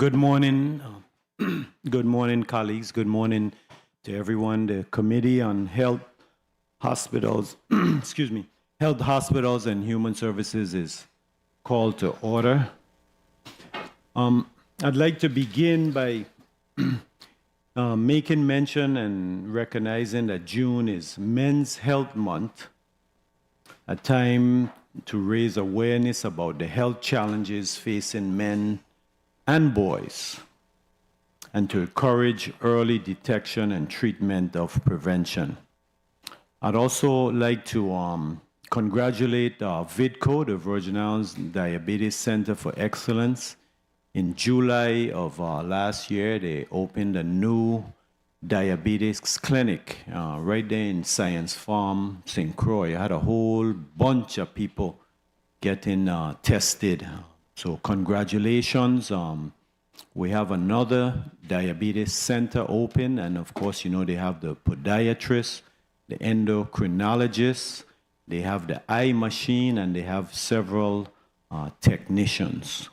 Good morning. Good morning, colleagues. Good morning to everyone. The Committee on Health Hospitals, excuse me, Health Hospitals and Human Services is called to order. I'd like to begin by making mention and recognizing that June is Men's Health Month, a time to raise awareness about the health challenges facing men and boys, and to encourage early detection and treatment of prevention. I'd also like to congratulate VIDCO, the Virgin Islands Diabetes Center for Excellence. In July of last year, they opened a new diabetes clinic right there in Science Farm, St. Croix. I had a whole bunch of people getting tested. So congratulations. We have another diabetes center open, and of course, you know, they have the podiatrist, the endocrinologist, they have the eye machine, and they have several technicians.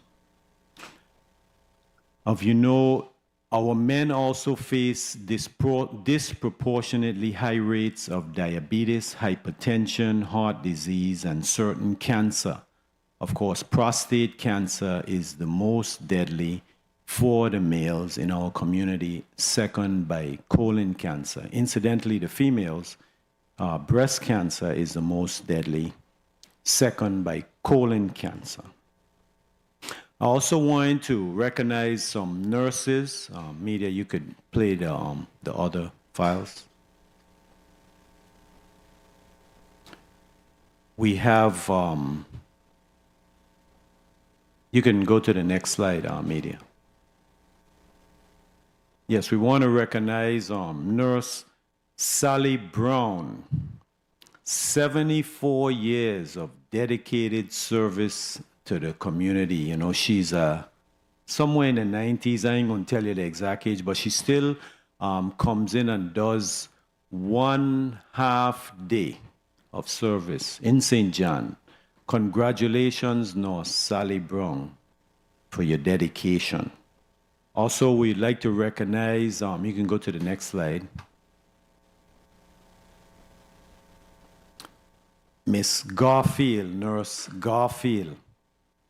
You know, our men also face disproportionately high rates of diabetes, hypertension, heart disease, and certain cancer. Of course, prostate cancer is the most deadly for the males in our community, second by colon cancer. Incidentally, the females, breast cancer is the most deadly, second by colon cancer. I also want to recognize some nurses. Media, you could play the other files. We have, you can go to the next slide, media. Yes, we want to recognize Nurse Sally Brown, 74 years of dedicated service to the community. You know, she's somewhere in the 90s. I ain't going to tell you the exact age, but she still comes in and does 1/2 day of service in St. John. Congratulations, Nurse Sally Brown, for your dedication. Also, we'd like to recognize, you can go to the next slide, Miss Garfield, Nurse Garfield,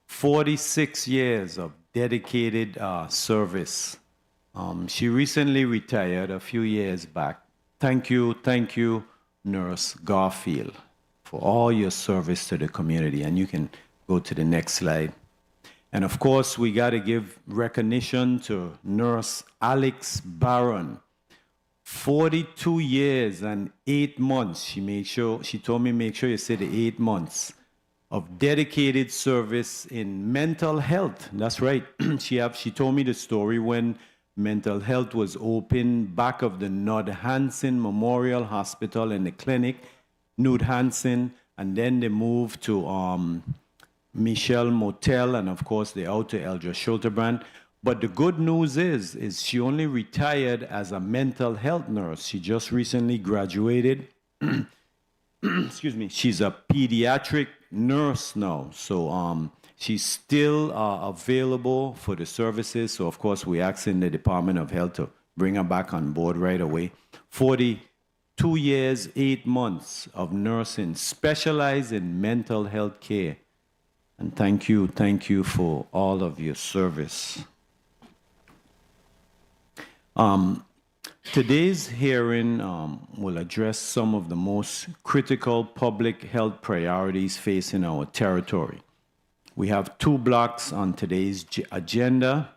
46 years of dedicated service. She recently retired a few years back. Thank you, Nurse Garfield, for all your service to the community. And you can go to the next slide. And of course, we got to give recognition to Nurse Alex Barron, 42 years and 8 months. She told me make sure you say the 8 months of dedicated service in mental health. That's right. She told me the story when mental health was open back of the Nud Hansen Memorial Hospital and the clinic, Nud Hansen, and then they moved to Michelle Motel, and of course they out to Eldra Schulterbrand. But the good news is she only retired as a mental health nurse. She just recently graduated. Excuse me. She's a pediatric nurse now, so she's still available for the services. So of course we asking the Department of Health to bring her back on board right away. 42 years, 8 months of nursing, specialized in mental health care. And thank you for all of your service. Today's hearing will address some of the most critical public health priorities facing our territory. We have 2 blocks on today's agenda,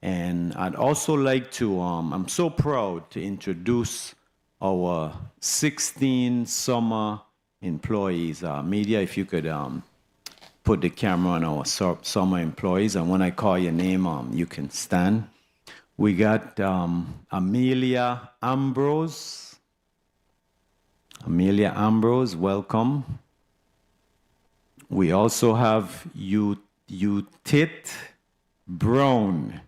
and I'd also like to, I'm so proud to introduce our 16 summer employees. Media, if you could put the camera on our summer employees, and when I call your name, you can stand. We got Amelia Ambrose. Amelia Ambrose, welcome. We also have Utit Brown.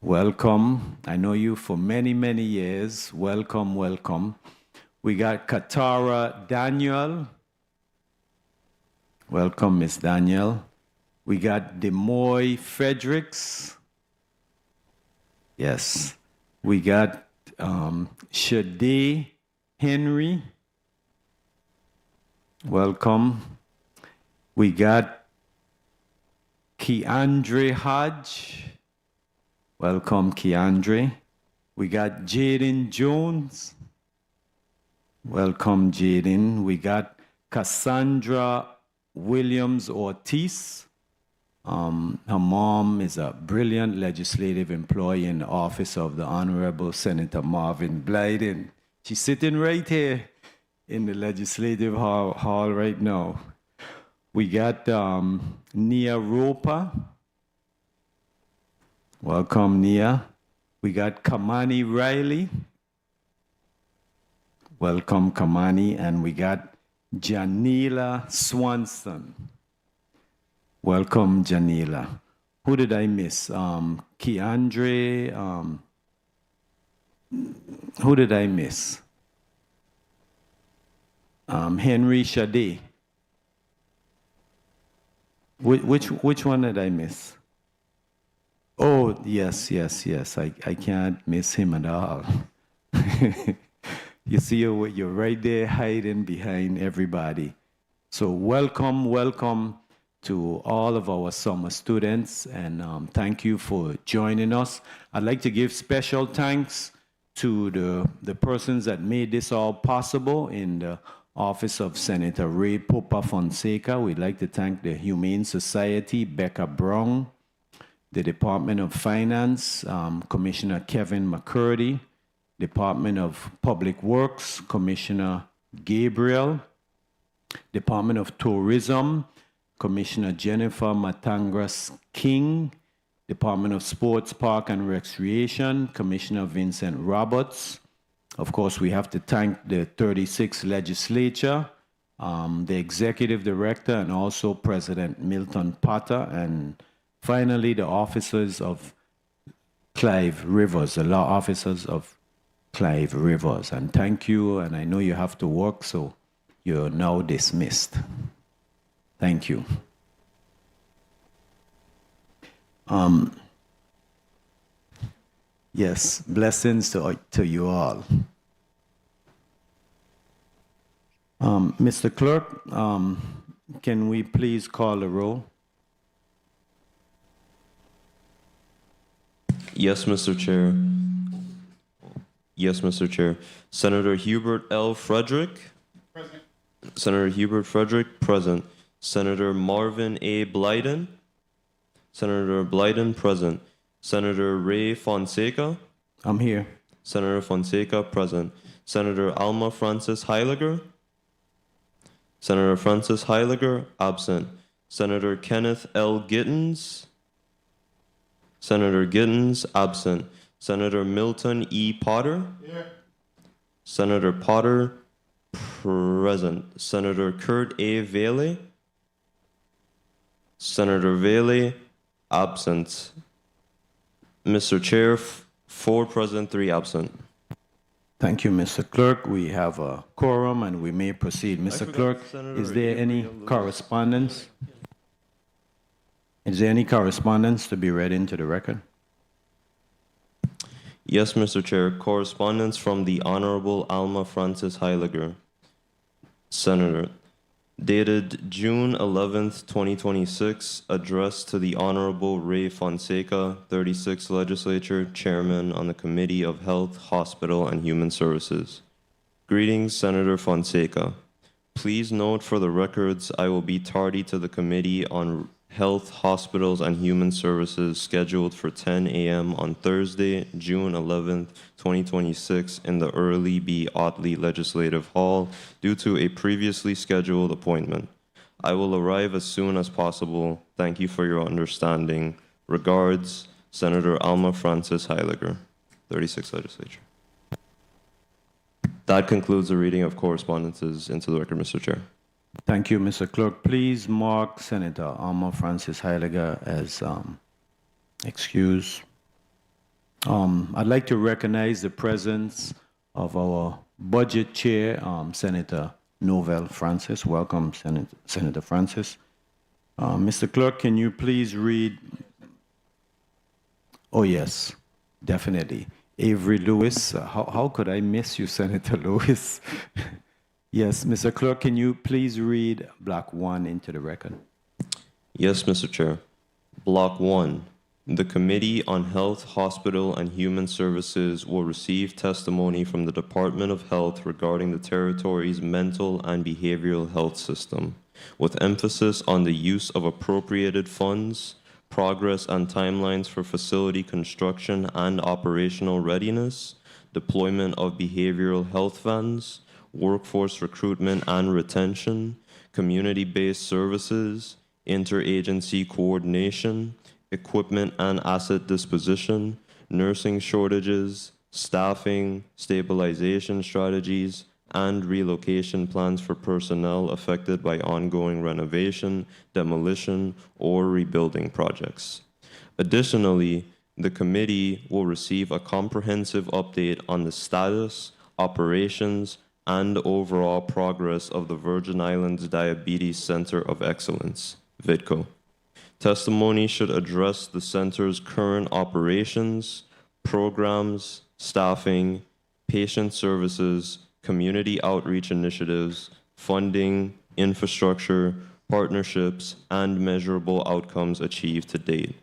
Welcome. I know you for many, many years. Welcome, welcome. We got Katara Daniel. Welcome, Miss Daniel. We got Demoy Fredericks. Yes. We got Shade Henry. Welcome. We got Keandre Hodge. Welcome, Keandre. We got Jaden Jones. Welcome, Jaden. We got Cassandra Williams Ortiz. Her mom is a brilliant legislative employee in the office of the Honorable Senator Marvin Blyden. She's sitting right here in the legislative hall right now. We got Nia Roper. Welcome, Nia. We got Kamani Riley. Welcome, Kamani. And we got Janila Swanson. Welcome, Janila. Who did I miss? Keandre. Who did I miss? Henry Shade. Which one did I miss? Oh, yes. I can't miss him at all. You see, you're right there hiding behind everybody. So welcome to all of our summer students, and thank you for joining us. I'd like to give special thanks to the persons that made this all possible in the office of Senator Ray Popa Fonseca. We'd like to thank the Humane Society, Becca Brown, the Department of Finance, Commissioner Kevin McCurdy, Department of Public Works, Commissioner Gabriel, Department of Tourism, Commissioner Jennifer Matangras King, Department of Sports, Park and Recreation, Commissioner Vincent Roberts. Of course, we have to thank the 36th legislature, the executive director, and also President Milton Potter, and finally the officers of Clive Rivers, the law officers of Clive Rivers. And thank you, and I know you have to work, so you're now dismissed. Thank you. Yes, blessings to you all. Mr. Clerk, can we please call the roll? Yes, Mr. Chair. Yes, Mr. Chair. Senator Hubert L. Frederick. Present. Senator Hubert Frederick, present. Senator Marvin A. Blyden. Senator Blyden, present. Senator Ray Fonseca. I'm here. Senator Fonseca, present. Senator Alma Francis Heiliger. Senator Francis Heiliger, absent. Senator Kenneth L. Gittens. Senator Gittens, absent. Senator Milton E. Potter. Here. Senator Potter, present. Senator Kurt A. Vele. Senator Vele, absent. Mr. Chair, 4 present, 3 absent. Thank you, Mr. Clerk. We have a quorum and we may proceed. Mr. Clerk, is there any correspondence? Is there any correspondence to be read into the record? Yes, Mr. Chair. Correspondence from the Honorable Alma Francis Heiliger, Senator, dated June 11th, 2026, addressed to the Honorable Ray Fonseca, 36th Legislature, Chairman on the Committee of Health, Hospital, and Human Services. Greetings, Senator Fonseca. Please note for the records, I will be tardy to the Committee on Health, Hospitals, and Human Services scheduled for 10 a.m. on Thursday, June 11th, 2026 in the Earle B. Ottley Legislative Hall due to a previously scheduled appointment. I will arrive as soon as possible. Thank you for your understanding. Regards, Senator Alma Francis Heiliger, 36th Legislature. That concludes the reading of correspondences into the record, Mr. Chair. Thank you, Mr. Clerk. Please mark Senator Alma Francis Heiliger as excused. I'd like to recognize the presence of our Budget Chair, Senator Novell Francis. Welcome, Senator Francis. Mr. Clerk, can you please read? Oh, yes, definitely. Avery Lewis. How could I miss you, Senator Lewis? Yes, Mr. Clerk, can you please read Block 1 into the record? Yes, Mr. Chair. Block 1. The Committee on Health, Hospital, and Human Services will receive testimony from the Department of Health regarding the territory's mental and behavioral health system, with emphasis on the use of appropriated funds, progress and timelines for facility construction and operational readiness, deployment of behavioral health vans, workforce recruitment and retention, community-based services, interagency coordination, equipment and asset disposition, nursing shortages, staffing, stabilization strategies, and relocation plans for personnel affected by ongoing renovation, demolition, or rebuilding projects. Additionally, the committee will receive a comprehensive update on the status, operations, and overall progress of the Virgin Islands Diabetes Center of Excellence, VIDCO. Testimony should address the center's current operations, programs, staffing, patient services, community outreach initiatives, funding, infrastructure, partnerships, and measurable outcomes achieved to date.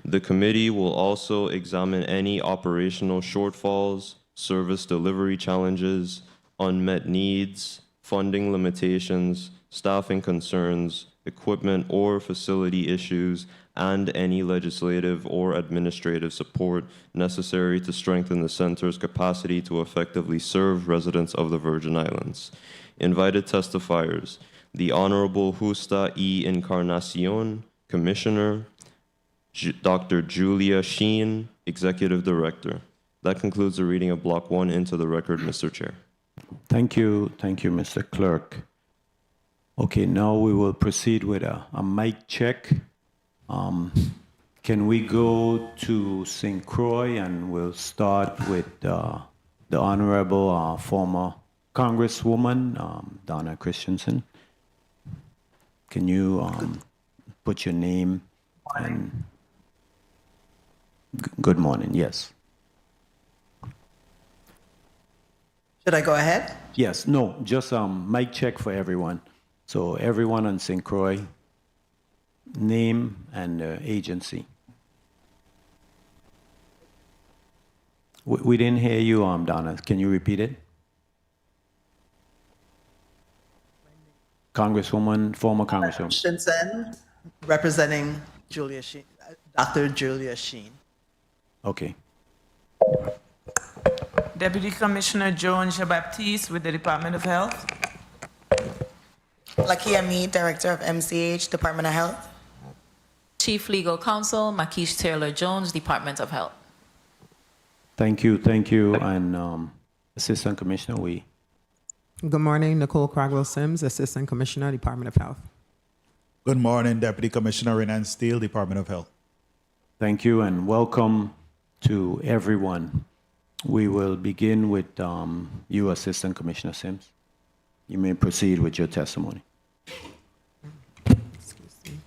The committee will also examine any operational shortfalls, service delivery challenges, unmet needs, funding limitations, staffing concerns, equipment or facility issues, and any legislative or administrative support necessary to strengthen the center's capacity to effectively serve residents of the Virgin Islands. Invited testifiers: the Honorable Justa E. Encarnacion, Commissioner; Dr. Julia Sheen, Executive Director. That concludes the reading of Block 1 into the record, Mr. Chair. Thank you, Mr. Clerk. Okay, now we will proceed with a mic check. Can we go to St. Croix, and we'll start with the Honorable former Congresswoman, Donna Christensen. Can you put your name and good morning, yes. Should I go ahead? Yes, no, just mic check for everyone. So everyone on St. Croix, name and agency. We didn't hear you, Donna. Can you repeat it? Congresswoman, former Congresswoman. Christensen, representing Julia Sheen, Dr. Julia Sheen. Okay. Deputy Commissioner Joan Baptiste with the Department of Health. Lakia Mead, Director of MCH, Department of Health. Chief Legal Counsel, Makeish Taylor-Jones, Department of Health. Thank you, and Assistant Commissioner, we. Good morning, Nicole Cragwell-Sims, Assistant Commissioner, Department of Health. Good morning, Deputy Commissioner Renan Steele, Department of Health. Thank you, and welcome to everyone. We will begin with you, Assistant Commissioner Sims. You may proceed with your testimony. Excuse me.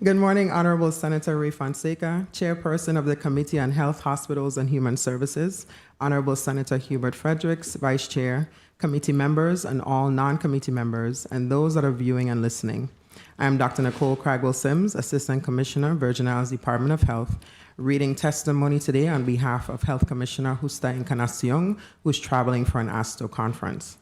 Good morning, Honorable Senator Ray Fonseca, Chairperson of the Committee on Health, Hospitals, and Human Services, Honorable Senator Hubert Fredericks, Vice Chair, committee members, and all non-committee members, and those that are viewing and listening. I am Dr. Nicole Cragwell-Sims, Assistant Commissioner, Virgin Islands Department of Health, reading testimony today on behalf of Health Commissioner Justa Encarnacion, who is traveling for an ASTO conference.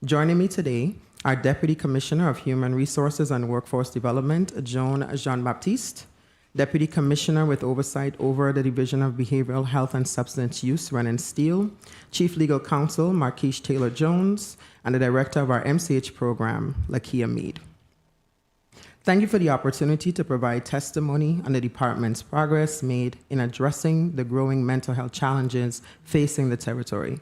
Joining me today are Deputy Commissioner of Human Resources and Workforce Development, Joan Jean-Baptiste, Deputy Commissioner with oversight over the Division of Behavioral Health and Substance Use, Renan Steele, Chief Legal Counsel, Makeish Taylor-Jones, and the Director of our MCH program, Lakia Mead. Thank you for the opportunity to provide testimony on the department's progress made in addressing the growing mental health challenges facing the territory.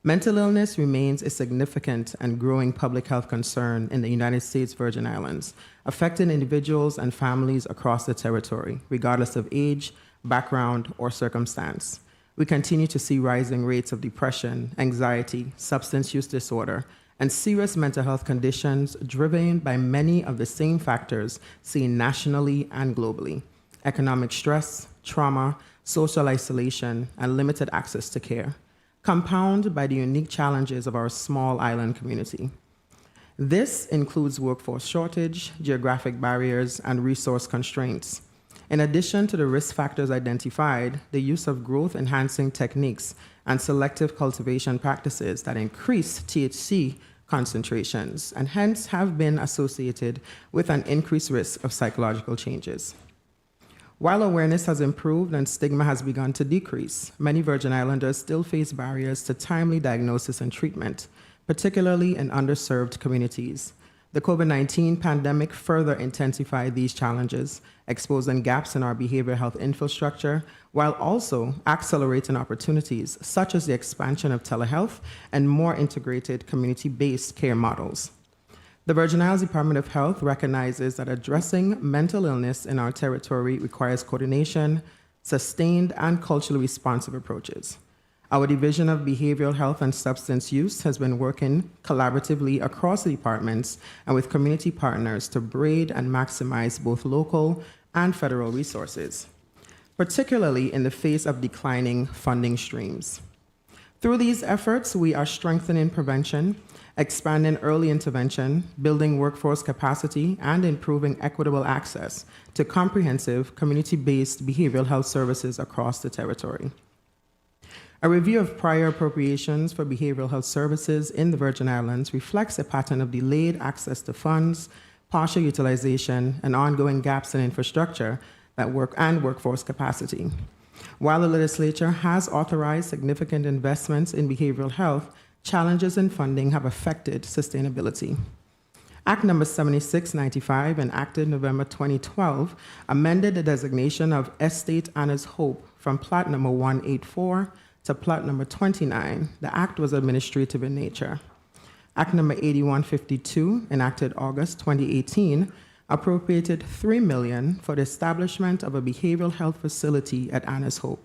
Mental illness remains a significant and growing public health concern in the United States Virgin Islands, affecting individuals and families across the territory, regardless of age, background, or circumstance. we continue to see rising rates of depression, anxiety, substance use disorder, and serious mental health conditions driven by many of the same factors seen nationally and globally: economic stress, trauma, social isolation, and limited access to care, compounded by the unique challenges of our small island community. This includes workforce shortage, geographic barriers, and resource constraints. In addition to the risk factors identified, the use of growth-enhancing techniques and selective cultivation practices that increase THC concentrations and hence have been associated with an increased risk of psychological changes. While awareness has improved and stigma has begun to decrease, many Virgin Islanders still face barriers to timely diagnosis and treatment, particularly in underserved communities. The COVID-19 pandemic further intensified these challenges, exposing gaps in our behavioral health infrastructure, while also accelerating opportunities such as the expansion of telehealth and more integrated community-based care models. The Virgin Islands Department of Health recognizes that addressing mental illness in our territory requires coordination, sustained, and culturally responsive approaches. Our Division of Behavioral Health and Substance Use has been working collaboratively across the departments and with community partners to braid and maximize both local and federal resources, particularly in the face of declining funding streams. Through these efforts, we are strengthening prevention, expanding early intervention, building workforce capacity, and improving equitable access to comprehensive community-based behavioral health services across the territory. A review of prior appropriations for behavioral health services in the Virgin Islands reflects a pattern of delayed access to funds, partial utilization, and ongoing gaps in infrastructure and workforce capacity. While the legislature has authorized significant investments in behavioral health, challenges in funding have affected sustainability. Act No. 7695, enacted November 2012, amended the designation of Estate Anna's Hope from Plat No. 184 to Plat No. 29. The act was administrative in nature. Act No. 8152, enacted August 2018, appropriated $3 million for the establishment of a behavioral health facility at Anna's Hope,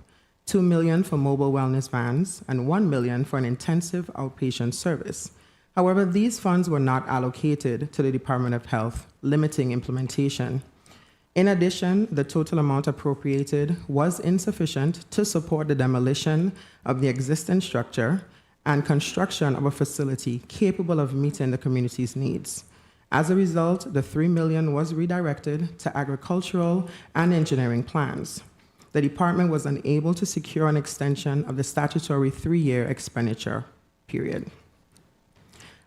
$2 million for mobile wellness vans, and $1 million for an intensive outpatient service. However, these funds were not allocated to the Department of Health, limiting implementation. In addition, the total amount appropriated was insufficient to support the demolition of the existing structure and construction of a facility capable of meeting the community's needs. As a result, the $3 million was redirected to agricultural and engineering plans. The department was unable to secure an extension of the statutory 3-year expenditure period.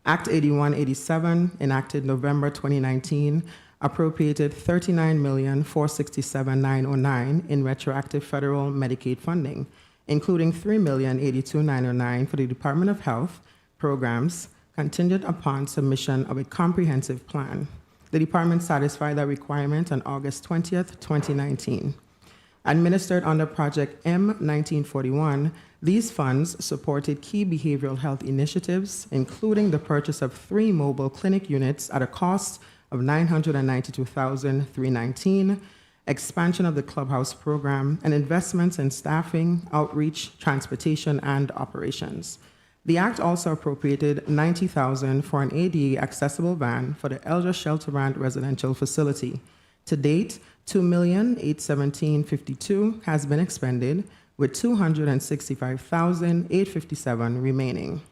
Act 8187, enacted November 2019, appropriated $39,467,909 in retroactive federal Medicaid funding, including $3,082,909 for the Department of Health programs contingent upon submission of a comprehensive plan. The department satisfied that requirement on August 20th, 2019. Administered under Project M1941, these funds supported key behavioral health initiatives, including the purchase of 3 mobile clinic units at a cost of $992,319, expansion of the clubhouse program, and investments in staffing, outreach, transportation, and operations. The Act also appropriated $90,000 for an ADA accessible van for the Elder Shelterbrand residential facility. To date, $2,817,052 has been expended, with $265,857 remaining.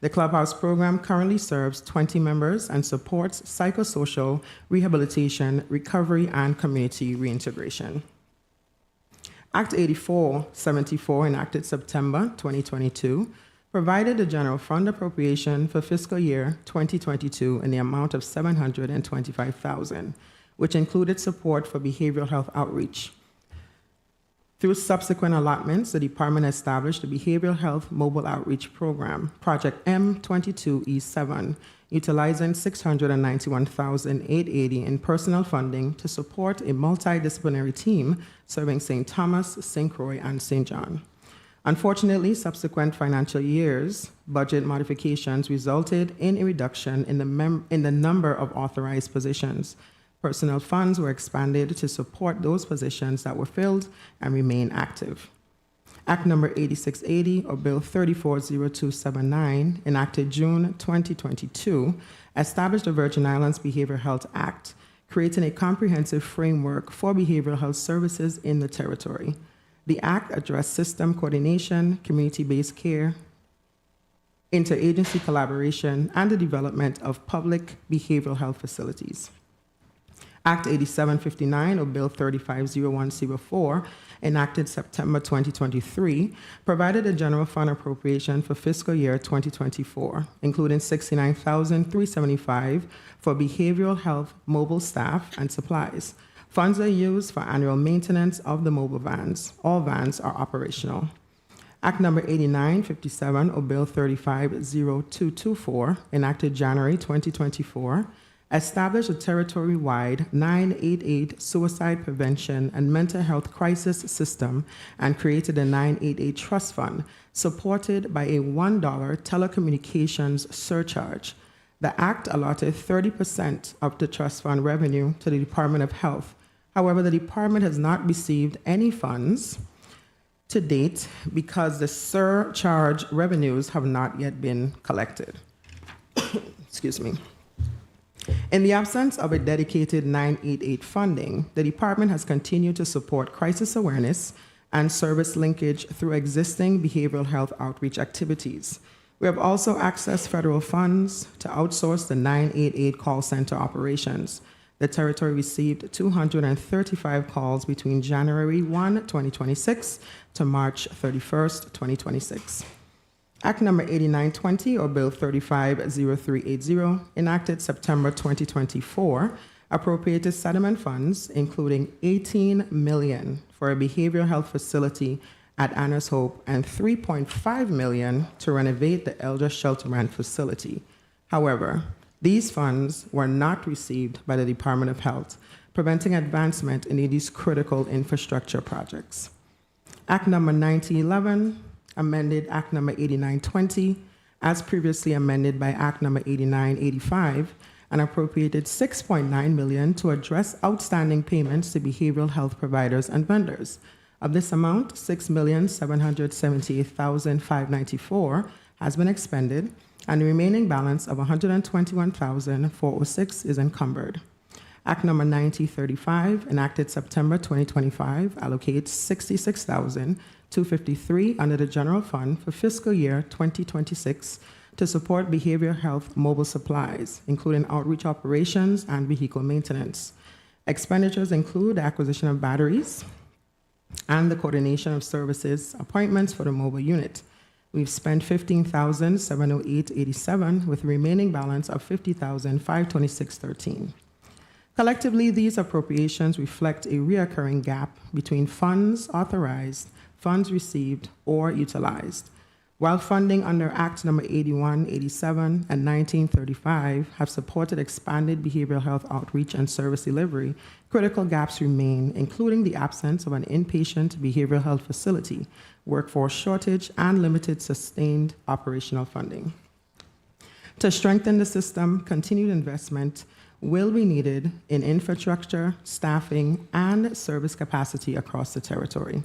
The Clubhouse program currently serves 20 members and supports psychosocial rehabilitation, recovery, and community reintegration. Act 8474, enacted September 2022, provided a general fund appropriation for fiscal year 2022 in the amount of $725,000, which included support for behavioral health outreach. Through subsequent allotments, the department established a behavioral health mobile outreach program, Project M22E7, utilizing $691,880 in personal funding to support a multidisciplinary team serving St. Thomas, St. Croix, and St. John. Unfortunately, subsequent financial years' budget modifications resulted in a reduction in the number of authorized positions. Personnel funds were expanded to support those positions that were filled and remain active. Act number 8680, or Bill 340279, enacted June 2022, established the Virgin Islands Behavioral Health Act, creating a comprehensive framework for behavioral health services in the territory. The Act addressed system coordination, community-based care, interagency collaboration, and the development of public behavioral health facilities. Act 8759, or Bill 350104, enacted September 2023, provided a general fund appropriation for fiscal year 2024, including $69,375 for behavioral health mobile staff and supplies. Funds are used for annual maintenance of the mobile vans. All vans are operational. Act number 8957, or Bill 350224, enacted January 2024, established a territory-wide 988 suicide prevention and mental health crisis system and created a 988 trust fund supported by a $1 telecommunications surcharge. The Act allotted 30% of the trust fund revenue to the Department of Health. However, the department has not received any funds to date because the surcharge revenues have not yet been collected. Excuse me. In the absence of a dedicated 988 funding, the department has continued to support crisis awareness and service linkage through existing behavioral health outreach activities. We have also accessed federal funds to outsource the 988 call center operations. The territory received 235 calls between January 1, 2026 to March 31st, 2026. Act number 8920, or Bill 350380, enacted September 2024, appropriated settlement funds, including $18 million for a behavioral health facility at Anna's Hope and $3.5 million to renovate the Elder Shelterman facility. However, these funds were not received by the Department of Health, preventing advancement in these critical infrastructure projects. Act number 9011 amended Act number 8920, as previously amended by Act number 8985, and appropriated $6.9 million to address outstanding payments to behavioral health providers and vendors. Of this amount, $6,778,594 has been expended, and the remaining balance of $121,406 is encumbered. Act number 9035, enacted September 2025, allocates $66,253 under the general fund for fiscal year 2026 to support behavioral health mobile supplies, including outreach operations and vehicle maintenance. Expenditures include the acquisition of batteries and the coordination of services appointments for the mobile unit. We've spent $15,708.87 with a remaining balance of $50,526.13. Collectively, these appropriations reflect a recurring gap between funds authorized, funds received, or utilized. While funding under Act number 81, 87, and 1935 have supported expanded behavioral health outreach and service delivery, critical gaps remain, including the absence of an inpatient behavioral health facility, workforce shortage, and limited sustained operational funding. To strengthen the system, continued investment will be needed in infrastructure, staffing, and service capacity across the territory.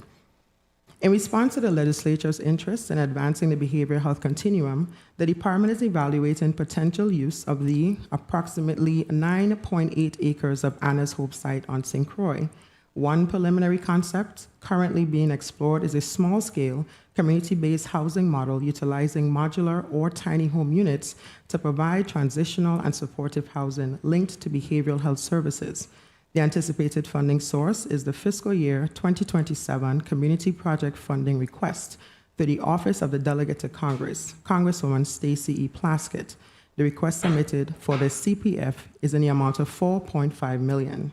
In response to the legislature's interest in advancing the behavioral health continuum, the department is evaluating potential use of the approximately 9.8 acres of Anna's Hope site on St. Croix. One preliminary concept currently being explored is a small-scale, community-based housing model utilizing modular or tiny home units to provide transitional and supportive housing linked to behavioral health services. The anticipated funding source is the fiscal year 2027 Community Project Funding Request through the Office of the Delegate to Congress, Congresswoman Stacey E. Plaskett. The request submitted for the CPF is in the amount of $4.5 million.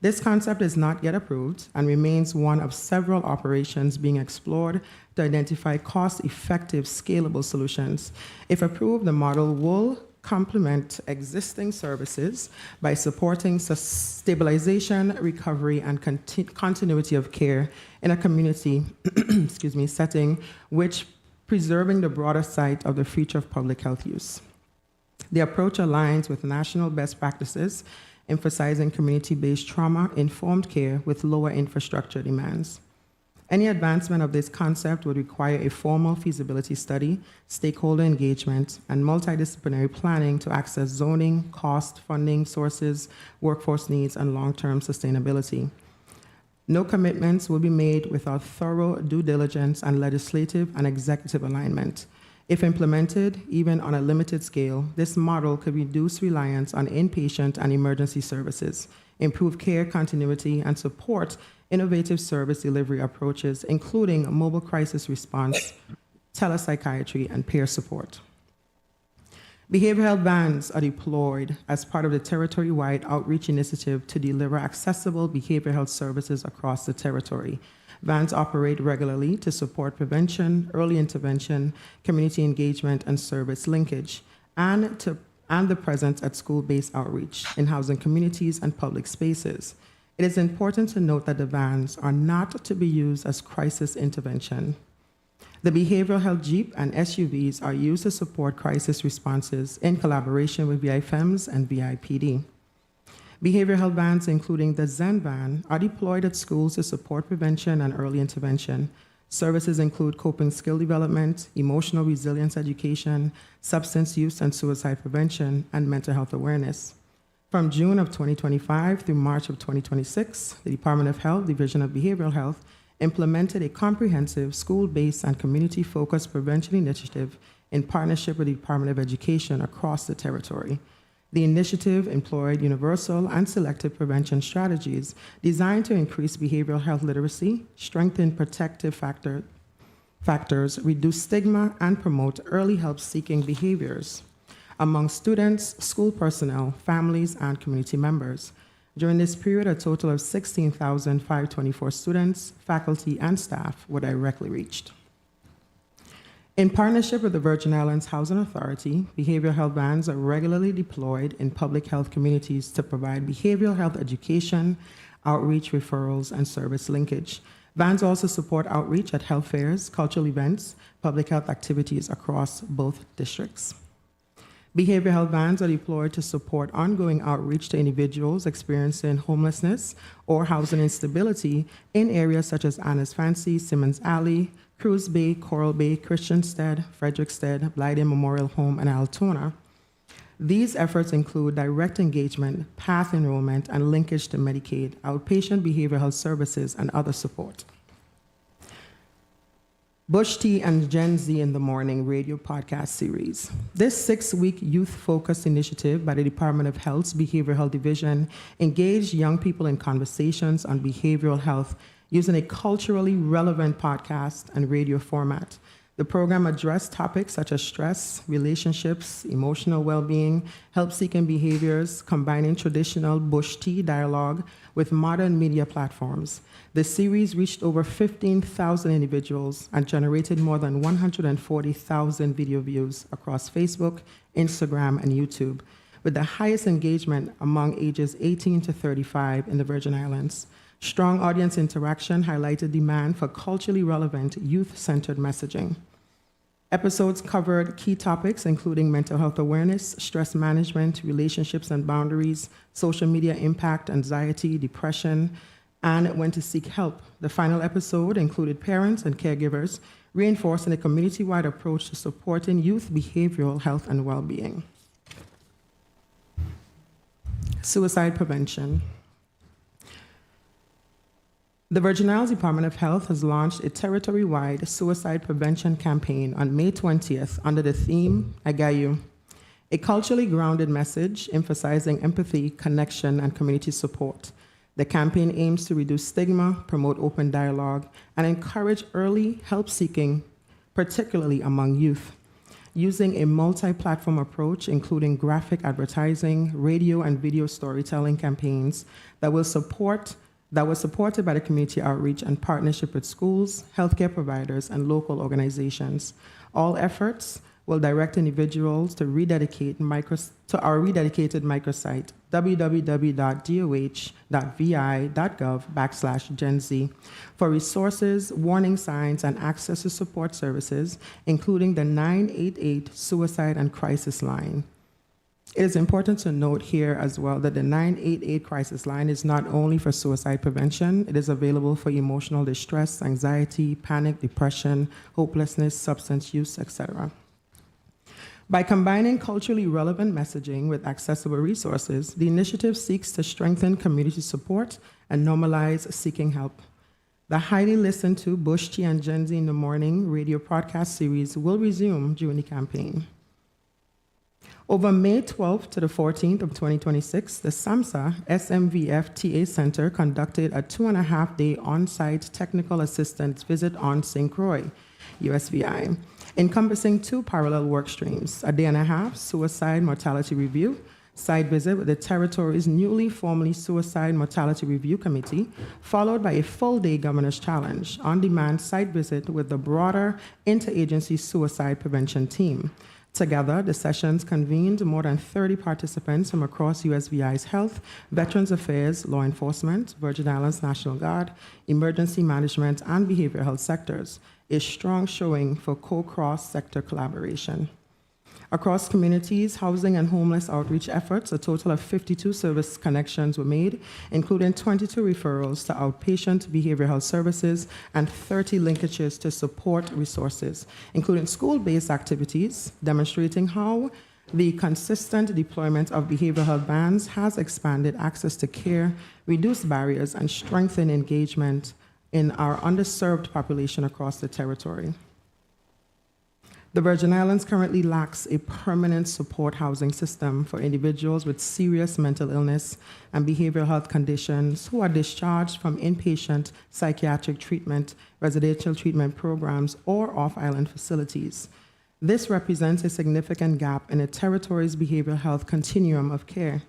This concept is not yet approved and remains one of several operations being explored to identify cost-effective, scalable solutions. If approved, the model will complement existing services by supporting stabilization, recovery, and continuity of care in a community setting, which preserving the broader sight of the future of public health use. The approach aligns with national best practices, emphasizing community-based trauma-informed care with lower infrastructure demands. Any advancement of this concept would require a formal feasibility study, stakeholder engagement, and multidisciplinary planning to access zoning, cost, funding sources, workforce needs, and long-term sustainability. No commitments will be made without thorough due diligence and legislative and executive alignment. If implemented, even on a limited scale, this model could reduce reliance on inpatient and emergency services, improve care continuity, and support innovative service delivery approaches, including mobile crisis response, telepsychiatry, and peer support. Behavioral health vans are deployed as part of the territory-wide outreach initiative to deliver accessible behavioral health services across the territory. Vans operate regularly to support prevention, early intervention, community engagement, and service linkage, and the presence at school-based outreach in housing communities and public spaces. It is important to note that the vans are not to be used as crisis intervention. The behavioral health Jeep and SUVs are used to support crisis responses in collaboration with VIFMs and VIPD. Behavioral health vans, including the Zen van, are deployed at schools to support prevention and early intervention. Services include coping skill development, emotional resilience education, substance use and suicide prevention, and mental health awareness. From June of 2025 through March of 2026, the Department of Health, Division of Behavioral Health, implemented a comprehensive school-based and community-focused prevention initiative in partnership with the Department of Education across the territory. The initiative employed universal and selective prevention strategies designed to increase behavioral health literacy, strengthen protective factors, reduce stigma, and promote early help-seeking behaviors among students, school personnel, families, and community members. During this period, a total of 16,524 students, faculty, and staff were directly reached. In partnership with the Virgin Islands Housing Authority, behavioral health vans are regularly deployed in public health communities to provide behavioral health education, outreach, referrals, and service linkage. Vans also support outreach at health fairs, cultural events, public health activities across both districts. Behavioral health vans are deployed to support ongoing outreach to individuals experiencing homelessness or housing instability in areas such as Anna's Fancy, Simmons Alley, Cruz Bay, Coral Bay, Christiansted, Frederickstead, Blyden Memorial Home, and Altona. These efforts include direct engagement, path enrollment, and linkage to Medicaid, outpatient behavioral health services, and other support. Bush Tea and Gen Z in the Morning radio podcast series. This 6-week youth-focused initiative by the Department of Health's Behavioral Health Division engaged young people in conversations on behavioral health using a culturally relevant podcast and radio format. The program addressed topics such as stress, relationships, emotional well-being, help-seeking behaviors, combining traditional Bush Tea dialogue with modern media platforms. The series reached over 15,000 individuals and generated more than 140,000 video views across Facebook, Instagram, and YouTube, with the highest engagement among ages 18 to 35 in the Virgin Islands. Strong audience interaction highlighted demand for culturally relevant, youth-centered messaging. Episodes covered key topics including mental health awareness, stress management, relationships and boundaries, social media impact, anxiety, depression, and when to seek help. The final episode included parents and caregivers, reinforcing a community-wide approach to supporting youth behavioral health and well-being. Suicide prevention. The Virgin Islands Department of Health has launched a territory-wide suicide prevention campaign on May 20th under the theme, I Got You, a culturally grounded message emphasizing empathy, connection, and community support. The campaign aims to reduce stigma, promote open dialogue, and encourage early help-seeking, particularly among youth. Using a multi-platform approach, including graphic advertising, radio and video storytelling campaigns that was supported by the community outreach and partnership with schools, healthcare providers, and local organizations. All efforts will direct individuals to our rededicated microsite, www.doh.vi.gov/Gen Z, for resources, warning signs, and access to support services, including the 988 Suicide and Crisis Line. It is important to note here as well that the 988 crisis line is not only for suicide prevention, it is available for emotional distress, anxiety, panic, depression, hopelessness, substance use, etc. By combining culturally relevant messaging with accessible resources, the initiative seeks to strengthen community support and normalize seeking help. The highly listened to Bush Tea and Gen Z in the Morning radio broadcast series will resume during the campaign. Over May 12th to the 14th of 2026, the SAMHSA SMVF TA Center conducted a 2.5-day on-site technical assistance visit on St. Croix, USVI, encompassing 2 parallel work streams, a day and a half suicide mortality review, site visit with the territory's newly formally Suicide Mortality Review Committee, followed by a full-day Governor's Challenge, on-demand site visit with the broader interagency suicide prevention team. Together, the sessions convened more than 30 participants from across USVI's health, Veterans Affairs, law enforcement, Virgin Islands National Guard, emergency management, and behavioral health sectors, a strong showing for cross-sector collaboration. Across communities, housing and homeless outreach efforts, a total of 52 service connections were made, including 22 referrals to outpatient behavioral health services and 30 linkages to support resources, including school-based activities, demonstrating how the consistent deployment of behavioral health bans has expanded access to care, reduced barriers, and strengthened engagement in our underserved population across the territory. The Virgin Islands currently lacks a permanent support housing system for individuals with serious mental illness and behavioral health conditions who are discharged from inpatient psychiatric treatment, residential treatment programs, or off-island facilities. This represents a significant gap in the territory's behavioral health continuum of care.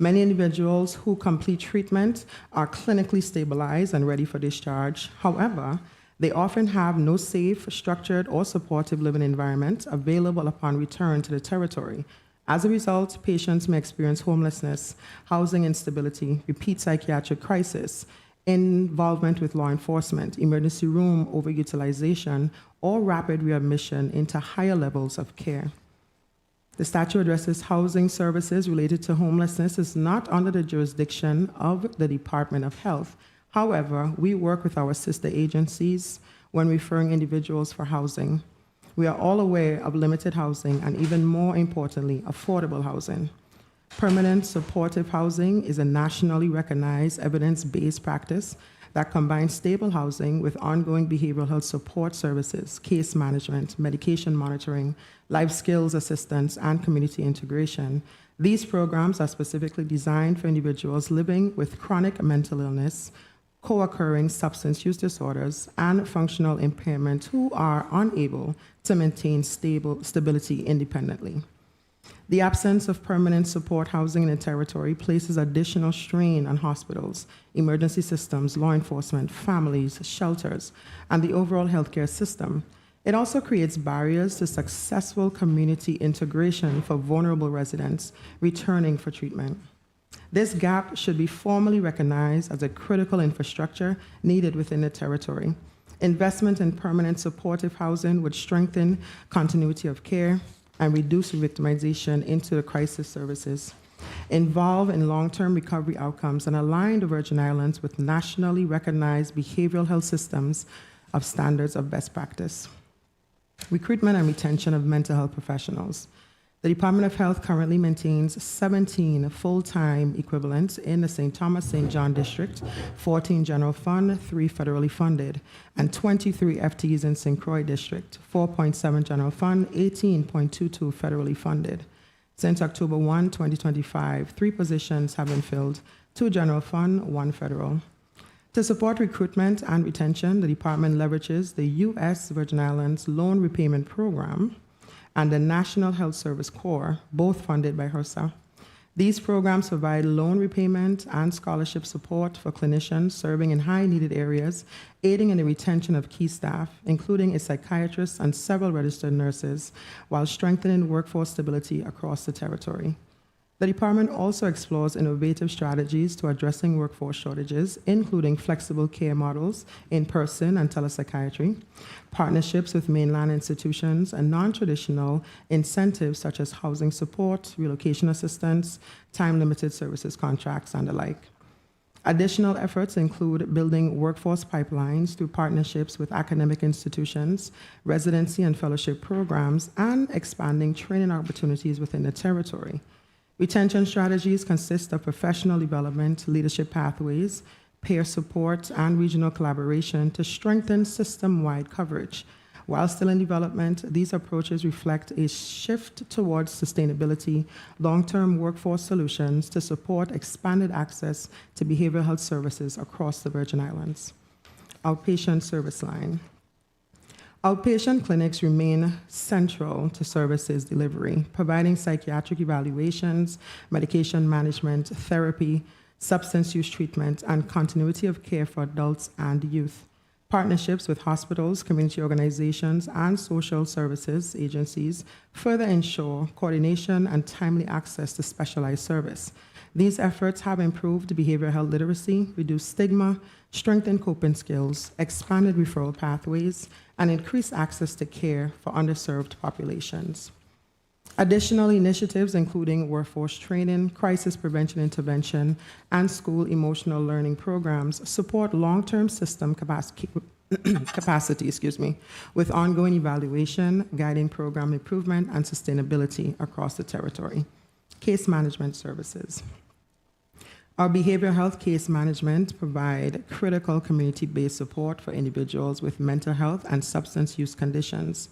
Many individuals who complete treatment are clinically stabilized and ready for discharge. However, they often have no safe, structured, or supportive living environment available upon return to the territory. As a result, patients may experience homelessness, housing instability, repeat psychiatric crisis, involvement with law enforcement, emergency room overutilization, or rapid readmission into higher levels of care. The statute addresses housing services related to homelessness is not under the jurisdiction of the Department of Health. However, we work with our sister agencies when referring individuals for housing. We are all aware of limited housing and, even more importantly, affordable housing. Permanent supportive housing is a nationally recognized evidence-based practice that combines stable housing with ongoing behavioral health support services, case management, medication monitoring, life skills assistance, and community integration. These programs are specifically designed for individuals living with chronic mental illness, co-occurring substance use disorders, and functional impairment who are unable to maintain stability independently. The absence of permanent support housing in the territory places additional strain on hospitals, emergency systems, law enforcement, families, shelters, and the overall healthcare system. It also creates barriers to successful community integration for vulnerable residents returning for treatment. This gap should be formally recognized as a critical infrastructure needed within the territory. Investment in permanent supportive housing would strengthen continuity of care and reduce victimization into the crisis services, involve in long-term recovery outcomes, and align the Virgin Islands with nationally recognized behavioral health systems of standards of best practice. Recruitment and retention of mental health professionals. The Department of Health currently maintains 17 full-time equivalents in the St. Thomas St. John District, 14 general fund, 3 federally funded, and 23 FTEs in St. Croix District, 4.7 general fund, 18.22 federally funded. Since October 1, 2025, 3 positions have been filled, 2 general fund, 1 federal. To support recruitment and retention, the department leverages the U.S. Virgin Islands Loan Repayment Program and the National Health Service Corps, both funded by HRSA. These programs provide loan repayment and scholarship support for clinicians serving in high-needed areas, aiding in the retention of key staff, including a psychiatrist and several registered nurses, while strengthening workforce stability across the territory. The department also explores innovative strategies to addressing workforce shortages, including flexible care models, in-person and telepsychiatry, partnerships with mainland institutions, and non-traditional incentives such as housing support, relocation assistance, time-limited services contracts, and the like. Additional efforts include building workforce pipelines through partnerships with academic institutions, residency and fellowship programs, and expanding training opportunities within the territory. Retention strategies consist of professional development, leadership pathways, peer support, and regional collaboration to strengthen system-wide coverage. While still in development, these approaches reflect a shift towards sustainability, long-term workforce solutions to support expanded access to behavioral health services across the Virgin Islands. Outpatient service line. Outpatient clinics remain central to services delivery, providing psychiatric evaluations, medication management, therapy, substance use treatment, and continuity of care for adults and youth. Partnerships with hospitals, community organizations, and social services agencies further ensure coordination and timely access to specialized service. These efforts have improved behavioral health literacy, reduced stigma, strengthened coping skills, expanded referral pathways, and increased access to care for underserved populations. Additional initiatives, including workforce training, crisis prevention intervention, and school emotional learning programs, support long-term system capacity, with ongoing evaluation, guiding program improvement, and sustainability across the territory. Case management services. Our behavioral health case management provide critical community-based support for individuals with mental health and substance use conditions.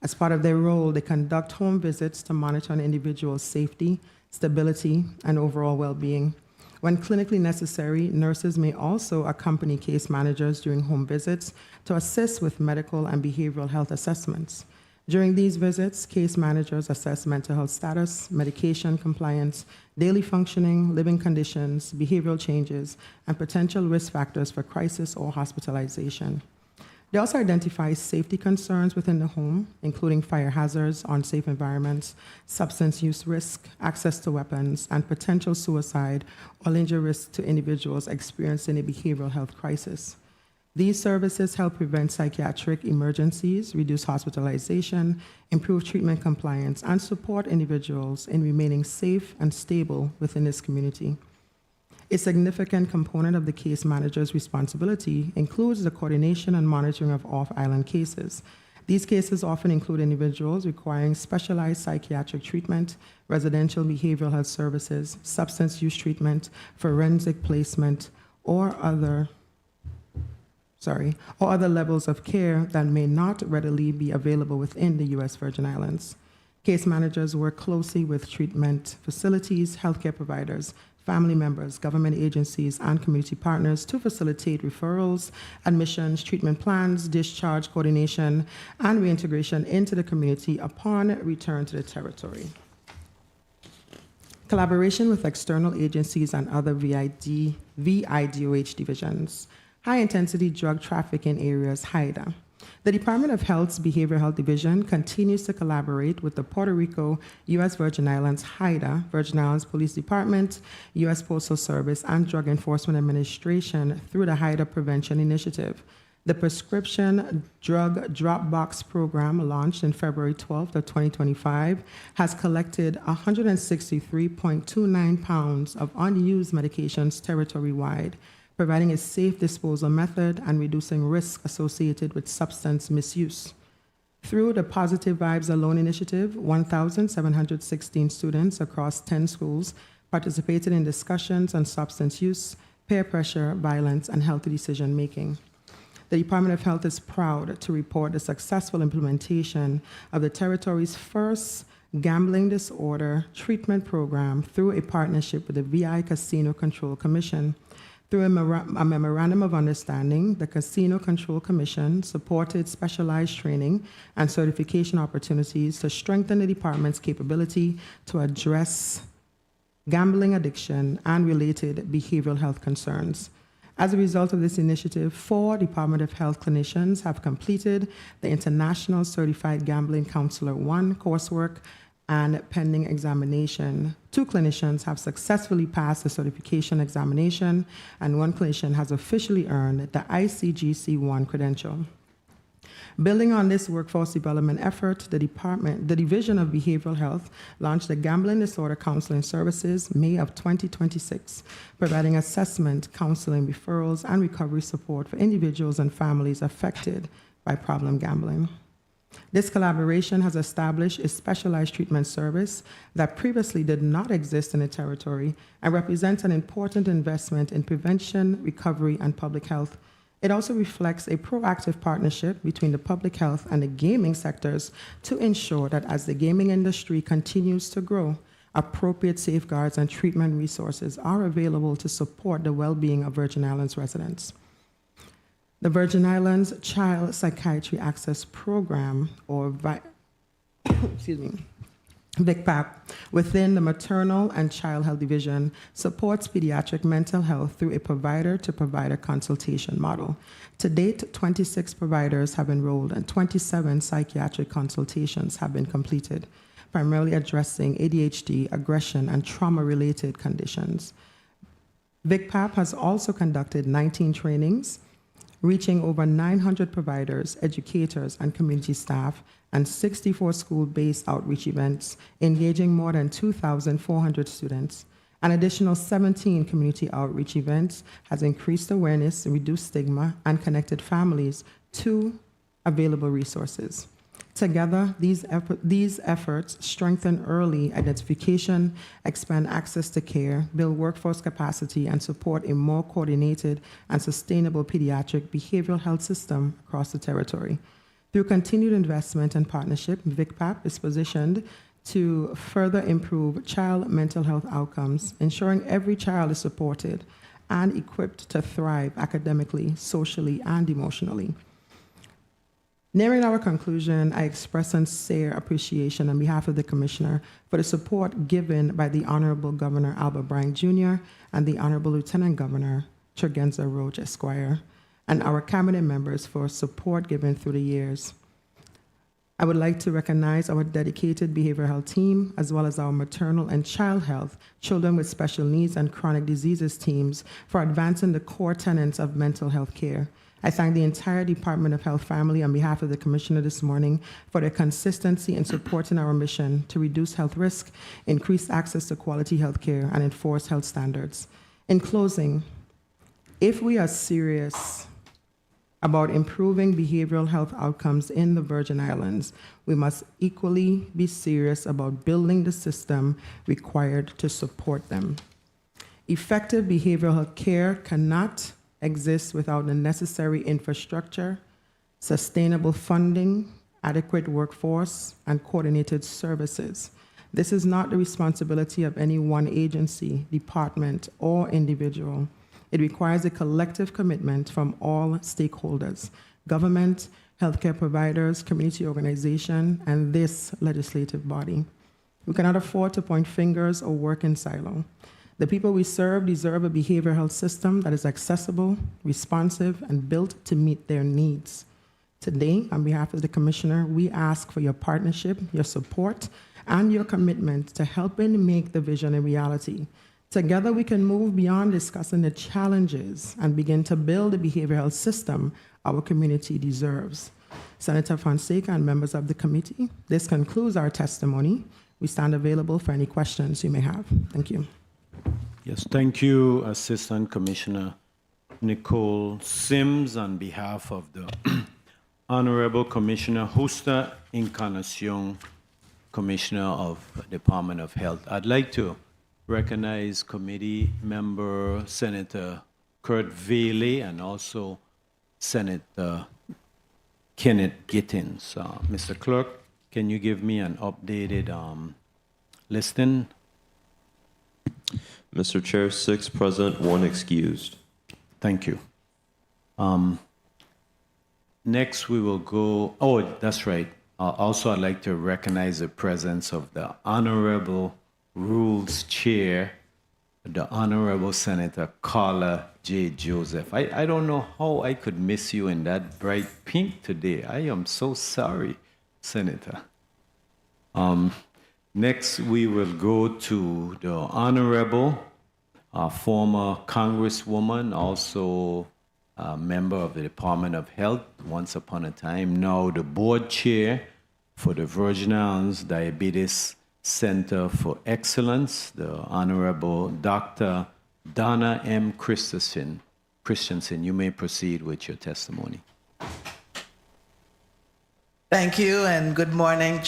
As part of their role, they conduct home visits to monitor an individual's safety, stability, and overall well-being. When clinically necessary, nurses may also accompany case managers during home visits to assist with medical and behavioral health assessments. During these visits, case managers assess mental health status, medication compliance, daily functioning, living conditions, behavioral changes, and potential risk factors for crisis or hospitalization. They also identify safety concerns within the home, including fire hazards, unsafe environments, substance use risk, access to weapons, and potential suicide or injury risk to individuals experiencing a behavioral health crisis. These services help prevent psychiatric emergencies, reduce hospitalization, improve treatment compliance, and support individuals in remaining safe and stable within this community. A significant component of the case manager's responsibility includes the coordination and monitoring of off-island cases. These cases often include individuals requiring specialized psychiatric treatment, residential behavioral health services, substance use treatment, forensic placement, or other levels of care that may not readily be available within the U.S. Virgin Islands. Case managers work closely with treatment facilities, healthcare providers, family members, government agencies, and community partners to facilitate referrals, admissions, treatment plans, discharge coordination, and reintegration into the community upon return to the territory. Collaboration with external agencies and other VIDOH divisions. High-intensity drug trafficking areas, HIDA. The Department of Health's Behavioral Health Division continues to collaborate with the Puerto Rico, U.S. Virgin Islands, HIDA, Virgin Islands Police Department, U.S. Postal Service, and Drug Enforcement Administration through the HIDA Prevention Initiative. The Prescription Drug Drop Box Program, launched in February 12th of 2025, has collected 163.29 pounds of unused medications territory-wide, providing a safe disposal method and reducing risk associated with substance misuse. Through the Positive Vibes Alone initiative, 1,716 students across 10 schools participated in discussions on substance use, peer pressure, violence, and healthy decision-making. The Department of Health is proud to report the successful implementation of the territory's first gambling disorder treatment program through a partnership with the VI Casino Control Commission. Through a memorandum of understanding, the Casino Control Commission supported specialized training and certification opportunities to strengthen the department's capability to address gambling addiction and related behavioral health concerns. As a result of this initiative, 4 Department of Health clinicians have completed the International Certified Gambling Counselor 1 coursework and pending examination. 2 clinicians have successfully passed the certification examination, and 1 clinician has officially earned the ICGC-1 credential. Building on this workforce development effort, the Division of Behavioral Health launched the Gambling Disorder Counseling Services May of 2026, providing assessment, counseling, referrals, and recovery support for individuals and families affected by problem gambling. This collaboration has established a specialized treatment service that previously did not exist in the territory and represents an important investment in prevention, recovery, and public health. It also reflects a proactive partnership between the public health and the gaming sectors to ensure that as the gaming industry continues to grow, appropriate safeguards and treatment resources are available to support the well-being of Virgin Islands residents. The Virgin Islands Child Psychiatry Access Program, or VICPAP, within the Maternal and Child Health Division, supports pediatric mental health through a provider-to-provider consultation model. To date, 26 providers have enrolled and 27 psychiatric consultations have been completed, primarily addressing ADHD, aggression, and trauma-related conditions. VICPAP has also conducted 19 trainings, reaching over 900 providers, educators, and community staff, and 64 school-based outreach events, engaging more than 2,400 students. An additional 17 community outreach events has increased awareness, reduced stigma, and connected families to available resources. Together, these efforts strengthen early identification, expand access to care, build workforce capacity, and support a more coordinated and sustainable pediatric behavioral health system across the territory. Through continued investment and partnership, VICPAP is positioned to further improve child mental health outcomes, ensuring every child is supported and equipped to thrive academically, socially, and emotionally. Nearing our conclusion, I express sincere appreciation on behalf of the Commissioner for the support given by the Honorable Governor Albert Bryan Jr. and the Honorable Lieutenant Governor Tregenza Roach Esquire, and our cabinet members for support given through the years. I would like to recognize our dedicated behavioral health team, as well as our maternal and child health, children with special needs, and chronic diseases teams for advancing the core tenets of mental health care. I thank the entire Department of Health family on behalf of the Commissioner this morning for their consistency in supporting our mission to reduce health risk, increase access to quality health care, and enforce health standards. In closing, if we are serious about improving behavioral health outcomes in the Virgin Islands, we must equally be serious about building the system required to support them. Effective behavioral health care cannot exist without the necessary infrastructure, sustainable funding, adequate workforce, and coordinated services. This is not the responsibility of any one agency, department, or individual. It requires a collective commitment from all stakeholders: government, healthcare providers, community organization, and this legislative body. We cannot afford to point fingers or work in silo. The people we serve deserve a behavioral health system that is accessible, responsive, and built to meet their needs. Today, on behalf of the Commissioner, we ask for your partnership, your support, and your commitment to helping make the vision a reality. Together, we can move beyond discussing the challenges and begin to build a behavioral health system our community deserves. Senator Fonseca and members of the committee, this concludes our testimony. We stand available for any questions you may have. Thank you. Yes, thank you, Assistant Commissioner Nicole Sims, on behalf of the Honorable Commissioner Justa Encarnacion, Commissioner of Department of Health. I'd like to recognize committee member Senator Kurt Vailey and also Senator Kenneth Gittins. Mr. Clerk, can you give me an updated listing? Mr. Chair, 6 present, 1 excused. Thank you. Next, we will go, oh, that's right. Also, I'd like to recognize the presence of the Honorable Rules Chair, the Honorable Senator Carla J. Joseph. I don't know how I could miss you in that bright pink today. I am so sorry, Senator. Next, we will go to the Honorable former Congresswoman, also a member of the Department of Health once upon a time, now the board chair for the Virgin Islands Diabetes Center for Excellence, the Honorable Dr. Donna M. Christensen. You may proceed with your testimony. Thank you and good morning,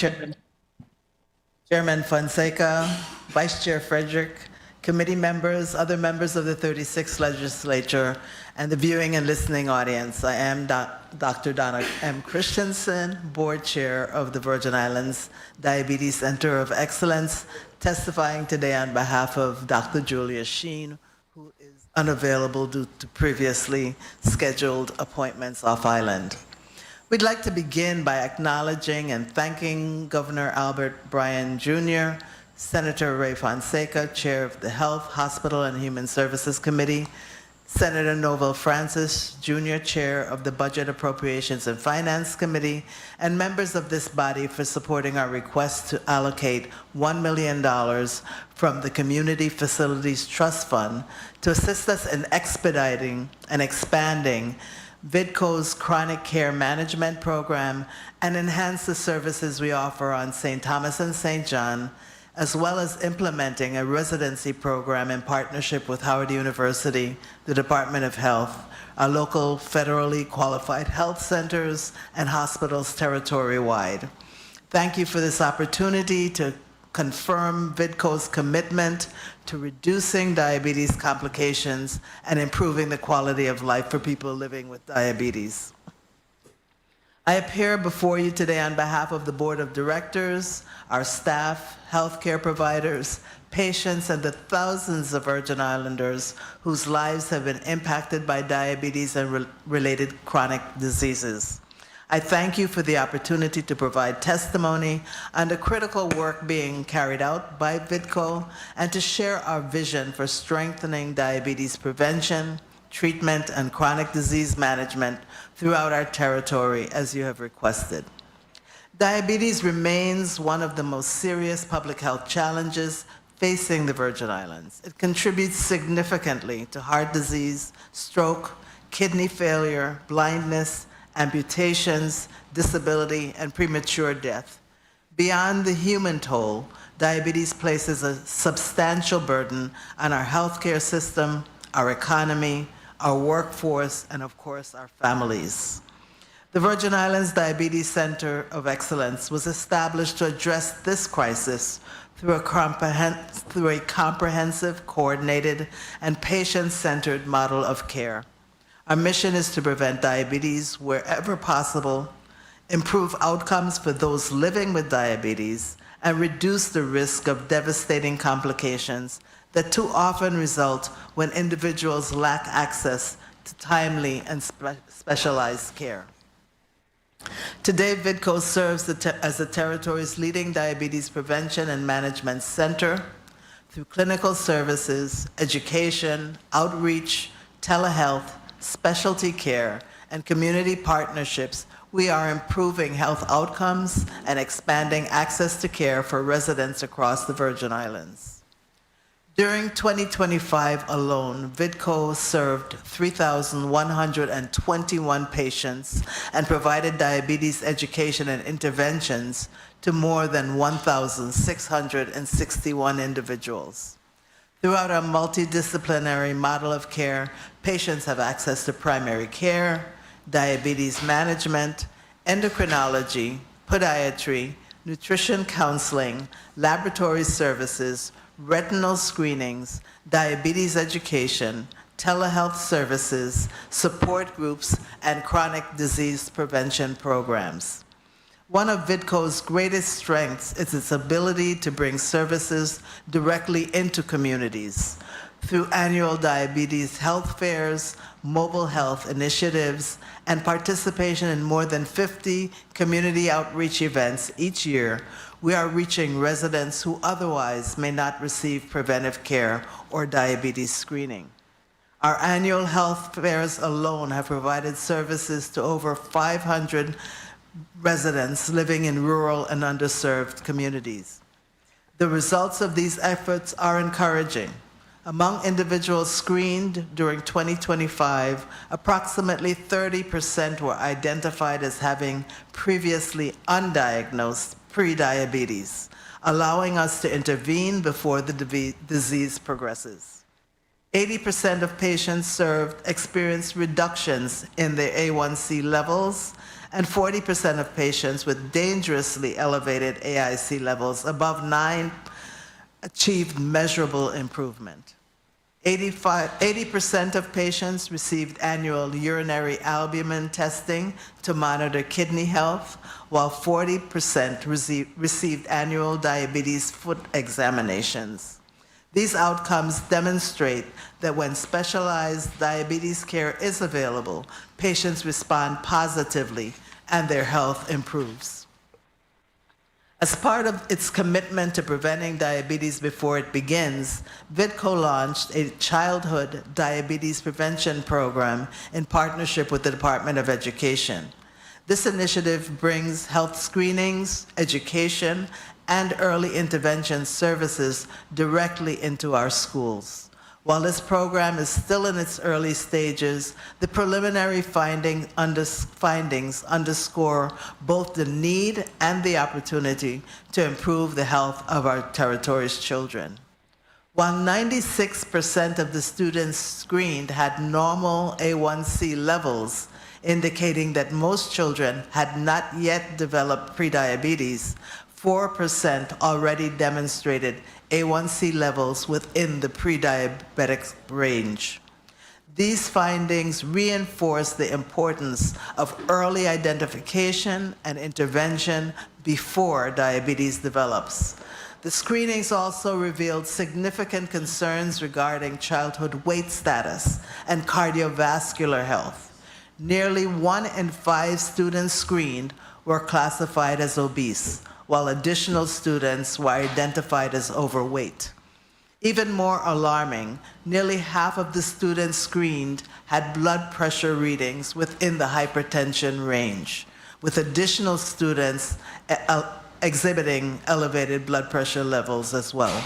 Chairman Fonseca, Vice Chair Frederick, committee members, other members of the 36th Legislature, and the viewing and listening audience. I am Dr. Donna M. Christensen, Board Chair of the Virgin Islands Diabetes Center of Excellence, testifying today on behalf of Dr. Julia Sheen, who is unavailable due to previously scheduled appointments off island. We'd like to begin by acknowledging and thanking Governor Albert Bryan Jr., Senator Ray Fonseca, Chair of the Health, Hospital, and Human Services Committee, Senator Novel Francis, Jr., Chair of the Budget, Appropriations, and Finance Committee, and members of this body for supporting our request to allocate $1 million from the Community Facilities Trust Fund to assist us in expediting and expanding VIDCO's chronic care management program and enhance the services we offer on St. Thomas and St. John, as well as implementing a residency program in partnership with Howard University, the Department of Health, our local federally qualified health centers, and hospitals territory-wide. Thank you for this opportunity to confirm VIDCO's commitment to reducing diabetes complications and improving the quality of life for people living with diabetes. I appear before you today on behalf of the Board of Directors, our staff, healthcare providers, patients, and the thousands of Virgin Islanders whose lives have been impacted by diabetes and related chronic diseases. I thank you for the opportunity to provide testimony on the critical work being carried out by VIDCO and to share our vision for strengthening diabetes prevention, treatment, and chronic disease management throughout our territory as you have requested. Diabetes remains one of the most serious public health challenges facing the Virgin Islands. It contributes significantly to heart disease, stroke, kidney failure, blindness, amputations, disability, and premature death. Beyond the human toll, diabetes places a substantial burden on our healthcare system, our economy, our workforce, and of course, our families. The Virgin Islands Diabetes Center of Excellence was established to address this crisis through a comprehensive, coordinated, and patient-centered model of care. Our mission is to prevent diabetes wherever possible, improve outcomes for those living with diabetes, and reduce the risk of devastating complications that too often result when individuals lack access to timely and specialized care. Today, VIDCO serves as the territory's leading diabetes prevention and management center. Through clinical services, education, outreach, telehealth, specialty care, and community partnerships, we are improving health outcomes and expanding access to care for residents across the Virgin Islands. During 2025 alone, VIDCO served 3,121 patients and provided diabetes education and interventions to more than 1,661 individuals. Throughout our multidisciplinary model of care, patients have access to primary care, diabetes management, endocrinology, podiatry, nutrition counseling, laboratory services, retinal screenings, diabetes education, telehealth services, support groups, and chronic disease prevention programs. One of VIDCO's greatest strengths is its ability to bring services directly into communities. Through annual diabetes health fairs, mobile health initiatives, and participation in more than 50 community outreach events each year, we are reaching residents who otherwise may not receive preventive care or diabetes screening. Our annual health fairs alone have provided services to over 500 residents living in rural and underserved communities. The results of these efforts are encouraging. Among individuals screened during 2025, approximately 30% were identified as having previously undiagnosed prediabetes, allowing us to intervene before the disease progresses. 80% of patients served experienced reductions in their A1C levels, and 40% of patients with dangerously elevated AIC levels above 9 achieved measurable improvement. 80% of patients received annual urinary albumin testing to monitor kidney health, while 40% received annual diabetes foot examinations. These outcomes demonstrate that when specialized diabetes care is available, patients respond positively and their health improves. As part of its commitment to preventing diabetes before it begins, VIIRS launched a childhood diabetes prevention program in partnership with the Department of Education. This initiative brings health screenings, education, and early intervention services directly into our schools. While this program is still in its early stages, the preliminary findings underscore both the need and the opportunity to improve the health of our territory's children. While 96% of the students screened had normal A1C levels, indicating that most children had not yet developed prediabetes, 4% already demonstrated A1C levels within the pre-diabetic range. These findings reinforce the importance of early identification and intervention before diabetes develops. The screenings also revealed significant concerns regarding childhood weight status and cardiovascular health. Nearly 1 in 5 students screened were classified as obese, while additional students were identified as overweight. Even more alarming, nearly half of the students screened had blood pressure readings within the hypertension range, with additional students exhibiting elevated blood pressure levels as well.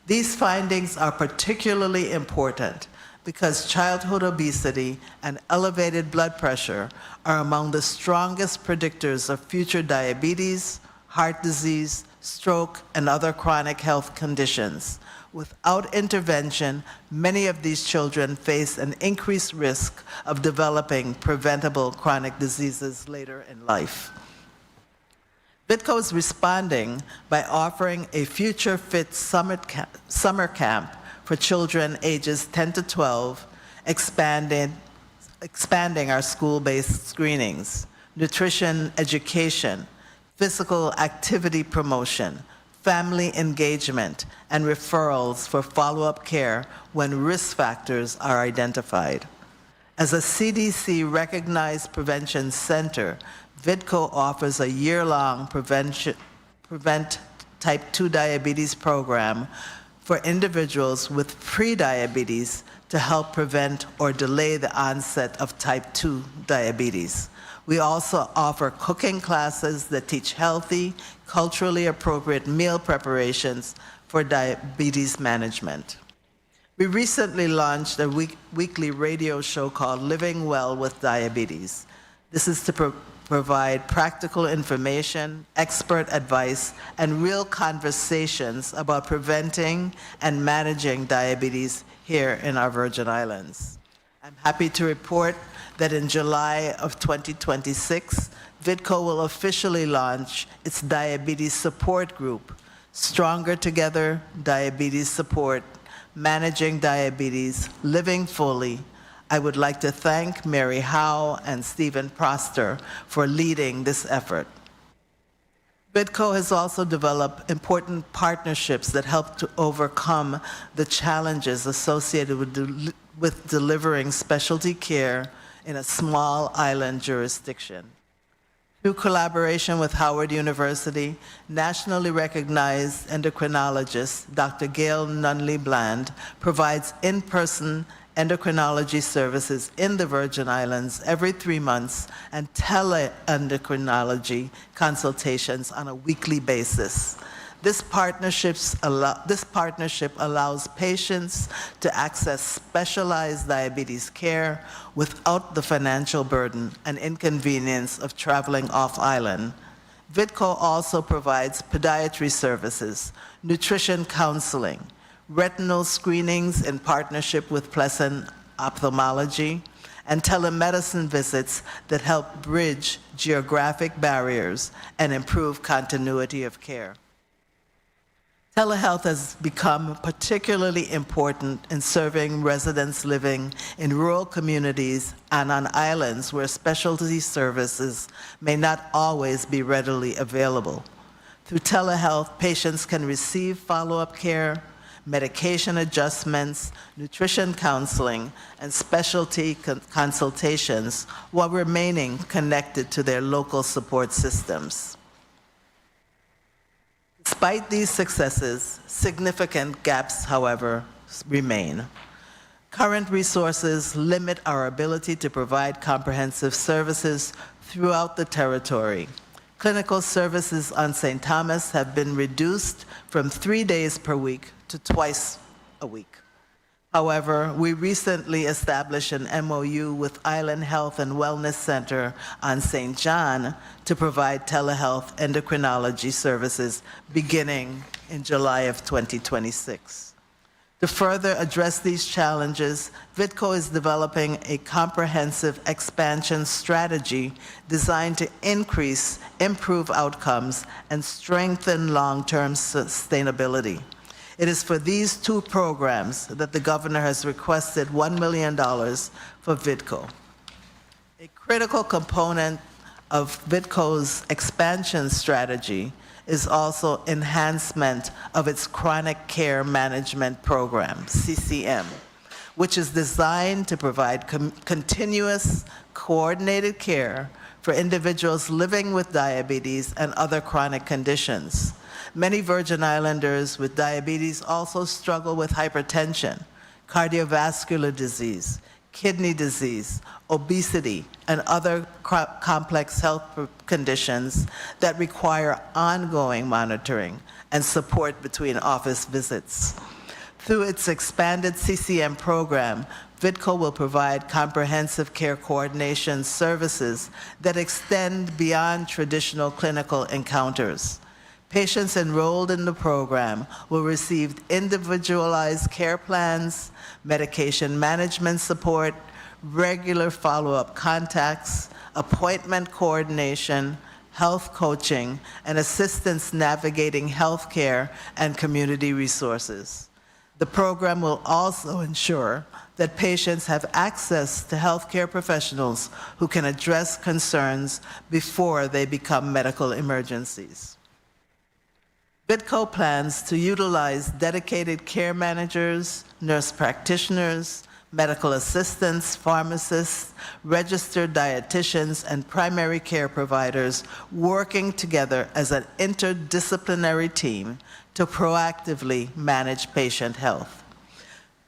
These findings are particularly important because childhood obesity and elevated blood pressure are among the strongest predictors of future diabetes, heart disease, stroke, and other chronic health conditions. Without intervention, many of these children face an increased risk of developing preventable chronic diseases later in life. VIIRS is responding by offering a Future Fit summer camp for children ages 10 to 12, expanding our school-based screenings, nutrition education, physical activity promotion, family engagement, and referrals for follow-up care when risk factors are identified. As a CDC-recognized prevention center, VIIRS offers a year-long Prevent Type 2 Diabetes program for individuals with prediabetes to help prevent or delay the onset of type 2 diabetes. We also offer cooking classes that teach healthy, culturally appropriate meal preparations for diabetes management. We recently launched a weekly radio show called Living Well with Diabetes. This is to provide practical information, expert advice, and real conversations about preventing and managing diabetes here in our Virgin Islands. I'm happy to report that in July of 2026, VIIRS will officially launch its diabetes support group, Stronger Together Diabetes Support, Managing Diabetes, Living Fully. I would like to thank Mary Howe and Stephen Proster for leading this effort. VIIRS has also developed important partnerships that help to overcome the challenges associated with delivering specialty care in a small island jurisdiction. Through collaboration with Howard University, nationally recognized endocrinologist Dr. Gail Nunley-Bland provides in-person endocrinology services in the Virgin Islands every 3 months and tele-endocrinology consultations on a weekly basis. This partnership allows patients to access specialized diabetes care without the financial burden and inconvenience of traveling off-island. VITCO also provides podiatry services, nutrition counseling, retinal screenings in partnership with Pleasant Ophthalmology, and telemedicine visits that help bridge geographic barriers and improve continuity of care. Telehealth has become particularly important in serving residents living in rural communities and on islands where specialty services may not always be readily available. Through telehealth, patients can receive follow-up care, medication adjustments, nutrition counseling, and specialty consultations while remaining connected to their local support systems. Despite these successes, significant gaps, however, remain. Current resources limit our ability to provide comprehensive services throughout the territory. Clinical services on St. Thomas have been reduced from 3 days per week to twice a week. However, we recently established an MOU with Island Health and Wellness Center on St. John to provide telehealth endocrinology services beginning in July of 2026. To further address these challenges, VITCO is developing a comprehensive expansion strategy designed to improve outcomes, and strengthen long-term sustainability. It is for these two programs that the governor has requested $1 million for VITCO. A critical component of VITCO's expansion strategy is also enhancement of its chronic care management program, CCM, which is designed to provide continuous, coordinated care for individuals living with diabetes and other chronic conditions. Many Virgin Islanders with diabetes also struggle with hypertension, cardiovascular disease, kidney disease, obesity, and other complex health conditions that require ongoing monitoring and support between office visits. Through its expanded CCM program, VITCO will provide comprehensive care coordination services that extend beyond traditional clinical encounters. Patients enrolled in the program will receive individualized care plans, medication management support, regular follow-up contacts, appointment coordination, health coaching, and assistance navigating healthcare and community resources. The program will also ensure that patients have access to healthcare professionals who can address concerns before they become medical emergencies. VITCO plans to utilize dedicated care managers, nurse practitioners, medical assistants, pharmacists, registered dietitians, and primary care providers working together as an interdisciplinary team to proactively manage patient health.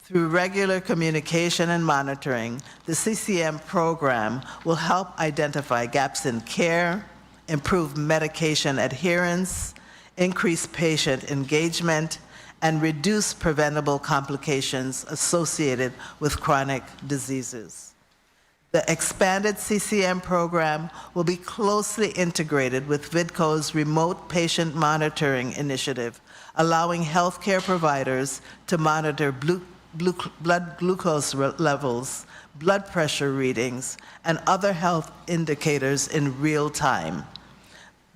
Through regular communication and monitoring, the CCM program will help identify gaps in care, improve medication adherence, increase patient engagement, and reduce preventable complications associated with chronic diseases. The expanded CCM program will be closely integrated with VITCO's remote patient monitoring initiative, allowing healthcare providers to monitor blood glucose levels, blood pressure readings, and other health indicators in real time.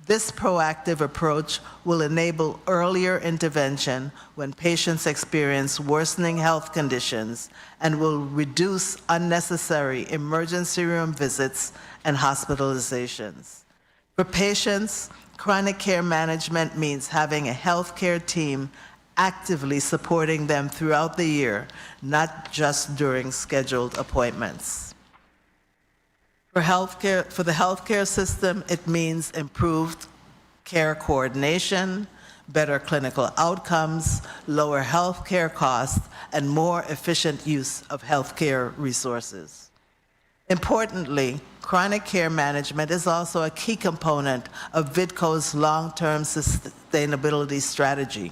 This proactive approach will enable earlier intervention when patients experience worsening health conditions and will reduce unnecessary emergency room visits and hospitalizations. For patients, chronic care management means having a healthcare team actively supporting them throughout the year, not just during scheduled appointments. For the healthcare system, it means improved care coordination, better clinical outcomes, lower healthcare costs, and more efficient use of healthcare resources. Importantly, Chronic care management is also a key component of VIDCO's long-term sustainability strategy.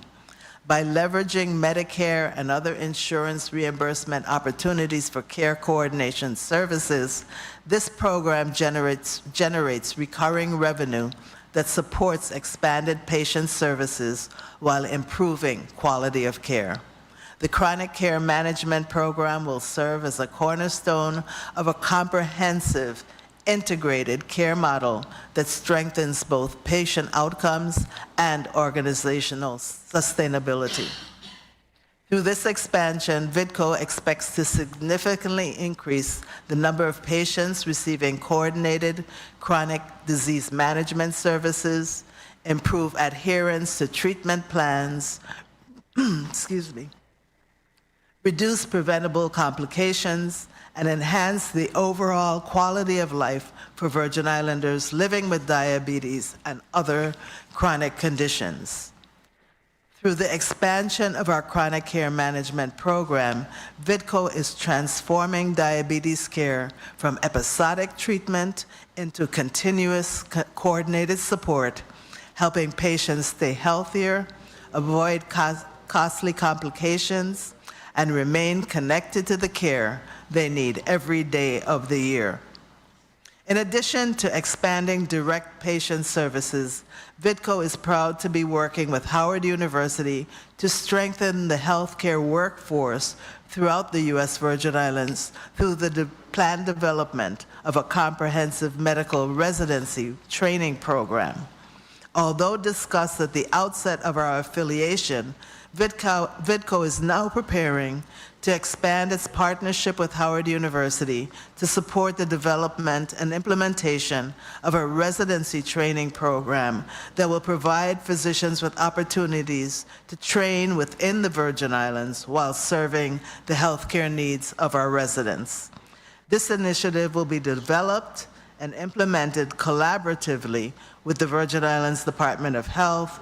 By leveraging Medicare and other insurance reimbursement opportunities for care coordination services, this program generates recurring revenue that supports expanded patient services while improving quality of care. The Chronic Care Management Program will serve as a cornerstone of a comprehensive, integrated care model that strengthens both patient outcomes and organizational sustainability. Through this expansion, VIDCO expects to significantly increase the number of patients receiving coordinated chronic disease management services, improve adherence to treatment plans, reduce preventable complications, and enhance the overall quality of life for Virgin Islanders living with diabetes and other chronic conditions. Through the expansion of our chronic care management program, VIDCO is transforming diabetes care from episodic treatment into continuous coordinated support, helping patients stay healthier, avoid costly complications, and remain connected to the care they need every day of the year. In addition to expanding direct patient services, VIDCO is proud to be working with Howard University to strengthen the healthcare workforce throughout the U.S. Virgin Islands through the planned development of a comprehensive medical residency training program. Although discussed at the outset of our affiliation, VIDCO is now preparing to expand its partnership with Howard University to support the development and implementation of a residency training program that will provide physicians with opportunities to train within the Virgin Islands while serving the healthcare needs of our residents. This initiative will be developed and implemented collaboratively with the Virgin Islands Department of Health,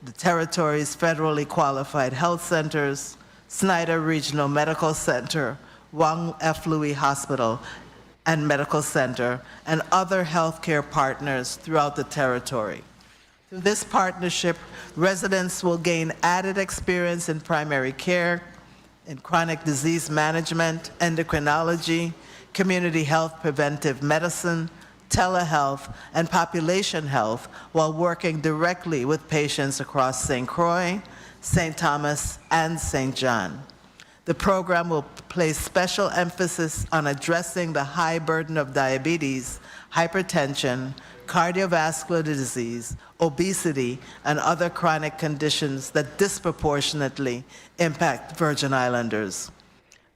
the territory's federally qualified health centers, Snyder Regional Medical Center, Wang F. Louis Hospital and Medical Center, and other healthcare partners throughout the territory. Through this partnership, residents will gain added experience in primary care, in chronic disease management, endocrinology, community health preventive medicine, telehealth, and population health while working directly with patients across St. Croix, St. Thomas, and St. John. The program will place special emphasis on addressing the high burden of diabetes, hypertension, cardiovascular disease, obesity, and other chronic conditions that disproportionately impact Virgin Islanders.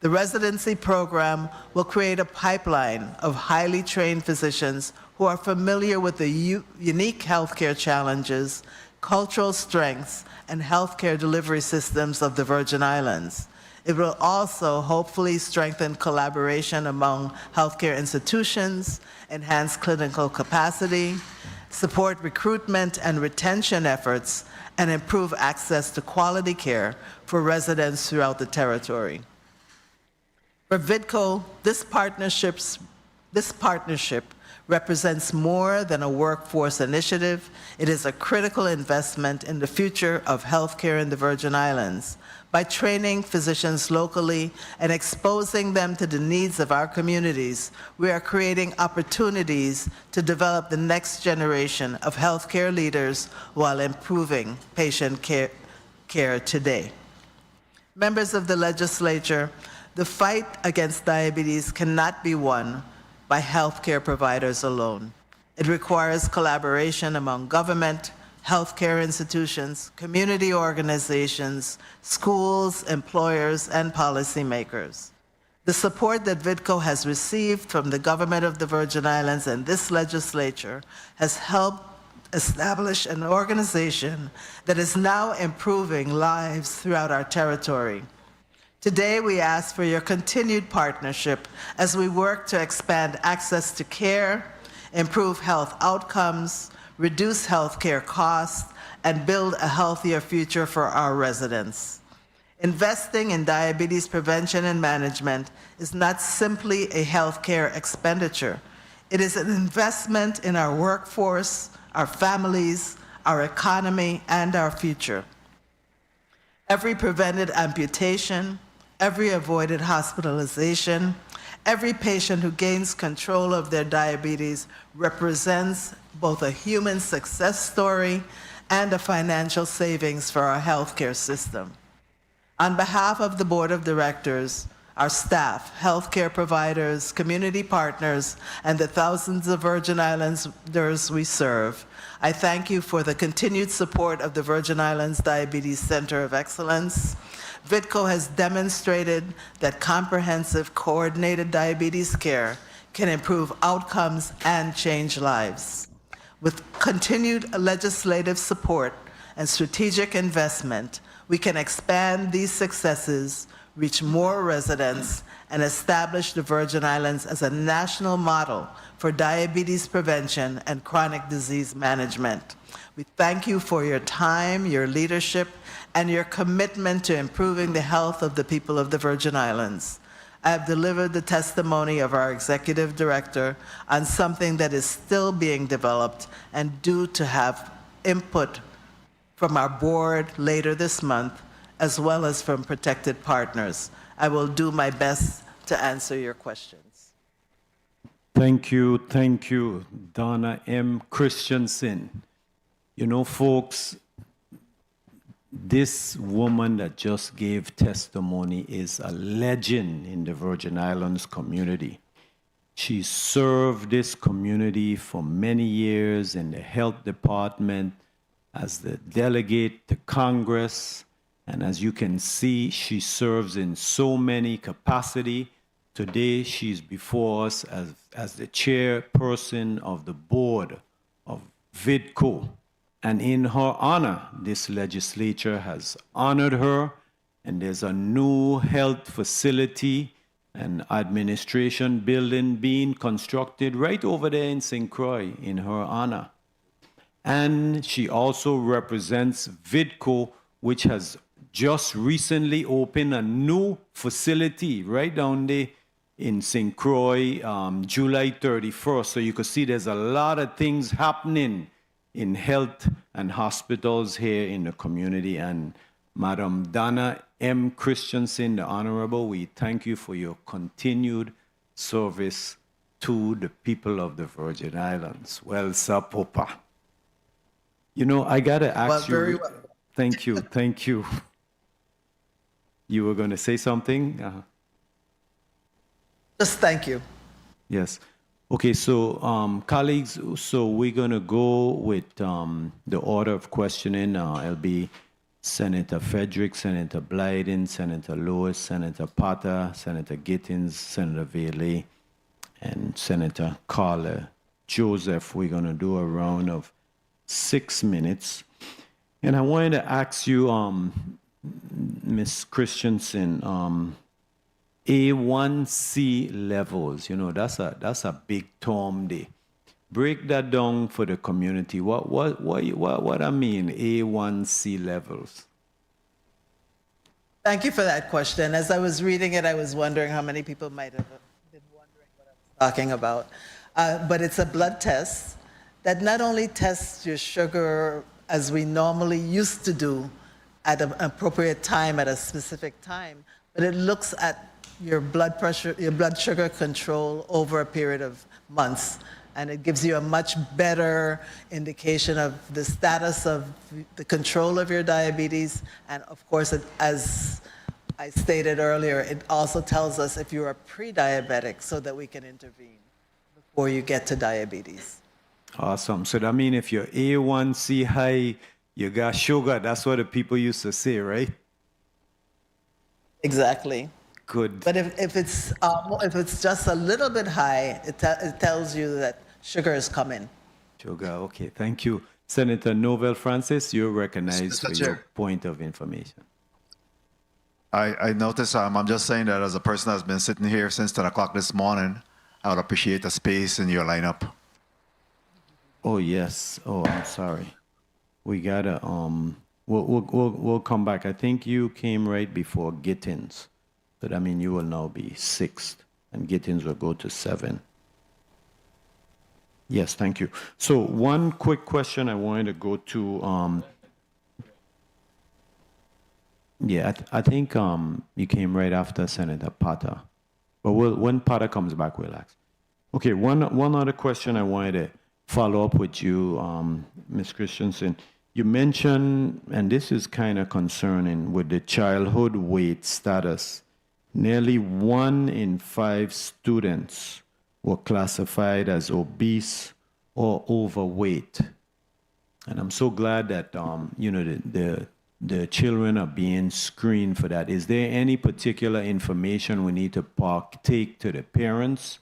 The residency program will create a pipeline of highly trained physicians who are familiar with the unique healthcare challenges, cultural strengths, and healthcare delivery systems of the Virgin Islands. It will also hopefully strengthen collaboration among healthcare institutions, enhance clinical capacity, support recruitment and retention efforts, and improve access to quality care for residents throughout the territory. For VIDCO, this partnership represents more than a workforce initiative. It is a critical investment in the future of healthcare in the Virgin Islands. By training physicians locally and exposing them to the needs of our communities, we are creating opportunities to develop the next generation of healthcare leaders while improving patient care today. Members of the legislature, the fight against diabetes cannot be won by healthcare providers alone. It requires collaboration among government, healthcare institutions, community organizations, schools, employers, and policymakers. The support that VIDCO has received from the government of the Virgin Islands and this legislature has helped establish an organization that is now improving lives throughout our territory. Today, we ask for your continued partnership as we work to expand access to care, improve health outcomes, reduce healthcare costs, and build a healthier future for our residents. Investing in diabetes prevention and management is not simply a healthcare expenditure. It is an investment in our workforce, our families, our economy, and our future. Every prevented amputation, every avoided hospitalization, every patient who gains control of their diabetes represents both a human success story and a financial savings for our healthcare system. On behalf of the Board of Directors, our staff, healthcare providers, community partners, and the thousands of Virgin Islanders we serve, I thank you for the continued support of the Virgin Islands Diabetes Center of Excellence. VITCO has demonstrated that comprehensive, coordinated diabetes care can improve outcomes and change lives. With continued legislative support and strategic investment, we can expand these successes, reach more residents, and establish the Virgin Islands as a national model for diabetes prevention and chronic disease management. We thank you for your time, your leadership, and your commitment to improving the health of the people of the Virgin Islands. I have delivered the testimony of our executive director on something that is still being developed and due to have input from our board later this month, as well as from protected partners. I will do my best to answer your questions. Thank you, Donna M. Christensen. You know, folks, this woman that just gave testimony is a legend in the Virgin Islands community. She served this community for many years in the health department as the delegate to Congress. And as you can see, she serves in so many capacities. Today, she's before us as the chairperson of the board of VITCO. And in her honor, this legislature has honored her, and there's a new health facility and administration building being constructed right over there in St. Croix in her honor. And she also represents VITCO, which has just recently opened a new facility right down there in St. Croix, July 31st. So you can see there's a lot of things happening in health and hospitals here in the community. And Madam Donna M. Christensen, the Honorable, we thank you for your continued service to the people of the Virgin Islands. Well, Sapopa. You know, I got to ask you. Very well. Thank you. You were going to say something? Just thank you. Yes. Okay, so colleagues, so we're going to go with the order of questioning. It'll be Senator Frederick, Senator Blyden, Senator Lewis, Senator Potter, Senator Gittins, Senator Earle, and Senator Carla Joseph. We're going to do a round of 6 minutes. And I wanted to ask you, Ms. Christensen, A1C levels, you know, that's a big term there. Break that down for the community. What I mean, A1C levels? Thank you for that question. As I was reading it, I was wondering how many people might have been wondering what I was talking about. But it's a blood test that not only tests your sugar as we normally used to do at an appropriate time, at a specific time, but it looks at your blood pressure, your blood sugar control over a period of months. And it gives you a much better indication of the status of the control of your diabetes. And of course, as I stated earlier, it also tells us if you are pre-diabetic so that we can intervene before you get to diabetes. Awesome. So that means if you're A1C high, you got sugar. That's what the people used to say, right? Exactly. Good. But if it's just a little bit high, it tells you that sugar is coming. Sugar, okay. Thank you. Senator Novell Francis, you're recognized Mr. for Chair. your point of information. I notice, I'm just saying that as a person that's been sitting here since 10 o'clock this morning, I would appreciate the space in your lineup. Oh, yes. Oh, I'm sorry. We gotta, we'll come back. I think you came right before Gittins. But I mean, you will now be 6th, and Gittins will go to 7. Yes, thank you. So one quick question I wanted to go to. I think you came right after Senator Potter. But when Potter comes back, we'll ask. Okay, one other question I wanted to follow up with you, Ms. Christensen. You mentioned, and this is kind of concerning, with the childhood weight status, nearly 1 in 5 students were classified as obese or overweight. And I'm so glad that, the children are being screened for that. Is there any particular information we need to take to the parents?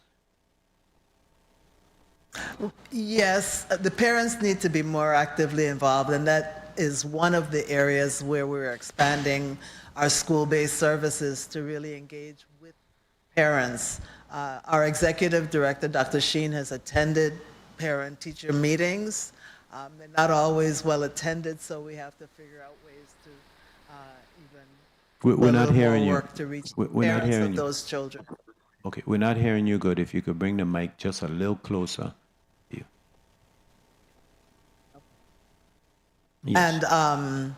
Yes, the parents need to be more actively involved, and that is one of the areas where we're expanding our school-based services to really engage with parents. Our executive director, Dr. Sheen, has attended parent-teacher meetings. They're not always well attended, so we have to figure out ways to We're not hearing you. work to reach We're not parents hearing of you. those children. Okay, we're not hearing you good. If you could bring the mic just a little closer. Yes. And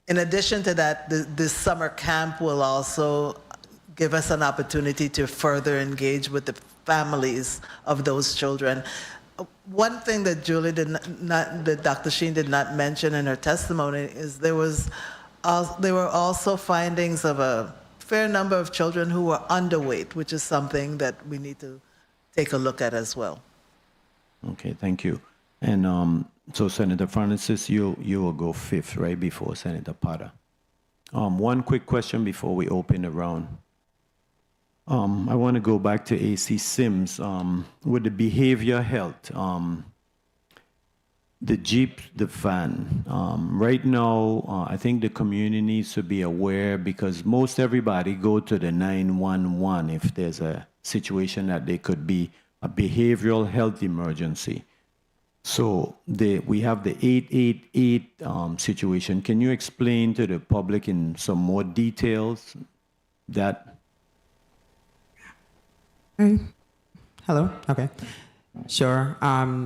in addition to that, this summer camp will also give us an opportunity to further engage with the families of those children. One thing that that Dr. Sheen did not mention in her testimony is there were also findings of a fair number of children who were underweight, which is something that we need to take a look at as well. Okay, thank you. And so Senator Francis, you will go 5th, right, before Senator Potter. One quick question before we open the round. I want to go back to AC Sims with the behavior health. The Jeep, the van. Right now, I think the community needs to be aware because most everybody go to the 911 if there's a situation that there could be a behavioral health emergency. So we have the 888 situation. Can you explain to the public in some more details that? Hello. Okay. Sure.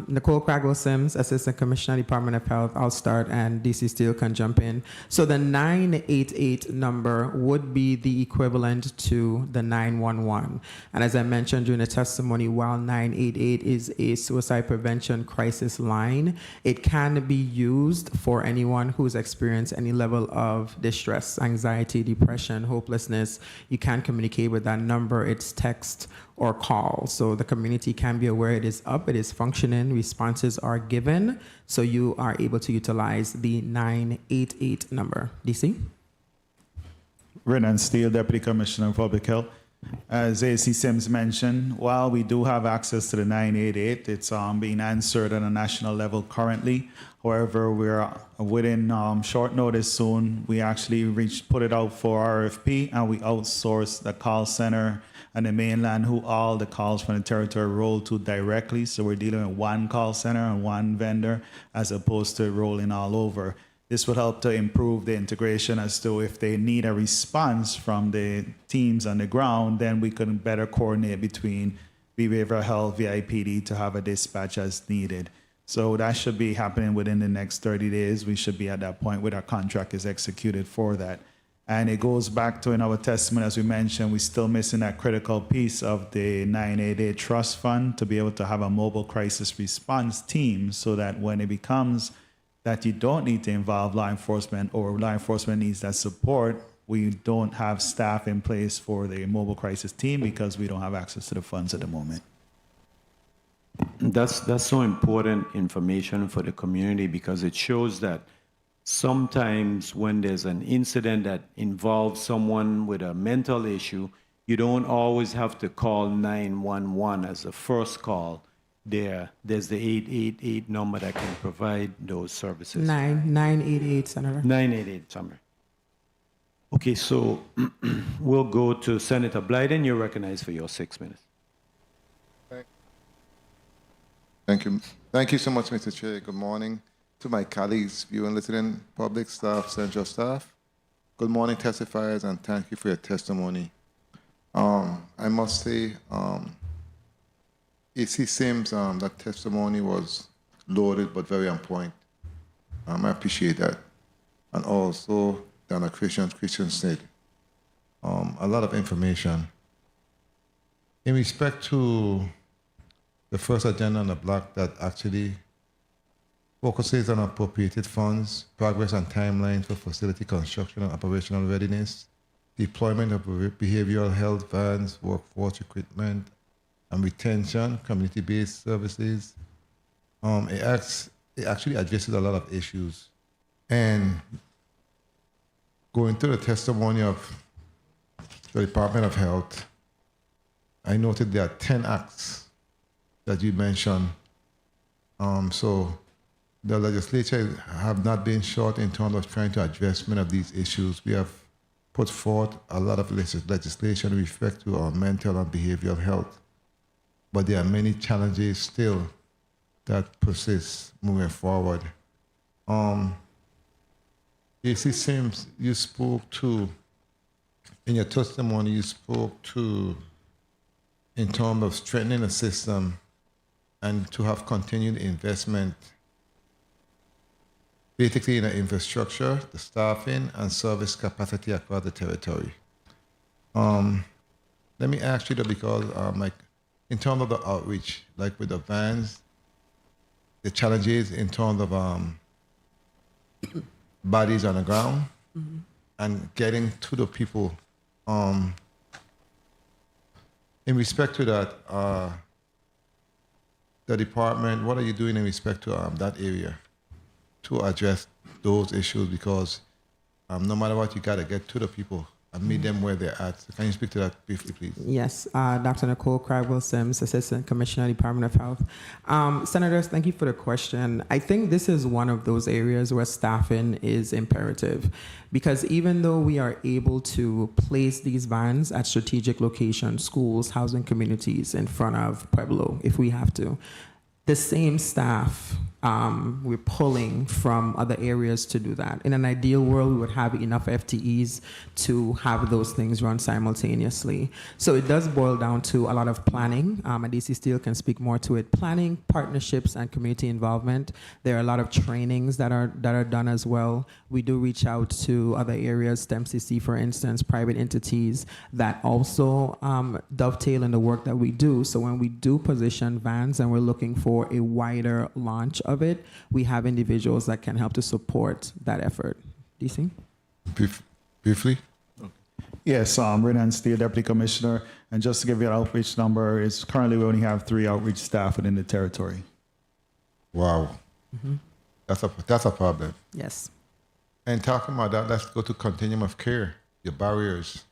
Nicole Cragwell Sims, Assistant Commissioner, Department of Health. I'll start and DC Steele can jump in. So the 988 number would be the equivalent to the 911. And as I mentioned during the testimony, while 988 is a suicide prevention crisis line, it can be used for anyone who's experienced any level of distress, anxiety, depression, hopelessness. You can communicate with that number. It's text or call. So the community can be aware it is up, it is functioning, responses are given, so you are able to utilize the 988 number. DC? Renan Steele, Deputy Commissioner of Public Health. As AC Sims mentioned, while we do have access to the 988, it's being answered on a national level currently. However, we're within short notice soon. We actually put it out for RFP, and we outsource the call center and the mainland, who all the calls from the territory roll to directly. So we're dealing with one call center and one vendor, as opposed to rolling all over. This would help to improve the integration as to if they need a response from the teams on the ground, then we can better coordinate between behavioral health, VIPD to have a dispatch as needed. So that should be happening within the next 30 days. We should be at that point where our contract is executed for that. And it goes back to in our testimony, as we mentioned, we're still missing that critical piece of the 988 trust fund to be able to have a mobile crisis response team so that when it becomes that you don't need to involve law enforcement or law enforcement needs that support, we don't have staff in place for the mobile crisis team because we don't have access to the funds at the moment. That's so important information for the community because it shows that sometimes when there's an incident that involves someone with a mental issue, you don't always have to call 911 as the first call. There's the 888 number that can provide those services. 988, Senator. 988, Summer. Okay, so we'll go to Senator Blyden. You're recognized for your 6 minutes. Thank you. Thank you so much, Mr. Chair. Good morning to my colleagues, viewing, listening, public staff, central staff. Good morning, testifiers, and thank you for your testimony. I must say, AC Sims, that testimony was loaded but very on point. I appreciate that. And also, Donna Christian said a lot of information. In respect to the first agenda on the block that actually focuses on appropriated funds, progress and timeline for facility construction and operational readiness, deployment of behavioral health vans, workforce equipment, and retention, community-based services. It actually addresses a lot of issues. And going through the testimony of the Department of Health, I noted there are 10 acts that you mentioned. So the legislature have not been short in terms of trying to address many of these issues. We have put forth a lot of legislation with respect to our mental and behavioral health. But there are many challenges still that persist moving forward. AC Sims, you spoke to, in your testimony, you spoke to, in terms of strengthening the system and to have continued investment, basically in the infrastructure, the staffing, and service capacity across the territory. Let me ask you that because, in terms of the outreach, like with the vans, the challenges in terms of bodies on the ground and getting to the people. In respect to that, the department, what are you doing in respect to that area to address those issues? Because no matter what, you got to get to the people and meet them where they're at. So can you speak to that briefly, please? Yes, Dr. Nicole Cragwell-Sims, Assistant Commissioner, Department of Health. Senators, thank you for the question. I think this is one of those areas where staffing is imperative, because even though we are able to place these vans at strategic locations, schools, housing communities in front of Pueblo, if we have to, the same staff we're pulling from other areas to do that. In an ideal world, we would have enough FTEs to have those things run simultaneously. So it does boil down to a lot of planning, and DC Steele can speak more to it. Planning, partnerships, and community involvement. There are a lot of trainings that are done as well. We do reach out to other areas, STEMCC, for instance, private entities that also dovetail in the work that we do. So when we do position vans and we're looking for a wider launch of it, we have individuals that can help to support that effort. DC? Briefly? Yes, Renan Steele, Deputy Commissioner. And just to give you an outreach number, is currently we only have 3 outreach staff within the territory. Wow. That's a problem. Yes. And talking about that, let's go to continuum of care, your barriers,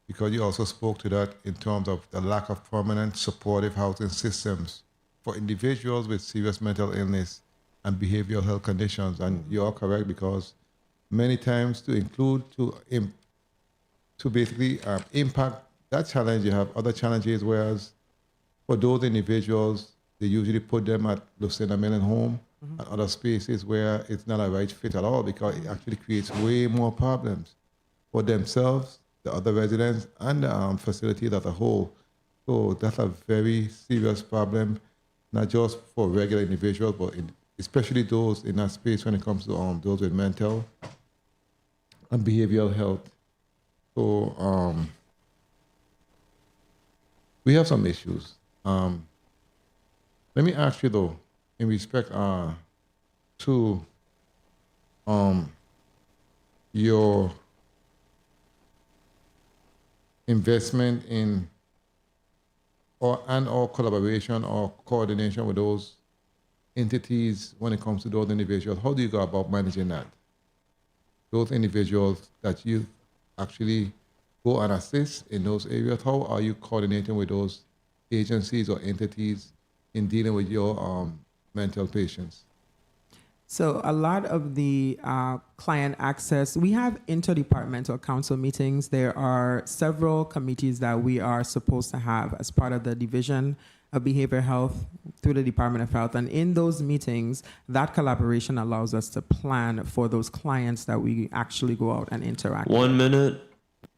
because you also spoke to that in terms of the lack of permanent supportive housing systems for individuals with serious mental illness and behavioral health conditions. And you are correct, because many times to basically impact that challenge, you have other challenges, whereas for those individuals, they usually put them at Lucena Millen Home and other spaces where it's not a right fit at all, because it actually creates way more problems for themselves, the other residents, and the facilities as a whole. So that's a very serious problem, not just for regular individuals, but especially those in that space when it comes to those with mental and behavioral health. So we have some issues. Let me ask you though, in respect to your investment in or collaboration or coordination with those entities when it comes to those individuals. How do you go about managing that? Those individuals that you actually go and assist in those areas, how are you coordinating with those agencies or entities in dealing with your mental patients? So a lot of the client access, we have interdepartmental council meetings. There are several committees that we are supposed to have as part of the Division of Behavioral Health through the Department of Health. And in those meetings, that collaboration allows us to plan for those clients that we actually go out and interact with. 1 minute.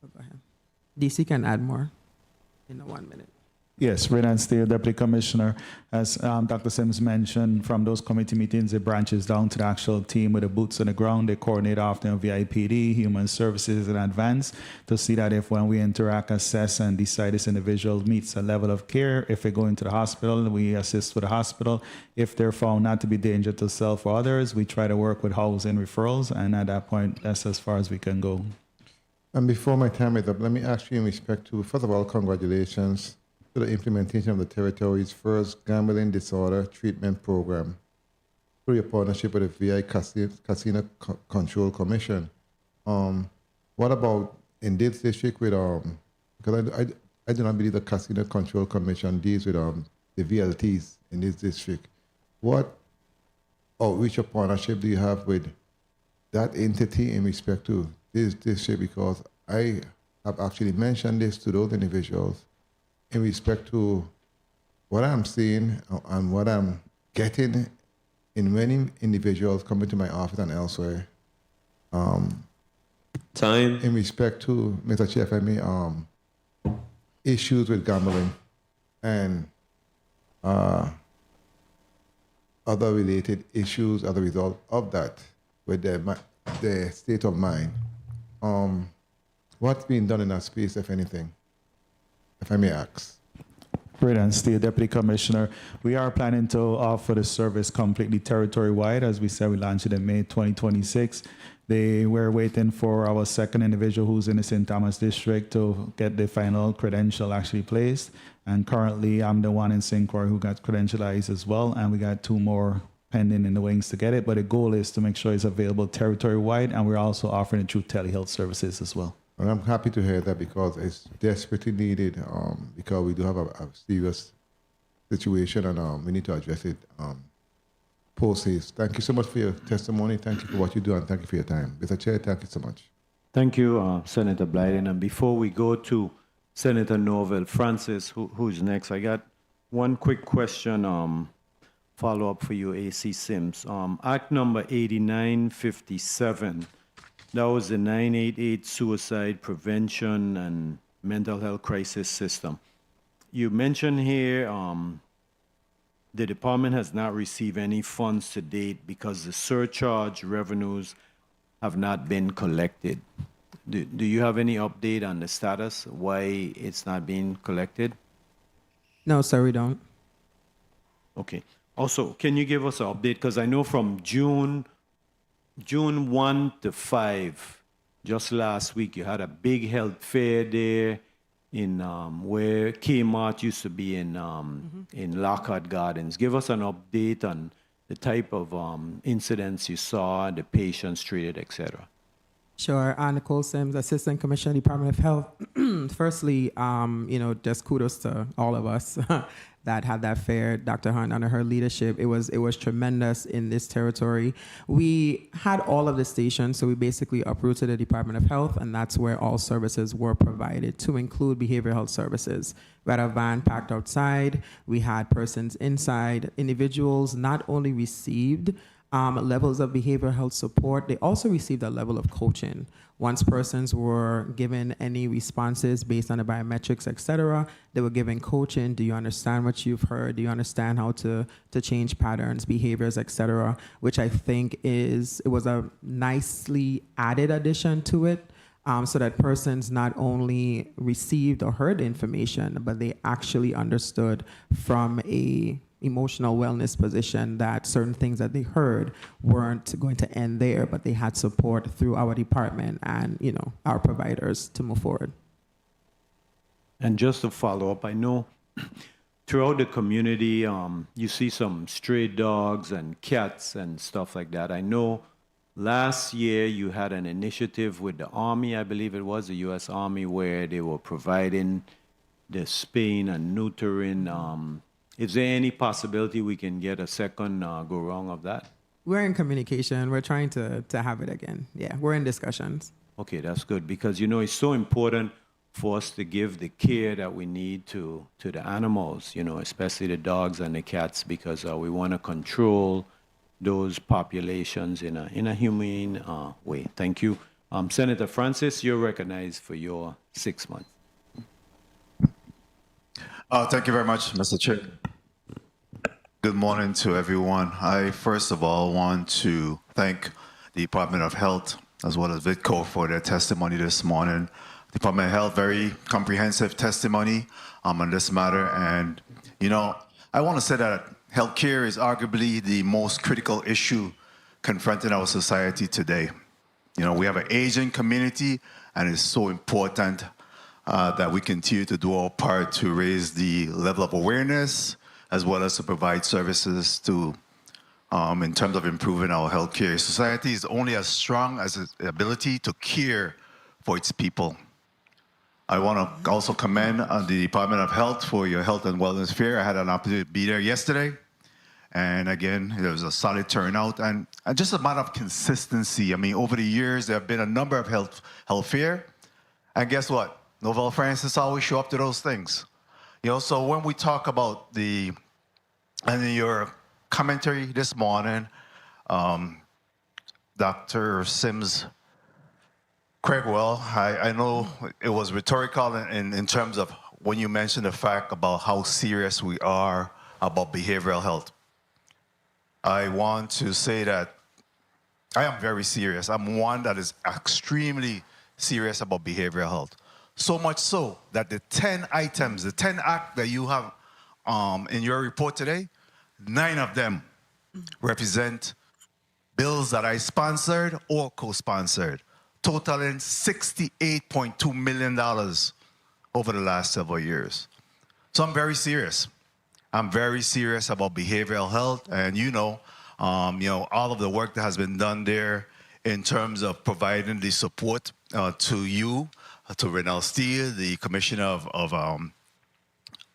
Go ahead. DC can add more in the 1 minute. Yes, Renan Steele, Deputy Commissioner. As Dr. Sims mentioned, from those committee meetings, it branches down to the actual team with the boots on the ground. They coordinate often with VIPD, Human Services in advance to see that if when we interact, assess, and decide this individual meets a level of care, if they go into the hospital, we assist with the hospital. If they're found not to be danger to self or others, we try to work with housing referrals, and at that point, that's as far as we can go. And before my time is up, let me ask you in respect to, first of all, congratulations to the implementation of the territory's first gambling disorder treatment program through your partnership with the VI Casino Control Commission. What about in this district with, because I do not believe the Casino Control Commission deals with the VLTs in this district. What outreach or partnership do you have with that entity in respect to this district? Because I have actually mentioned this to those individuals in respect to what I'm seeing and what I'm getting in many individuals coming to my office and elsewhere. Time. In respect to, Mr. Chair, if I may, issues with gambling and other related issues as a result of that with their state of mind. What's being done in that space, if anything? If I may ask. Renan Steele, Deputy Commissioner. We are planning to offer the service completely territory-wide. As we said, we launched it in May 2026. We're waiting for our second individual who's in the St. Thomas district to get the final credential actually placed. And currently, I'm the one in St. Croix who got credentialized as well. And we got 2 more pending in the wings to get it. But the goal is to make sure it's available territory-wide. And we're also offering it through telehealth services as well. And I'm happy to hear that because it's desperately needed because we do have a serious situation and we need to address it post-haste. Thank you so much for your testimony. Thank you for what you do and thank you for your time. Mr. Chair, thank you so much. Thank you, Senator Blyden. And before we go to Senator Norville Francis, who's next, I got one quick question, follow-up for you, A.C. Sims. Act number 8957, that was the 988 Suicide Prevention and Mental Health Crisis System. You mentioned here the department has not received any funds to date because the surcharge revenues have not been collected. Do you have any update on the status, why it's not being collected? No, sir, we don't. Okay. Also, can you give us an update? Because I know from June 1 to 5, just last week, you had a big health fair there in where Kmart used to be in Lockhart Gardens. Give us an update on the type of incidents you saw, the patients treated, etc. Sure. Nicole Sims, Assistant Commissioner, Department of Health. Firstly, just kudos to all of us that had that fair. Dr. Hunt, under her leadership, it was tremendous in this territory. We had all of the stations, so we basically uprooted the Department of Health, and that's where all services were provided, to include behavioral health services. We had a van packed outside. We had persons inside. Individuals not only received levels of behavioral health support, they also received a level of coaching. Once persons were given any responses based on the biometrics, etc., they were given coaching. Do you understand what you've heard? Do you understand how to change patterns, behaviors, etc., which I think it was a nicely added addition to it, so that persons not only received or heard information, but they actually understood from a emotional wellness position that certain things that they heard weren't going to end there, but they had support through our department and, our providers to move forward. And just to follow up, I know throughout the community, you see some stray dogs and cats and stuff like that. I know last year you had an initiative with the Army, I believe it was the U.S. Army, where they were providing the spaying and neutering. Is there any possibility we can get a second go-round of that? We're in communication. We're trying to have it again. Yeah, we're in discussions. Okay, that's good, because, it's so important for us to give the care that we need to the animals, especially the dogs and the cats, because we want to control those populations in a humane way. Thank you. Senator Francis, you're recognized for your 6 months. Thank you very much, Mr. Chair. Good morning to everyone. I first of all want to thank the Department of Health as well as VITCO for their testimony this morning. Department of Health, very comprehensive testimony on this matter. And, you know, I want to say that healthcare is arguably the most critical issue confronting our society today. You know, we have an aging community, and it's so important that we continue to do our part to raise the level of awareness as well as to provide services to, in terms of improving our healthcare. Society is only as strong as its ability to care for its people. I want to also commend the Department of Health for your health and wellness fair. I had an opportunity to be there yesterday. And again, there was a solid turnout and just a matter of consistency. I mean, over the years, there have been a number of health fair. And guess what? Novel Francis always show up to those things. You know, so when we talk about and in your commentary this morning, Dr. Sims Craigwell, I know it was rhetorical in terms of when you mentioned the fact about how serious we are about behavioral health. I want to say that I am very serious. I'm one that is extremely serious about behavioral health. So much so that the 10 items, the 10 acts that you have in your report today, 9 of them represent bills that I sponsored or co-sponsored, totaling $68.2 million over the last several years. So I'm very serious. I'm very serious about behavioral health, and you know, all of the work that has been done there in terms of providing the support to you, to Renell Steele, the Commissioner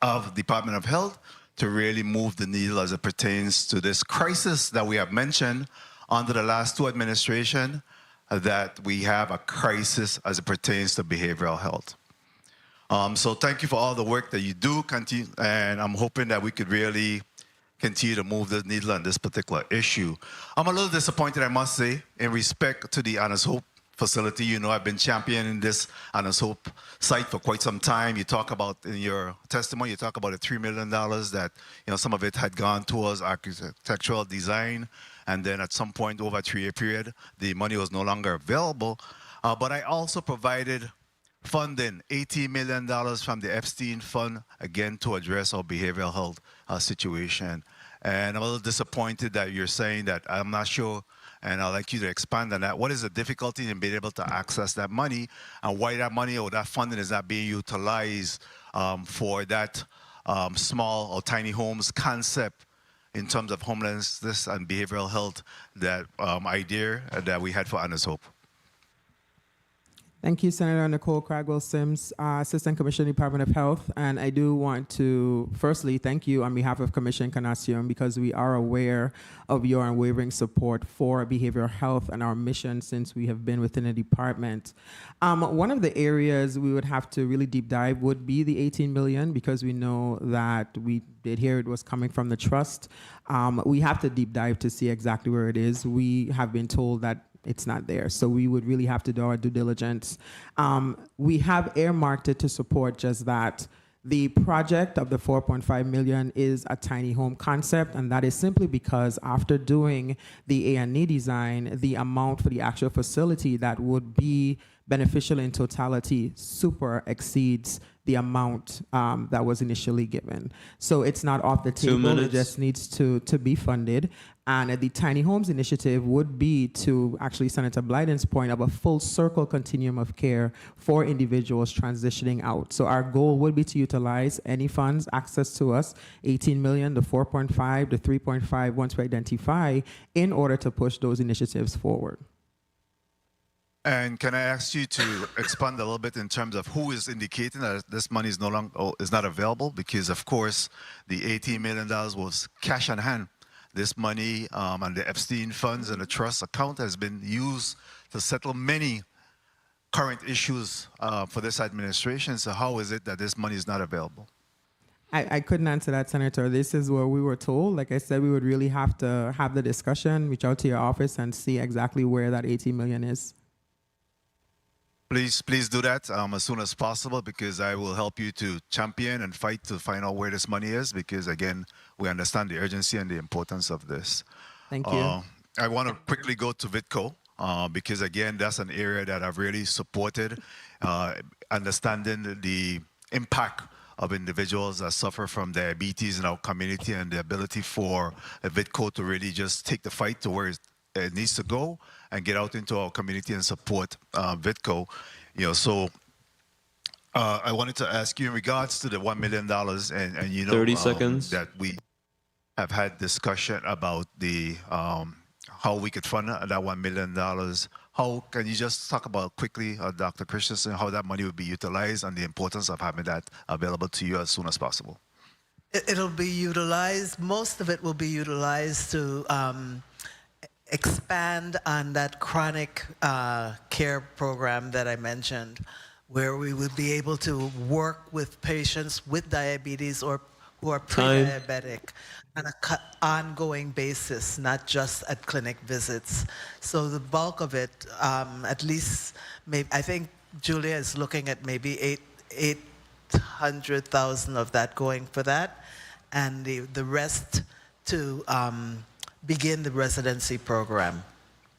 of Department of Health, to really move the needle as it pertains to this crisis that we have mentioned under the last 2 administrations, that we have a crisis as it pertains to behavioral health. So thank you for all the work that you do, and I'm hoping that we could really continue to move the needle on this particular issue. I'm a little disappointed, I must say, in respect to the Honest Hope facility. You know, I've been championing this Honest Hope site for quite some time. You talk about, in your testimony, you talk about the $3 million that, you know, some of it had gone towards architectural design, and then at some point over a 3-year period, the money was no longer available. But I also provided funding, $80 million from the Epstein Fund, again, to address our behavioral health situation. And I'm a little disappointed that you're saying that. I'm not sure, and I'd like you to expand on that. What is the difficulty in being able to access that money, and why that money or that funding is not being utilized for that small or tiny homes concept in terms of homelessness and behavioral health, that idea that we had for Honest Hope? Thank you, Senator Nicole Cragwell Sims, Assistant Commissioner, Department of Health. And I do want to firstly thank you on behalf of Commissioner Encarnacion, because we are aware of your unwavering support for behavioral health and our mission since we have been within the department. One of the areas we would have to really deep dive would be the $18 million, because we know that we did hear it was coming from the trust. We have to deep dive to see exactly where it is. We have been told that it's not there. So we would really have to do our due diligence. We have earmarked it to support just that. The project of the $4.5 million is a tiny home concept, and that is simply because after doing the A&E design, the amount for the actual facility that would be beneficial in totality super exceeds the amount that was initially given. So it's not off the 2 table, it minutes. just needs to be funded. And the Tiny Homes Initiative would be, to actually Senator Blyden's point, of a full circle continuum of care for individuals transitioning out. So our goal would be to utilize any funds, access to us, 18 million, the 4.5, the 3.5, once we identify, in order to push those initiatives forward. And can I ask you to expand a little bit in terms of who is indicating that this money is no longer is not available? Because of course, the $18 million was cash on hand. This money and the Epstein funds and the trust account has been used to settle many current issues for this administration. So how is it that this money is not available? I couldn't answer that, Senator. This is what we were told. Like I said, we would really have to have the discussion, reach out to your office, and see exactly where that $18 million is. Please do that as soon as possible, because I will help you to champion and fight to find out where this money is, because again, we understand the urgency and the importance of this. Thank you. I want to quickly go to VITCO, because again, that's an area that I've really supported, understanding the impact of individuals that suffer from diabetes in our community, and the ability for VITCO to really just take the fight to where it needs to go and get out into our community and support VITCO. So I wanted to ask you in regards to the $1 million, and 30 seconds. that we have had discussion about the how we could fund that $1 million. How can you just talk about quickly, Dr. Christensen, how that money would be utilized and the importance of having that available to you as soon as possible? It'll be utilized, most of it will be utilized to expand on that chronic care program that I mentioned, where we would be able to work with patients with diabetes or who are pre-diabetic on an ongoing basis, not just at clinic visits. So the bulk of it, at least, I think Julia is looking at maybe 800,000 of that going for that, and the rest to begin the residency program.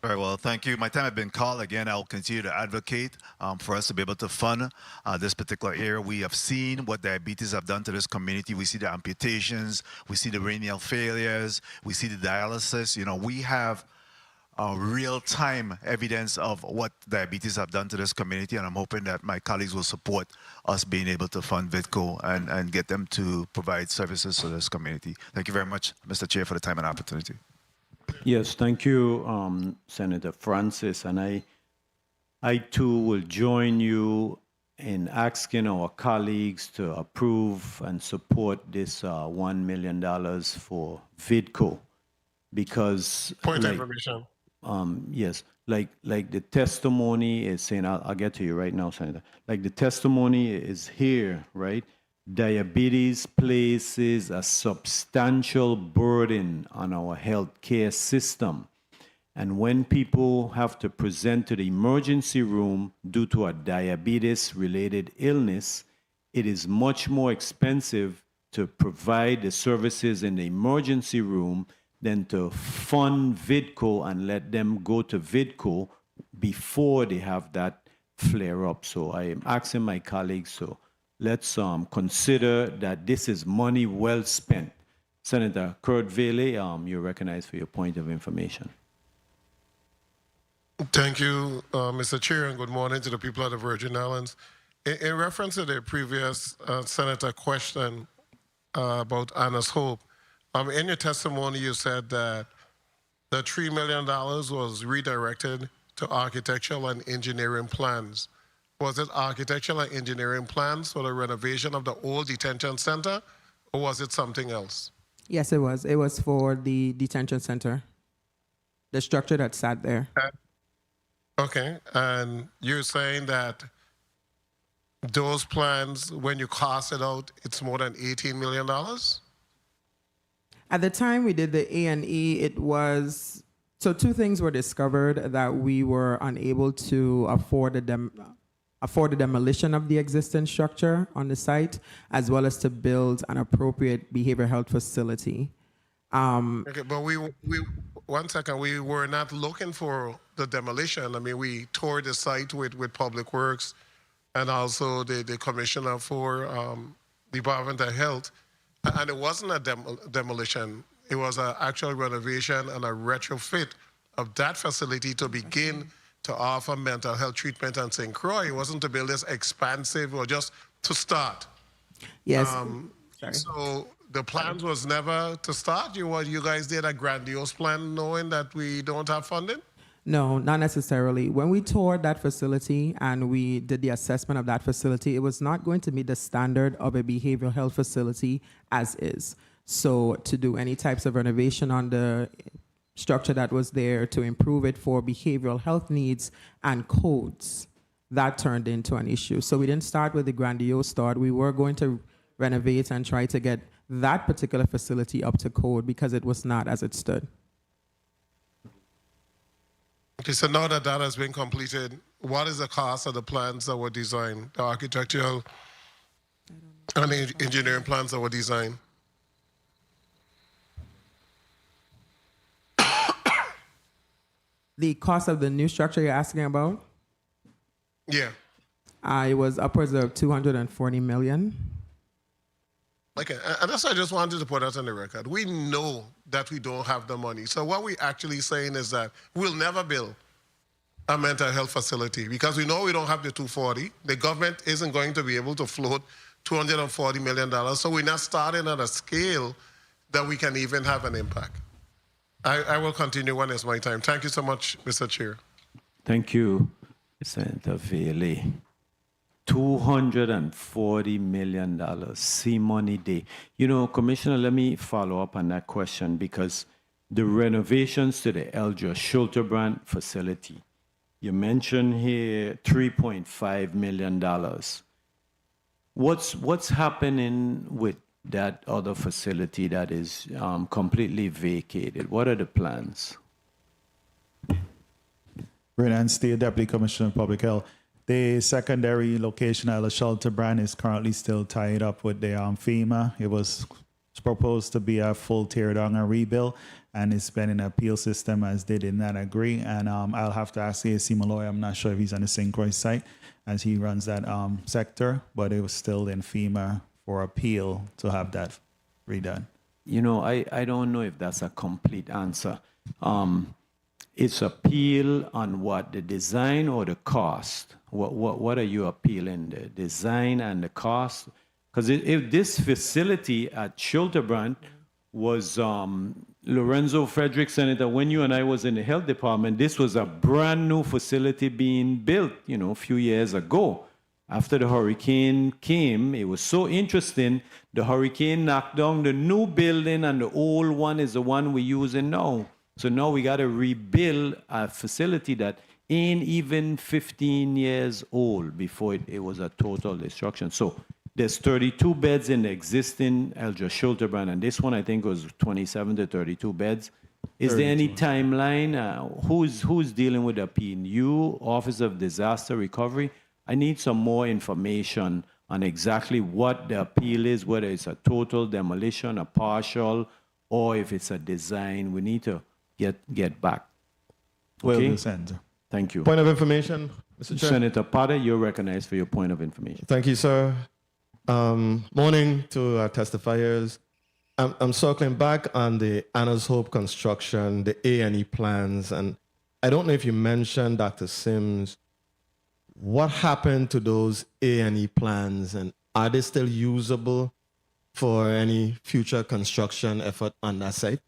Very well, thank you. My time has been called. Again, I'll continue to advocate for us to be able to fund this particular area. We have seen what diabetes have done to this community. We see the amputations, we see the renal failures, we see the dialysis. We have real-time evidence of what diabetes have done to this community, and I'm hoping that my colleagues will support us being able to fund VITCO and get them to provide services to this community. Thank you very much, Mr. Chair, for the time and opportunity. Yes, thank you, Senator Francis. And I too will join you in asking our colleagues to approve and support this $1 million for VITCO, because Point of information. Yes, like the testimony is saying, I'll get to you right now, Senator. Like the testimony is here, right? Diabetes places a substantial burden on our healthcare system. And when people have to present to the emergency room due to a diabetes-related illness, it is much more expensive to provide the services in the emergency room than to fund VITCO and let them go to VITCO before they have that flare up. So I am asking my colleagues, so let's consider that this is money well spent. Senator Kurt Vele, you're recognized for your point of information. Thank you, Mr. Chair, and good morning to the people of the Virgin Islands. In reference to the previous Senator question about Anna's Hope, in your testimony you said that the $3 million was redirected to architectural and engineering plans. Was it architectural and engineering plans for the renovation of the old detention center, or was it something else? Yes, it was. It was for the detention center, the structure that sat there. Okay, and you're saying that those plans, when you cost it out, it's more than $18 million? At the time we did the A&E, it was, so two things were discovered: that we were unable to afford the demolition of the existing structure on the site, as well as to build an appropriate behavioral health facility. Okay, but we 1 second, we were not looking for the demolition. I mean, we toured the site with Public Works and also the Commissioner for Department of Health, and it wasn't a demolition. It was an actual renovation and a retrofit of that facility to begin to offer mental health treatment in St. Croix. It wasn't to build this expansive, or just to start. Yes. So the plan was never to start? You guys did a grandiose plan knowing that we don't have funding? No, not necessarily. When we toured that facility and we did the assessment of that facility, it was not going to meet the standard of a behavioral health facility as is. So to do any types of renovation on the structure that was there to improve it for behavioral health needs and codes, that turned into an issue. So we didn't start with the grandiose thought. We were going to renovate and try to get that particular facility up to code because it was not as it stood. Okay, so now that that has been completed, what is the cost of the plans that were designed, the architectural and engineering plans that were designed? The cost of the new structure you're asking about? Yeah. It was upwards of 240 million. Okay, and that's why I just wanted to put that on the record. We know that we don't have the money. So what we're actually saying is that we'll never build a mental health facility because we know we don't have the 240. The government isn't going to be able to float $240 million. So we're not starting at a scale that we can even have an impact. I will continue when it's my time. Thank you so much, Mr. Chair. Thank you, Senator Earle. $240 million, see money day. You know, Commissioner, let me follow up on that question because the renovations to the Eldra Schulterbrand facility, you mentioned here $3.5 million. What's happening with that other facility that is completely vacated? What are the plans? Renan Steele, Deputy Commissioner of Public Health. The secondary location at the Schulterbrand is currently still tied up with the FEMA. It was proposed to be a full tear down and rebuild, and it's been an appeal system as they did not agree. And I'll have to ask A.C. Malloy. I'm not sure if he's on the St. Croix site as he runs that sector, but it was still in FEMA for appeal to have that redone. You know, I don't know if that's a complete answer. It's appeal on what, the design or the cost? What are you appealing, the design and the cost? Because if this facility at Schulterbrand was Lorenzo Frederick, Senator, when you and I was in the health department, this was a brand new facility being built, you know, a few years ago. After the hurricane came, it was so interesting. The hurricane knocked down the new building and the old one is the one we're using now. So now we got to rebuild a facility that ain't even 15 years old before it was a total destruction. So there's 32 beds in the existing Eldra Schulterbrand, and this one I think was 27 to 32 beds. Is there any timeline? Who's dealing with the appeal? You, Office of Disaster Recovery? I need some more information on exactly what the appeal is, whether it's a total demolition, a partial, or if it's a design. We need to get back. Okay? Okay? Senator. Thank you. Point of information, Mr. Chair. Senator Potter, you're recognized for your point of information. Thank you, sir. Morning to our testifiers. I'm circling back on the Anna's Hope construction, the A&E plans, and I don't know if you mentioned, Dr. Sims, what happened to those A&E plans, and are they still usable for any future construction effort on that site?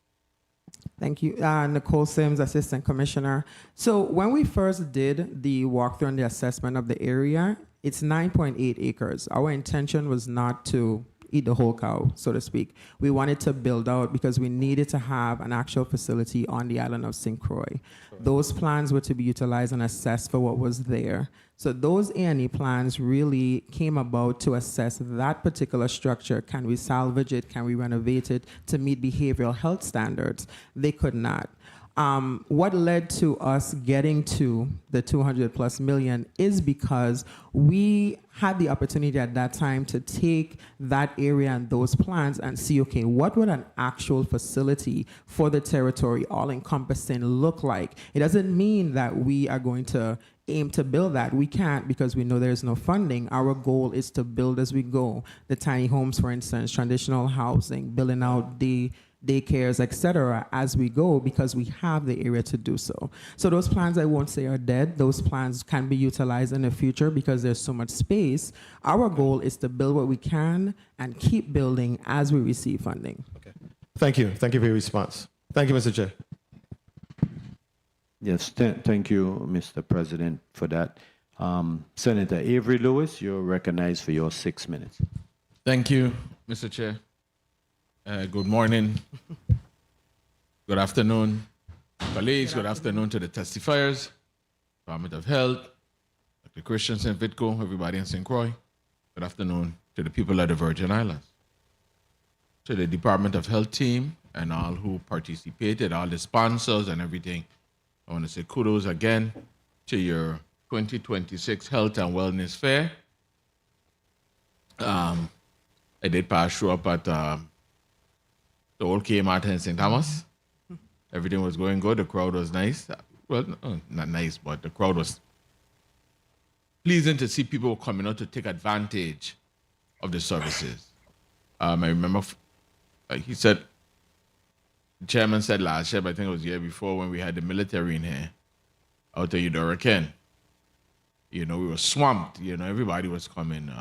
Thank you. Nicole Sims, Assistant Commissioner. So when we first did the walkthrough and the assessment of the area, it's 9.8 acres. Our intention was not to eat the whole cow, so to speak. We wanted to build out because we needed to have an actual facility on the island of St. Croix. Those plans were to be utilized and assessed for what was there. So those A&E plans really came about to assess that particular structure. Can we salvage it? Can we renovate it to meet behavioral health standards? They could not. What led to us getting to the 200 plus million is because we had the opportunity at that time to take that area and those plans and see, okay, what would an actual facility for the territory, all encompassing, look like? It doesn't mean that we are going to aim to build that. We can't because we know there's no funding. Our goal is to build as we go. The tiny homes, for instance, traditional housing, building out the daycares, etc., as we go because we have the area to do so. So those plans, I won't say are dead. Those plans can be utilized in the future because there's so much space. Our goal is to build what we can and keep building as we receive funding. Okay. Thank you. Thank you for your response. Thank you, Mr. Chair. Yes, thank you, Mr. President, for that. Senator Avery Lewis, you're recognized for your 6 minutes. Thank you, Mr. Chair. Good morning. Good afternoon, colleagues. Good afternoon to the testifiers, Department of Health, Dr. Christensen, Vitco, everybody in St. Croix. Good afternoon to the people of the Virgin Islands, to the Department of Health team and all who participated, all the sponsors and everything. I want to say kudos again to your 2026 Health and Wellness Fair. I did pass through up at the old Kmart in St. Thomas. Everything was going good. The crowd was nice. Well, not nice, but the crowd was pleasing to see people coming out to take advantage of the services. I remember, like he said, the chairman said last year, but I think it was the year before when we had the military in here out of Udorican. You know, we were swamped. You know, everybody was coming,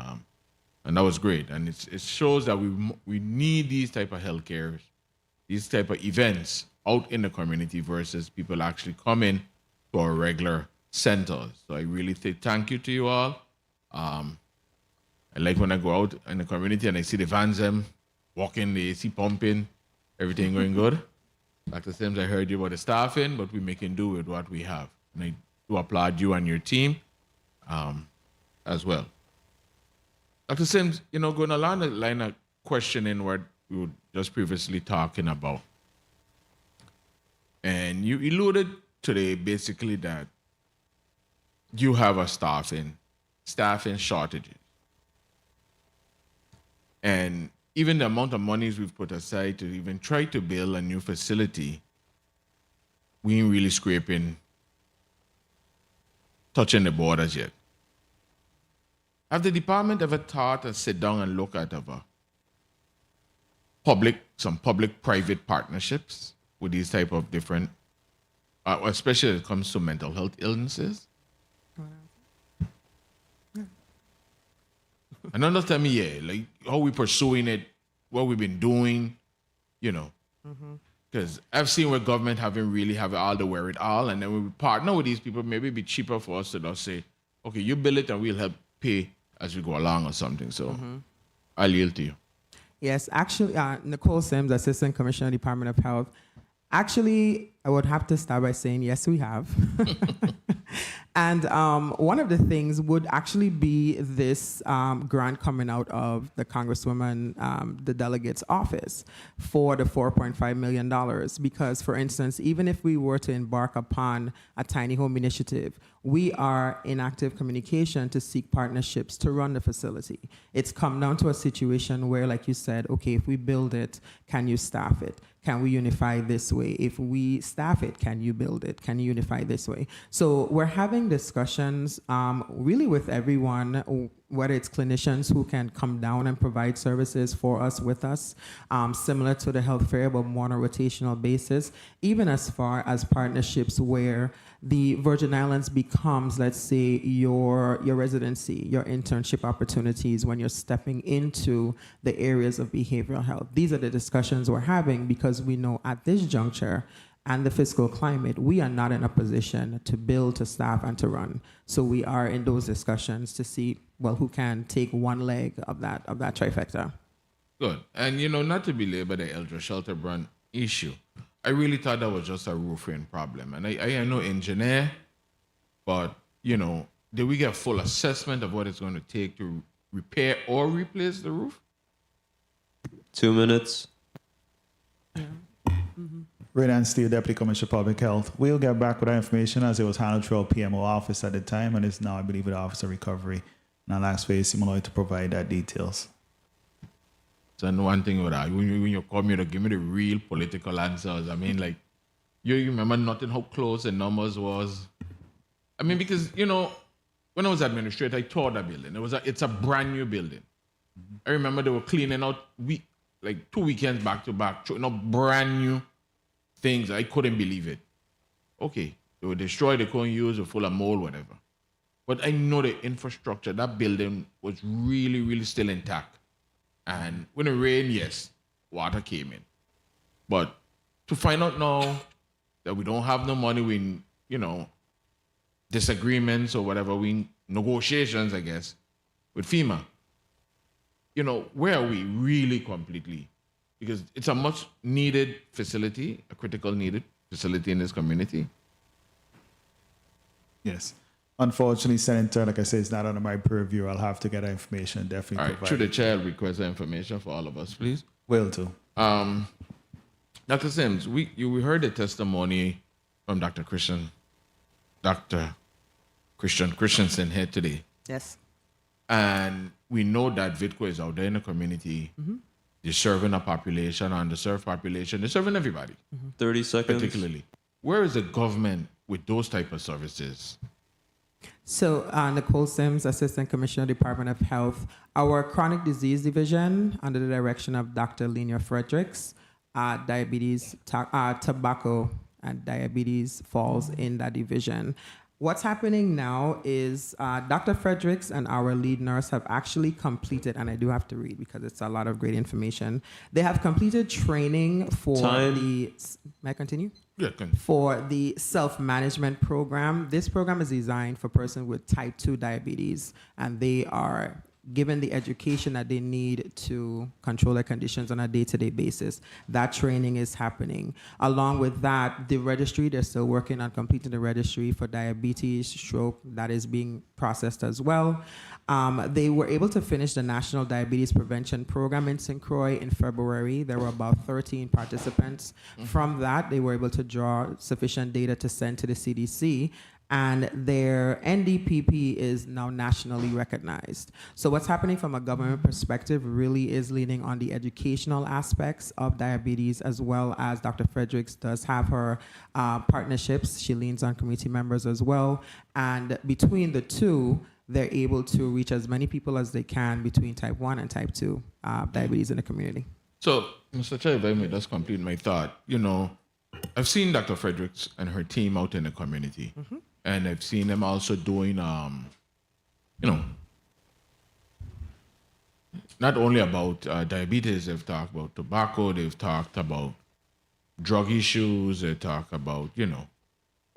and that was great. And it shows that we need these type of healthcare, these type of events out in the community versus people actually coming to our regular centers. So I really say thank you to you all. I like when I go out in the community and I see the vans them walking, the AC pumping, everything going good. Dr. Sims, I heard you about the staffing, but we're making do with what we have. And I do applaud you and your team as well. Dr. Sims, you know, going along the line of questioning what we were just previously talking about, and you alluded today basically that you have a staffing shortages. And even the amount of monies we've put aside to even try to build a new facility, we ain't really touching the borders yet. Have the department ever thought to sit down and look at some public-private partnerships with these type of different, especially when it comes to mental health illnesses? And understand me, like how we pursuing it, what we've been doing, you know. Because I've seen where government haven't really have all the wherewithal, and then when we partner with these people, maybe it'd be cheaper for us to just say, okay, you bill it and we'll help pay as we go along or something. So I'll yield to you. Yes, actually, Nicole Sims, Assistant Commissioner, Department of Health. Actually, I would have to start by saying, yes, we have. And one of the things would actually be this grant coming out of the Congresswoman, the delegate's office for the $4.5 million. Because, for instance, even if we were to embark upon a tiny home initiative, we are in active communication to seek partnerships to run the facility. It's come down to a situation where, like you said, okay, if we build it, can you staff it? Can we unify this way? If we staff it, can you build it? Can you unify this way? So we're having discussions really with everyone, whether it's clinicians who can come down and provide services for us, with us, similar to the health fair, but more on a rotational basis, even as far as partnerships where the Virgin Islands becomes, let's say, your residency, your internship opportunities when you're stepping into the areas of behavioral health. These are the discussions we're having because we know at this juncture and the fiscal climate, we are not in a position to build, to staff, and to run. So we are in those discussions to see, well, who can take one leg of that trifecta. Good. And, you know, not to belabor the Elder Shelterbrand issue, I really thought that was just a roofing problem. And I am no engineer, but, you know, did we get a full assessment of what it's going to take to repair or replace the roof? 2 minutes. Renan Steele, Deputy Commissioner of Public Health. We'll get back with that information as it was handled through our PMO office at the time, and it's now, I believe, with the Office of Recovery. And I'll ask for Malloy to provide that details. So one thing with that, when you come here to give me the real political answers, I mean, like, you remember nothing how close the numbers was. I mean, because, you know, when I was administrator, I toured that building. It's a brand new building. I remember they were cleaning out 2 weekends back to back, brand new things. I couldn't believe it. Okay, they were destroyed, they couldn't use it, full of mold, whatever. But I know the infrastructure, that building was really, really still intact. And when it rained, yes, water came in. But to find out now that we don't have no money, we, you know, disagreements or whatever, we negotiations, I guess, with FEMA. You know, where are we really completely? Because it's a much needed facility, a critical needed facility in this community. Yes. Unfortunately, Senator, like I said, it's not under my purview. I'll have to get that information and definitely all right, provide through the it. chair, request that information for all of us, please. Will do. Dr. Sims, we heard the testimony from Dr. Christensen here today. Yes. And we know that VITCO is out there in the community. They're serving a population, underserved population. They're serving everybody, 30 seconds. particularly. Where is the government with those type of services? So, Nicole Sims, Assistant Commissioner, Department of Health. Our Chronic Disease Division, under the direction of Dr. Lenia Fredericks, diabetes, tobacco, and diabetes falls in that division. What's happening now is Dr. Fredericks and our lead nurse have actually completed, and I do have to read because it's a lot of great information. They have completed training for the. May I continue? Yeah, continue. For the self-management program. This program is designed for persons with type 2 diabetes, and they are given the education that they need to control their conditions on a day-to-day basis. That training is happening. Along with that, the registry, they're still working on completing the registry for diabetes, stroke, that is being processed as well. They were able to finish the National Diabetes Prevention Program in St. Croix in February. There were about 13 participants. From that, they were able to draw sufficient data to send to the CDC, and their NDPP is now nationally recognized. So what's happening from a government perspective really is leaning on the educational aspects of diabetes, as well as Dr. Fredericks does have her partnerships. She leans on community members as well. And between the two, they're able to reach as many people as they can between type 1 and type 2 diabetes in the community. So, Mr. Chair, if I may just complete my thought, I've seen Dr. Fredericks and her team out in the community. And I've seen them also doing, not only about diabetes, they've talked about tobacco, they've talked about drug issues, they talk about,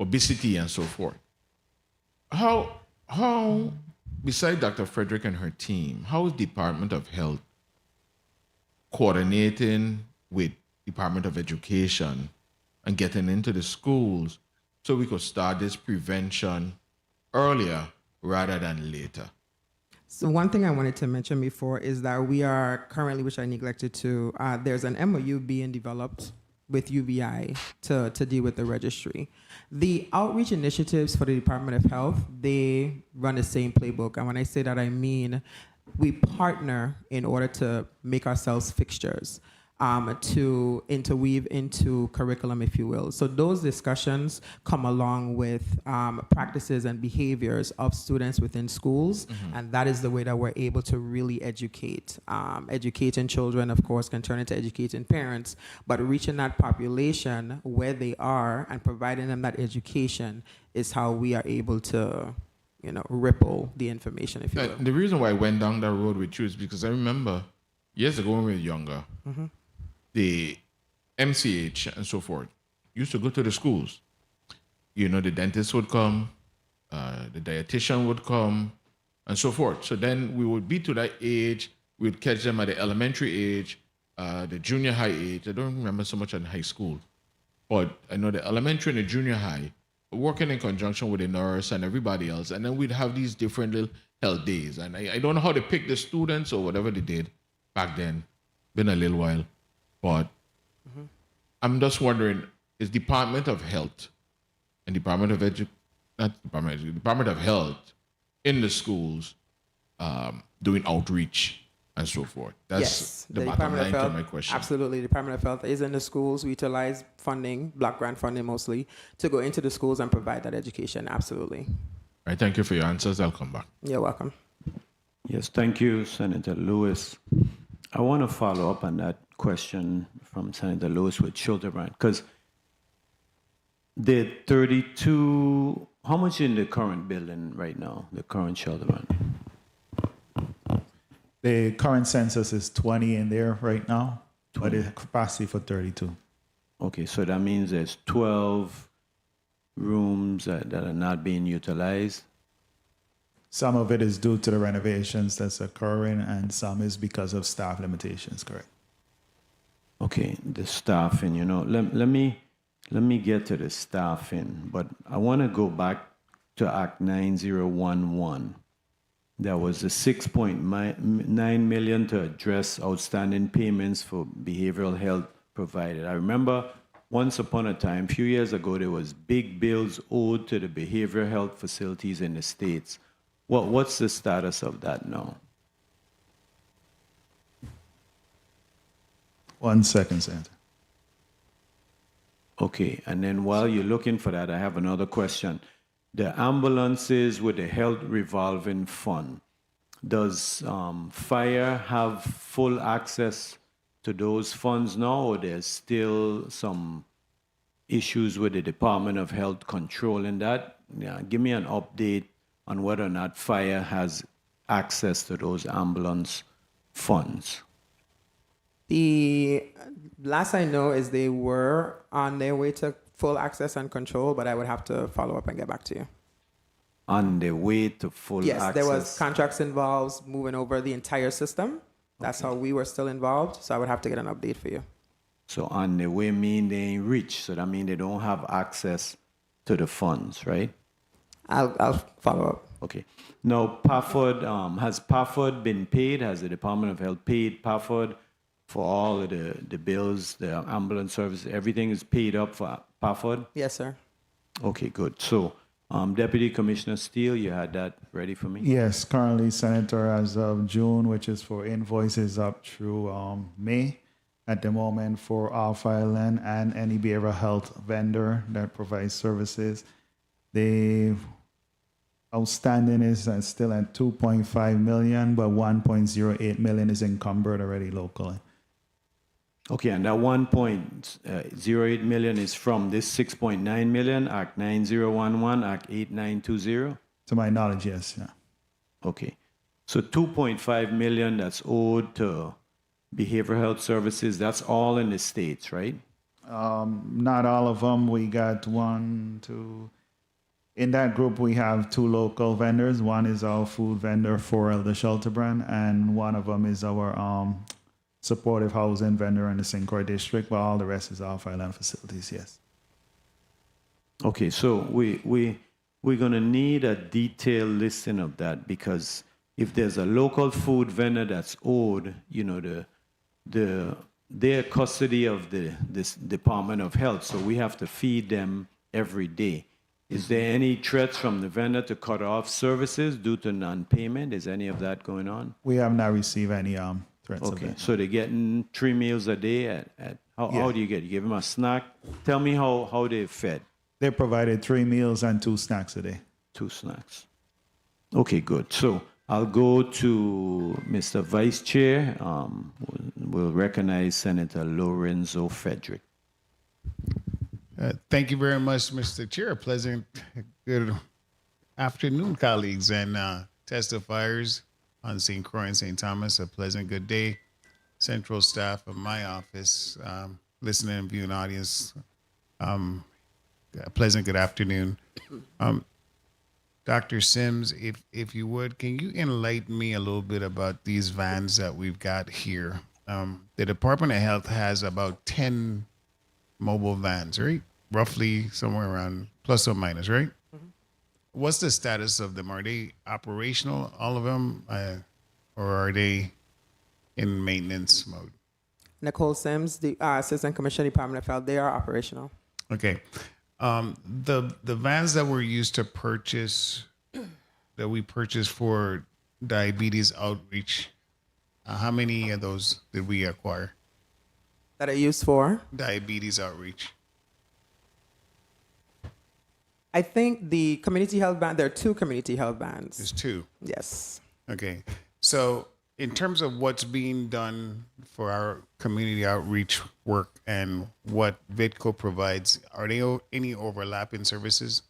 obesity and so forth. How, besides Dr. Frederick and her team, how is Department of Health coordinating with Department of Education and getting into the schools so we could start this prevention earlier rather than later? So one thing I wanted to mention before is that we are currently, which I neglected to, there's an MOU being developed with UVI to deal with the registry. The outreach initiatives for the Department of Health, they run the same playbook. And when I say that, I mean we partner in order to make ourselves fixtures. To interweave into curriculum, if you will. So those discussions come along with practices and behaviors of students within schools, and that is the way that we're able to really educate. Educating children, of course, can turn into educating parents, but reaching that population where they are and providing them that education is how we are able to, ripple the information, if you will. The reason why I went down that road with you is because I remember years ago when we were younger, the MCH and so forth used to go to the schools. The dentist would come, the dietitian would come, and so forth. So then we would be to that age, we'd catch them at the elementary age, the junior high age. I don't remember so much in high school, but I know the elementary and the junior high, working in conjunction with the nurse and everybody else. And then we'd have these different little health days. And I don't know how they picked the students or whatever they did back then. Been a little while. But I'm just wondering, is Department of Health and Department of Health in the schools doing outreach and so forth? That's the bottom line to my question. Absolutely. The Department of Health is in the schools. We utilize funding, block grant funding mostly, to go into the schools and provide that education. Absolutely. All right, thank you for your answers. I'll come back. You're welcome. Yes, thank you, Senator Lewis. I want to follow up on that question from Senator Lewis with children, because the 32, how much in the current building right now, the current children? The current census is 20 in there right now, but the capacity for 32. Okay, so that means there's 12 rooms that are not being utilized. Some of it is due to the renovations that's occurring, and some is because of staff limitations, correct? Okay, the staffing, let me get to the staffing, but I want to go back to Act 9011. There was the $6.9 million to address outstanding payments for behavioral health provided. I remember once upon a time, a few years ago, there was big bills owed to the behavioral health facilities in the States. What's the status of that now? 1 second, Senator. Okay, and then while you're looking for that, I have another question. The ambulances with the health revolving fund, does fire have full access to those funds now, or there's still some issues with the Department of Health controlling that? Yeah, give me an update on whether or not fire has access to those ambulance funds. The last I know is they were on their way to full access and control, but I would have to follow up and get back to you. On the way to full Yes, access? there was contracts involved moving over the entire system. That's how we were still involved, so I would have to get an update for you. So on the way mean they ain't rich, so that means they don't have access to the funds, right? I'll follow up. Okay. Now, Pafford, has Pafford been paid? Has the Department of Health paid Pafford for all of the bills, the ambulance service? Everything is paid up for Pafford? Yes, sir. Okay, good. So, Deputy Commissioner Steele, you had that ready for me? Yes, currently, Senator, as of June, which is for invoices up through May, at the moment for Alpha Island and any behavioral health vendor that provides services, the outstanding is still at 2.5 million, but 1.08 million is encumbered already locally. Okay, and that 1.08 million is from this 6.9 million, Act 9011, Act 8920? To my knowledge, yes, yeah. Okay. So 2.5 million that's owed to behavioral health services, that's all in the States, right? Not all of them. We got one, two. In that group, we have two local vendors. One is our food vendor, Earle, the shelter brand, and one of them is our supportive housing vendor in the St. Croix district, but all the rest is Alpha Island facilities, yes. Okay, so we're going to need a detailed listing of that, because if there's a local food vendor that's owed, you know, their custody of this Department of Health, so we have to feed them every day. Is there any threats from the vendor to cut off services due to non-payment? Is any of that going on? We have not received any threats of Okay, that. so they're getting 3 meals a day at how do you get? You give them a snack? Tell me how they're fed. They provided 3 meals and 2 snacks a day. 2 snacks. Okay, good. So I'll go to Mr. Vice Chair. We'll recognize Senator Lorenzo Frederick. Thank you very much, Mr. Chair. Pleasant good afternoon, colleagues and testifiers on St. Croix and St. Thomas. A pleasant good day. Central staff of my office, listening and viewing audience, a pleasant good afternoon. Dr. Sims, if you would, can you enlighten me a little bit about these vans that we've got here? The Department of Health has about 10 mobile vans, right? Roughly somewhere around plus or minus, right? Mm-hmm. What's the status of them? Are they operational, all of them, or are they in maintenance mode? Nicole Sims, the Assistant Commissioner, Department of Health, they are operational. Okay. The vans that were used to purchase, that we purchased for diabetes outreach, how many of those did we acquire? That are used for? Diabetes outreach. I think the community health band, there are 2 community health bands. There's 2. Yes. Okay. So in terms of what's being done for our community outreach work and what VITCO provides, are there any overlapping services?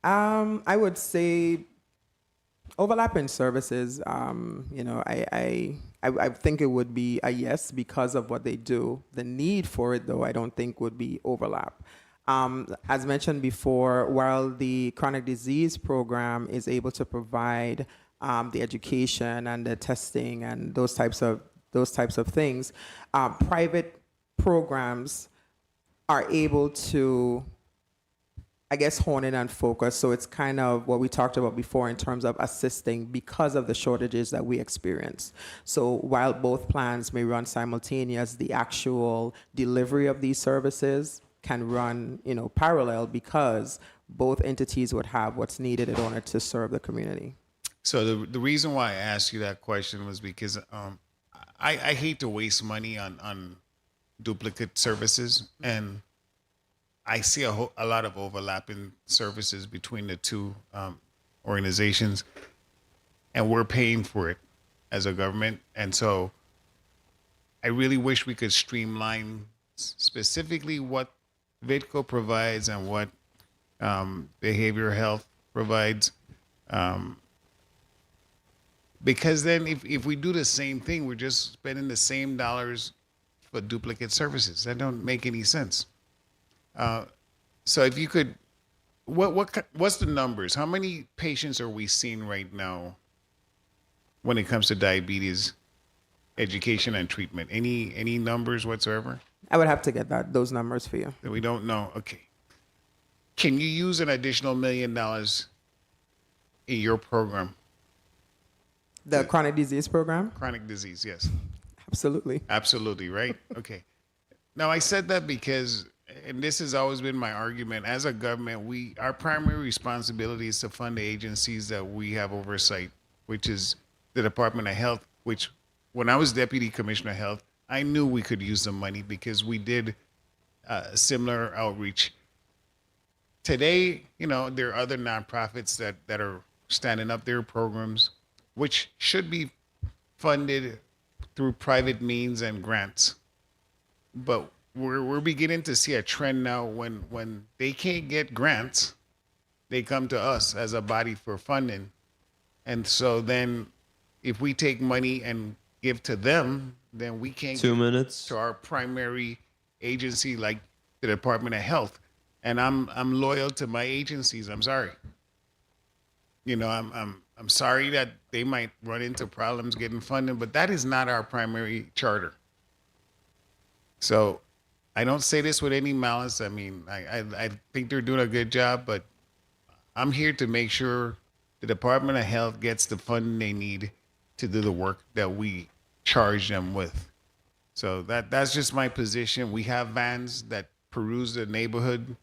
I would say overlapping services, you know, I think it would be a yes because of what they do. The need for it, though, I don't think would be overlap. As mentioned before, while the chronic disease program is able to provide the education and the testing and those types of things, private programs are able to I guess, hone in and focus. So it's kind of what we talked about before in terms of assisting because of the shortages that we experience. So while both plans may run simultaneous, the actual delivery of these services can run, parallel because both entities would have what's needed in order to serve the community. So the reason why I asked you that question was because I hate to waste money on duplicate services, and I see a lot of overlapping services between the two organizations, and we're paying for it as a government. And so I really wish we could streamline specifically what VITCO provides and what behavioral health provides. Because then if we do the same thing, we're just spending the same dollars for duplicate services. That don't make any sense. So if you could, what's the numbers? How many patients are we seeing right now when it comes to diabetes education and treatment? Any numbers whatsoever? I would have to get those numbers for you. That we don't know. Okay. Can you use an additional $1 million in your program? The chronic disease program? Chronic disease, yes. Absolutely. Absolutely, right? Okay. Now, I said that because, and this has always been my argument, as a government, our primary responsibility is to fund the agencies that we have oversight, which is the Department of Health, which when I was Deputy Commissioner of Health, I knew we could use the money because we did similar outreach. Today, there are other nonprofits that are standing up their programs, which should be funded through private means and grants. But we're beginning to see a trend now when they can't get grants, they come to us as a body for funding. And so then if we take money and give to them, then we can't 2 give minutes. to our primary agency like the Department of Health. And I'm loyal to my agencies. I'm sorry. I'm sorry that they might run into problems getting funding, but that is not our primary charter. So I don't say this with any malice. I mean, I think they're doing a good job, but I'm here to make sure the Department of Health gets the funding they need to do the work that we charge them with. So that's just my position. We have vans that peruse the neighborhood.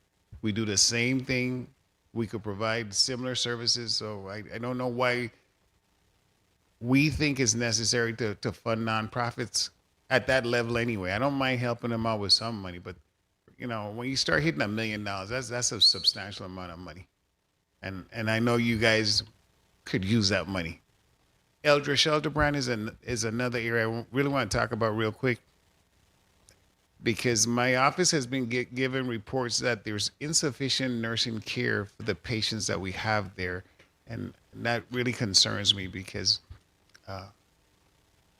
We do the same thing. We could provide similar services. So I don't know why we think it's necessary to fund nonprofits at that level anyway. I don't mind helping them out with some money, but when you start hitting $1 million, that's a substantial amount of money. And I know you guys could use that money. Eldridge Brand is another area I really want to talk about real quick, because my office has been given reports that there's insufficient nursing care for the patients that we have there. And that really concerns me because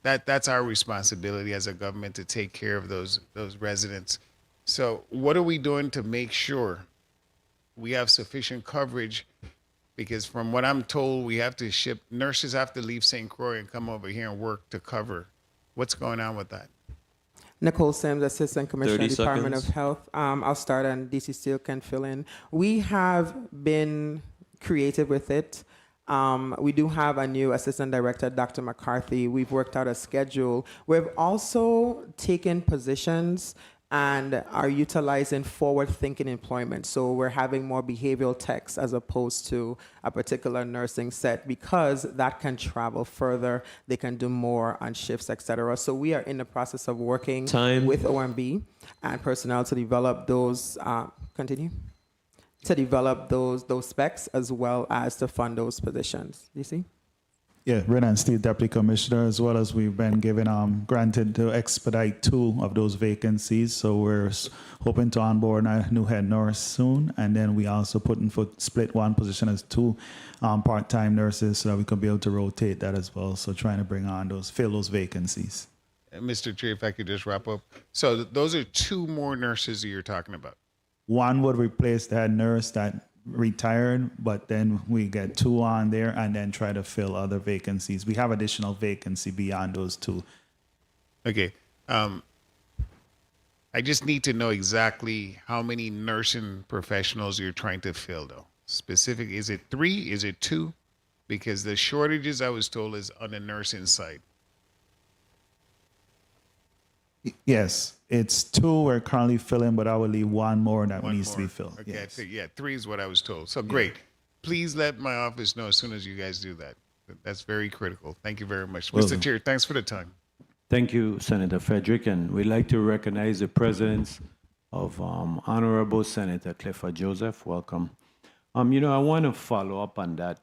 that's our responsibility as a government to take care of those residents. So what are we doing to make sure we have sufficient coverage? Because from what I'm told, nurses have to leave St. Croix and come over here and work to cover. What's going on with that? Nicole Sims, Assistant Commissioner, 30 Department seconds. of Health. I'll start and DC Steele can fill in. We have been creative with it. We do have a new Assistant Director, Dr. McCarthy. We've worked out a schedule. We've also taken positions and are utilizing forward-thinking employment. So we're having more behavioral techs as opposed to a particular nursing set because that can travel further. They can do more on shifts, et cetera. So we are in the process of working with OMB and personnel to develop those, to develop those specs as well as to fund those positions. DC? Yeah, Renan Steele, Deputy Commissioner, as well as we've been given granted to expedite 2 of those vacancies. So we're hoping to onboard a new head nurse soon, and then we also split 1 position as 2 part-time nurses so that we can be able to rotate that as well. So trying to bring on fill those vacancies. Mr. Chair, if I could just wrap up. So those are 2 more nurses that you're talking about. 1 would replace that nurse that retired, but then we get 2 on there and then try to fill other vacancies. We have additional vacancy beyond those 2. Okay. I I just need to know exactly how many nursing professionals you're trying to fill, though. Specific, is it 3? Is it 2? Because the shortages I was told is on the nursing side. Yes, it's 2 we're currently filling, but I will leave 1 more that One needs to be more. filled. Okay, Yes. 3 is what I was told. So great. Please let my office know as soon as you guys do that. That's very critical. Thank you very much. Will Mr. do. Chair, thanks for the time. Thank you, Senator Frederick, and we'd like to recognize the presence of Honorable Senator Clifford Joseph. Welcome. I want to follow up on that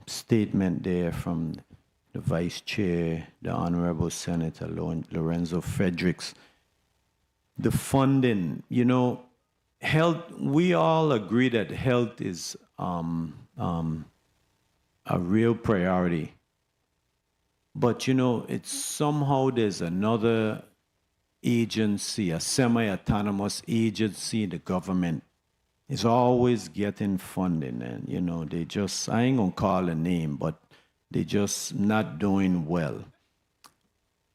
statement there from the Vice Chair, the Honorable Senator Lorenzo Fredericks. The funding, health, we all agree that health is a real priority. But, it's somehow there's another agency, a semi-autonomous agency in the government is always getting funding. And, they just, I ain't gonna call a name, but they just not doing well.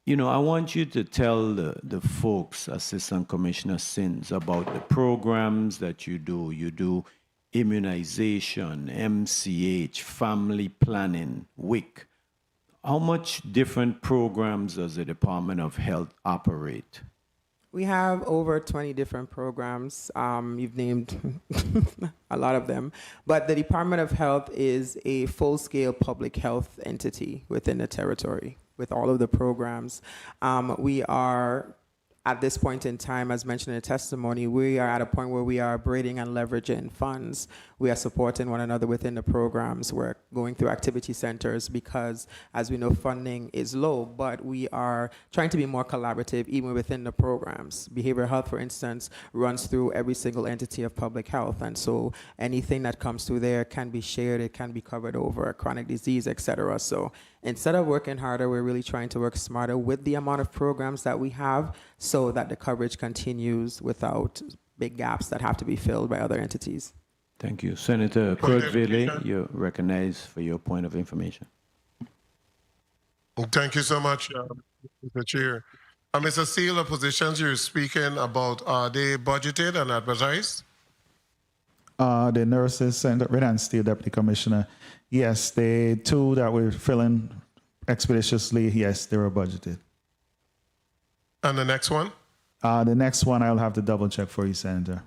I want you to tell the folks, Assistant Commissioner Sins, about the programs that you do. You do immunization, MCH, family planning, WIC. How much different programs does the Department of Health operate? We have over 20 different programs. You've named a lot of them. But the Department of Health is a full-scale public health entity within the territory with all of the programs. We are, at this point in time, as mentioned in the testimony, we are at a point where we are braiding and leveraging funds. We are supporting one another within the programs. We're going through activity centers because, as we know, funding is low, but we are trying to be more collaborative even within the programs. Behavioral health, for instance, runs through every single entity of public health, and so anything that comes through there can be shared, it can be covered over chronic disease, etc. So instead of working harder, we're really trying to work smarter with the amount of programs that we have so that the coverage continues without big gaps that have to be filled by other entities. Thank you. Senator Kurtville, you're recognized for your point of information. Thank you so much, Mr. Chair. Mr. Seal, the positions you're speaking about, are they budgeted and advertised? The nurses and the Red Steel Deputy Commissioner, yes, the 2 that we're filling expeditiously, yes, they were budgeted. And the next one? The next one I'll have to double check for you, Senator.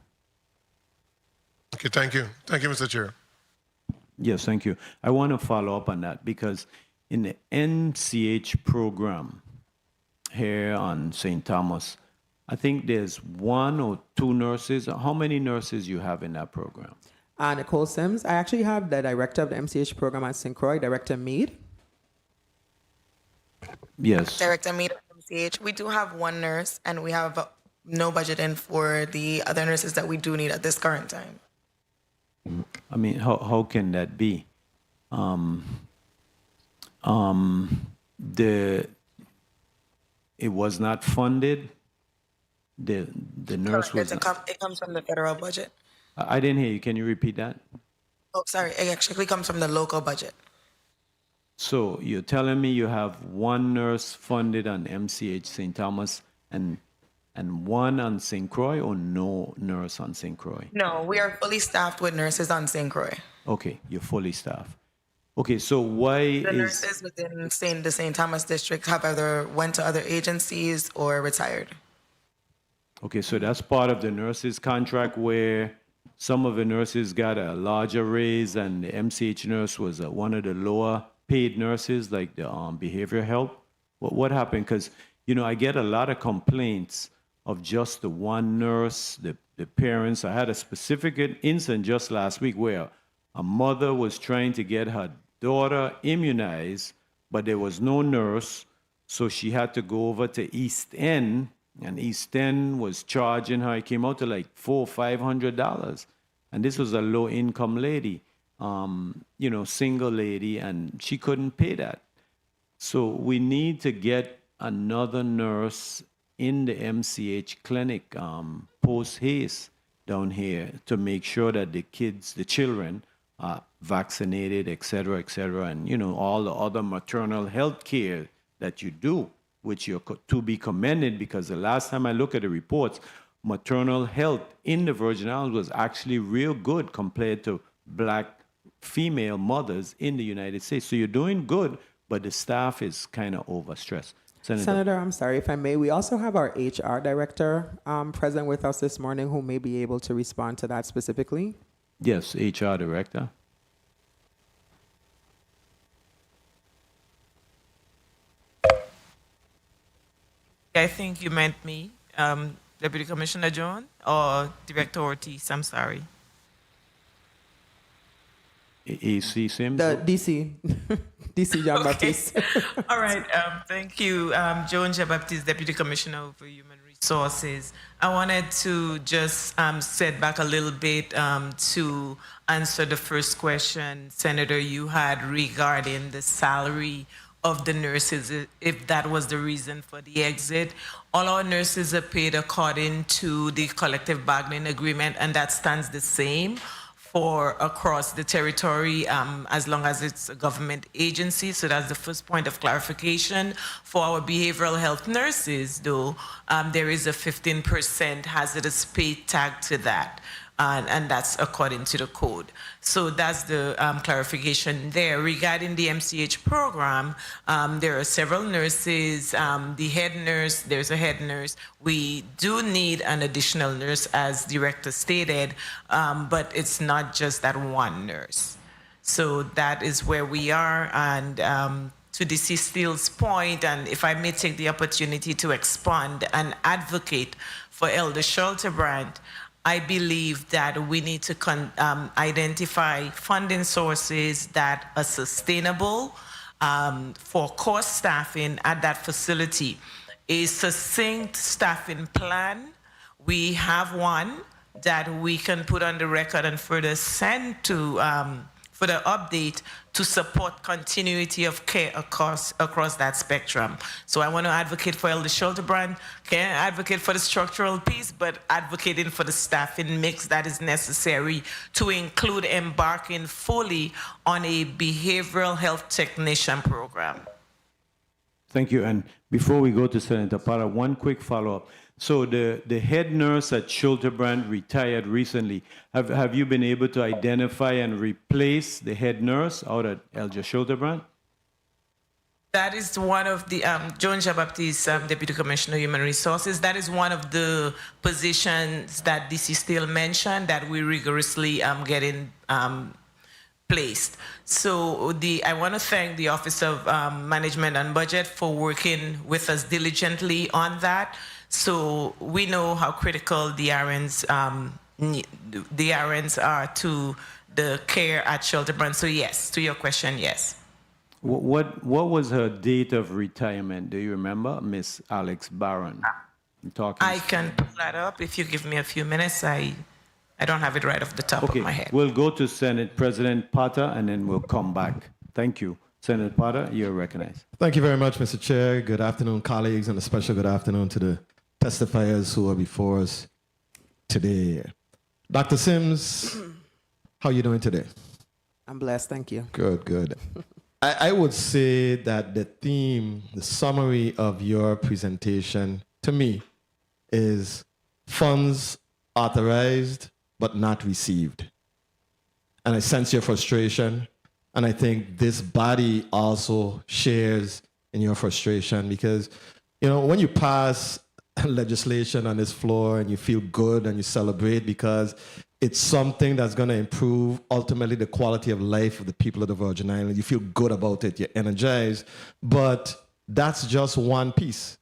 Okay, thank you. Thank you, Mr. Chair. Yes, thank you. I want to follow up on that because in the NCH program here on St. Thomas, I think there's 1 or 2 nurses. How many nurses you have in that program? Nicole Sims. I actually have the director of the MCH program at St. Croix, Director Mead. Yes. Director Mead of MCH. We do have 1 nurse, and we have no budget in for the other nurses that we do need at this current time. I mean, how can that be? It was not funded. The nurse was. It comes from the federal budget. I didn't hear you. Can you repeat that? Oh, sorry. It actually comes from the local budget. So you're telling me you have 1 nurse funded on MCH St. Thomas and 1 on St. Croix, or no nurse on St. Croix? No, we are fully staffed with nurses on St. Croix. Okay, you're fully staffed. Okay, so why The nurses within the St. Thomas district have either went to other agencies or retired. Okay, so that's part of the nurses' contract where some of the nurses got a larger raise and the MCH nurse was one of the lower paid nurses, like the behavioral health. What happened? Because, I get a lot of complaints of just the 1 nurse, the parents. I had a specific incident just last week where a mother was trying to get her daughter immunized, but there was no nurse, so she had to go over to East End, and East End was charging her. It came out to like $400 or $500, and this was a low-income lady, single lady, and she couldn't pay that. So we need to get another nurse in the MCH clinic post haste down here to make sure that the children are vaccinated, et cetera, and all the other maternal health care that you do. which you're to be commended, because the last time I look at the reports, maternal health in the Virgin Islands was actually real good compared to black female mothers in the United States. So you're doing good, but the staff is kind of overstressed. Senator, I'm sorry if I may. We also have our HR director present with us this morning who may be able to respond to that specifically. Yes, HR director. I think you meant me, Deputy Commissioner Jones, or Director Ortiz. I'm sorry. AC Sims? The DC, DC John Baptiste. All right. Thank you, Joan Jean-Baptiste, Deputy Commissioner for Human Resources. I wanted to just set back a little bit to answer the first question, Senator, you had regarding the salary of the nurses, if that was the reason for the exit. All our nurses are paid according to the collective bargaining agreement, and that stands the same for across the territory as long as it's a government agency. So that's the first point of clarification. For our behavioral health nurses, though, there is a 15% hazardous pay tag to that. And that's according to the code. So that's the clarification there. Regarding the MCH program, there are several nurses, the head nurse, there's a head nurse. We do need an additional nurse, as Director stated, but it's not just that one nurse. So that is where we are. And to DC Steele's point, and if I may take the opportunity to expand and advocate for Elder Schulterbrand, I believe that we need to identify funding sources that are sustainable for core staffing at that facility. A succinct staffing plan, we have one that we can put on the record and further send to for the update to support continuity of care across that spectrum. So I want to advocate for Elder Schulterbrand, advocate for the structural piece, but advocating for the staffing mix that is necessary to include embarking fully on a behavioral health technician program. Thank you. And before we go to Senator Potter, one quick follow-up. So the head nurse at Schulterbrand retired recently. Have you been able to identify and replace the head nurse out at Elder Schulterbrand? That is one of the, Joan Jean-Baptiste, Deputy Commissioner of Human Resources, that is one of the positions that DC Steele mentioned that we rigorously getting placed. So I want to thank the Office of Management and Budget for working with us diligently on that. So we know how critical the RNs are to the care at Schulterbrand. So yes, to your question, yes. What was her date of retirement? Do you remember, Miss Alex Barron? I can pull that up if you give me a few minutes. I don't have it right off the top of my head. We'll go to Senate President Potter and then we'll come back. Thank you. Senator Potter, you're recognized. Thank you very much, Mr. Chair. Good afternoon, colleagues, and a special good afternoon to the testifiers who are before us today. Dr. Sims, how are you doing today? I'm blessed, thank you. Good, good. I would say that the theme, the summary of your presentation to me is funds authorized but not received. And I sense your frustration. And I think this body also shares in your frustration because, you know, when you pass legislation on this floor and you feel good and you celebrate because it's something that's going to improve ultimately the quality of life of the people of the Virgin Islands, you feel good about it, you're energized, but that's just one piece.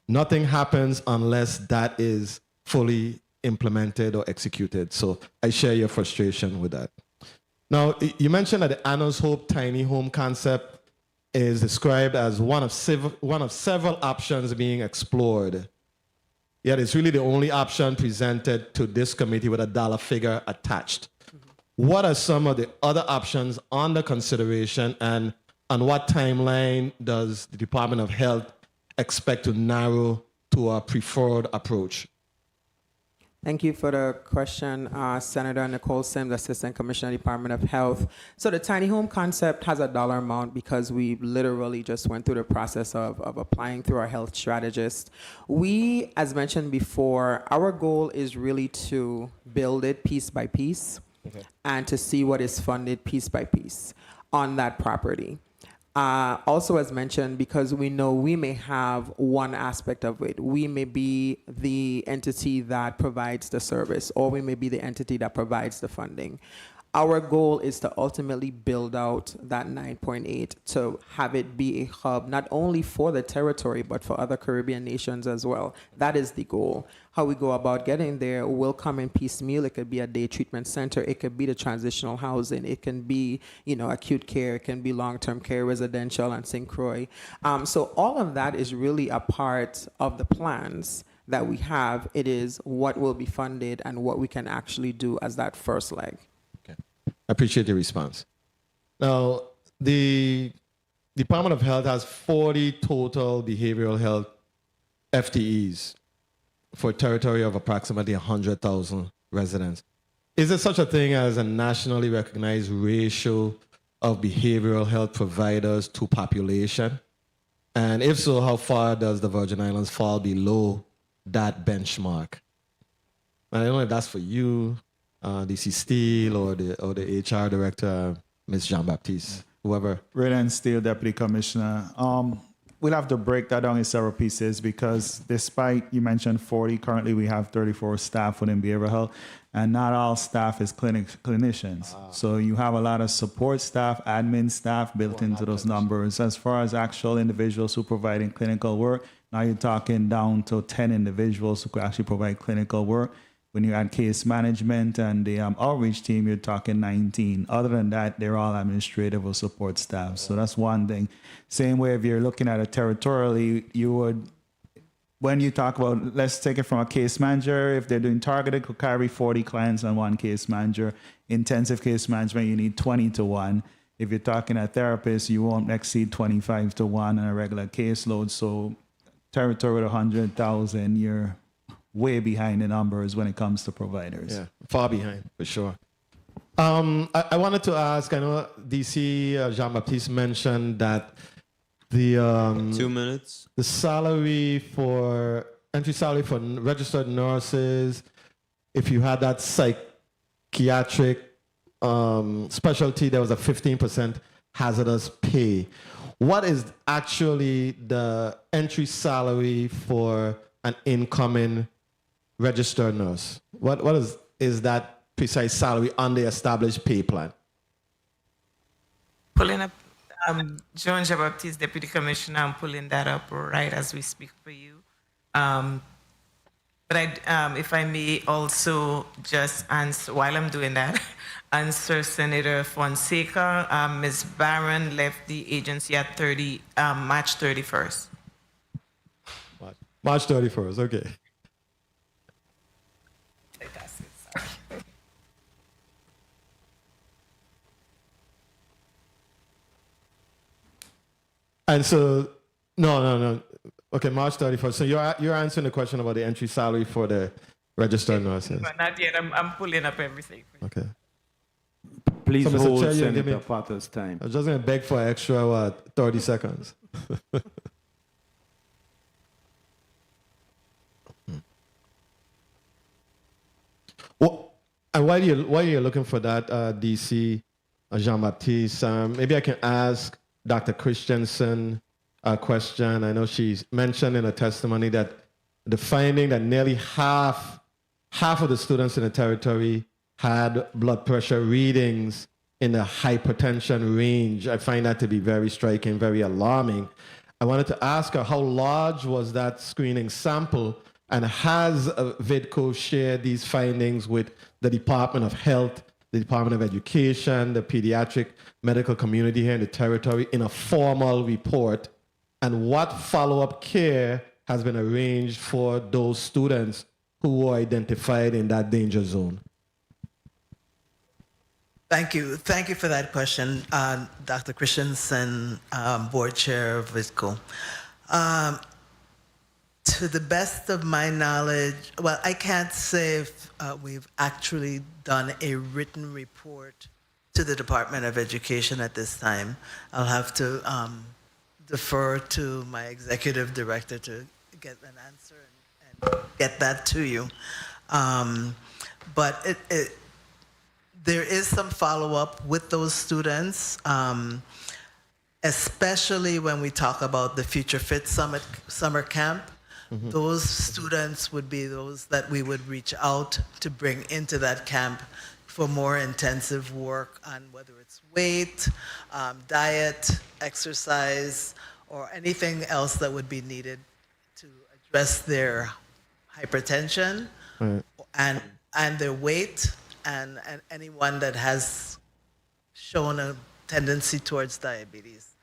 Nothing happens unless that is fully implemented or executed. So I share your frustration with that. Now, you mentioned that the Anna's Hope tiny home concept is described as one of several options being explored. Yet it's really the only option presented to this committee with a dollar figure attached. What are some of the other options under consideration, and on what timeline does the Department of Health expect to narrow to a preferred approach? Thank you for the question, Senator Nicole Sims, Assistant Commissioner, Department of Health. So the tiny home concept has a dollar amount because we literally just went through the process of applying through our health strategist. We, as mentioned before, our goal is really to build it piece by piece and to see what is funded piece by piece on that property. Also, as mentioned, because we know we may have one aspect of it. We may be the entity that provides the service, or we may be the entity that provides the funding. Our goal is to ultimately build out that 9.8 to have it be a hub, not only for the territory, but for other Caribbean nations as well. That is the goal. How we go about getting there will come in piecemeal. It could be a day treatment center. It could be the transitional housing. It can be, acute care. It can be long-term care, residential, and St. Croix. So all of that is really a part of the plans that we have. It is what will be funded and what we can actually do as that first leg. I appreciate the response. Now, the Department of Health has 40 total behavioral health FTEs for a territory of approximately 100,000 residents. Is there such a thing as a nationally recognized ratio of behavioral health providers to population? And if so, how far does the Virgin Islands fall below that benchmark? And I don't know if that's for you, DC Steele, or the HR director, Ms. Jean-Baptiste, whoever. Red and Steele, Deputy Commissioner. We'll have to break that down in several pieces because despite you mentioned 40, currently we have 34 staff within behavioral health, and not all staff is clinicians. So you have a lot of support staff, admin staff built into those numbers. As far as actual individuals who providing clinical work, now you're talking down to 10 individuals who could actually provide clinical work. When you add case management and the outreach team, you're talking 19. Other than that, they're all administrative or support staff. So that's one thing. Same way, if you're looking at it territorially, you would, when you talk about, let's take it from a case manager, if they're doing targeted, could carry 40 clients on one case manager. Intensive case management, you need 20 to 1. If you're talking a therapist, you won't exceed 25 to 1 on a regular caseload. So territory with 100,000, you're way behind the numbers when it comes to providers. Yeah, far behind, for sure. I wanted to ask, I know DC Jean-Baptiste mentioned that the 2 minutes. The salary for, entry salary for registered nurses, if you had that psychiatric specialty, there was a 15% hazardous pay. What is actually the entry salary for an incoming registered nurse? What is that precise salary on the established pay plan? Pulling up, Joan Jean-Baptiste, Deputy Commissioner, I'm pulling that up right as we speak for you. But if I may also just answer, while I'm doing that, answer Senator Fonseca. Ms. Barron left the agency at March 31st. March 31st, okay. And so, no. Okay, March 31st. So you're answering the question about the entry salary for the registered nurses. But not yet. I'm pulling up everything. Okay. Please So, Mr. hold Chair, you give Senator me- Potter's time. I was just going to beg for extra, 30 seconds. Well, and while you're looking for that, DC Jean-Baptiste, maybe I can ask Dr. Christensen a question. I know she's mentioned in her testimony that the finding that nearly half of the students in the territory had blood pressure readings in the hypertension range. I find that to be very striking, very alarming. I wanted to ask her, how large was that screening sample, and has VIDCO shared these findings with the Department of Health, the Department of Education, the pediatric medical community here in the territory in a formal report? And what follow-up care has been arranged for those students who were identified in that danger zone? Thank you. Thank you for that question, Dr. Christensen, Board Chair of VISCO. To the best of my knowledge, well, I can't say if we've actually done a written report to the Department of Education at this time. I'll have to defer to my executive director to get an answer and get that to you. But there is some follow-up with those students, especially when we talk about the Future Fit summer camp. Mm-hmm. Those students would be those that we would reach out to bring into that camp for more intensive work on whether it's weight, diet, exercise, or anything else that would be needed to address their hypertension, right, and their weight, and anyone that has shown a tendency towards diabetes,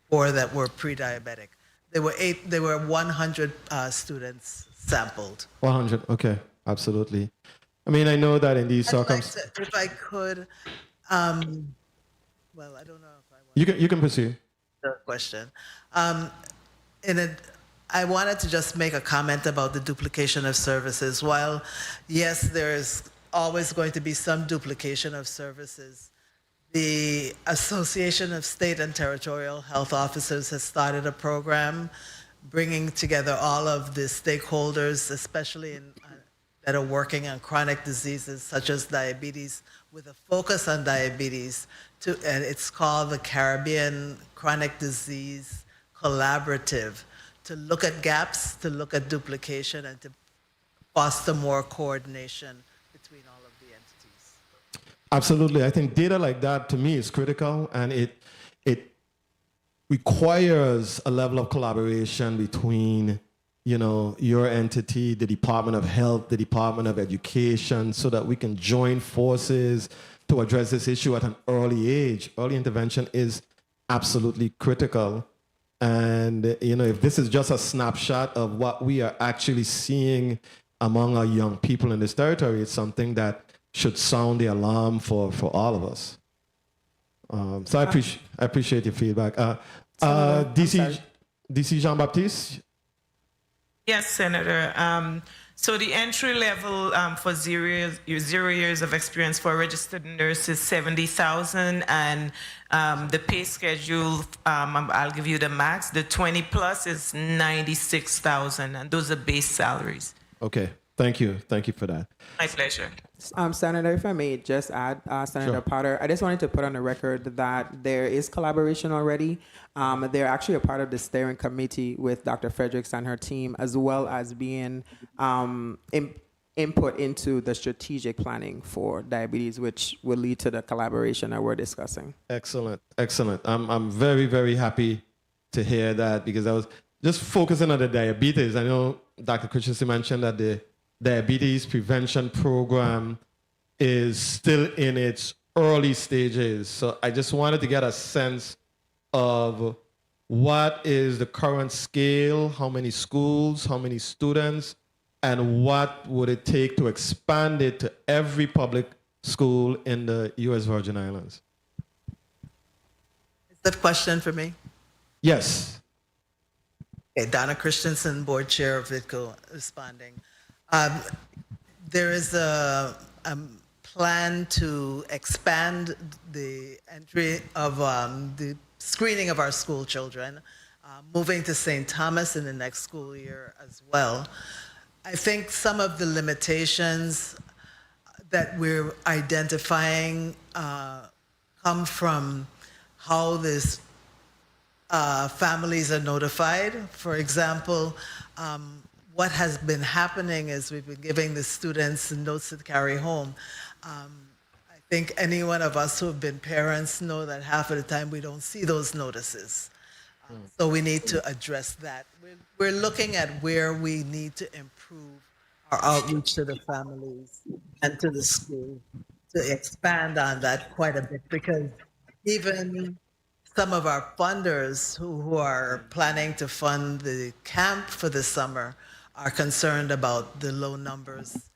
or that were pre-diabetic. There were 100 students sampled. 100, okay, absolutely. I mean, I know that in these circumstances... If I could, well, I don't know if I want You can proceed. the question. I wanted to just make a comment about the duplication of services. While, yes, there's always going to be some duplication of services, the Association of State and Territorial Health Officers has started a program bringing together all of the stakeholders, especially that are working on chronic diseases such as diabetes, with a focus on diabetes, and it's called the Caribbean Chronic Disease Collaborative, to look at gaps, to look at duplication, and to foster more coordination between all of the entities. Absolutely. I think data like that, to me, is critical, and it requires a level of collaboration between, you know, your entity, the Department of Health, the Department of Education, so that we can join forces to address this issue at an early age. Early intervention is absolutely critical. And, you know, if this is just a snapshot of what we are actually seeing among our young people in this territory, it's something that should sound the alarm for all of us. So I appreciate your feedback. DC Jean-Baptiste? Yes, Senator. So the entry level for 0 years of experience for a registered nurse is 70,000, and the pay schedule, I'll give you the max. The 20 plus is 96,000, and those are base salaries. Okay, thank you for that. My pleasure. Senator, if I may just add, Senator Sure. Potter, I just wanted to put on the record that there is collaboration already. They're actually a part of the steering committee with Dr. Fredericks and her team, as well as being input into the strategic planning for diabetes, which will lead to the collaboration that we're discussing. Excellent. I'm very, very happy to hear that, because I was just focusing on the diabetes. I know Dr. Christensen mentioned that the diabetes prevention program is still in its early stages. So I just wanted to get a sense of what is the current scale, how many schools, how many students, and what would it take to expand it to every public school in the U.S. Virgin Islands? Is that a question for me? Yes. Okay, Donna Christensen, Board Chair of VITCO, responding. There is a plan to expand the entry of the screening of our school children, moving to St. Thomas in the next school year as well. I think some of the limitations that we're identifying come from how this families are notified. For example, what has been happening is we've been giving the students notes to carry home. I think any one of us who have been parents know that half of the time we don't see those notices. So we need to address that. We're looking at where we need to improve our outreach to the families and to the school to expand on that quite a bit, because even some of our funders who are planning to fund the camp for the summer are concerned about the low numbers,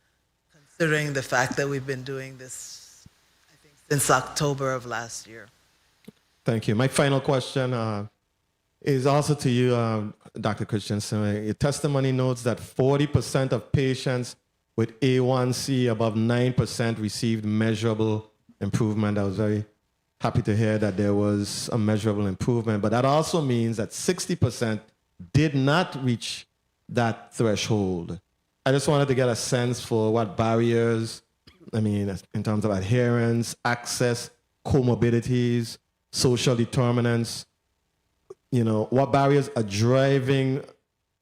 considering the fact that we've been doing this, I think, since October of last year. Thank you. My final question, is also to you, Dr. Christensen. Your testimony notes that 40% of patients with A1C above 9% received measurable improvement. I was very happy to hear that there was a measurable improvement, but that also means that 60% did not reach that threshold. I just wanted to get a sense for what barriers, I mean, in terms of adherence, access, comorbidities, social determinants, you know, what barriers are driving,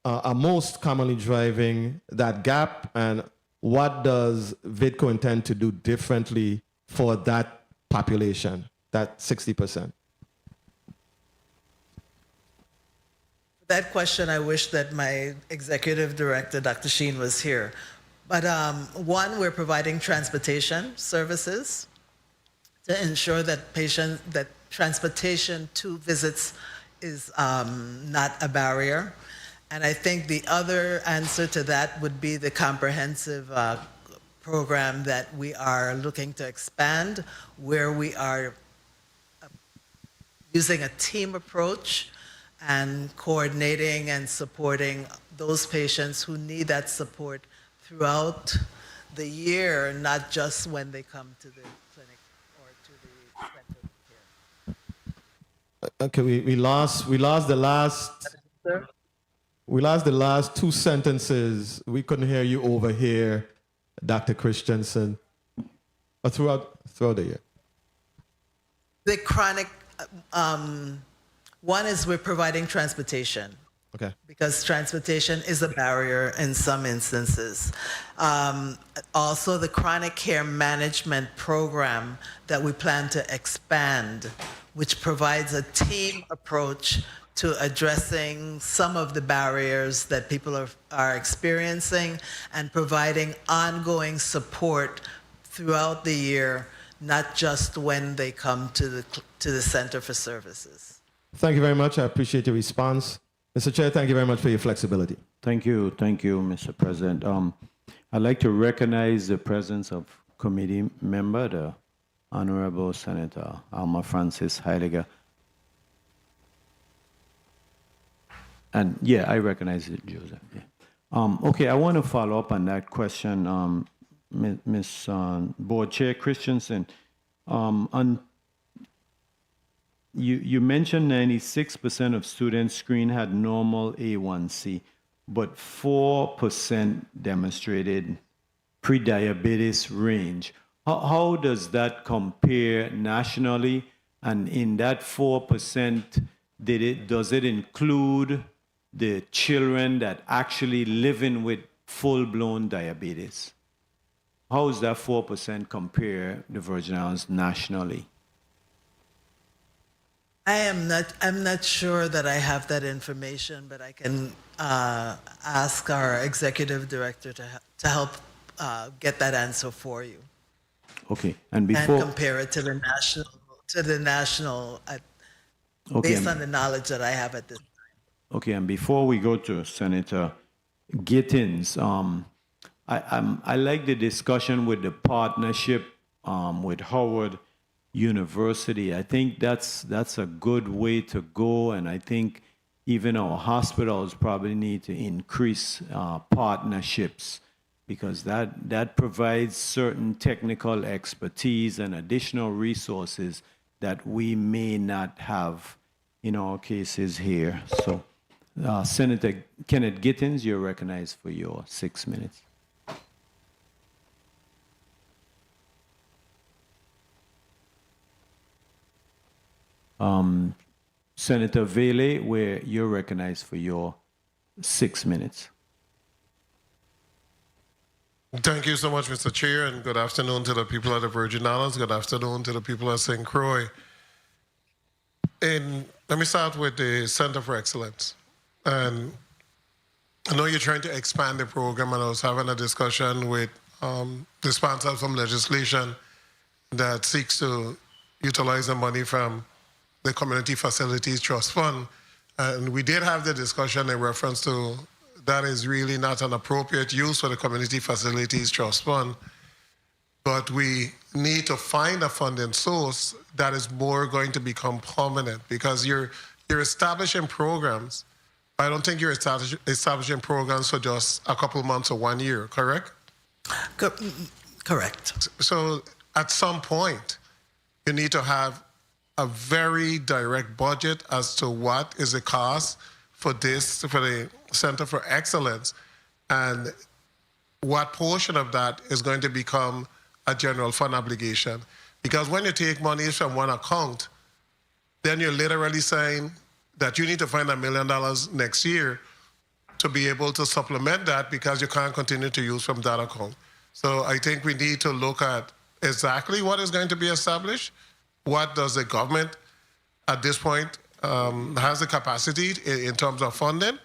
are most commonly driving that gap, and what does VIDCO intend to do differently for that population, that 60%? That question, I wish that my executive director, Dr. Sheen, was here. But one, we're providing transportation services to ensure that transportation to visits is not a barrier. And I think the other answer to that would be the comprehensive program that we are looking to expand, where we are using a team approach and coordinating and supporting those patients who need that support throughout the year, not just when they come to the clinic or to the center of care. Okay, we lost the last two sentences. We couldn't hear you over here, Dr. Christensen, throughout the year. The chronic, one is we're providing transportation. Okay. Because transportation is a barrier in some instances. Also, the chronic care management program that we plan to expand, which provides a team approach to addressing some of the barriers that people are experiencing and providing ongoing support throughout the year, not just when they come to the Center for Services. Thank you very much. I appreciate your response. Mr. Chair, thank you very much for your flexibility. Thank you, Mr. President. I'd like to recognize the presence of committee member, the Honorable Senator Alma Francis Heiliger. And yeah, I recognize it, Joseph. Yeah. Okay, I want to follow up on that question, Ms. Board Chair Christensen. You mentioned 96% of students screened had normal A1C, but 4% demonstrated prediabetes range. How does that compare nationally? And in that 4%, does it include the children that actually living with full-blown diabetes? How does that 4% compare the Virgin Islands nationally? I'm not sure that I have that information, but I can ask our executive director to help get that answer for you. Okay, and before and compare it to the national, based on the knowledge that I have at this time. Okay, and before we go to Senator Gittins, I like the discussion with the partnership with Howard University. I think that's a good way to go, and I think even our hospitals probably need to increase partnerships, because that provides certain technical expertise and additional resources that we may not have in our cases here. So, Senator Kenneth Gittins, you're recognized for your 6 minutes. Senator Vele, where you're recognized for your 6 minutes. Thank you so much, Mr. Chair, and good afternoon to the people of the Virgin Islands. Good afternoon to the people of St. Croix. Let me start with the Center for Excellence. And I know you're trying to expand the program, and I was having a discussion with the sponsor of some legislation that seeks to utilize the money from the Community Facilities Trust Fund. And we did have the discussion in reference to that is really not an appropriate use for the Community Facilities Trust Fund, but we need to find a funding source that is more going to become permanent, because you're you're establishing programs. I don't think you're establishing programs for just a couple months or 1 year, correct? Correct. So at some point, you need to have a very direct budget as to what is the cost for this, for the Center for Excellence, and what portion of that is going to become a general fund obligation. Because when you take money from one account, then you're literally saying that you need to find $1 million next year to be able to supplement that because you can't continue to use from that account. So I think we need to look at exactly what is going to be established. What does the government at this point has the capacity in terms of funding?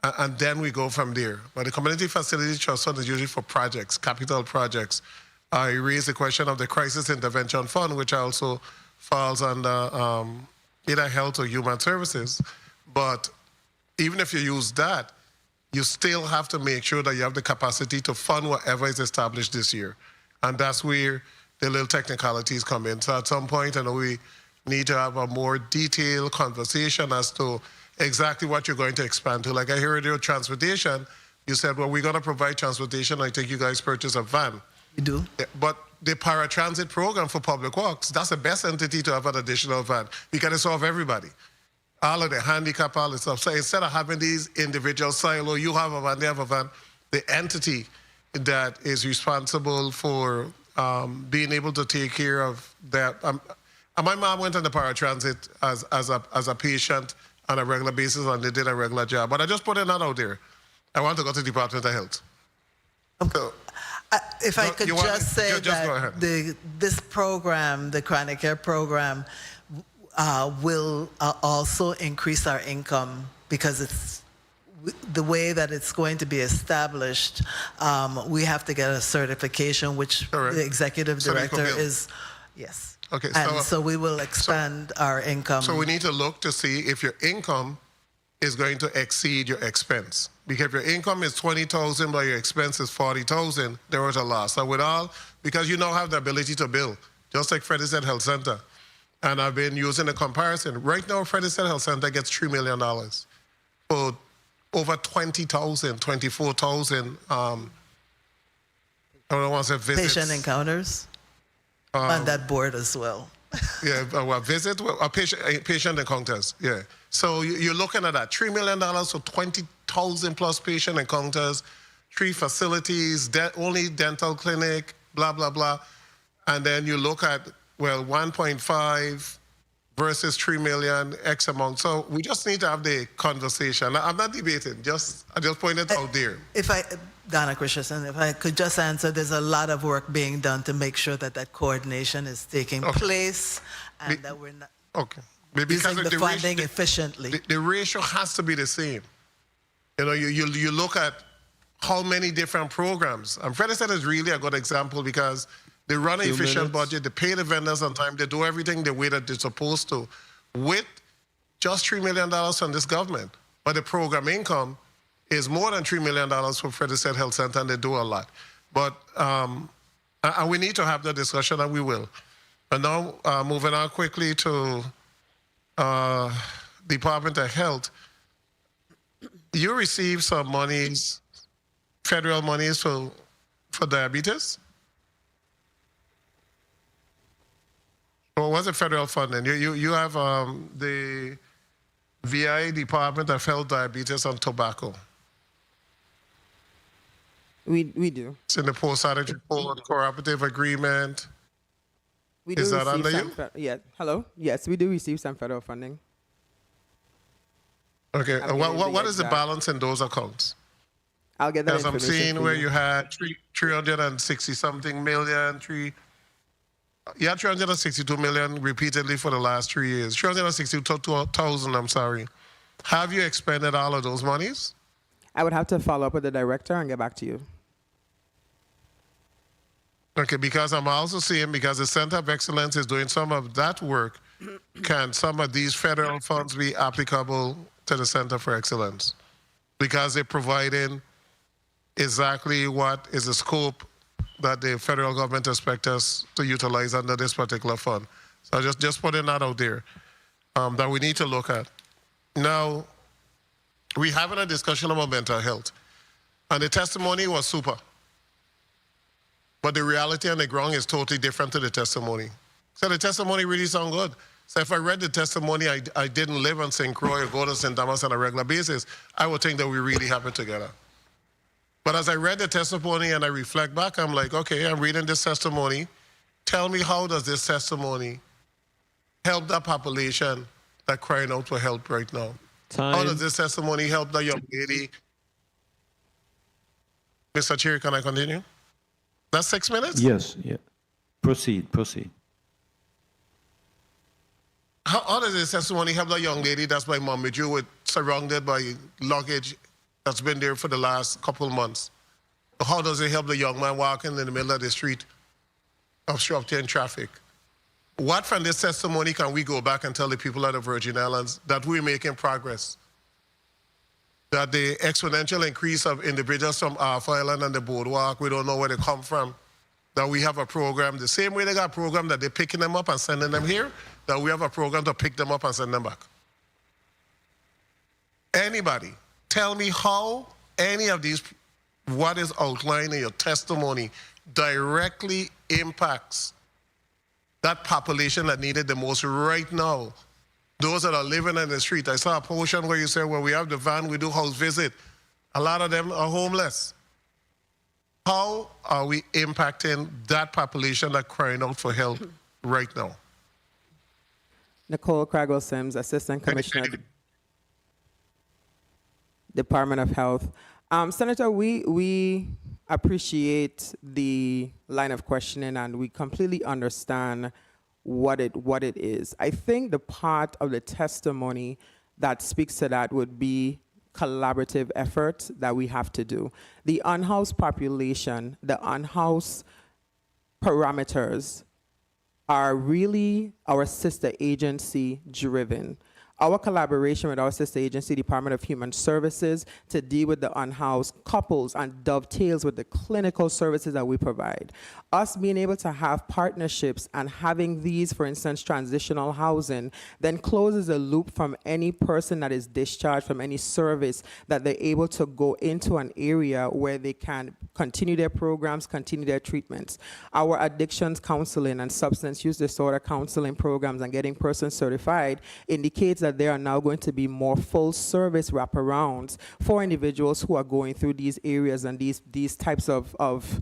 And then we go from there. But the Community Facility Trust Fund is usually for projects, capital projects. I raised the question of the Crisis Intervention Fund, which also falls under either health or human services. But even if you use that, you still have to make sure that you have the capacity to fund whatever is established this year. And that's where the little technicalities come in. So at some point, I know we need to have a more detailed conversation as to exactly what you're going to expand to. Like I heard your transportation, you said, well, we're going to provide transportation. I think you guys purchase a van. We do. But the paratransit program for public works, that's the best entity to have an additional van because it serves everybody. All of the handicap, all the stuff. So instead of having these individual silo, you have a van, they have a van, the entity that is responsible for being able to take care of that. My mom went on the paratransit as a patient on a regular basis, and they did a regular job. But I just put it out there. I want to go to the Department of Health. So, if I could just say that this program, the chronic care program, will also increase our income because it's the way that it's going to be established. We have to get a certification, which the executive director is, yes. Okay, and so we will expand our income. So we need to look to see if your income is going to exceed your expense. Because if your income is $20,000 but your expense is $40,000, there was a loss. So with all, because you now have the ability to bill, just like Freddie said Health Center. And I've been using a comparison. Right now, Freddie said Health Center gets $3 million for over 20,000, 24,000. I don't want to say visits. Patient encounters on that board as well. Yeah, patient encounters, yeah. So you're looking at that, $3 million for 20,000 plus patient encounters, 3 facilities, only dental clinic, blah, blah, blah. And then you look at, well, 1.5 versus 3 million, X amount. So we just need to have the conversation. I'm not debating, I just point it out there. Donna Christensen, if I could just answer, there's a lot of work being done to make sure that that coordination is taking place and that we're not using the funding efficiently. The ratio has to be the same. You know, you look at how many different programs. And Freddie said is really a good example because they run an efficient budget, they pay the vendors on time, they do everything the way that they're supposed to with just $3 million from this government. But the program income is more than $3 million for Freddie said Health Center, and they do a lot. But and we need to have the discussion, and we will. And now moving on quickly to Department of Health. You received some monies, federal monies for diabetes? Or was it federal funding? You have the VI Department of Health, Diabetes, and Tobacco. We do. It's in the post-audit report, cooperative agreement. We do. Is that under you? Yeah. Hello? Yes, we do receive some federal funding. Okay. What is the balance in those accounts? I'll get that information. As I'm seeing where you had 360-something million, you had 362 million repeatedly for the last 3 years. 362,000, I'm sorry. Have you expended all of those monies? I would have to follow up with the director and get back to you. Okay, because I'm also seeing, because the Center of Excellence is doing some of that work, can some of these federal funds be applicable to the Center for Excellence? Because they're providing exactly what is the scope that the federal government expects us to utilize under this particular fund. So just putting that out there that we need to look at. Now, we're having a discussion about mental health, and the testimony was super. But the reality on the ground is totally different to the testimony. So the testimony really sounds good. So if I read the testimony, I didn't live on St. Croix or go to St. Thomas on a regular basis, I would think that we really have it together. But as I read the testimony and I reflect back, I'm like, okay, I'm reading this testimony. Tell me, how does this testimony help that population that crying out for help right now? Time. How does this testimony help the young lady? Mr. Chair, can I continue? That's 6 minutes? Yes, yeah. Proceed. How does this testimony help that young lady that's by Mom with surrounded by luggage that's been there for the last couple of months? How does it help the young man walking in the middle of the street obstructing traffic? What from this testimony can we go back and tell the people of the Virgin Islands that we're making progress? That the exponential increase of individuals from Alpha Island and the Boardwalk, we don't know where they come from, that we have a program, the same way they got a program that they're picking them up and sending them here, that we have a program to pick them up and send them back. Anybody, tell me how any of these, what is outlined in your testimony, directly impacts that population that needed the most right now. Those that are living in the street. I saw a portion where you said, well, we have the van, we do house visit. A lot of them are homeless. How are we impacting that population that crying out for help right now? Nicole Craggle-Sims, Assistant Commissioner, Department of Health. Senator, we appreciate the line of questioning and we completely understand what it is. I think the part of the testimony that speaks to that would be collaborative effort that we have to do. The unhoused population, the unhoused parameters are really our sister agency driven. Our collaboration with our sister agency, Department of Human Services, to deal with the unhoused couples and dovetails with the clinical services that we provide. Us being able to have partnerships and having these, for instance, transitional housing, then closes a loop from any person that is discharged from any service that they're able to go into an area where they can continue their programs, continue their treatments. Our addictions counseling and substance use disorder counseling programs and getting persons certified indicates that there are now going to be more full service wraparounds for individuals who are going through these areas and these types of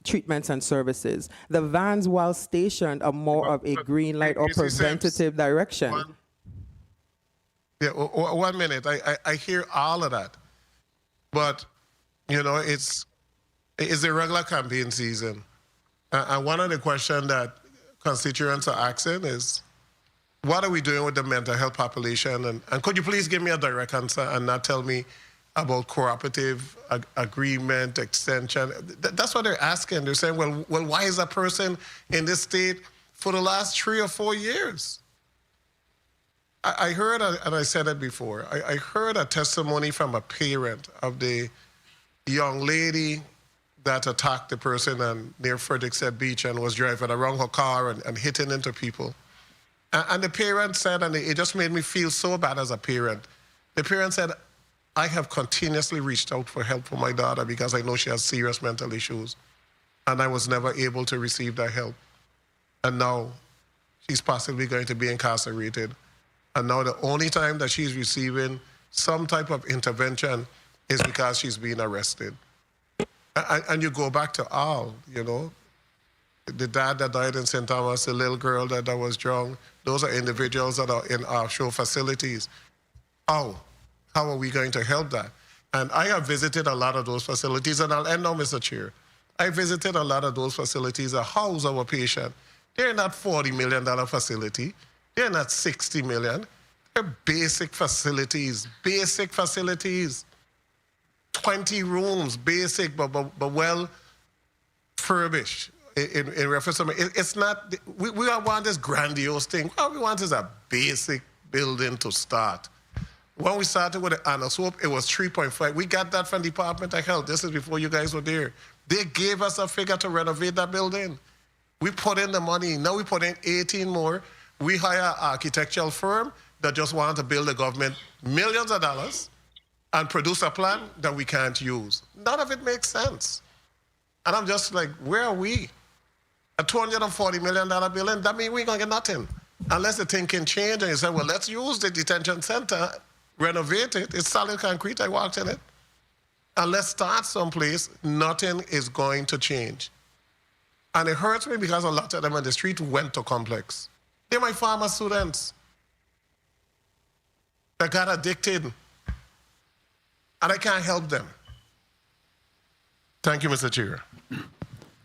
treatments and services. The vans, while stationed, are more of a green light or preventative direction. Yeah, 1 minute. I hear all of that. But, you know, it's a regular campaign season. And one of the questions that constituents are asking is, what are we doing with the mental health population? And could you please give me a direct answer and not tell me about cooperative agreement, extension? That's what they're asking. They're saying, well, why is that person in this state for the last 3 or 4 years? I heard, and I said it before, I heard a testimony from a parent of the young lady that attacked the person near Frederickson Beach and was driving around her car and hitting into people. And the parent said, and it just made me feel so bad as a parent. The parent said, I have continuously reached out for help for my daughter because I know she has serious mental issues. And I was never able to receive that help. And now she's possibly going to be incarcerated. And now the only time that she's receiving some type of intervention is because she's being arrested. And you go back to Earle, you know, the dad that died in St. Thomas, the little girl that was drowned. Those are individuals that are in offshore facilities. How are we going to help that? And I have visited a lot of those facilities, and I'll end now, Mr. Chair. I visited a lot of those facilities that house our patient. They're not $40 million facility. They're not $60 million. They're basic facilities, 20 rooms, basic, but well furbished. In reference to it's not, we don't want this grandiose thing. What we want is a basic building to start. When we started with the Anna's Hope, it was 3.5. We got that from Department of Health. This is before you guys were there. They gave us a figure to renovate that building. We put in the money. Now we put in 18 more. We hire an architectural firm that just want to bill the government millions of dollars and produce a plan that we can't use. None of it makes sense. And I'm just like, where are we? A $240 million billing, that means we ain't gonna get nothing. Unless the thing can change and you say, well, let's use the detention center, renovate it. It's solid concrete, I walked in it. And let's start someplace, nothing is going to change. And it hurts me because a lot of them on the street went to complex. They're my former students that got addicted. And I can't help them. Thank you, Mr. Chair.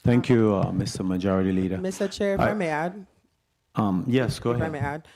Thank you, Mr. Majority Leader. Mr. Chair, if I may add. Yes, go If I ahead. may add.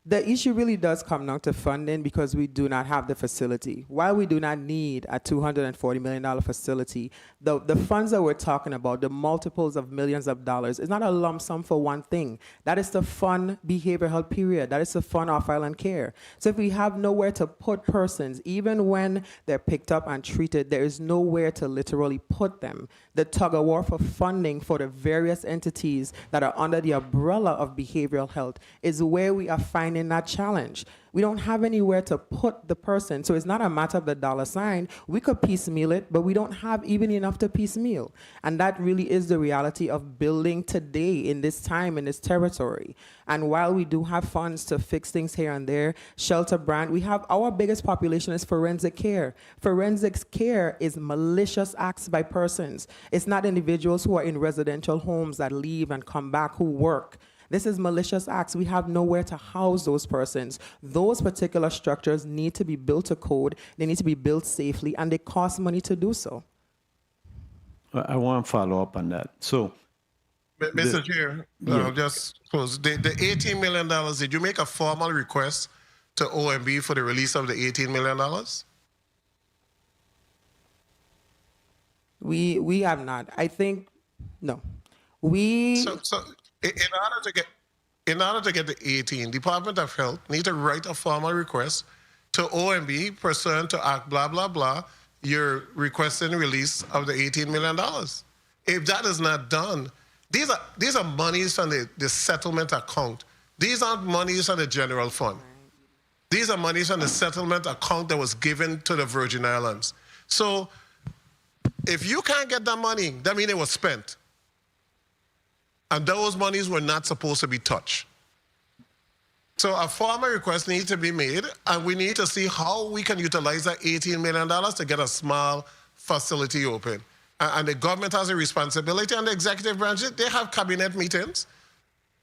The issue really does come down to funding because we do not have the facility. While we do not need a $240 million facility, the funds that we're talking about, the multiples of millions of dollars, is not a lump sum for one thing. That is to fund behavioral health, period. That is to fund off-island care. So if we have nowhere to put persons, even when they're picked up and treated, there is nowhere to literally put them. The tug-of-war for funding for the various entities that are under the umbrella of behavioral health is where we are finding that challenge. We don't have anywhere to put the person, so it's not a matter of the dollar sign. We could piecemeal it, but we don't have even enough to piecemeal. And that really is the reality of building today in this time, in this territory. And while we do have funds to fix things here and there, shelter brand, we have our biggest population is forensic care. Forensic care is malicious acts by persons. It's not individuals who are in residential homes that leave and come back who work. This is malicious acts. We have nowhere to house those persons. Those particular structures need to be built to code. They need to be built safely, and they cost money to do so. I want to follow up on that. So, Mr. Chair, just close. The $18 million, did you make a formal request to OMB for the release of the $18 million? We have not. I think, no. So in order to get the 18, Department of Health need to write a formal request to OMB pursuant to Act blah, blah, blah, you're requesting release of the $18 million. If that is not done, these are monies from the settlement account. These aren't monies from the general fund. These are monies from the settlement account that was given to the Virgin Islands. So if you can't get that money, that means it was spent. And those monies were not supposed to be touched. So a formal request needs to be made, and we need to see how we can utilize that $18 million to get a small facility open. And the government has a responsibility, and the executive branch, they have cabinet meetings.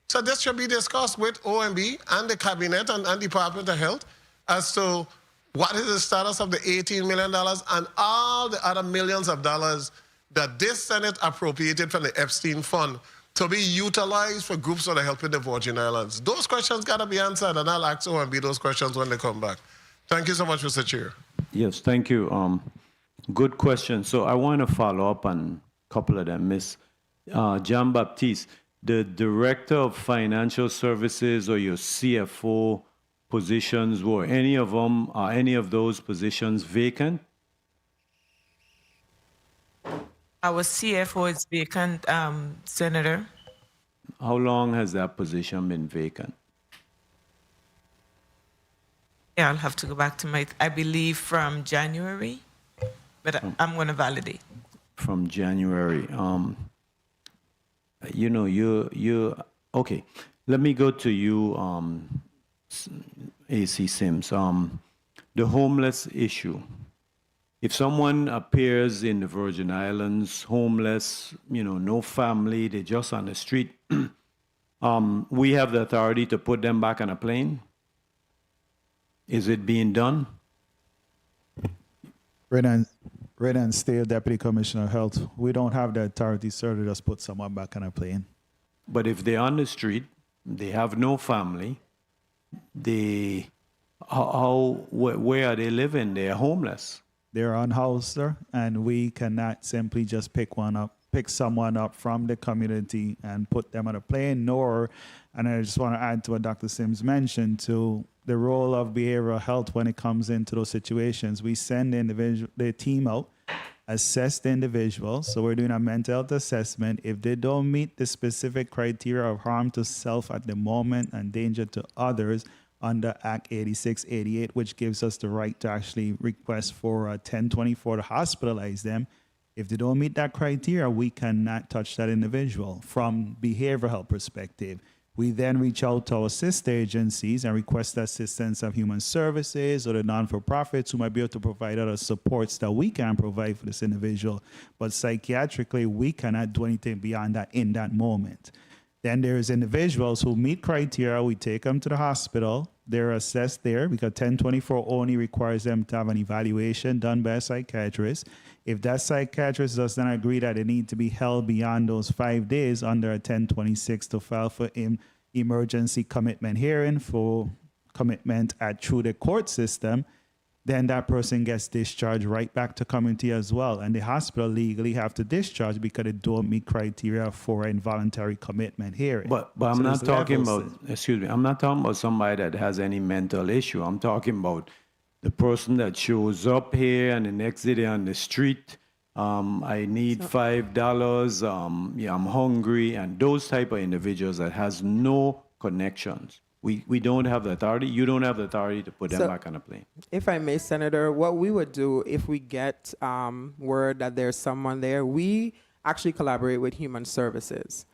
So this should be discussed with OMB and the cabinet and Department of Health as to what is the status of the $18 million and all the other millions of dollars that this Senate appropriated from the Epstein Fund to be utilized for groups that are helping the Virgin Islands. Those questions got to be answered, and I'll ask OMB those questions when they come back. Thank you so much, Mr. Chair. yes, thank you. Good question. So I want to follow up on a couple of them. Ms. Jean-Baptiste, the Director of Financial Services or your CFO positions, were any of those positions vacant? Our CFO is vacant, Senator. How long has that position been vacant? Yeah, I'll have to go back to I believe from January, but I'm going to validate. From January. Okay. Let me go to you, AC Sims. The homeless issue. If someone appears in the Virgin Islands, homeless, no family, they're just on the street, we have the authority to put them back on a plane? Is it being done? Red and Stale, Deputy Commissioner of Health, we don't have the authority, sir, to just put someone back on a plane. But if they're on the street, they have no family, where are they living? They're homeless. They're unhoused, sir, and we cannot simply just pick someone up from the community and put them on a plane, and I just want to add to what Dr. Sims mentioned, to the role of behavioral health when it comes into those situations. We send the team out, assess the individual. So we're doing a mental health assessment. If they don't meet the specific criteria of harm to self at the moment and danger to others under Act 8688, which gives us the right to actually request for a 1024 to hospitalize them. If they don't meet that criteria, we cannot touch that individual from behavioral health perspective. We then reach out to our sister agencies and request the assistance of human services or the non-for-profits who might be able to provide other supports that we can provide for this individual. But psychiatrically, we cannot do anything beyond that in that moment. Then there's individuals who meet criteria. We take them to the hospital. They're assessed there because 1024 only requires them to have an evaluation done by a psychiatrist. If that psychiatrist does not agree that they need to be held beyond those 5 days under a 1026 to file for emergency commitment hearing for commitment through the court system, then that person gets discharged right back to community as well. And the hospital legally have to discharge because they don't meet criteria for involuntary commitment hearing. But I'm not talking about, excuse me, I'm not talking about somebody that has any mental issue. I'm talking about the person that shows up here and the next day they're on the street. I need $5. Yeah, I'm hungry, and those type of individuals that has no connections. We don't have the authority. You don't have the authority to put them back on a plane. If I may, Senator, what we would do if we get word that there's someone there, we actually collaborate with Human Services.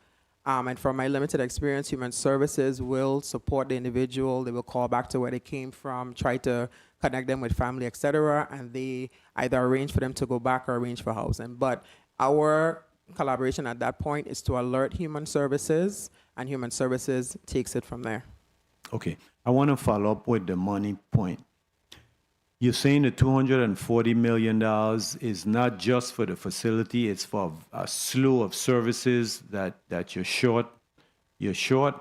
And from my limited experience, Human Services will support the individual. They will call back to where they came from, try to connect them with family, etc., and they either arrange for them to go back or arrange for housing. But our collaboration at that point is to alert Human Services, and Human Services takes it from there. Okay, I want to follow up with the money point. You're saying the $240 million is not just for the facility, it's for a slew of services that you're short. You're short.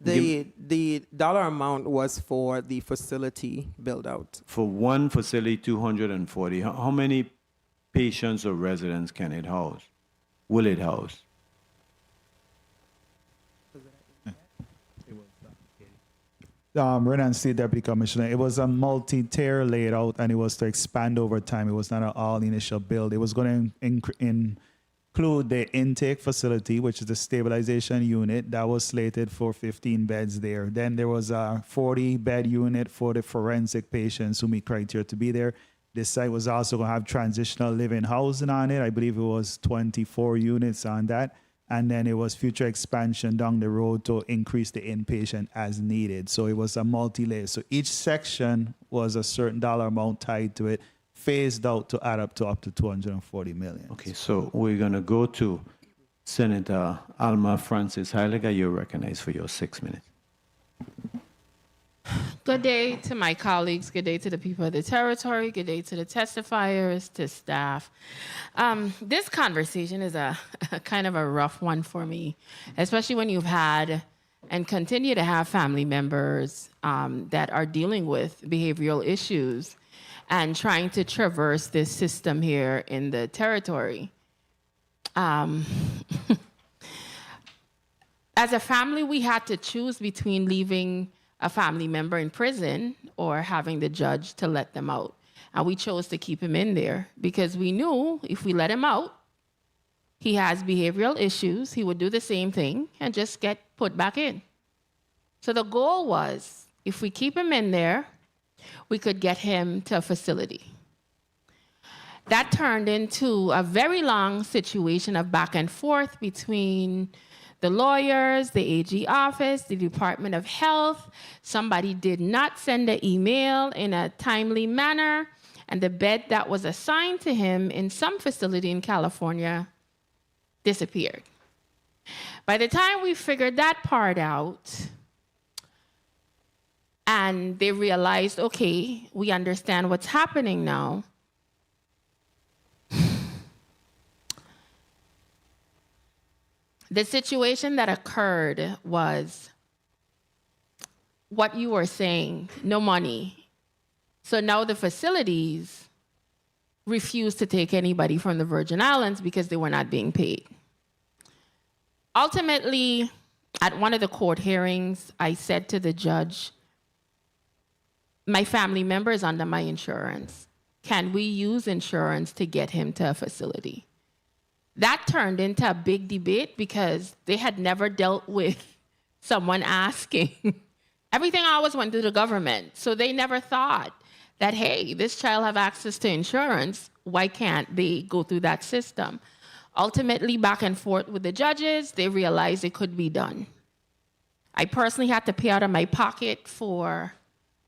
The dollar amount was for the facility build out. For one facility, 240. How many patients or residents can it house? Will it house? Renan State Deputy Commissioner, it was a multi-tier layout and it was to expand over time. It was not an all initial build. It was going to include the intake facility, which is the stabilization unit that was slated for 15 beds there. Then there was a 40-bed unit for the forensic patients who meet criteria to be there. This site was also going to have transitional living housing on it. I believe it was 24 units on that. And then it was future expansion down the road to increase the inpatient as needed. So it was a multi-layer. So each section was a certain dollar amount tied to it, phased out to add up to 240 million. Okay, so we're going to go to Senator Alma Francis Heiliger. You're recognized for your 6 minutes. Good day to my colleagues. Good day to the people of the territory. Good day to the testifiers, to staff. This conversation is a kind of a rough one for me, especially when you've had and continue to have family members that are dealing with behavioral issues and trying to traverse this system here in the territory. As a family, we had to choose between leaving a family member in prison or having the judge to let them out. And we chose to keep him in there because we knew if we let him out, he has behavioral issues, he would do the same thing and just get put back in. So the goal was, if we keep him in there, we could get him to a facility. That turned into a very long situation of back and forth between the lawyers, the AG office, the Department of Health. Somebody did not send an email in a timely manner, and the bed that was assigned to him in some facility in California disappeared. By the time we figured that part out, and they realized, okay, we understand what's happening now, the situation that occurred was what you were saying, no money. So now the facilities refused to take anybody from the Virgin Islands because they were not being paid. Ultimately, at one of the court hearings, I said to the judge, my family member is under my insurance. can we use insurance to get him to a facility? That turned into a big debate because they had never dealt with someone asking. Everything always went to the government. So they never thought that, hey, this child have access to insurance. Why can't they go through that system? Ultimately, back and forth with the judges, they realized it could be done. I personally had to pay out of my pocket for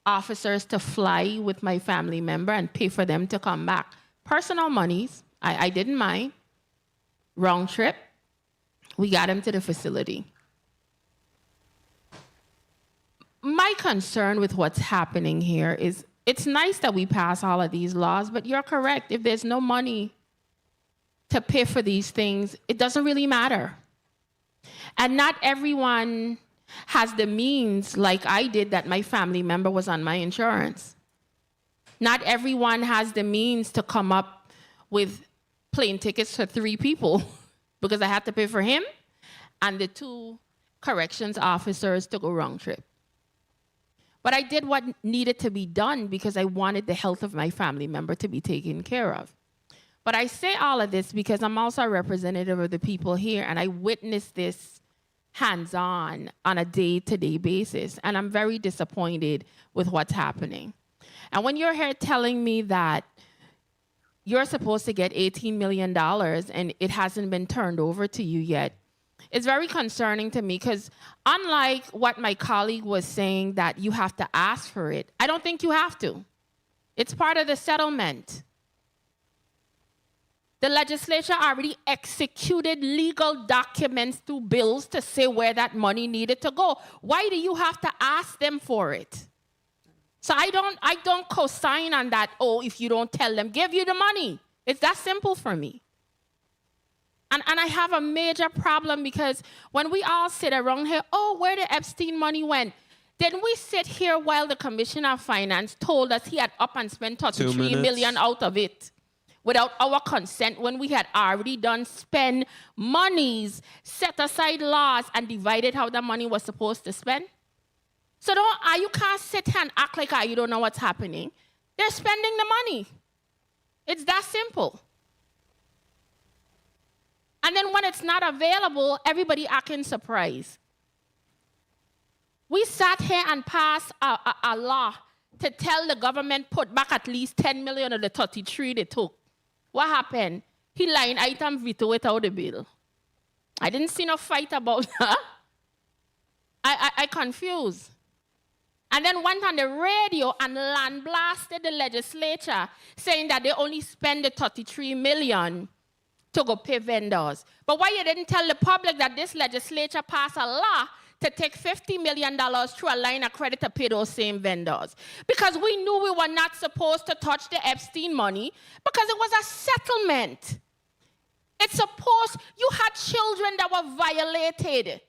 officers to fly with my family member and pay for them to come back. Personal monies, I didn't mind. Wrong trip. We got him to the facility. My concern with what's happening here is it's nice that we pass all of these laws, but you're correct. If there's no money to pay for these things, it doesn't really matter. And not everyone has the means like I did that my family member was on my insurance. Not everyone has the means to come up with plane tickets for 3 people because I had to pay for him and the 2 corrections officers to go round trip. But I did what needed to be done because I wanted the health of my family member to be taken care of. But I say all of this because I'm also a representative of the people here, and I witnessed this hands-on on a day-to-day basis, and I'm very disappointed with what's happening. And when you're here telling me that you're supposed to get $18 million and it hasn't been turned over to you yet, it's very concerning to me because unlike what my colleague was saying that you have to ask for it, I don't think you have to. It's part of the settlement. The legislature already executed legal documents through bills to say where that money needed to go. Why do you have to ask them for it? So I don't co-sign on that, oh, if you don't tell them, give you the money. It's that simple for me. And I have a major problem because when we all sit around here, oh, where the Epstein money went? Then we sit here while the Commissioner of Finance told us he had up and spent $33 million out of it without our consent when we had already done spend monies, set aside laws, and divided how the money was supposed to spend. So you can't sit here and act like you don't know what's happening. They're spending the money. It's that simple. And then when it's not available, everybody acting surprised. We sat here and passed a law to tell the government put back at least 10 million of the 33 they took. What happened? He line item veto without the bill. I didn't see no fight about that. I confused. And then went on the radio and land blasted the legislature saying that they only spend the 33 million to go pay vendors. But why you didn't tell the public that this legislature passed a law to take $50 million through a line of credit to pay those same vendors? Because we knew we were not supposed to touch the Epstein money because it was a settlement. It's supposed, you had children that were violated.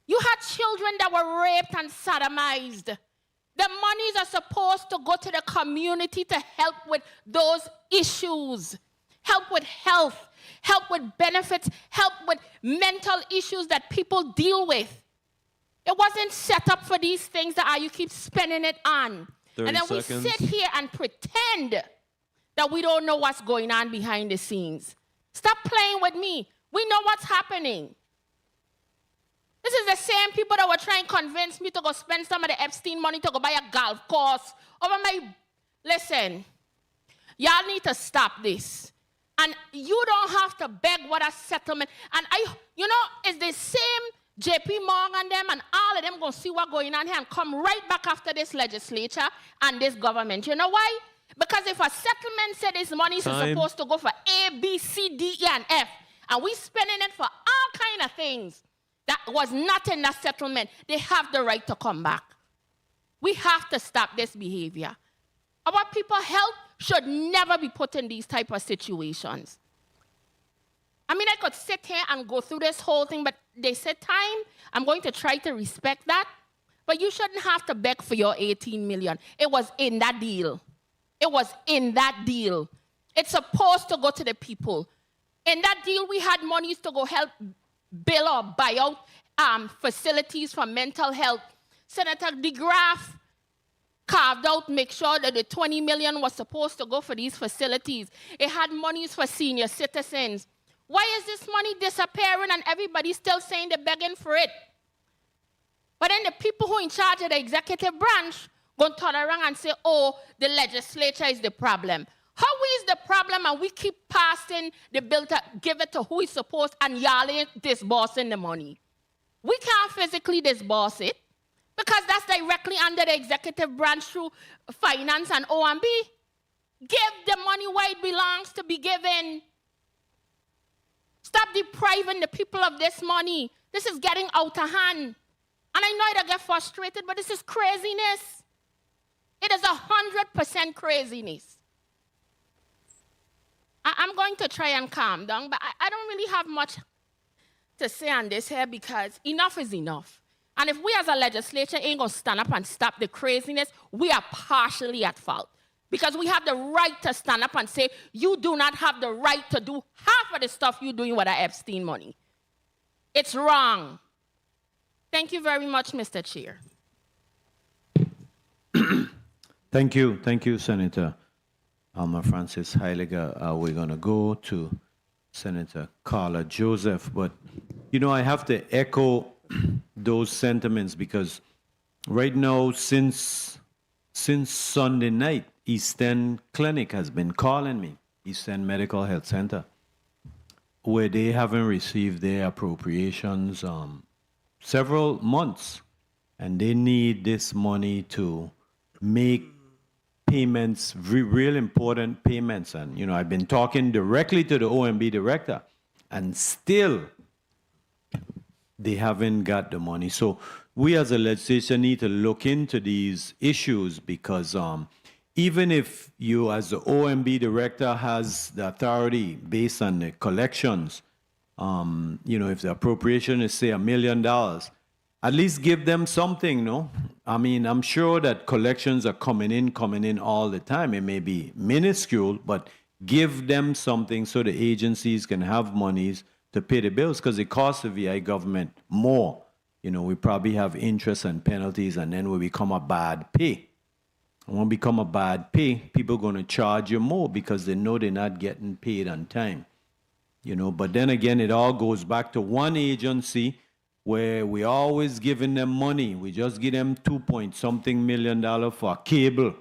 You had children that were raped and sodomized. The monies are supposed to go to the community to help with those issues. Help with health, help with benefits, help with mental issues that people deal with. It wasn't set up for these things that you keep spending it on. 30 and then seconds. we sit here and pretend that we don't know what's going on behind the scenes. Stop playing with me. We know what's happening. This is the same people that were trying to convince me to go spend some of the Epstein money to go buy a golf course over my... Listen, y'all need to stop this. And you don't have to beg what a settlement. And it's the same JP Morgan them and all of them going to see what's going on here and come right back after this legislature and this government. You know why? Because if a settlement said this money is supposed to go for A, B, C, D, E, and F, and we spending it for all kind of things that was not in that settlement, they have the right to come back. We have to stop this behavior. Our people's health should never be put in these type of situations. I mean, I could sit here and go through this whole thing, but they said time. I'm going to try to respect that. But you shouldn't have to beg for your 18 million. It was in that deal. It was in that deal. It's supposed to go to the people. In that deal, we had monies to go help build or buy out facilities for mental health. Senator DeGraff carved out, make sure that the 20 million was supposed to go for these facilities. It had monies for senior citizens. Why is this money disappearing and everybody's still saying they're begging for it? But then the people who are in charge of the executive branch going to turn around and say, oh, the legislature is the problem. How is the problem and we keep passing the bill to give it to who is supposed and y'all ain't disbursing the money? We can't physically disburse it because that's directly under the executive branch through finance and OMB. Give the money where it belongs to be given. Stop depriving the people of this money. This is getting out of hand. And I know it'll get frustrated, but this is craziness. It is 100% craziness. I'm going to try and calm down, but I don't really have much to say on this here because enough is enough. And if we as a legislature ain't going to stand up and stop the craziness, we are partially at fault. Because we have the right to stand up and say, you do not have the right to do half of the stuff you're doing with the Epstein money. It's wrong. Thank you very much, Mr. Chair. Thank you, Senator Alma Francis Heiliger. We're going to go to Senator Carla Joseph, but I have to echo those sentiments because right now, since Sunday night, East End Clinic has been calling me, East End Medical Health Center, where they haven't received their appropriations several months, and they need this money to make payments, real important payments. And, I've been talking directly to the OMB director, and still they haven't got the money. So we as a legislature need to look into these issues because even if you as the OMB director has the authority based on the collections, if the appropriation is say $1 million, at least give them something, no? I mean, I'm sure that collections are coming in all the time. It may be minuscule, but give them something so the agencies can have monies to pay the bills because it costs the VI government more. We probably have interest and penalties, and then we become a bad pay. And when we become a bad pay, people are going to charge you more because they know they're not getting paid on time. But then again, it all goes back to one agency where we always giving them money. We just give them $2-something million for cable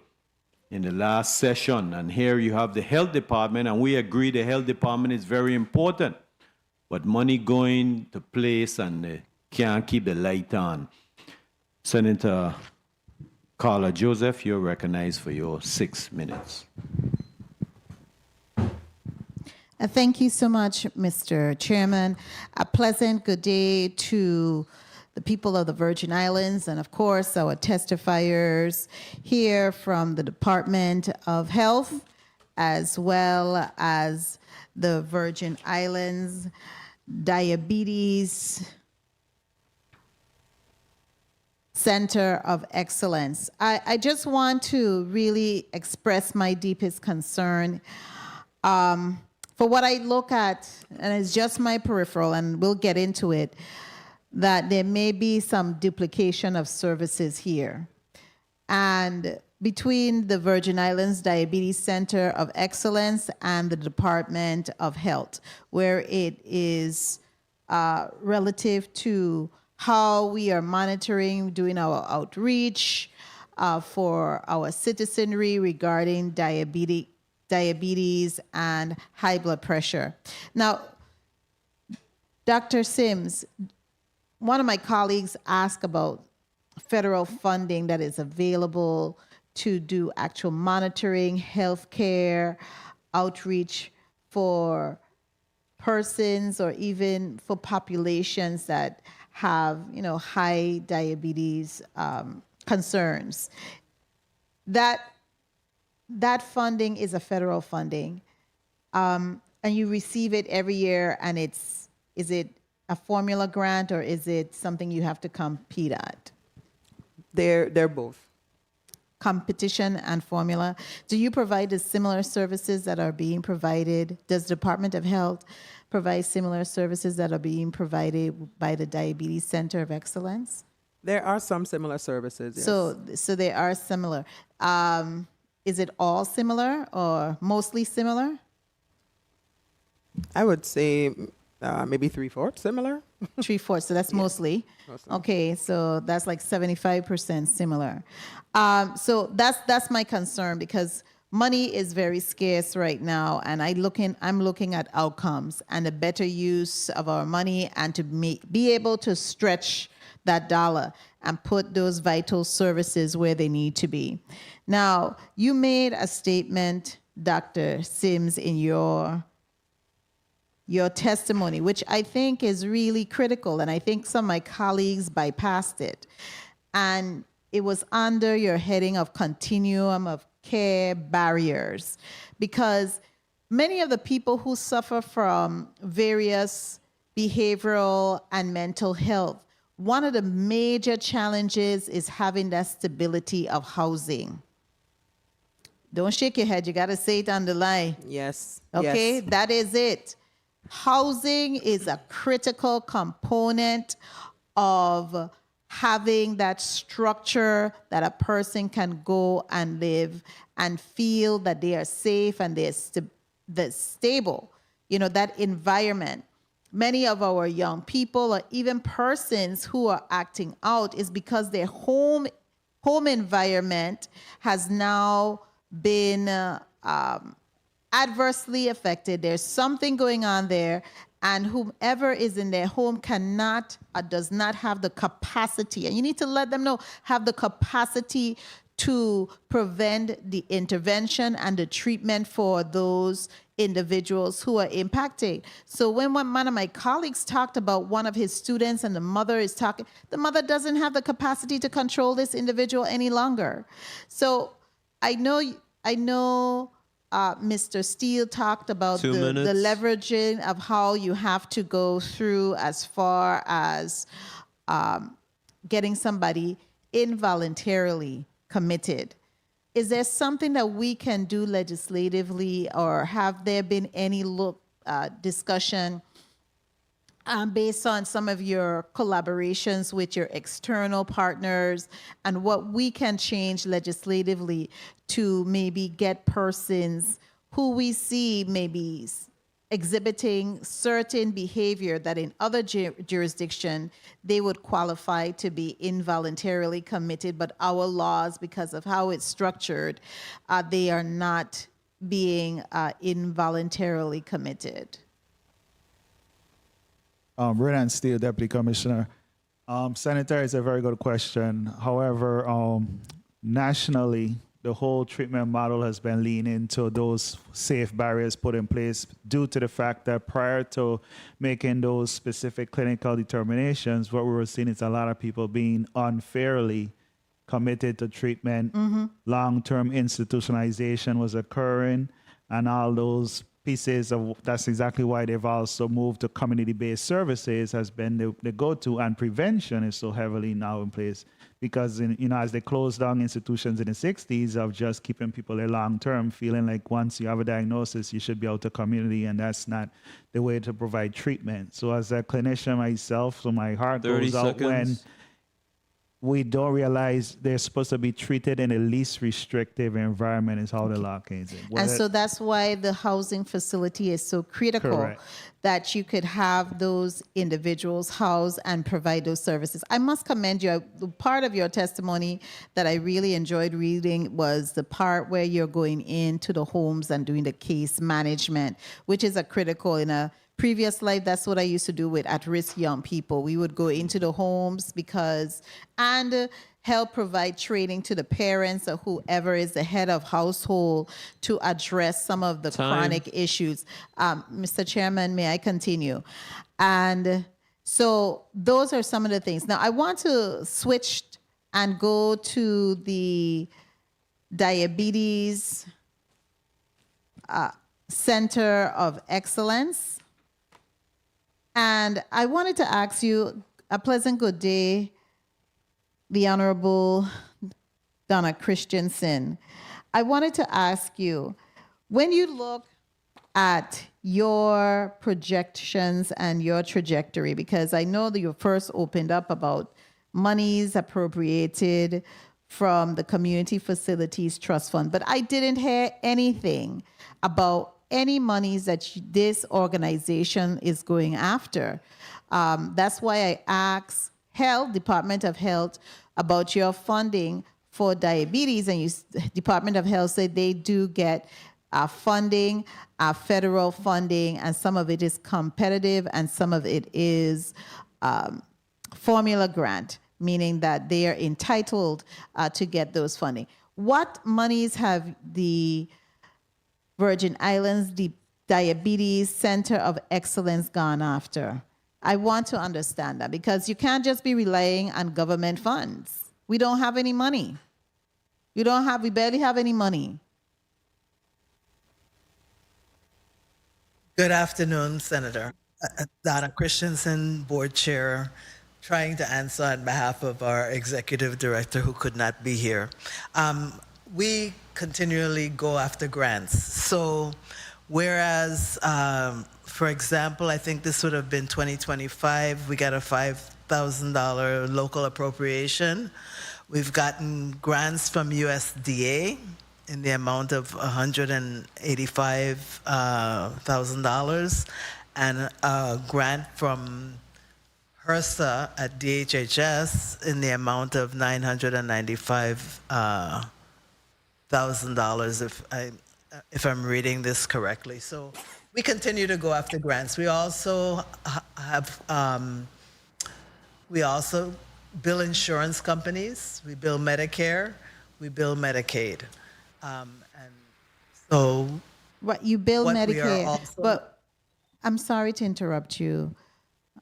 in the last session. And here you have the health department, and we agree the health department is very important. But money going to place and they can't keep the light on. Senator Carla Joseph, you're recognized for your 6 minutes. Thank you so much, Mr. Chairman. A pleasant good day to the people of the Virgin Islands and, of course, our testifiers here from the Department of Health, as well as the Virgin Islands Diabetes Center of Excellence. I just want to really express my deepest concern for what I look at, and it's just my peripheral, and we'll get into it, that there may be some duplication of services here. And between the Virgin Islands Diabetes Center of Excellence and the Department of Health, where it is relative to how we are monitoring, doing our outreach for our citizenry regarding diabetes and high blood pressure. Now, Dr. Sims, one of my colleagues asked about federal funding that is available to do actual monitoring, healthcare, outreach for persons or even for populations that have, high diabetes concerns. That funding is a federal funding, and you receive it every year. And is it a formula grant or is it something you have to compete at? They're both. Competition and formula. Do you provide the similar services that are being provided? Does the Department of Health provide similar services that are being provided by the Diabetes Center of Excellence? There are some similar services, yes. So they are similar. Is it all similar or mostly similar? I would say maybe 3/4 similar. 3/4, so that's mostly. Okay, so that's like 75% similar. So that's my concern, because money is very scarce right now, and I'm looking at outcomes and a better use of our money, and to be able to stretch that dollar and put those vital services where they need to be. Now, you made a statement, Dr. Sims, in your testimony, which I think is really critical, and I think some of my colleagues bypassed it. And it was under your heading of continuum of care barriers, because many of the people who suffer from various behavioral and mental health, one of the major challenges is having that stability of housing. Don't shake your head, you gotta say it on the line. Yes. Okay, yes. that is it. Housing is a critical component of having that structure that a person can go and live and feel that they are safe and they're stable. You know, that environment. Many of our young people, or even persons who are acting out, is because their home environment has now been adversely affected. There's something going on there, and whomever is in their home cannot or does not have the capacity, and you need to let them know, have the capacity to prevent the intervention and the treatment for those individuals who are impacted. So when one of my colleagues talked about one of his students and the mother is talking, the mother doesn't have the capacity to control this individual any longer. So I know Mr. Steele talked about the leveraging of how you have to go through as far as getting somebody involuntarily committed. Is there something that we can do legislatively, or have there been any discussion based on some of your collaborations with your external partners, and what we can change legislatively to maybe get persons who we see maybe exhibiting certain behavior that in other jurisdiction they would qualify to be involuntarily committed, but our laws, because of how it's structured, they are not being involuntarily committed? Renan Steele, Deputy Commissioner. Senator, it's a very good question. However, nationally, the whole treatment model has been leaning into those safe barriers put in place due to the fact that prior to making those specific clinical determinations, what we were seeing is a lot of people being unfairly committed to treatment. Long-term institutionalization was occurring, and all those pieces of, that's exactly why they've also moved to community-based services has been the go-to, and prevention is so heavily now in place. Because, as they closed down institutions in the 60s of just keeping people there long-term, feeling like once you have a diagnosis, you should be out to community, and that's not the way to provide treatment. So as a clinician myself, so my heart goes out when we don't realize they're supposed to be treated in the least restrictive environment is how the law came in. And so that's why the housing facility is so critical. Correct. That you could have those individuals housed and provide those services. I must commend you. The part of your testimony that I really enjoyed reading was the part where you're going into the homes and doing the case management, which is a critical. In a previous life, that's what I used to do with at-risk young people. We would go into the homes and help provide training to the parents or whoever is the head of household to address some of the chronic issues. Mr. Chairman, may I continue? And so those are some of the things. Now, I want to switch and go to the Diabetes Center of Excellence. And I wanted to ask you, a pleasant good day, the Honorable Donna Christensen. I wanted to ask you, when you look at your projections and your trajectory, because I know that you first opened up about monies appropriated from the Community Facilities Trust Fund, but I didn't hear anything about any monies that this organization is going after. That's why I asked Department of Health, about your funding for diabetes, and Department of Health said they do get funding, federal funding, and some of it is competitive and some of it is formula grant, meaning that they are entitled to get those funding. What monies have the Virgin Islands Diabetes Center of Excellence gone after? I want to understand that, because you can't just be relying on government funds. We don't have any money. We barely have any money. Good afternoon, Senator. Donna Christensen, Board Chair, trying to answer on behalf of our Executive Director who could not be here. We continually go after grants. So whereas, for example, I think this would have been 2025, we got a $5,000 local appropriation. We've gotten grants from USDA in the amount of $185,000 and a grant from HRSA at DHHS in the amount of $995,000 if I'm reading this correctly. So we continue to go after grants. We also have we also bill insurance companies, we bill Medicare, we bill Medicaid. And so what you bill what we are Medicare, also- but I'm sorry to interrupt you.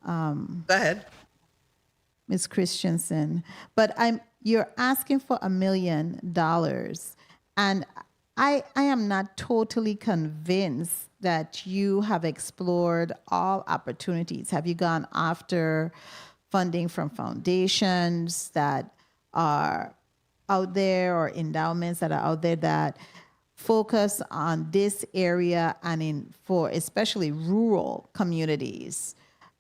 Go ahead. Ms. Christensen, but you're asking for $1 million, and I am not totally convinced that you have explored all opportunities. Have you gone after funding from foundations that are out there or endowments that are out there that focus on this area and for especially rural communities?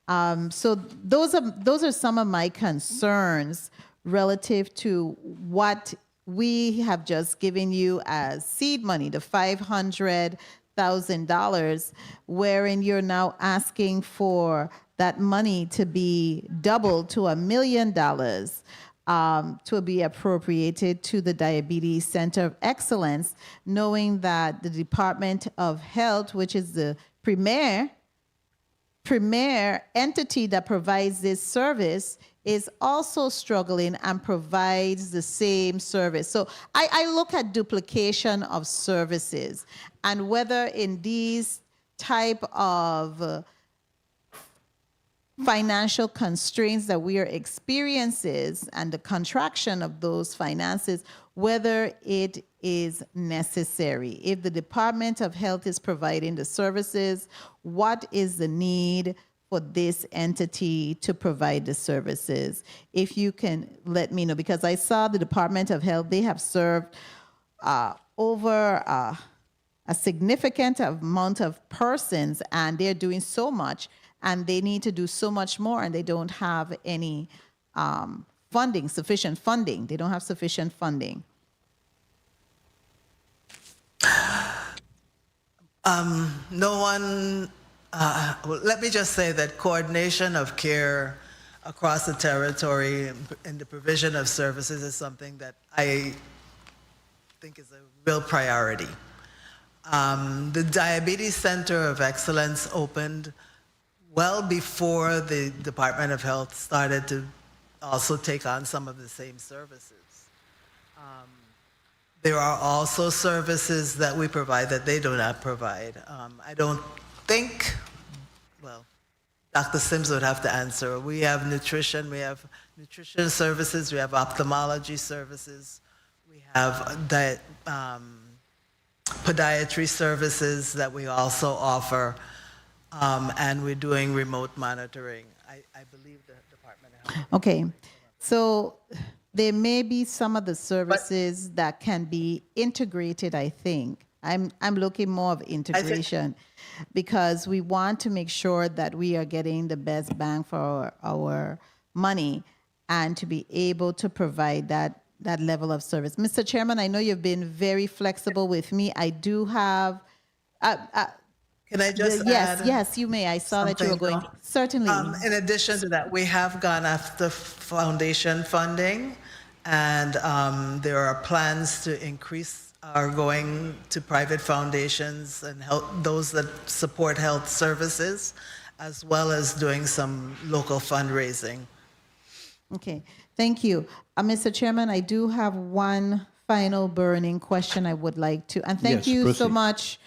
So those are some of my concerns relative to what we have just given you as seed money, the $500,000, wherein you're now asking for that money to be doubled to $1 million to be appropriated to the Diabetes Center of Excellence, knowing that the Department of Health, which is the premier entity that provides this service, is also struggling and provides the same service. So I look at duplication of services, and whether in these type of financial constraints that we are experiencing and the contraction of those finances, whether it is necessary. If the Department of Health is providing the services, what is the need for this entity to provide the services? If you can let me know, because I saw the Department of Health, they have served over a significant amount of persons, and they're doing so much, and they need to do so much more, and they don't have any sufficient funding. They don't have sufficient funding. No one, well, let me just say that coordination of care across the territory and the provision of services is something that I think is a real priority. The Diabetes Center of Excellence opened well before the Department of Health started to also take on some of the same services. There are also services that we provide that they do not provide. I don't think, well, Dr. Sims would have to answer. We have nutrition services, we have ophthalmology services, we have podiatry services that we also offer, and we're doing remote monitoring. I believe the Department of Health. Okay, so there may be some of the services that can be integrated, I think. I'm looking more of integration because we want to make sure that we are getting the best bang for our money. and to be able to provide that level of service. Mr. Chairman, I know you've been very flexible with me. I do have. Can I just yes, add yes, you may. I saw that you were something, going. Certainly. In addition to that, we have gone after foundation funding, and there are plans to increase our going to private foundations and help those that support health services, as well as doing some local fundraising. Okay, thank you. Mr. Chairman, I do have one final burning question I would like to, and thank Yes, you so proceed. much,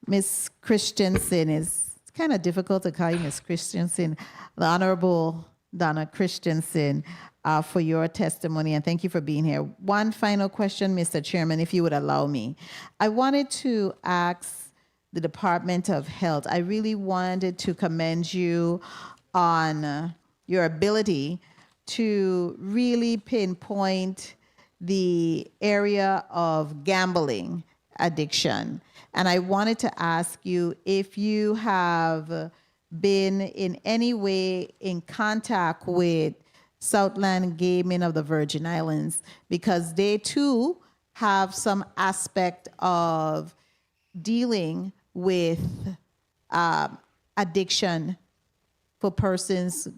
Ms. Christensen. It's kind of difficult to call you Ms. Christensen, the Honorable Donna Christensen, for your testimony, and thank you for being here. One final question, Mr. Chairman, if you would allow me. I wanted to ask the Department of Health, I really wanted to commend you on your ability to really pinpoint the area of gambling addiction. And I wanted to ask you if you have been in any way in contact with Southland Gaming of the Virgin Islands, because they too have some aspect of dealing with addiction for persons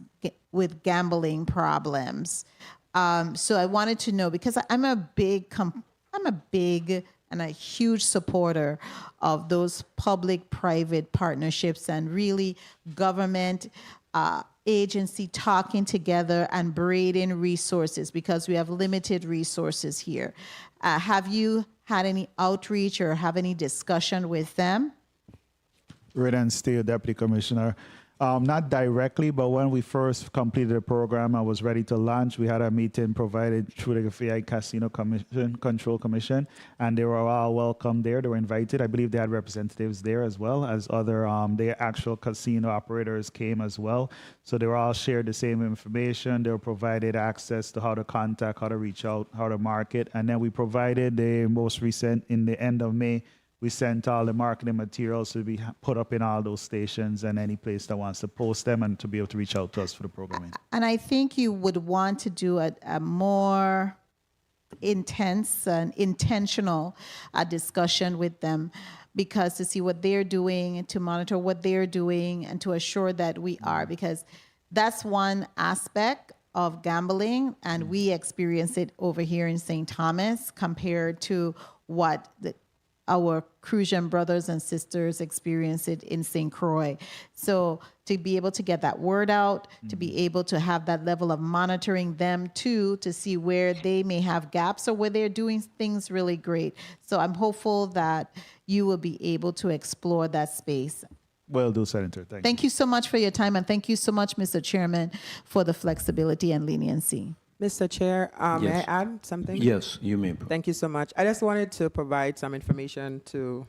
with gambling problems. So I wanted to know, because I'm a big and a huge supporter of those public-private partnerships and really government agency talking together and braiding resources, because we have limited resources here. Have you had any outreach or have any discussion with them? Red and Steel Deputy Commissioner. Not directly, but when we first completed the program, I was ready to launch. We had a meeting provided through the VI Casino Control Commission, and they were all welcome there. They were invited. I believe they had representatives there as well as other, the actual casino operators came as well. So they were all shared the same information. They were provided access to how to contact, how to reach out, how to market. And then we provided the most recent, in the end of May, we sent all the marketing materials to be put up in all those stations and any place that wants to post them and to be able to reach out to us for the programming. And I think you would want to do a more intense and intentional discussion with them, because to see what they're doing, to monitor what they're doing, and to assure that we are, because that's one aspect of gambling, and we experience it over here in St. Thomas compared to what our Crucian brothers and sisters experience it in St. Croix. So to be able to get that word out, to be able to have that level of monitoring them too, to see where they may have gaps or where they're doing things really great. So I'm hopeful that you will be able to explore that space. Will do, Senator. Thank you so much for your time, and thank you so much, Mr. Chairman, for the flexibility and leniency. Mr. Chair, may I Yes. add something? Yes, you may. Thank you so much. I just wanted to provide some information to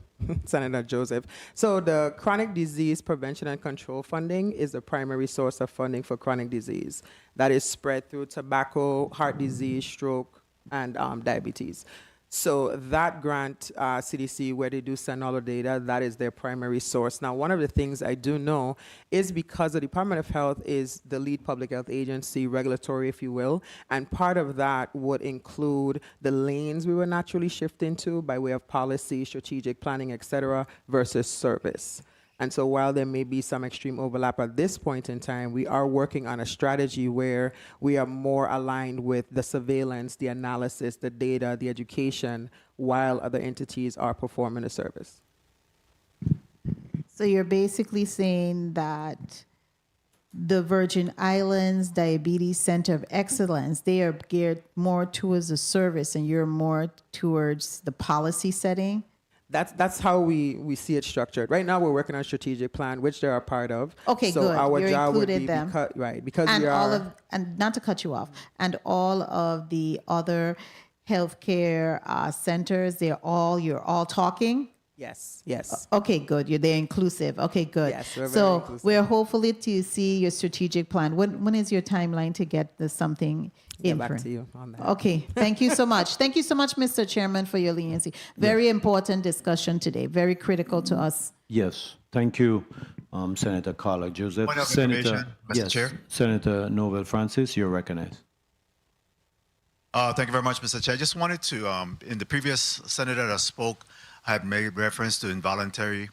Senator Joseph. So the Chronic Disease Prevention and Control funding is the primary source of funding for chronic disease that is spread through tobacco, heart disease, stroke, and diabetes. So that grant, CDC, where they do send all the data, that is their primary source. Now, one of the things I do know is because the Department of Health is the lead public health agency, regulatory, if you will, and part of that would include the lanes we were naturally shifting to by way of policy, strategic planning, et cetera, versus service. And so while there may be some extreme overlap at this point in time, we are working on a strategy where we are more aligned with the surveillance, the analysis, the data, the education, while other entities are performing a service. So you're basically saying that the Virgin Islands Diabetes Center of Excellence, they are geared more towards the service and you're more towards the policy setting? That's how we see it structured. Right now, we're working on a strategic plan, which they are part of. Okay, so good. Our You're job would included be them. because And we all are. of, and not to cut you off, and all of the other healthcare centers, you're all talking? Yes, yes. Okay, good. They're inclusive. Okay, good. Yes, we're very so inclusive. we're hopefully to see your strategic plan. When is your timeline to get something Get in back print? to you on that. Okay, thank you so much. Thank you so much, Mr. Chairman, for your leniency. Very important discussion today. Very critical to us. Yes, thank you, Senator Carla Joseph. Point of Senator, information, Mr. yes, Chair. Senator Novel Francis, you're recognized. Thank you very much, Mr. Chair. I just wanted to, in the previous senator that spoke, had made reference to involuntary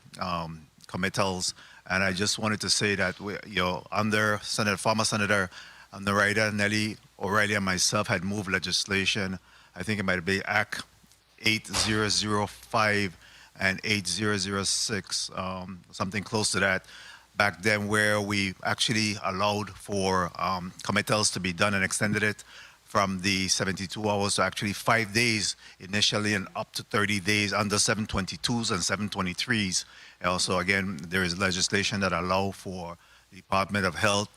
committals, and I just wanted to say that under former Senator Narita, Nelly O'Reilly, and myself had moved legislation. I think it might be Act 8005 and 8006, something close to that, back then, where we actually allowed for committals to be done and extended it from the 72 hours to actually 5 days initially and up to 30 days under 722s and 723s. Also, again, there is legislation that allow for the Department of Health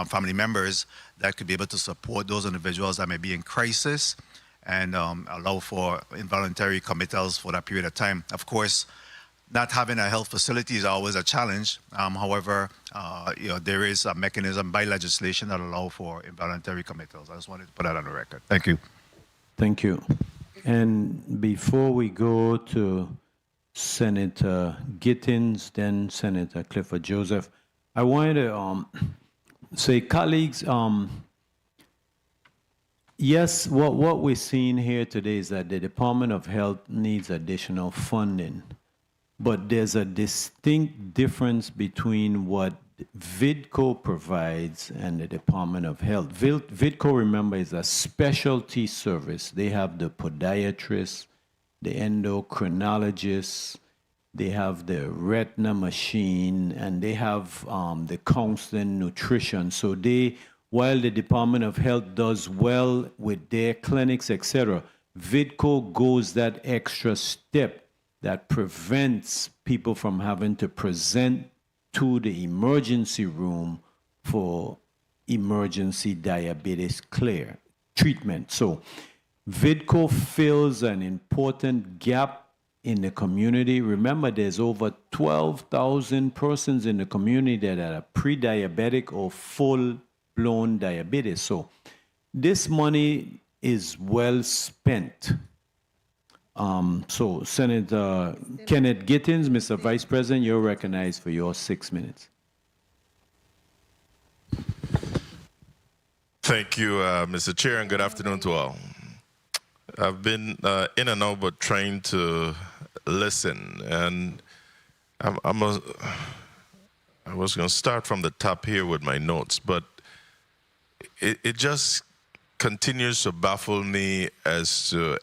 family members that could be able to support those individuals that may be in crisis and allow for involuntary committals for that period of time. Of course, not having a health facility is always a challenge. However, there is a mechanism by legislation that allow for involuntary committals. I just wanted to put that on the record. Thank you. Thank you. And before we go to Senator Gittins, then Senator Clifford Joseph, I wanted to say, colleagues, yes, what we're seeing here today is that the Department of Health needs additional funding. But there's a distinct difference between what VIDCO provides and the Department of Health. VIDCO, remember, is a specialty service. They have the podiatrist, the endocrinologist, they have the retina machine, and they have the counseling, nutrition. So while the Department of Health does well with their clinics, etc., VIDCO goes that extra step that prevents people from having to present to the emergency room for emergency diabetes treatment. So VIDCO fills an important gap in the community. Remember, there's over 12,000 persons in the community that are pre-diabetic or full-blown diabetes. So this money is well spent. So Senator Kenneth Gittins, Mr. Vice President, you're recognized for your 6 minutes. Thank you, Mr. Chair, and good afternoon to all. I've been in and out, but trying to listen, and I was going to start from the top here with my notes, but it just continues to baffle me as to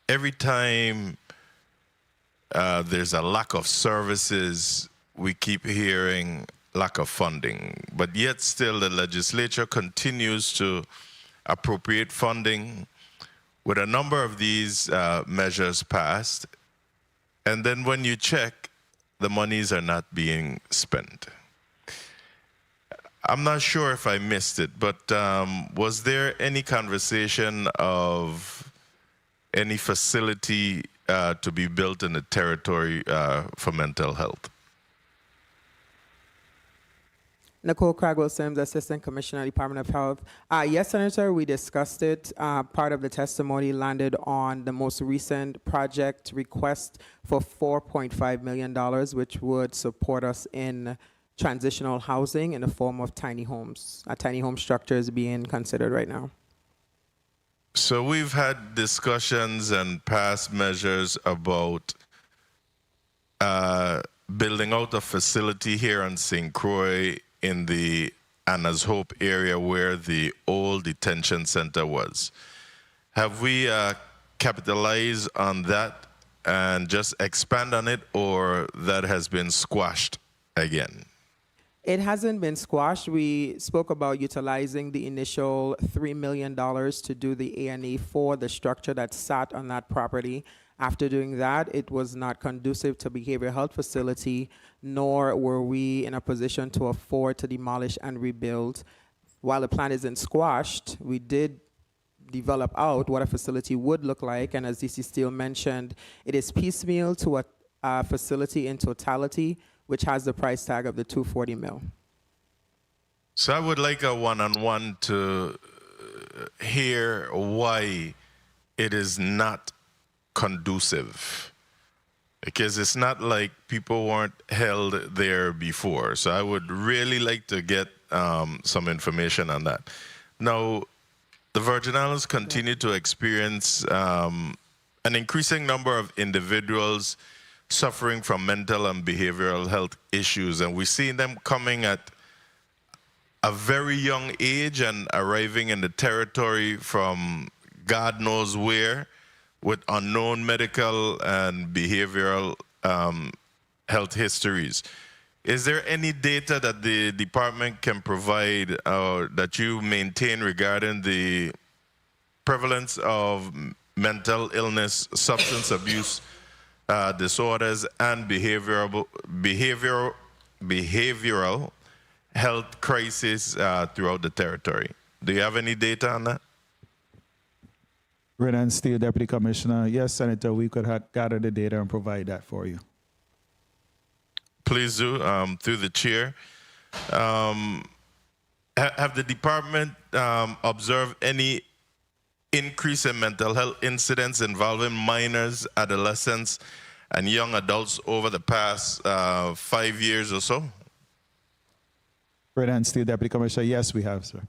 every time there's a lack of services, we keep hearing lack of funding. But yet still the legislature continues to appropriate funding with a number of these measures passed. And then when you check, the monies are not being spent. I'm not sure if I missed it, but was there any conversation of any facility to be built in the territory for mental health? Nicole Cragwell-Sims, Assistant Commissioner, Department of Health. Yes, Senator, we discussed it. Part of the testimony landed on the most recent project request for $4.5 million, which would support us in transitional housing in the form of tiny homes. Tiny home structure is being considered right now. So we've had discussions and past measures about building out a facility here in St. Croix in the Anna's Hope area where the old detention center was. Have we capitalized on that and just expand on it, or that has been squashed again? It hasn't been squashed. We spoke about utilizing the initial $3 million to do the A&E for the structure that sat on that property. After doing that, it was not conducive to behavioral health facility, nor were we in a position to afford to demolish and rebuild. While the plan isn't squashed, we did develop out what a facility would look like, and as DC Steele mentioned, it is piecemeal to a facility in totality, which has the price tag of the $240 million. So I would like a one-on-one to hear why it is not conducive, because it's not like people weren't held there before. So I would really like to get some information on that. Now, the Virgin Islands continue to experience an increasing number of individuals suffering from mental and behavioral health issues, and we're seeing them coming at a very young age and arriving in the territory from God knows where with unknown medical and behavioral health histories. Is there any data that the department can provide that you maintain regarding the prevalence of mental illness, substance abuse disorders, and behavioral health crisis throughout the territory? Do you have any data on that? Renan Steele, Deputy Commissioner. Yes, Senator, we could gather the data and provide that for you. Please do, through the chair. Have the department observed any increase in mental health incidents involving minors, adolescents, and young adults over the past 5 years or so? Renan Steele, Deputy Commissioner. Yes, we have, sir.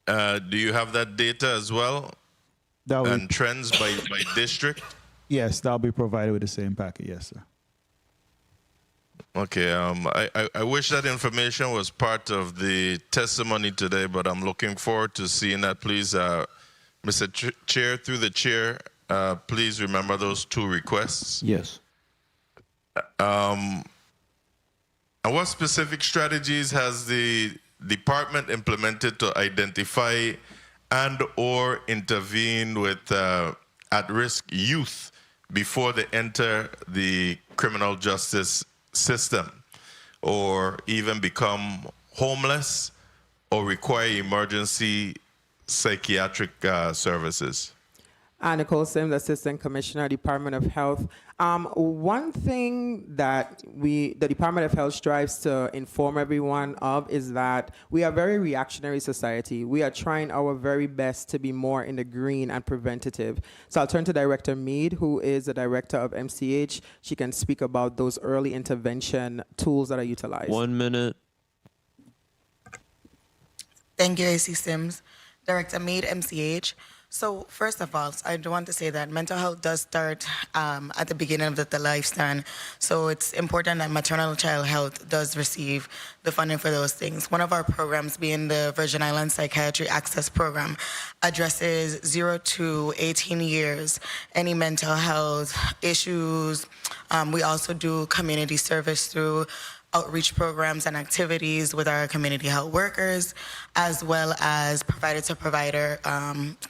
Do you have that data as well? And trends by district? Yes, that'll be provided with the same packet. Yes, sir. Okay, I wish that information was part of the testimony today, but I'm looking forward to seeing that. Please, Mr. Chair, through the chair, please remember those two requests. Yes. And what specific strategies has the department implemented to identify and or intervene with at-risk youth before they enter the criminal justice system or even become homeless or require emergency psychiatric services? Nicole Sims, Assistant Commissioner, Department of Health. One thing that the Department of Health strives to inform everyone of is that we are a very reactionary society. We are trying our very best to be more in the green and preventative. So I'll turn to Director Mead, who is the Director of MCH. She can speak about those early intervention tools that are utilized. 1 minute. Thank you, AC Sims. Director Mead, MCH. So first of all, I want to say that mental health does start at the beginning of the lifespan. So it's important that maternal child health does receive the funding for those things. One of our programs, being the Virgin Islands Psychiatry Access Program, addresses 0 to 18 years, any mental health issues. We also do community service through outreach programs and activities with our community health workers, as well as provider-to-provider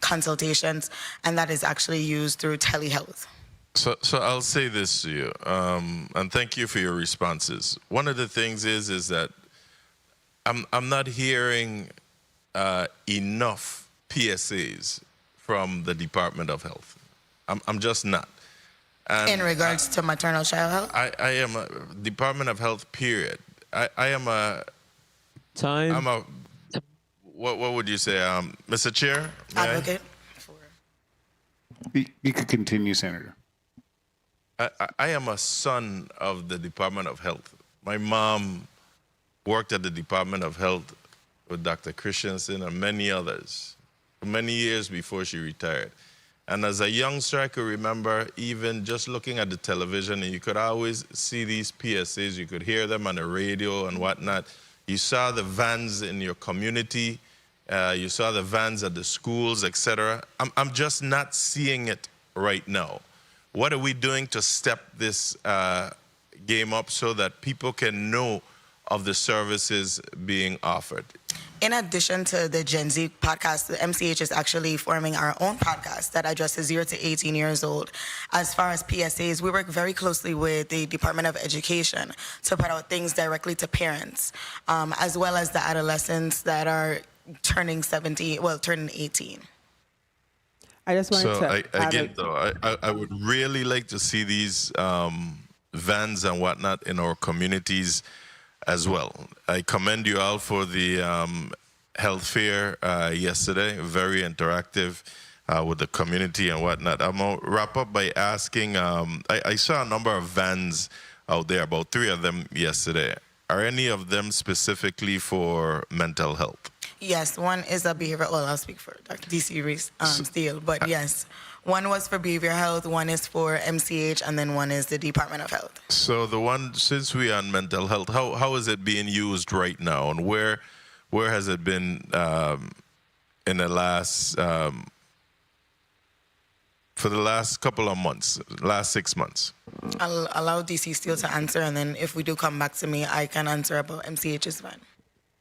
consultations, and that is actually used through telehealth. So I'll say this to you, and thank you for your responses. One of the things is that I'm not hearing enough PSAs from the Department of Health. I'm just not. And in regards to maternal child health? I am a Department of Health, period. I am a... Time. I'm a... What would you say, Mr. Chair? Advocate. You could continue, Senator. I am a son of the Department of Health. My mom worked at the Department of Health with Dr. Christensen and many others for many years before she retired. And as a youngster, I could remember even just looking at the television, and you could always see these PSAs. You could hear them on the radio and whatnot. You saw the vans in your community. You saw the vans at the schools, etc. I'm just not seeing it right now. What are we doing to step this game up so that people can know of the services being offered? In addition to the Gen Z podcast, the MCH is actually forming our own podcast that addresses 0 to 18 years old. As far as PSAs, we work very closely with the Department of Education to put out things directly to parents, as well as the adolescents that are turning 18. I just wanted I would really like to see these vans and whatnot in our communities as well. I commend you all for the health fair yesterday, very interactive with the community and whatnot. I'm going to wrap up by asking, I saw a number of vans out there, about 3 of them yesterday. Are any of them specifically for mental health? Yes, one is a behavioral. Well, I'll speak for Dr. DC Steele, but yes, one was for behavioral health, one is for MCH, and then one is the Department of Health. So the one, since we are on mental health, how is it being used right now, and where has it been in the last for the last couple of months, last 6 months? I'll allow DC Steele to answer, and then if we do come back to me, I can answer about MCH's van.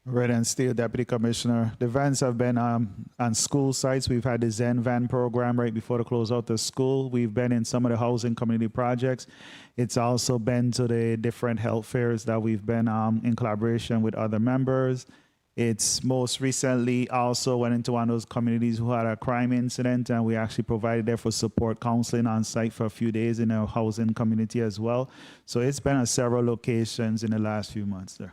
Red and Steel, Deputy Commissioner. The vans have been on school sites. We've had the Zen van program right before the close out of school. We've been in some of the housing community projects. It's also been to the different health fairs that we've been in collaboration with other members. It's most recently also went into one of those communities who had a crime incident, and we actually provided there for support counseling on site for a few days in our housing community as well. So it's been at several locations in the last few months there.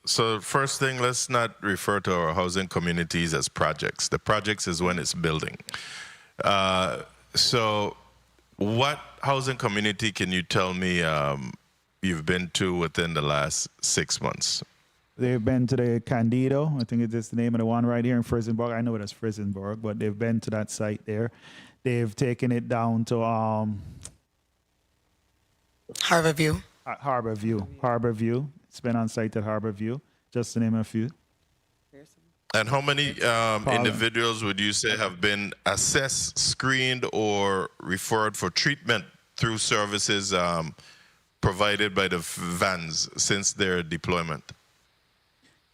So first thing, let's not refer to our housing communities as projects. The projects is when it's building. So what housing community can you tell me you've been to within the last 6 months? They've been to the Candido. I think it's the name of the one right here in Frisenburg. I know it as Frisenburg, but they've been to that site there. They've taken it down to Harborview. Harborview. It's been on site at Harborview, just to name a few. And how many individuals would you say have been assessed, screened, or referred for treatment through services provided by the vans since their deployment?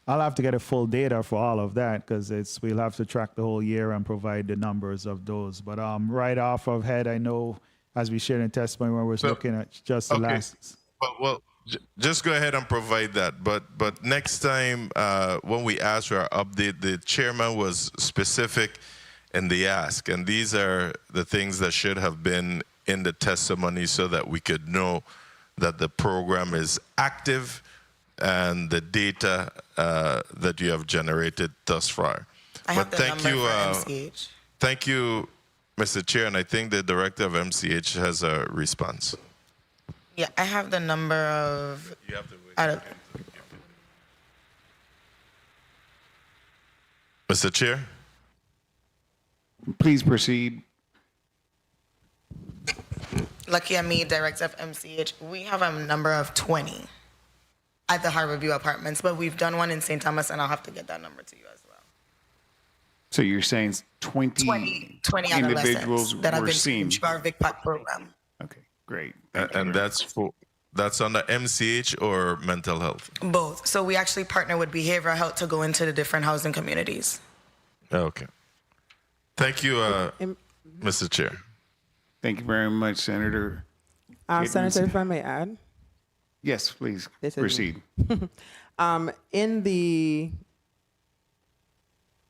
I'll have to get a full data for all of that because we'll have to track the whole year and provide the numbers of those. But right off of head, I know as we shared in testimony when we're looking at just the last. Well, just go ahead and provide that. But next time when we ask for our update, the chairman was specific in the ask, and these are the things that should have been in the testimony so that we could know that the program is active and the data that you have generated thus far. I have the number for MCH. Thank you, Mr. Chair, and I think the director of MCH has a response. Yeah, I have the number of. You have to wait. Mr. Chair? Please proceed. Lucky me, director of MCH. We have a number of 20 at the Harborview Apartments, but we've done one in St. Thomas, and I'll have to get that number to you as well. So you're saying 20 individuals that have were been seen. to our VICPAC program. Okay, great. And that's under MCH or mental health? Both. So we actually partner with behavioral health to go into the different housing communities. Okay. Thank you, Mr. Chair. Thank you very much, Senator. Senator, if I may add. Yes, please This is proceed. In the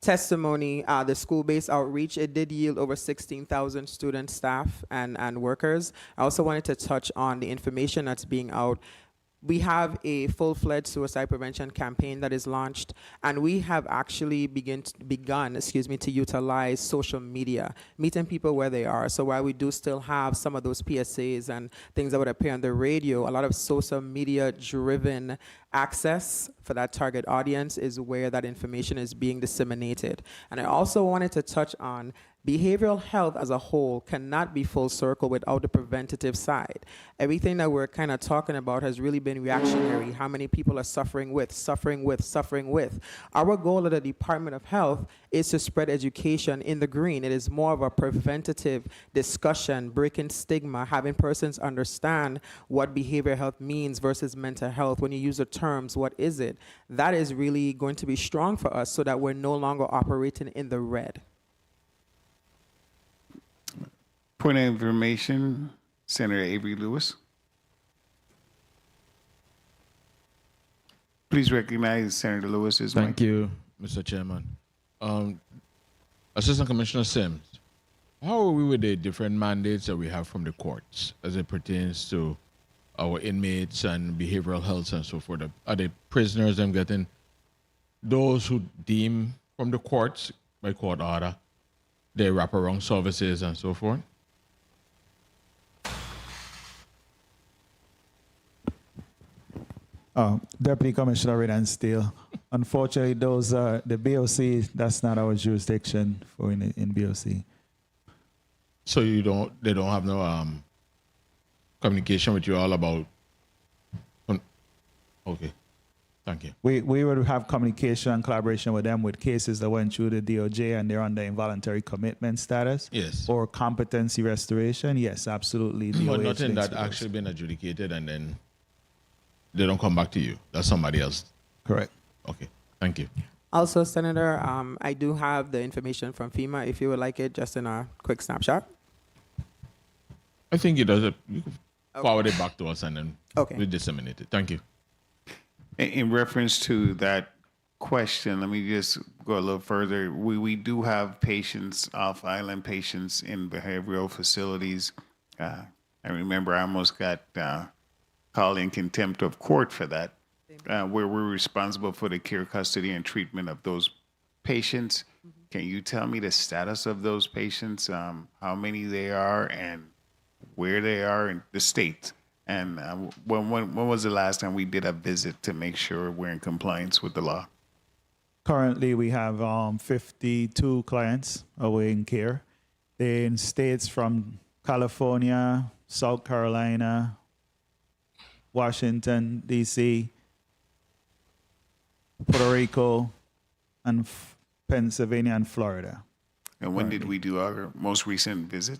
testimony, the school-based outreach, it did yield over 16,000 students, staff, and workers. I also wanted to touch on the information that's being out. We have a full-fledged suicide prevention campaign that is launched, and we have actually begun to utilize social media, meeting people where they are. So while we do still have some of those PSAs and things that would appear on the radio, a lot of social media-driven access for that target audience is where that information is being disseminated. And I also wanted to touch on behavioral health as a whole cannot be full circle without the preventative side. Everything that we're kind of talking about has really been reactionary. How many people are suffering with. Our goal at the Department of Health is to spread education in the green. It is more of a preventative discussion, breaking stigma, having persons understand what behavioral health means versus mental health. When you use the terms, what is it? That is really going to be strong for us so that we're no longer operating in the red. Point of information, Senator Avery Lewis. Please recognize Senator Lewis's mic. Thank you, Mr. Chairman. Assistant Commissioner Sims, how are we with the different mandates that we have from the courts as it pertains to our inmates and behavioral health and so forth? Are the prisoners them getting those who deem from the courts by court order their wraparound services and so forth? Deputy Commissioner Red and Steele. Unfortunately, those the BOC. That's not our jurisdiction for in BOC. So they don't have no communication with you all about. Okay, thank you. We would have communication and collaboration with them with cases that went through the DOJ and they're under involuntary commitment status. Yes. Or competency restoration. Yes, absolutely. But DOH nothing links that with those. actually been adjudicated and then they don't come back to you. That's somebody else. Correct. Okay, thank you. Also, Senator, I do have the information from FEMA if you would like it, just in a quick snapshot. I think it does it. You can forward it back to us and then Okay. we disseminate it. Thank you. In reference to that question, let me just go a little further. We do have patients, off-island patients in behavioral facilities. I remember I almost got called in contempt of court for that, where we're responsible for the care, custody, and treatment of those patients. Can you tell me the status of those patients, how many they are, and where they are in the state? And when was the last time we did a visit to make sure we're in compliance with the law? Currently, we have 52 clients awaiting care. They're in states from California, South Carolina, Washington, D.C., Puerto Rico, and Pennsylvania and Florida. And when did we do our most recent visit?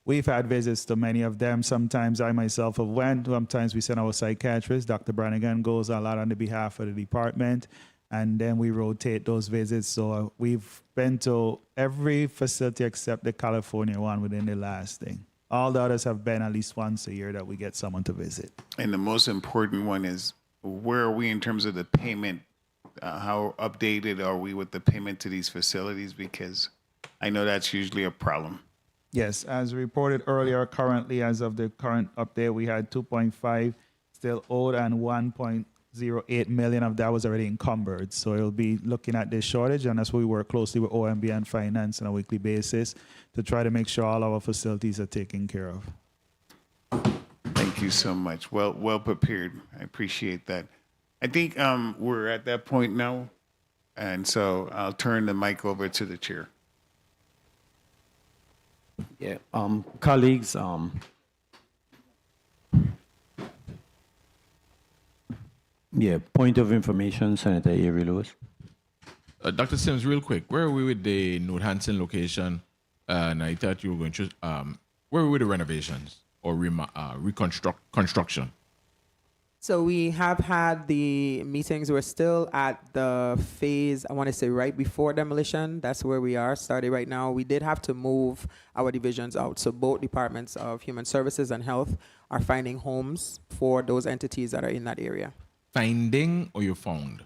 We've had visits to many of them. Sometimes I myself have went. Sometimes we send our psychiatrist. Dr. Brannigan goes a lot on the behalf of the department. And then we rotate those visits. So we've been to every facility except the California one within the last thing. All the others have been at least once a year that we get someone to visit. And the most important one is, where are we in terms of the payment? How updated are we with the payment to these facilities? Because I know that's usually a problem. Yes, as reported earlier, currently, as of the current update, we had 2.5 still owed and 1.08 million of that was already encumbered. So it'll be looking at this shortage, and that's why we work closely with OMB and Finance on a weekly basis to try to make sure all our facilities are taken care of. Thank you so much. Well prepared. I appreciate that. I think we're at that point now, and so I'll turn the mic over to the chair. Yeah, colleagues, point of information, Senator Avery Lewis. Dr. Sims, real quick, where are we with the Northampton location? And I thought you were going to, where are we with the renovations or construction? So we have had the meetings. We're still at the phase, I want to say right before demolition. That's where we are, started right now. We did have to move our divisions out. So both departments of Human Services and Health are finding homes for those entities that are in that area. Finding or you found?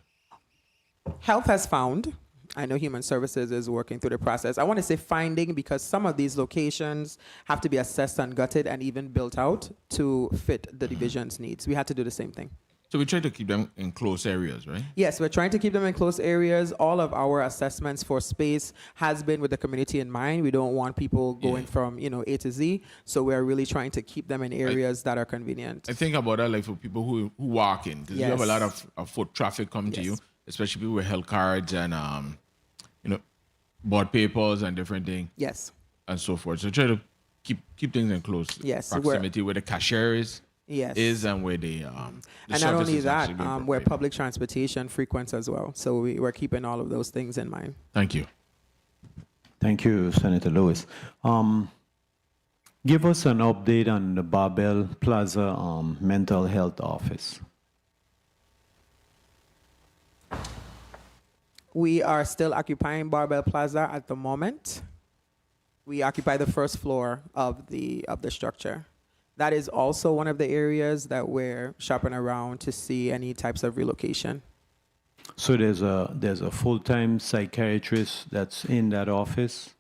Health has found. I know Human Services is working through the process. I want to say finding because some of these locations have to be assessed and gutted and even built out to fit the division's needs. We had to do the same thing. So we try to keep them in close areas, right? Yes, we're trying to keep them in close areas. All of our assessments for space has been with the community in mind. We don't want people going from, A to Z. So we're really trying to keep them in areas that are convenient. I think about that like for people who walk in, because you have a lot of foot traffic coming to you, especially people with health cards and board papers and different things. Yes. And so forth. So try to keep things in close proximity where the cashier is and where the and not only that, where public transportation frequents as well. So we're keeping all of those things in mind. Thank you. Thank you, Senator Lewis. Give us an update on the Barbell Plaza mental health office. We are still occupying Barbell Plaza at the moment. We occupy the first floor of the structure. That is also one of the areas that we're shopping around to see any types of relocation. So there's a full-time psychiatrist that's in that office?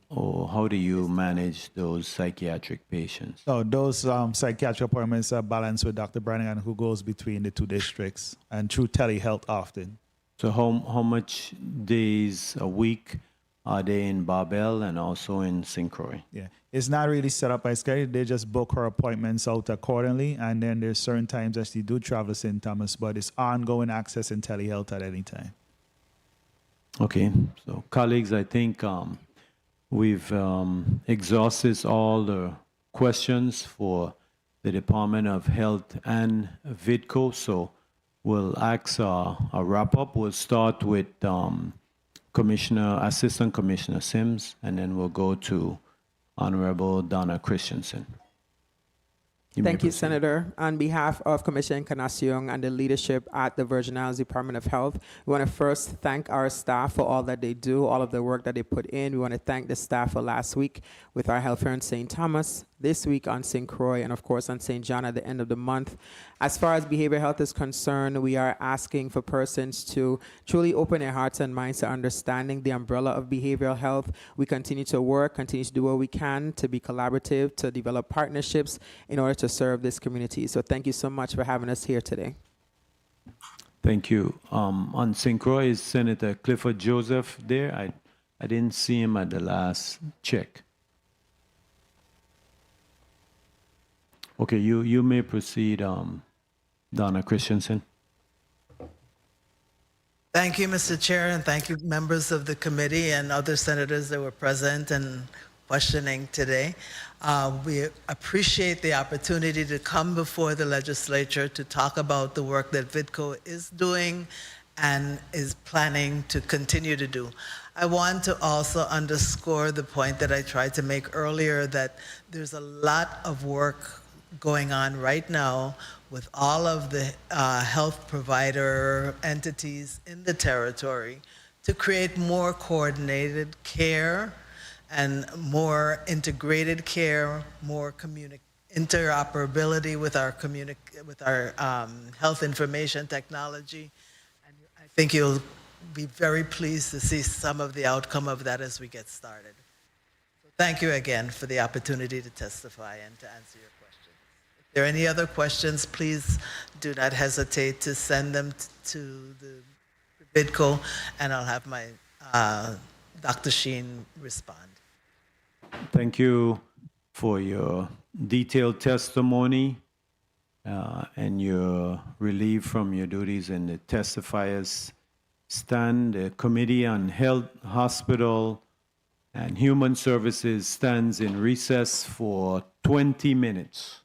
Or how do you manage those psychiatric patients? So those psychiatric appointments are balanced with Dr. Brannigan, who goes between the two districts and through telehealth often. So how much days a week are they in Barbell and also in St. Croix? Yeah, it's not really set up by schedule. They just book her appointments out accordingly, and then there's certain times that she do travel to St. Thomas, but it's ongoing access and telehealth at any time. Okay, so colleagues, I think we've exhausted all the questions for the Department of Health and VIDCO, so we'll ask a wrap up. We'll start with Assistant Commissioner Sims, and then we'll go to Honorable Donna Christensen. Thank you, Senator. On behalf of Commissioner Encarnacion and the leadership at the Virgin Islands Department of Health, we want to first thank our staff for all that they do, all of the work that they put in. We want to thank the staff for last week with our health fair in St. Thomas, this week on St. Croix, and of course on St. John at the end of the month. As far as behavioral health is concerned, we are asking for persons to truly open their hearts and minds to understanding the umbrella of behavioral health. We continue to work, continue to do what we can to be collaborative, to develop partnerships in order to serve this community. So thank you so much for having us here today. Thank you. On St. Croix, is Senator Clifford Joseph there? I didn't see him at the last check. Okay, you may proceed, Donna Christensen. Thank you, Mr. Chair, and thank you, members of the committee and other senators that were present and questioning today. We appreciate the opportunity to come before the legislature to talk about the work that VIDCO is doing and is planning to continue to do. I want to also underscore the point that I tried to make earlier, that there's a lot of work going on right now with all of the health provider entities in the territory to create more coordinated care and more integrated care, more interoperability with our health information technology. And I think you'll be very pleased to see some of the outcome of that as we get started. So thank you again for the opportunity to testify and to answer your questions. If there are any other questions, please do not hesitate to send them to the VIDCO, and I'll have my Dr. Sheen respond. Thank you for your detailed testimony and your relief from your duties in the testifiers stand. The Committee on Health, Hospital, and Human Services stands in recess for 20 minutes.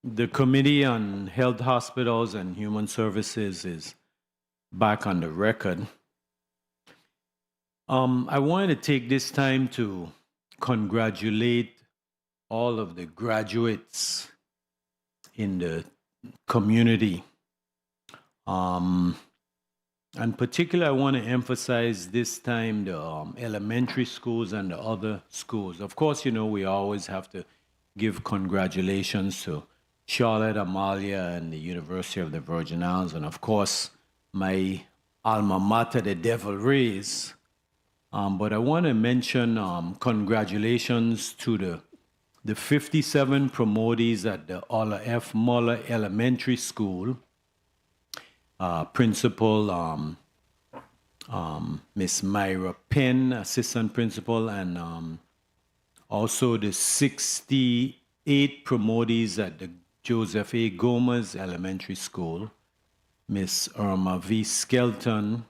The Committee on Health, Hospitals, and Human Services is back on the record. I wanted to take this time to congratulate all of the graduates in the community. And particularly, I want to emphasize this time the elementary schools and the other schools. Of course, you know, we always have to give congratulations to Charlotte Amalia and the University of the Virgin Islands, and of course, my alma mater, the VIIRS. But I want to mention congratulations to the 57 promotees at the Ola F. Muller Elementary School. Principal Miss Myra Penn, assistant principal, and also the 68 promotees at the Joseph A. Gomez Elementary School. Miss Irma V. Skelton,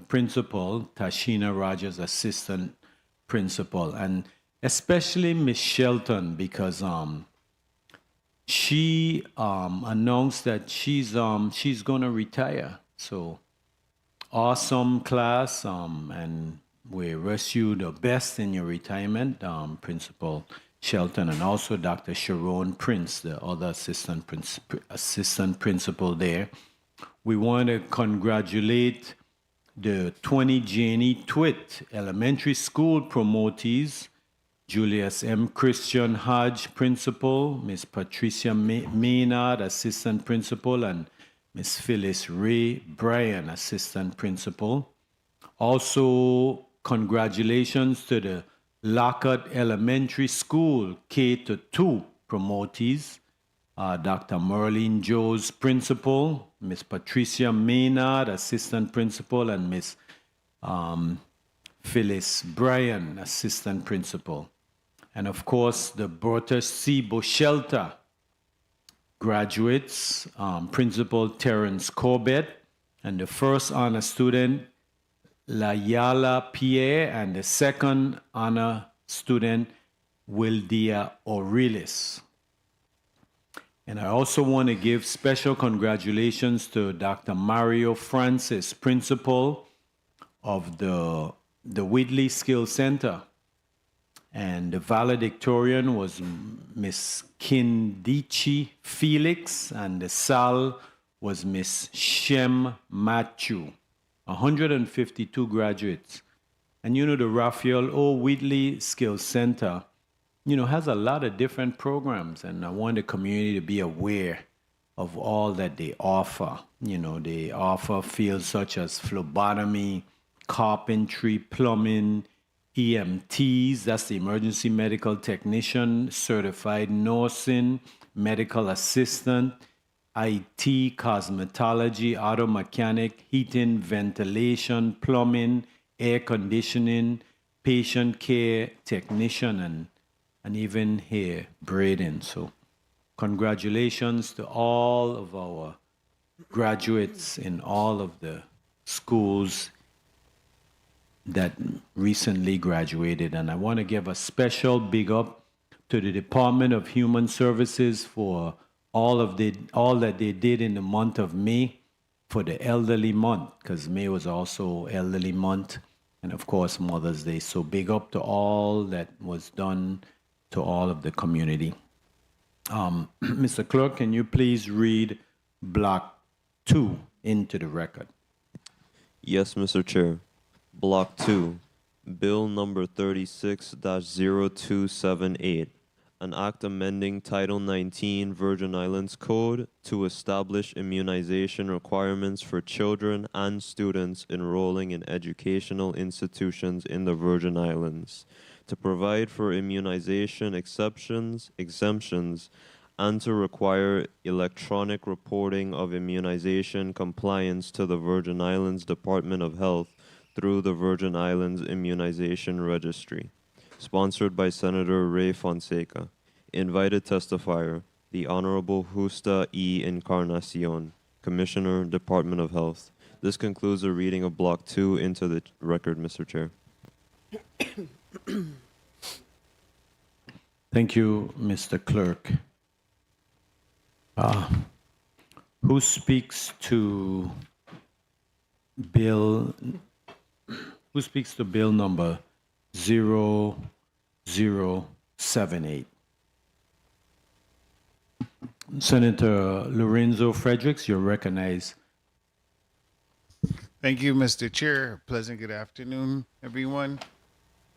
principal, Tashina Rogers, assistant principal, and especially Miss Shelton, because she announced that she's going to retire. So awesome class, and we wish you the best in your retirement, Principal Shelton, and also Dr. Sharon Prince, the other assistant principal there. We want to congratulate the 20 Janie Twitt Elementary School promotees, Julius M. Christian Hodge, Principal, Miss Patricia Maynard, Assistant Principal, and Miss Phyllis Ray Bryan, Assistant Principal. Also, congratulations to the Lockhart Elementary School K-2 promotees, Dr. Merlene Joes, Principal, Miss Patricia Maynard, Assistant Principal, and Miss Phyllis Bryan, Assistant Principal. And of course, the Bertha C. Bochelta graduates, Principal Terrence Corbett, and the first honor student, Layala Pierre, and the second honor student, Wildia Aurelis. And I also want to give special congratulations to Dr. Mario Francis, Principal of the Whitley Skills Center. And the valedictorian was Miss Kindichi Felix, and the SAL was Miss Shem Matthew. 152 graduates. And you know, the Raphael O. Whitley Skills Center, you know, has a lot of different programs, and I want the community to be aware of all that they offer. You know, they offer fields such as phlebotomy, carpentry, plumbing, EMTs, that's the emergency medical technician, certified nursing, medical assistant, IT, cosmetology, auto mechanic, heating, ventilation, plumbing, air conditioning, patient care technician, and even hair braiding. So congratulations to all of our graduates in all of the schools that recently graduated. And I want to give a special big up to the Department of Human Services for all that they did in the month of May for the elderly month, because May was also elderly month, and of course Mother's Day. So big up to all that was done to all of the community. Mr. Clerk, can you please read Block 2 into the record? Yes, Mr. Chair. Block 2, Bill number 36-0278, an act amending Title 19 Virgin Islands Code to establish immunization requirements for children and students enrolling in educational institutions in the Virgin Islands, to provide for immunization exemptions, and to require electronic reporting of immunization compliance to the Virgin Islands Department of Health through the Virgin Islands Immunization Registry. Sponsored by Senator Ray Fonseca. Invited testifier, the Honorable Justa E. Encarnacion, Commissioner, Department of Health. This concludes the reading of Block 2 into the record, Mr. Chair. Thank you, Mr. Clerk. Who speaks to bill? Who speaks to bill number 0078? Senator Lorenzo Fredericks, you're recognized. Thank you, Mr. Chair. Pleasant good afternoon, everyone.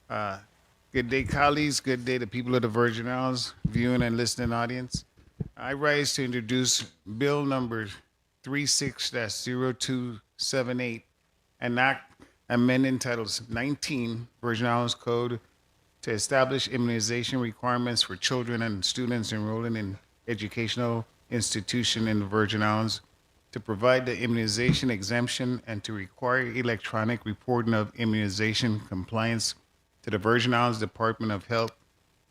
Good day, colleagues. Good day to people of the Virgin Islands, viewing and listening audience. I rise to introduce Bill number 36-0278, an act amending Titles 19 Virgin Islands Code to establish immunization requirements for children and students enrolling in educational institution in the Virgin Islands, to provide the immunization exemption and to require electronic reporting of immunization compliance to the Virgin Islands Department of Health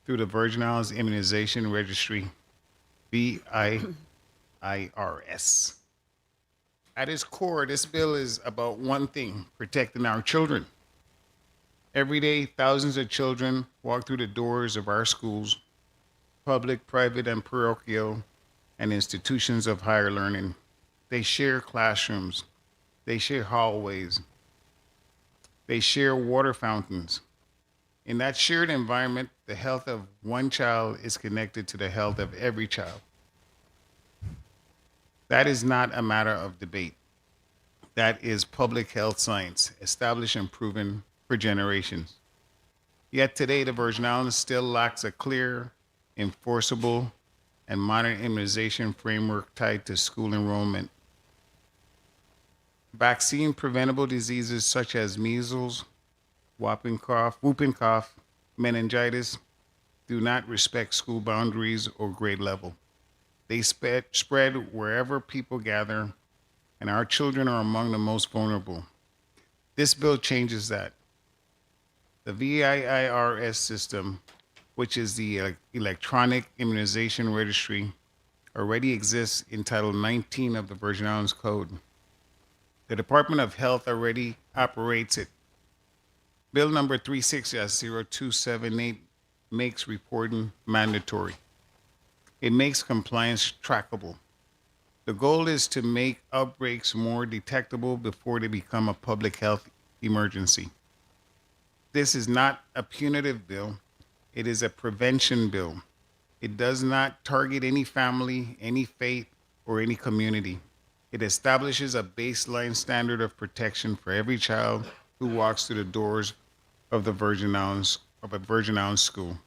through the Virgin Islands Immunization Registry, VIIRS. At its core, this bill is about one thing: protecting our children. Every day, thousands of children walk through the doors of our schools, public, private, and parochial, and institutions of higher learning. They share classrooms, they share hallways, they share water fountains. In that shared environment, the health of one child is connected to the health of every child. That is not a matter of debate. That is public health science, established and proven for generations. Yet today, the Virgin Islands still lacks a clear, enforceable, and modern immunization framework tied to school enrollment. Vaccine preventable diseases such as measles, whooping cough, meningitis do not respect school boundaries or grade level. They spread wherever people gather, and our children are among the most vulnerable. This bill changes that. The VIIRS system, which is the Electronic Immunization Registry, already exists in Title 19 of the Virgin Islands Code. The Department of Health already operates it. Bill number 36-0278 makes reporting mandatory. It makes compliance trackable. The goal is to make outbreaks more detectable before they become a public health emergency. This is not a punitive bill. It is a prevention bill. It does not target any family, any faith, or any community. It establishes a baseline standard of protection for every child who walks through the doors of the Virgin Islands, of a Virgin Islands school.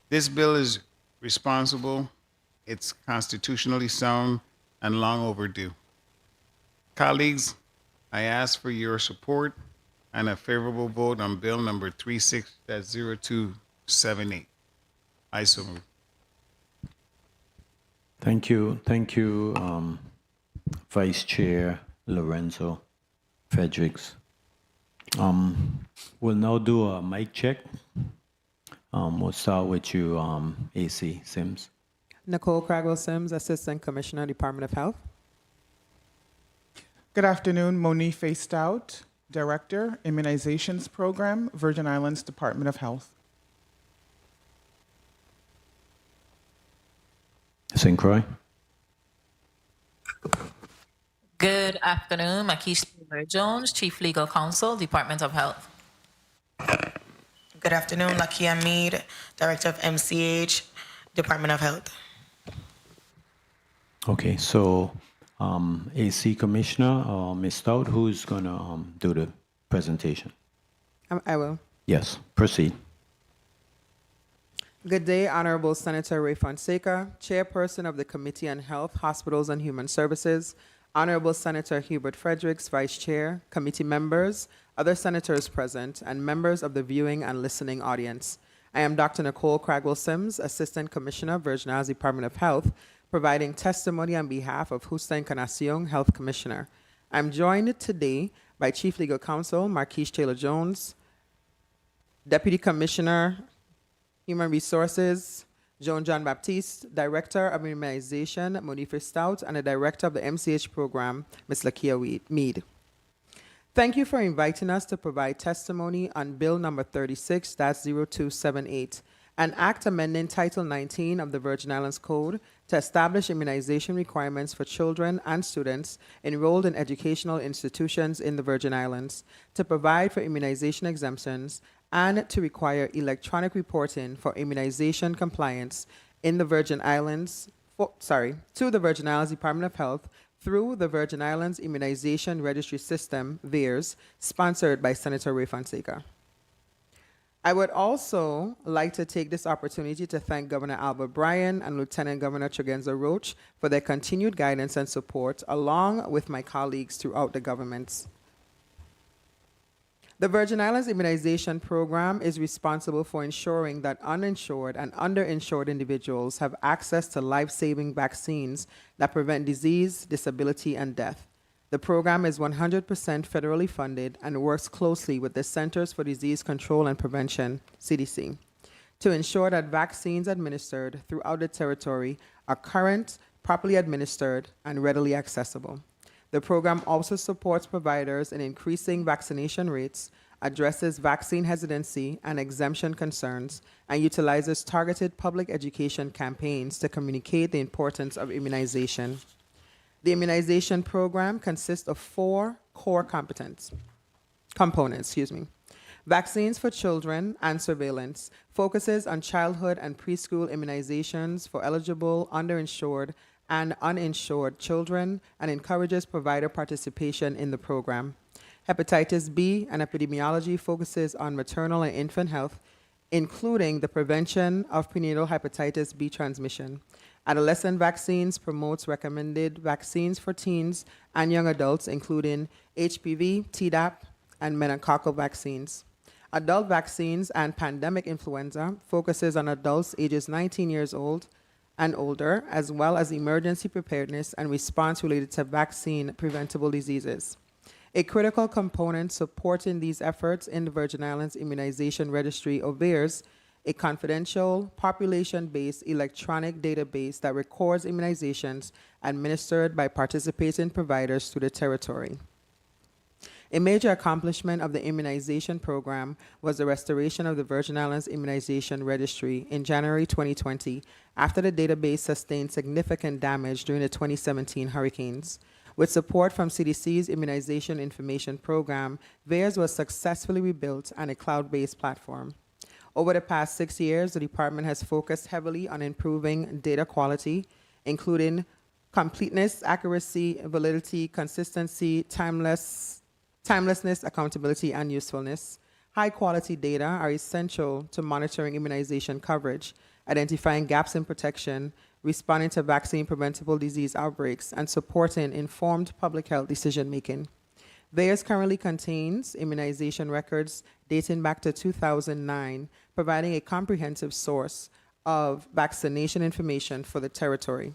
This bill is responsible, it's constitutionally sound, and long overdue. Colleagues, I ask for your support and a favorable vote on bill number 36-0278. I so move. Thank you, Vice Chair Lorenzo Fredericks. We'll now do a mic check. We'll start with you, AC Sims. Nicole Cragwell Sims, Assistant Commissioner, Department of Health. Good afternoon, Monique Stout, Director, Immunizations Program, Virgin Islands Department of Health. St. Croix. Good afternoon, Makish Taylor-Jones, Chief Legal Counsel, Department of Health. Good afternoon, Lakia Mead, Director of MCH, Department of Health. Okay, so AC Commissioner, Ms. Stout, who's going to do the presentation? I will. Yes, proceed. Good day, Honorable Senator Ray Fonseca, Chairperson of the Committee on Health, Hospitals, and Human Services, Honorable Senator Hubert Fredericks, Vice Chair, committee members, other senators present, and members of the viewing and listening audience. I am Dr. Nicole Cragwell Sims, Assistant Commissioner, Virgin Islands Department of Health, providing testimony on behalf of Justa Encarnacion, Health Commissioner. I'm joined today by Chief Legal Counsel Marquise Taylor-Jones, Deputy Commissioner, Human Resources, Joan John Baptiste, Director of Immunization, Monife Stout, and the Director of the MCH Program, Ms. Lakia Mead. Thank you for inviting us to provide testimony on Bill number 36-0278, An act amending Title 19 of the Virgin Islands Code to establish immunization requirements for children and students enrolled in educational institutions in the Virgin Islands, to provide for immunization exemptions, and to require electronic reporting for immunization compliance in the Virgin Islands, to the Virgin Islands Department of Health through the Virgin Islands Immunization Registry System, VIIRS, sponsored by Senator Ray Fonseca. I would also like to take this opportunity to thank Governor Albert Bryan and Lieutenant Governor Tregenza Roach for their continued guidance and support, along with my colleagues throughout the governments. The Virgin Islands Immunization Program is responsible for ensuring that uninsured and underinsured individuals have access to life-saving vaccines that prevent disease, disability, and death. The program is 100% federally funded and works closely with the Centers for Disease Control and Prevention, CDC, to ensure that vaccines administered throughout the territory are current, properly administered, and readily accessible. The program also supports providers in increasing vaccination rates, addresses vaccine hesitancy and exemption concerns, and utilizes targeted public education campaigns to communicate the importance of immunization. The immunization program consists of 4 core components. Vaccines for children and surveillance focuses on childhood and preschool immunizations for eligible, underinsured, and uninsured children and encourages provider participation in the program. Hepatitis B and epidemiology focuses on maternal and infant health, including the prevention of prenatal hepatitis B transmission. Adolescent vaccines promotes recommended vaccines for teens and young adults, including HPV, Tdap, and meningococcal vaccines. Adult vaccines and pandemic influenza focuses on adults ages 19 years old and older, as well as emergency preparedness and response related to vaccine preventable diseases. A critical component supporting these efforts in the Virgin Islands Immunization Registry, or VIIRS, a confidential, population-based electronic database that records immunizations administered by participating providers to the territory. A major accomplishment of the immunization program was the restoration of the Virgin Islands Immunization Registry in January 2020 after the database sustained significant damage during the 2017 hurricanes. With support from CDC's Immunization Information Program, VIIRS was successfully rebuilt on a cloud-based platform. Over the past 6 years, the department has focused heavily on improving data quality, including completeness, accuracy, validity, consistency, timelessness, accountability, and usefulness. High-quality data are essential to monitoring immunization coverage, identifying gaps in protection, responding to vaccine-preventable disease outbreaks, and supporting informed public health decision-making. VIIRS currently contains immunization records dating back to 2009, providing a comprehensive source of vaccination information for the territory.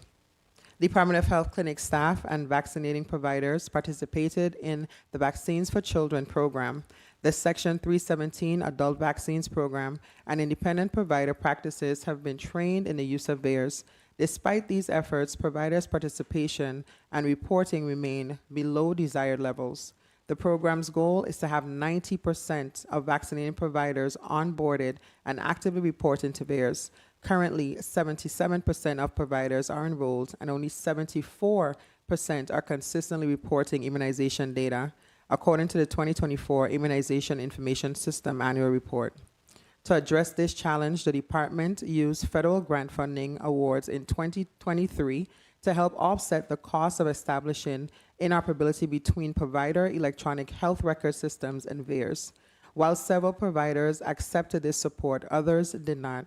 Department of Health clinic staff and vaccinating providers participated in the Vaccines for Children program, the Section 317 Adult Vaccines program, and independent provider practices have been trained in the use of VIIRS. Despite these efforts, providers' participation and reporting remain below desired levels. The program's goal is to have 90% of vaccinating providers onboarded and actively reporting to VIIRS. Currently, 77% of providers are enrolled and only 74% are consistently reporting immunization data, according to the 2024 Immunization Information System Annual Report. To address this challenge, the department used federal grant funding awards in 2023 to help offset the cost of establishing interoperability between provider electronic health record systems and VIIRS. While several providers accepted this support, others did not.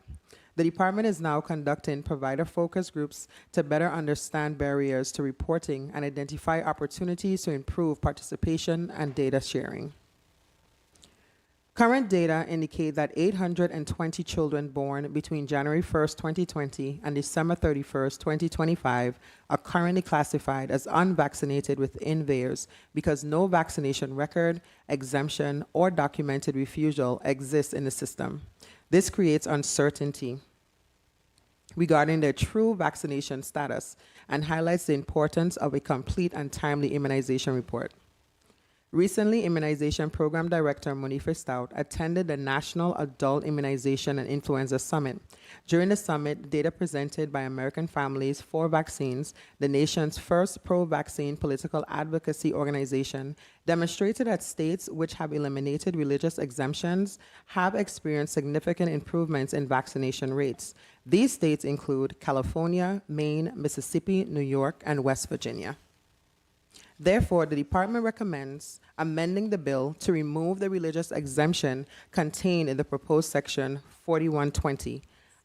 The department is now conducting provider focus groups to better understand barriers to reporting and identify opportunities to improve participation and data sharing. Current data indicate that 820 children born between January 1st, 2020 and December 31st, 2025 are currently classified as unvaccinated within VIIRS because no vaccination record, exemption, or documented refusal exists in the system. This creates uncertainty regarding their true vaccination status and highlights the importance of a complete and timely immunization report. Recently, Immunization Program Director Monifa Stout attended the National Adult Immunization and Influenza Summit. During the summit, data presented by American Families for Vaccines, the nation's first pro-vaccine political advocacy organization, demonstrated that states which have eliminated religious exemptions have experienced significant improvements in vaccination rates. These states include California, Maine, Mississippi, New York, and West Virginia. Therefore, the department recommends amending the bill to remove the religious exemption contained in the proposed section 4120,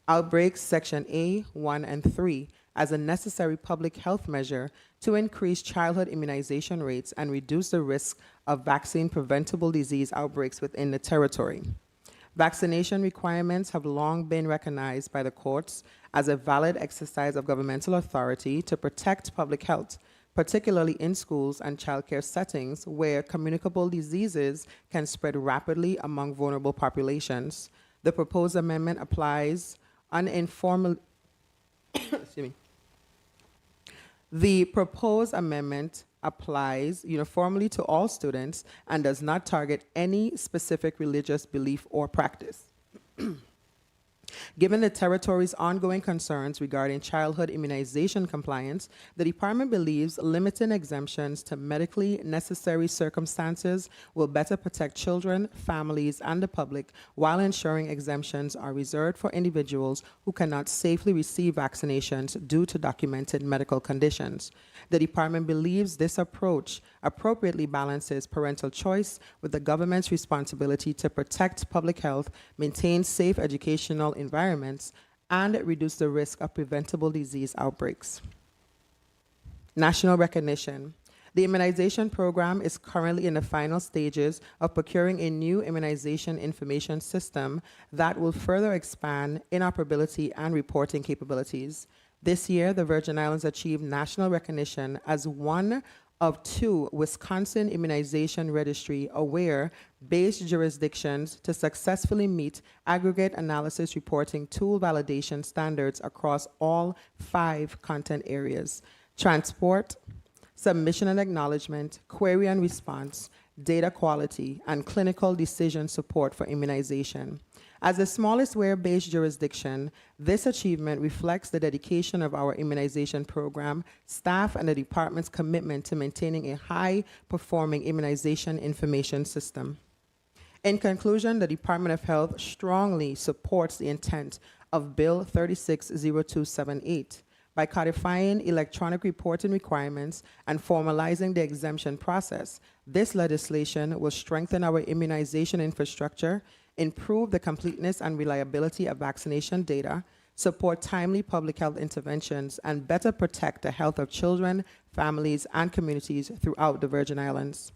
outbreaks section A, 1, and 3, as a necessary public health measure to increase childhood immunization rates and reduce the risk of vaccine-preventable disease outbreaks within the territory. Vaccination requirements have long been recognized by the courts as a valid exercise of governmental authority to protect public health, particularly in schools and childcare settings where communicable diseases can spread rapidly among vulnerable populations. The proposed amendment applies uninformally. Excuse me. The proposed amendment applies uniformly to all students and does not target any specific religious belief or practice. Given the territory's ongoing concerns regarding childhood immunization compliance, the department believes limiting exemptions to medically necessary circumstances will better protect children, families, and the public while ensuring exemptions are reserved for individuals who cannot safely receive vaccinations due to documented medical conditions. The department believes this approach appropriately balances parental choice with the government's responsibility to protect public health, maintain safe educational environments, and reduce the risk of preventable disease outbreaks. National recognition. The immunization program is currently in the final stages of procuring a new immunization information system that will further expand interoperability and reporting capabilities. This year, the Virgin Islands achieved national recognition as one of 2 Wisconsin Immunization Registry aware-based jurisdictions to successfully meet aggregate analysis reporting tool validation standards across all 5 content areas: transport, submission and acknowledgement, query and response, data quality, and clinical decision support for immunization. As the smallest where-based jurisdiction, this achievement reflects the dedication of our immunization program, staff, and the department's commitment to maintaining a high-performing immunization information system. In conclusion, the Department of Health strongly supports the intent of Bill 360278. By codifying electronic reporting requirements and formalizing the exemption process, this legislation will strengthen our immunization infrastructure, improve the completeness and reliability of vaccination data, support timely public health interventions, and better protect the health of children, families, and communities throughout the Virgin Islands.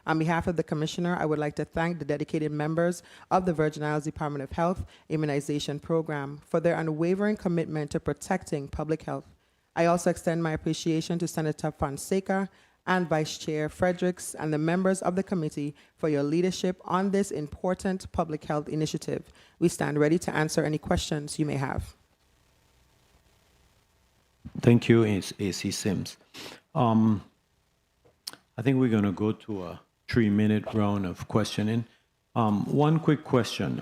On behalf of the Commissioner, I would like to thank the dedicated members of the Virgin Islands Department of Health Immunization Program for their unwavering commitment to protecting public health. I also extend my appreciation to Senator Fonseca and Vice Chair Fredericks and the members of the committee for your leadership on this important public health initiative. We stand ready to answer any questions you may have. Thank you, AC Sims. I think we're going to go to a 3-minute round of questioning. One quick question.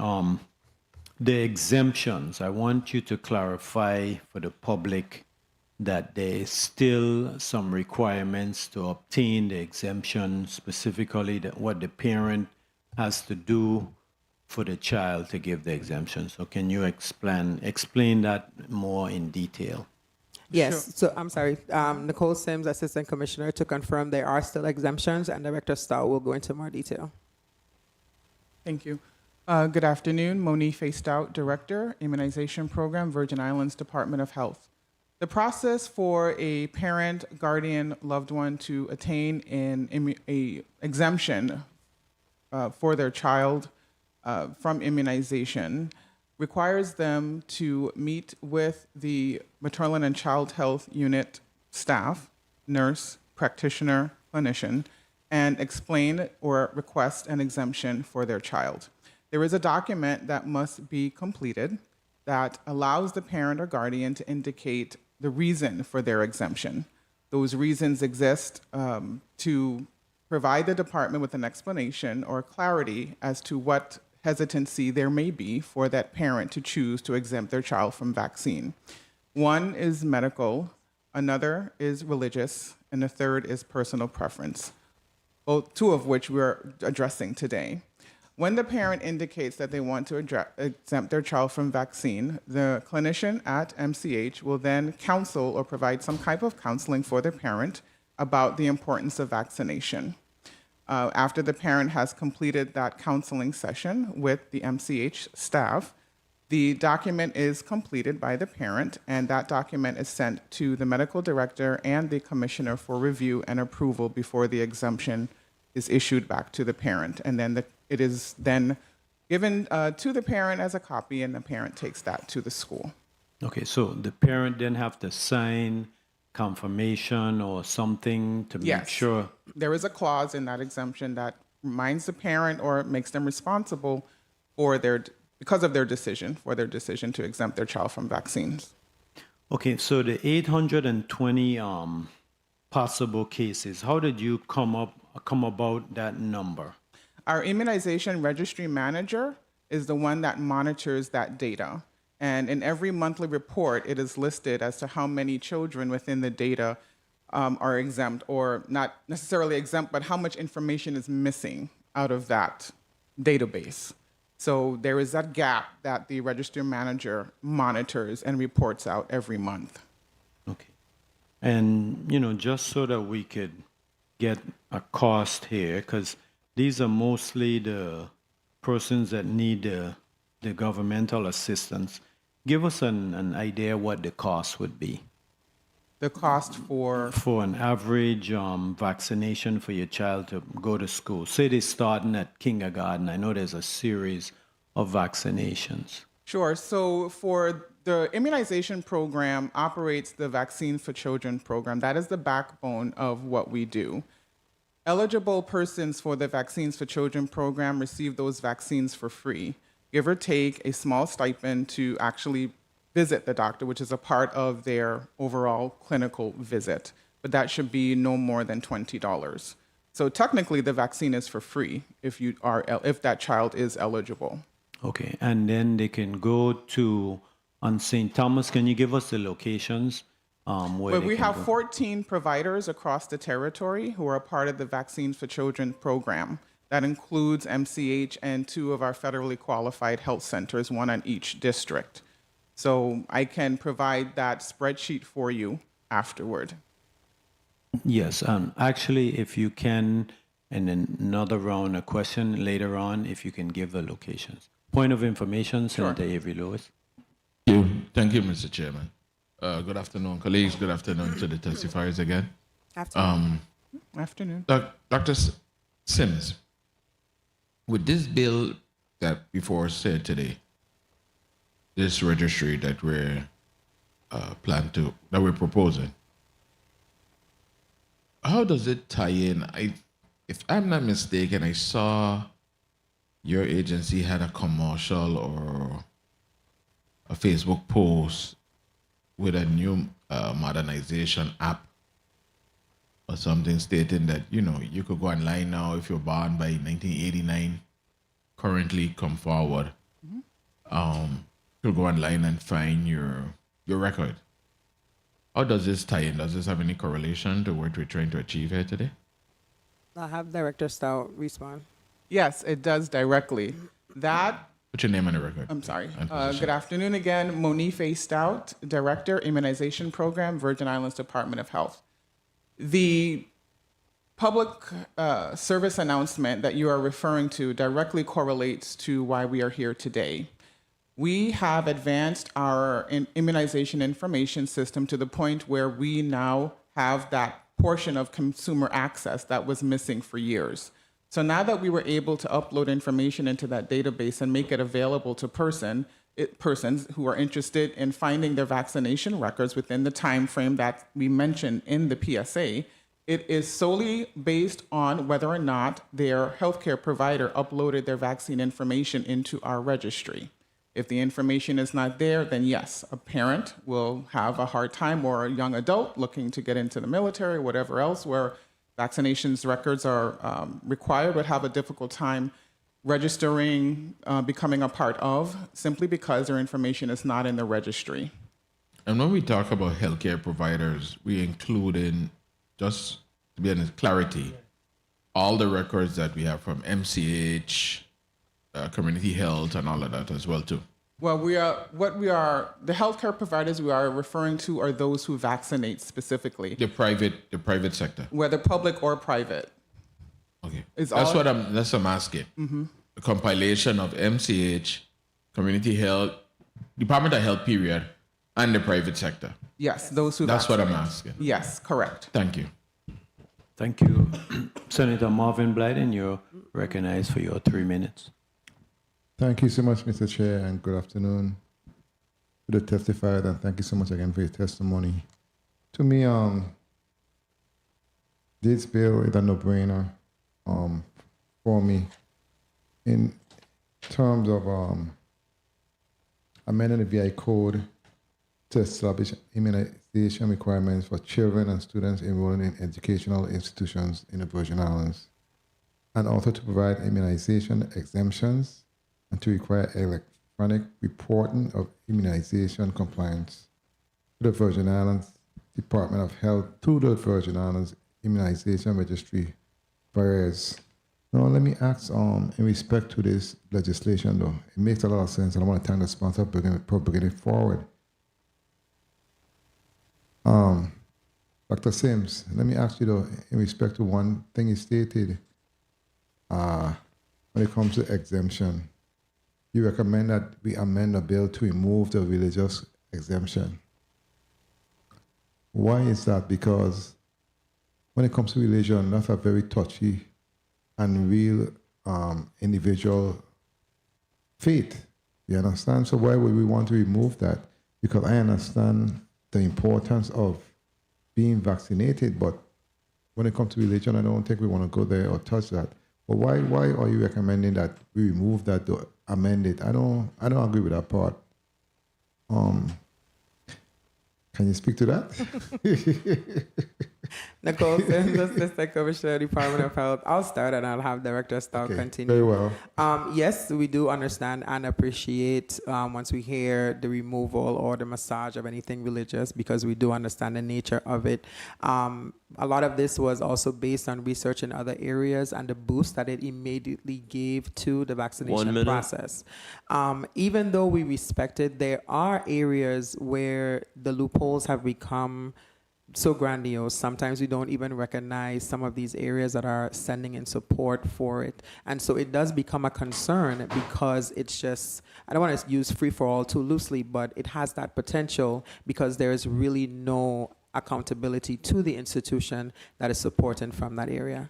The exemptions, I want you to clarify for the public that there is still some requirements to obtain the exemption, specifically what the parent has to do for the child to give the exemption. So can you explain that more in detail? Yes, Sure. so I'm sorry, Nicole Sims, Assistant Commissioner, to confirm there are still exemptions, and Director Stout will go into more detail. Thank you. Good afternoon. Monifa Stout, Director, Immunization Program, Virgin Islands Department of Health. The process for a parent, guardian, loved one to attain an exemption for their child from immunization requires them to meet with the maternal and child health unit staff, nurse, practitioner, clinician, and explain or request an exemption for their child. There is a document that must be completed that allows the parent or guardian to indicate the reason for their exemption. Those reasons exist to provide the department with an explanation or clarity as to what hesitancy there may be for that parent to choose to exempt their child from vaccine. One is medical, another is religious, and the third is personal preference, both two of which we're addressing today. When the parent indicates that they want to exempt their child from vaccine, the clinician at MCH will then counsel or provide some type of counseling for the parent about the importance of vaccination. After the parent has completed that counseling session with the MCH staff, the document is completed by the parent, and that document is sent to the medical director and the commissioner for review and approval before the exemption is issued back to the parent. And then it is then given to the parent as a copy, and the parent takes that to the school. Okay, so the parent then have to sign confirmation or something to make sure. There is a clause in that exemption that reminds the parent or makes them responsible for because of their decision to exempt their child from vaccines. Okay, so the 820 possible cases, how did you come about that number? Our immunization registry manager is the one that monitors that data. And in every monthly report, it is listed as to how many children within the data are exempt, or not necessarily exempt, but how much information is missing out of that database. So there is that gap that the registry manager monitors and reports out every month. Okay. And, just so that we could get a cost here, because these are mostly the persons that need the governmental assistance. Give us an idea what the cost would be. The cost for an average vaccination for your child to go to school. Say they're starting at kindergarten. I know there's a series of vaccinations. Sure. So for the immunization program operates the Vaccine for Children program. That is the backbone of what we do. Eligible persons for the Vaccines for Children program receive those vaccines for free, give or take a small stipend to actually visit the doctor, which is a part of their overall clinical visit. But that should be no more than $20. So technically, the vaccine is for free if that child is eligible. Okay, and then they can go to on St. Thomas. Can you give us the locations? But we have 14 providers across the territory who are a part of the Vaccines for Children program. That includes MCH and 2 of our federally qualified health centers, 1 on each district. So I can provide that spreadsheet for you afterward. Yes, actually, if you can, and then another round of question later on, if you can give the locations. Point of information, Senator Avery Lewis. Thank you, Mr. Chairman. Good afternoon, colleagues. Good afternoon to the testifiers again. Afternoon. Dr. Sims, with this bill that before said today, this registry that we're proposing, how does it tie in? If I'm not mistaken, I saw your agency had a commercial or a Facebook post with a new modernization app or something stating that, you could go online now if you're born by 1989, currently come forward. You could go online and find your record. How does this tie in? Does this have any correlation to what we're trying to achieve here today? I'll have Director Stout respond. Yes, it does directly. What's your name on the record? I'm sorry. Good afternoon again. Monife Stout, Director, Immunization Program, Virgin Islands Department of Health. The public service announcement that you are referring to directly correlates to why we are here today. We have advanced our immunization information system to the point where we now have that portion of consumer access that was missing for years. So now that we were able to upload information into that database and make it available to persons who are interested in finding their vaccination records within the time frame that we mentioned in the PSA, it is solely based on whether or not their healthcare provider uploaded their vaccine information into our registry. If the information is not there, then yes, a parent will have a hard time, or a young adult looking to get into the military, whatever else, where vaccinations records are required would have a difficult time registering, becoming a part of, simply because their information is not in the registry. And when we talk about healthcare providers, we include in, just to be honest, clarity, all the records that we have from MCH, community health, and all of that as well too. Well, the healthcare providers we are referring to are those who vaccinate specifically, The private sector. whether public or private. Okay. It's That's all- what I'm asking. Mhm. The compilation of MCH, community health, Department of Health period, and the private sector. Yes, those who That's what I'm vaccinate. asking. Yes, correct. Thank you. Thank you. Senator Marvin Blyden, you're recognized for your 3 minutes. Thank you so much, Mr. Chair, and good afternoon to the testifier, and thank you so much again for your testimony. To me, this bill is a no-brainer for me in terms of amending the VI code to establish immunization requirements for children and students enrolling in educational institutions in the Virgin Islands, and also to provide immunization exemptions and to require electronic reporting of immunization compliance to the Virgin Islands Department of Health, to the Virgin Islands Immunization Registry, VIIRS. Now, let me ask, in respect to this legislation, though, it makes a lot of sense, and I want to thank the sponsor for bringing it forward. Dr. Sims, let me ask you, though, in respect to one thing you stated, when it comes to exemption, you recommend that we amend the bill to remove the religious exemption. Why is that? Because when it comes to religion, that's a very touchy and real individual faith. You understand? So why would we want to remove that? Because I understand the importance of being vaccinated, but when it comes to religion, I don't think we want to go there or touch that. But why are you recommending that we remove that to amend it? I don't agree with that part. Can you speak to that? Nicole Sims, Assistant Commissioner, Department of Health. I'll start and I'll have Director Stow continue. Very well. Yes, we do understand and appreciate once we hear the removal or the massage of anything religious, because we do understand the nature of it. A lot of this was also based on research in other areas and the boost that it immediately gave to the vaccination process. Even though we respect it, there are areas where the loopholes have become so grandiose. Sometimes we don't even recognize some of these areas that are sending in support for it. And so it does become a concern because it's just, I don't want to use free for all too loosely, but it has that potential because there is really no accountability to the institution that is supporting from that area.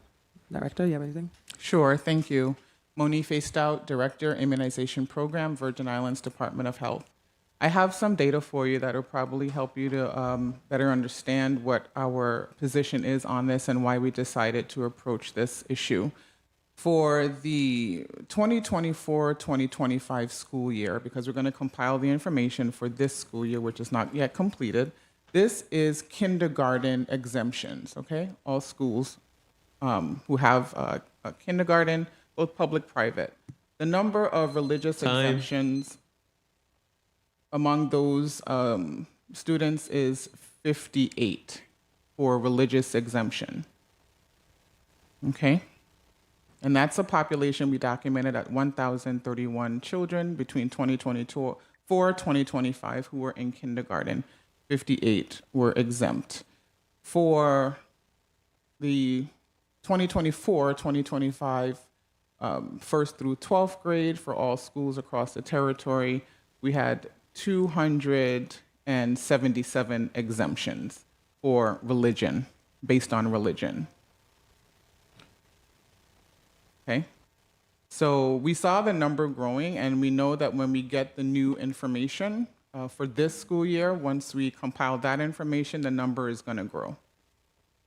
Director, you have anything? Sure, thank you. Monique Faistout, Director, Immunization Program, Virgin Islands Department of Health. I have some data for you that will probably help you to better understand what our position is on this and why we decided to approach this issue. For the 2024-2025 school year, because we're going to compile the information for this school year, which is not yet completed, this is kindergarten exemptions, okay? All schools who have a kindergarten, both public, private. The number of religious exemptions among those students is 58 for religious exemption. Okay? And that's a population we documented at 1,031 children between 2024-2025 who were in kindergarten. 58 were exempt. For the 2024-2025 first through 12th grade for all schools across the territory, we had 277 exemptions for religion, based on religion. Okay? So we saw the number growing, and we know that when we get the new information for this school year, once we compile that information, the number is going to grow.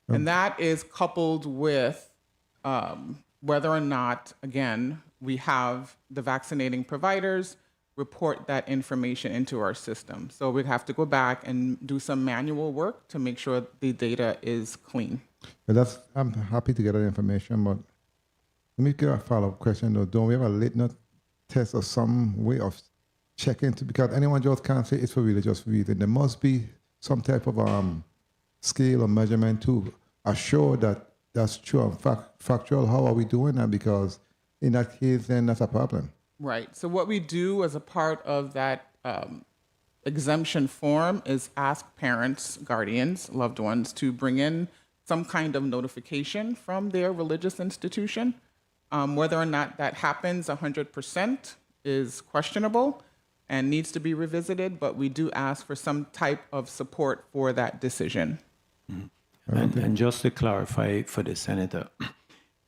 And that is coupled with whether or not, again, we have the vaccinating providers report that information into our system. So we have to go back and do some manual work to make sure the data is clean. But I'm happy to get that information, but let me get a follow-up question though. Don't we have a litmus test or some way of checking to, because anyone just can't say it's for religious reason. There must be some type of scale or measurement to assure that that's true and factual. How are we doing that? Because in that case, then that's a problem. Right. So what we do as a part of that exemption form is ask parents, guardians, loved ones to bring in some kind of notification from their religious institution. Whether or not that happens 100% is questionable and needs to be revisited, but we do ask for some type of support for that decision. And just to clarify for the senator,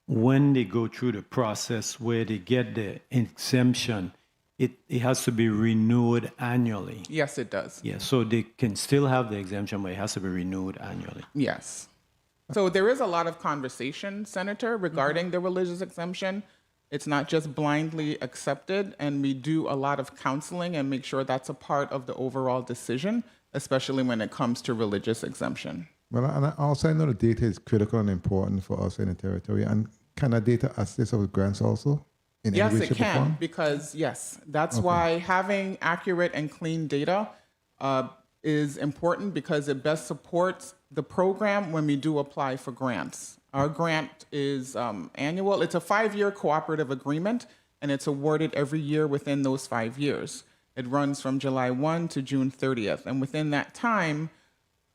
when they go through the process where they get the exemption, it has to be renewed annually. Yes, it does. Yeah, so they can still have the exemption, but it has to be renewed annually. Yes. So there is a lot of conversation, Senator, regarding the religious exemption. It's not just blindly accepted, and we do a lot of counseling and make sure that's a part of the overall decision, especially when it comes to religious exemption. Well, and I know the data is critical and important for us in the territory. And can that data assist with grants also? Yes, it can, because yes, that's why having accurate and clean data is important, because it best supports the program when we do apply for grants. Our grant is annual. It's a 5-year cooperative agreement, and it's awarded every year within those 5 years. It runs from July 1 to June 30th. And within that time,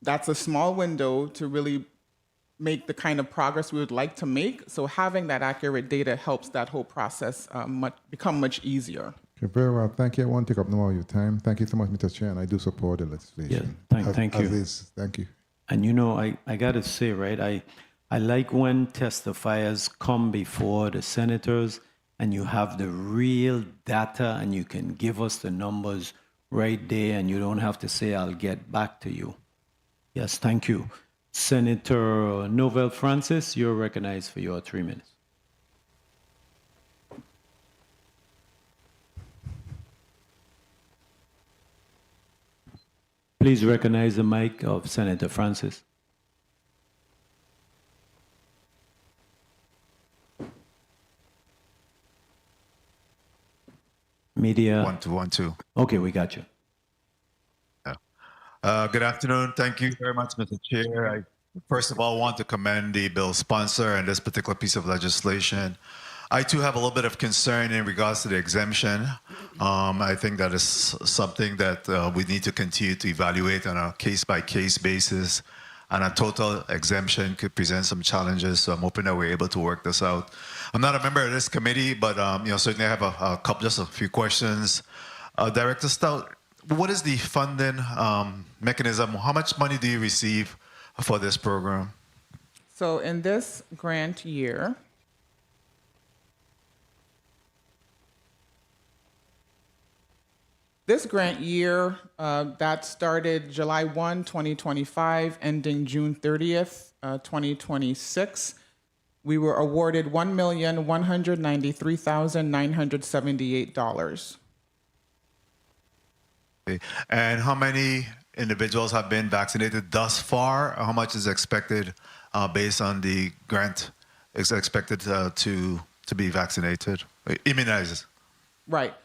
that's a small window to really make the kind of progress we would like to make. So having that accurate data helps that whole process become much easier. Okay, very well. Thank you. I won't take up no more of your time. Thank you so much, Mr. Chair, and I do support the legislation. Yeah, thank you. Thank you. And you know, I got to say, right, I like when testifiers come before the senators and you have the real data and you can give us the numbers right there and you don't have to say, I'll get back to you. Yes, thank you. Senator Novell Francis, you're recognized for your 3 minutes. Please recognize the mic of Senator Francis. Media. 1 2 1 2. Okay, we got you. Good afternoon. Thank you very much, Mr. Chair. I first of all want to commend the bill sponsor and this particular piece of legislation. I too have a little bit of concern in regards to the exemption. I think that is something that we need to continue to evaluate on a case-by-case basis. And a total exemption could present some challenges, so I'm hoping that we're able to work this out. I'm not a member of this committee, but certainly I have just a few questions. Director Stout, what is the funding mechanism? How much money do you receive for this program? So in this grant year, that started July 1, 2025, ending June 30th, 2026. We were awarded $1,193,978. Okay. And how many individuals have been vaccinated thus far? How much is expected based on the grant is expected to be vaccinated, immunized? Right.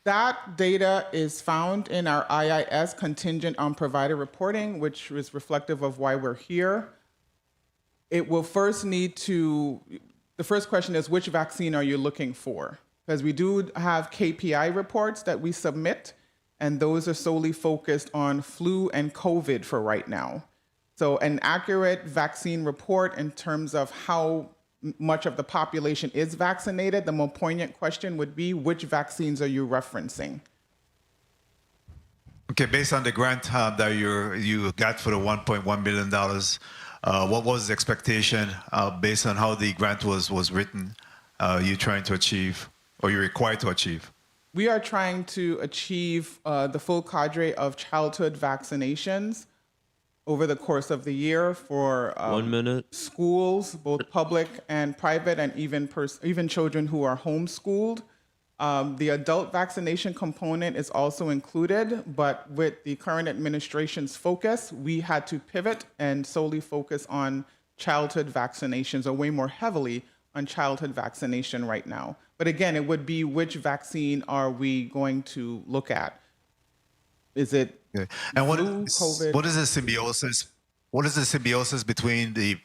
That data is found in our IIS contingent on provider reporting, which is reflective of why we're here. It will first need to, the first question is, which vaccine are you looking for? Because we do have KPI reports that we submit, and those are solely focused on flu and COVID for right now. So an accurate vaccine report in terms of how much of the population is vaccinated, the more poignant question would be, which vaccines are you referencing? Okay, based on the grant that you got for the $1.1 billion, what was the expectation based on how the grant was written, you trying to achieve, or you're required to achieve? We are trying to achieve the full cadre of childhood vaccinations over the course of the year for 1 minute. Schools, both public and private, and even children who are homeschooled. The adult vaccination component is also included, but with the current administration's focus, we had to pivot and solely focus on childhood vaccinations, or weigh more heavily on childhood vaccination right now. But again, it would be which vaccine are we going to look at? Is it Okay. And flu, COVID? what is the symbiosis? What is the symbiosis between the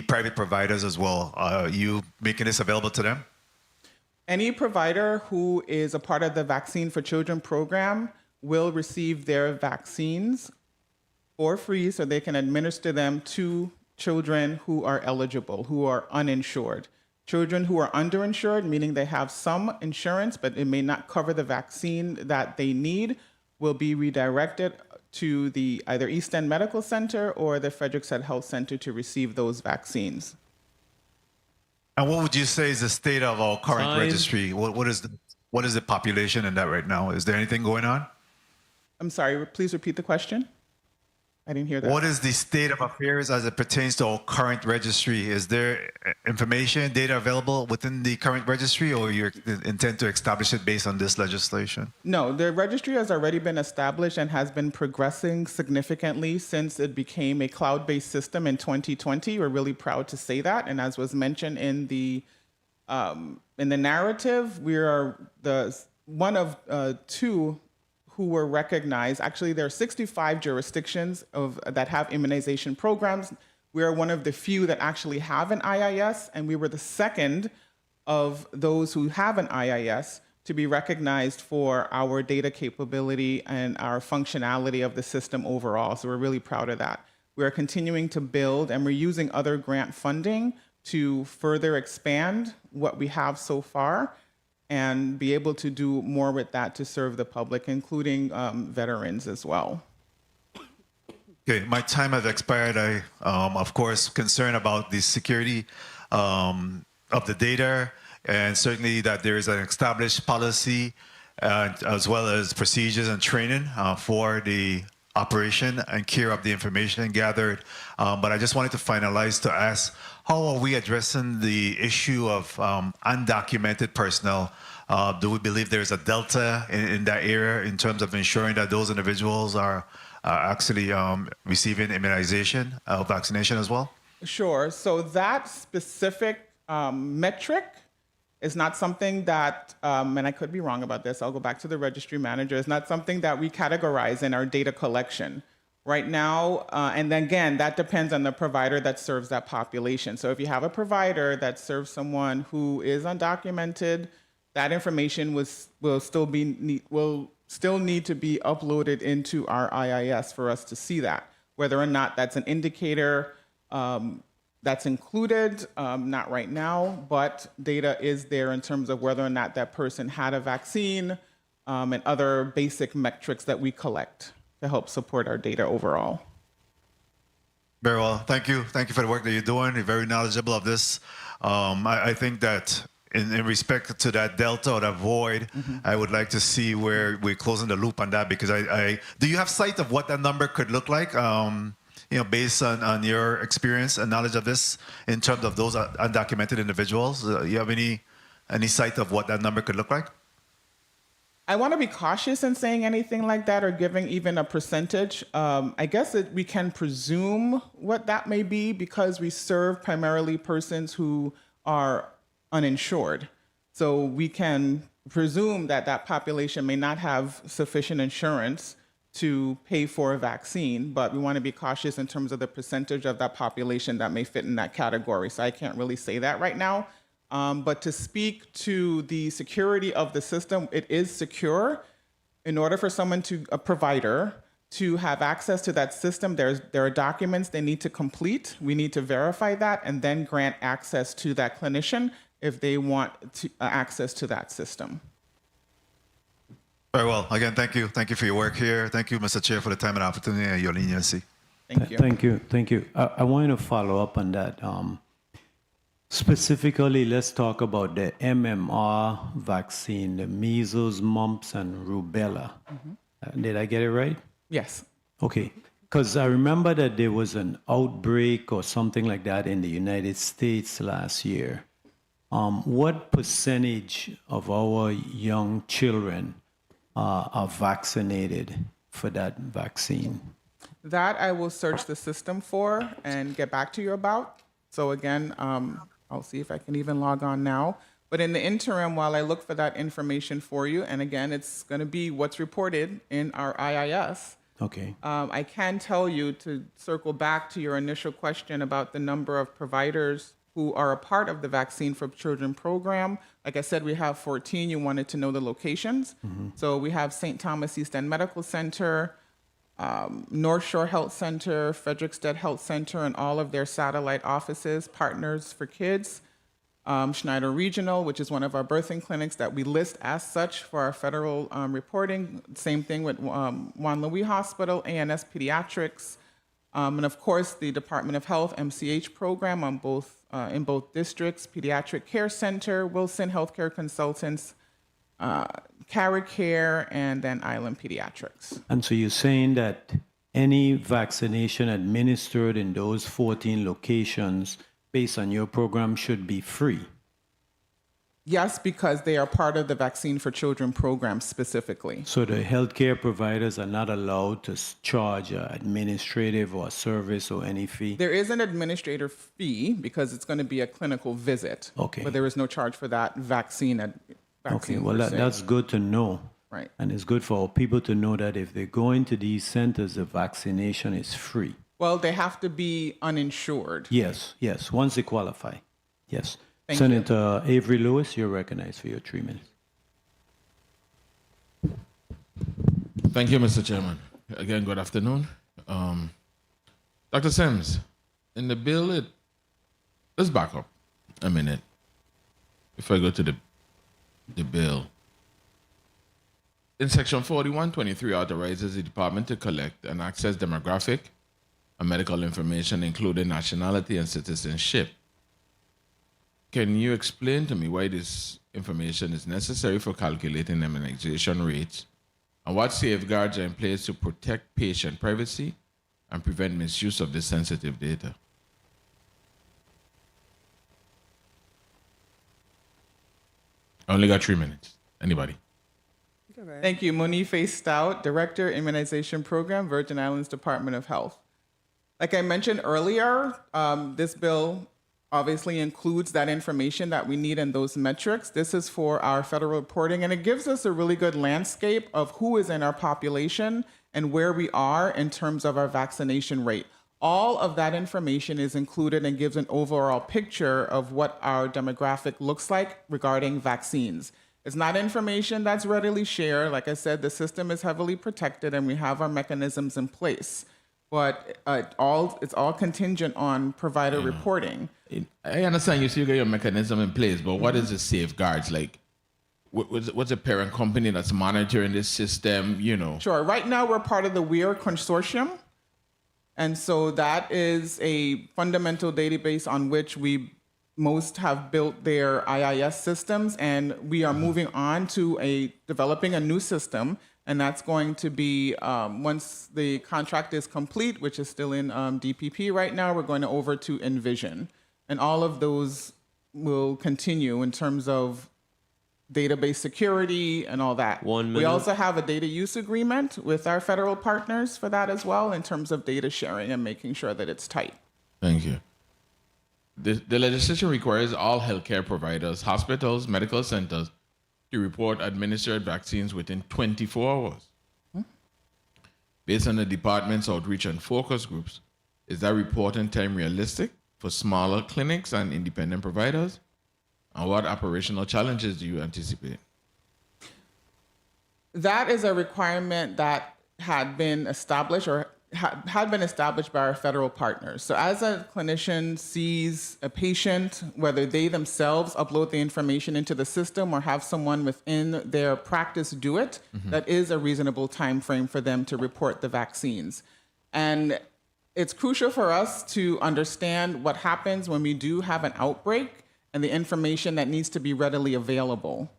private providers as well? You making this available to them? Any provider who is a part of the Vaccine for Children program will receive their vaccines for free so they can administer them to children who are eligible, who are uninsured. Children who are underinsured, meaning they have some insurance, but it may not cover the vaccine that they need, will be redirected to the either East End Medical Center or the Frederiksted Health Center to receive those vaccines. And what would you say is the state of our current Time. registry? What is the population in that right now? Is there anything going on? I'm sorry, please repeat the question. I didn't hear that. What is the state of affairs as it pertains to our current registry? Is there information, data available within the current registry, or you intend to establish it based on this legislation? No, the registry has already been established and has been progressing significantly since it became a cloud-based system in 2020. We're really proud to say that. And as was mentioned in the narrative, we are one of two who were recognized. Actually, there are 65 jurisdictions that have immunization programs. We are one of the few that actually have an IIS, and we were the second of those who have an IIS to be recognized for our data capability and our functionality of the system overall. So we're really proud of that. We are continuing to build, and we're using other grant funding to further expand what we have so far and be able to do more with that to serve the public, including veterans as well. Okay, my time has expired. I, of course, concerned about the security of the data, and certainly that there is an established policy as well as procedures and training for the operation and care of the information gathered. But I just wanted to finalize to ask, how are we addressing the issue of undocumented personnel? Do we believe there's a delta in that area in terms of ensuring that those individuals are actually receiving immunization, vaccination as well? Sure. So that specific metric is not something that, and I could be wrong about this, I'll go back to the registry manager, it's not something that we categorize in our data collection. Right now, and then again, that depends on the provider that serves that population. So if you have a provider that serves someone who is undocumented, that information will still need to be uploaded into our IIS for us to see that. Whether or not that's an indicator that's included, not right now, but data is there in terms of whether or not that person had a vaccine and other basic metrics that we collect to help support our data overall. Very well. Thank you. Thank you for the work that you're doing. You're very knowledgeable of this. I think that in respect to that delta or that void, I would like to see where we're closing the loop on that, because do you have sight of what that number could look like? Based on your experience and knowledge of this in terms of those undocumented individuals, you have any sight of what that number could look like? I want to be cautious in saying anything like that or giving even a percentage. I guess we can presume what that may be because we serve primarily persons who are uninsured. So we can presume that that population may not have sufficient insurance to pay for a vaccine, but we want to be cautious in terms of the percentage of that population that may fit in that category. So I can't really say that right now. But to speak to the security of the system, it is secure. In order for a provider, to have access to that system, there are documents they need to complete. We need to verify that and then grant access to that clinician if they want access to that system. Very well. Again, thank you. Thank you for your work here. Thank you, Mr. Chair, for the time and opportunity and your leniency. Thank you. Thank you. Thank you. I want to follow up on that. Specifically, let's talk about the MMR vaccine, the measles, mumps, and rubella. Did I get it right? Yes. Okay. Because I remember that there was an outbreak or something like that in the United States last year. What percentage of our young children are vaccinated for that vaccine? That I will search the system for and get back to you about. So again, I'll see if I can even log on now. But in the interim, while I look for that information for you, and again, it's going to be what's reported in our IIS. Okay. I can tell you, to circle back to your initial question about the number of providers who are a part of the Vaccine for Children program. Like I said, we have 14. You wanted to know the locations. So we have St. Thomas East End Medical Center, North Shore Health Center, Frederiksted Health Center, and all of their satellite offices, Partners for Kids, Schneider Regional, which is one of our birthing clinics that we list as such for our federal reporting. Same thing with Juan Louis Hospital, ANS Pediatrics, and of course the Department of Health MCH program on both in both districts, Pediatric Care Center, Wilson Healthcare Consultants, Caricare, and then Island Pediatrics. And so you're saying that any vaccination administered in those 14 locations based on your program should be free? Yes, because they are part of the Vaccine for Children program specifically. So the healthcare providers are not allowed to charge an administrative or service or any fee? There is an administrator fee because it's going to be a clinical visit. Okay. But there is no charge for that vaccine. Okay, well, that's good to know. Right. And it's good for people to know that if they go into these centers, the vaccination is free. Well, they have to be uninsured. Yes, yes, once they qualify. Yes. Thank Senator Avery Lewis, you're recognized for your 3 minutes. Thank you, Mr. Chairman. Again, good afternoon. Dr. Sims, in the bill, let's back up a minute. If I go to the bill. In Section 4123 authorizes the department to collect and access demographic and medical information, including nationality and citizenship. Can you explain to me why this information is necessary for calculating immunization rates, and what safeguards are in place to protect patient privacy and prevent misuse of this sensitive data? I only got 3 minutes. Anybody? Thank you. Monife Stout, Director, Immunization Program, Virgin Islands Department of Health. Like I mentioned earlier, this bill obviously includes that information that we need in those metrics. This is for our federal reporting, and it gives us a really good landscape of who is in our population and where we are in terms of our vaccination rate. All of that information is included and gives an overall picture of what our demographic looks like regarding vaccines. It's not information that's readily shared. Like I said, the system is heavily protected and we have our mechanisms in place. But it's all contingent on provider reporting. I understand you still get your mechanism in place, but what is the safeguards? Like, what's a parent company that's monitoring this system, you know? Sure. Right now, we're part of the VIIRS consortium. And so that is a fundamental database on which we most have built their IIS systems. And we are moving on to developing a new system. And that's going to be, once the contract is complete, which is still in DPP right now, we're going over to Envision. And all of those will continue in terms of database security and all that. 1 minute. We also have a data use agreement with our federal partners for that as well, in terms of data sharing and making sure that it's tight. Thank you. The legislation requires all healthcare providers, hospitals, medical centers to report administered vaccines within 24 hours. Based on the department's outreach and focus groups, is that reporting time realistic for smaller clinics and independent providers? And what operational challenges do you anticipate? That is a requirement that had been established or had been established by our federal partners. So as a clinician sees a patient, whether they themselves upload the information into the system or have someone within their practice do it, that is a reasonable time frame for them to report the vaccines. And it's crucial for us to understand what happens when we do have an outbreak and the information that needs to be readily available.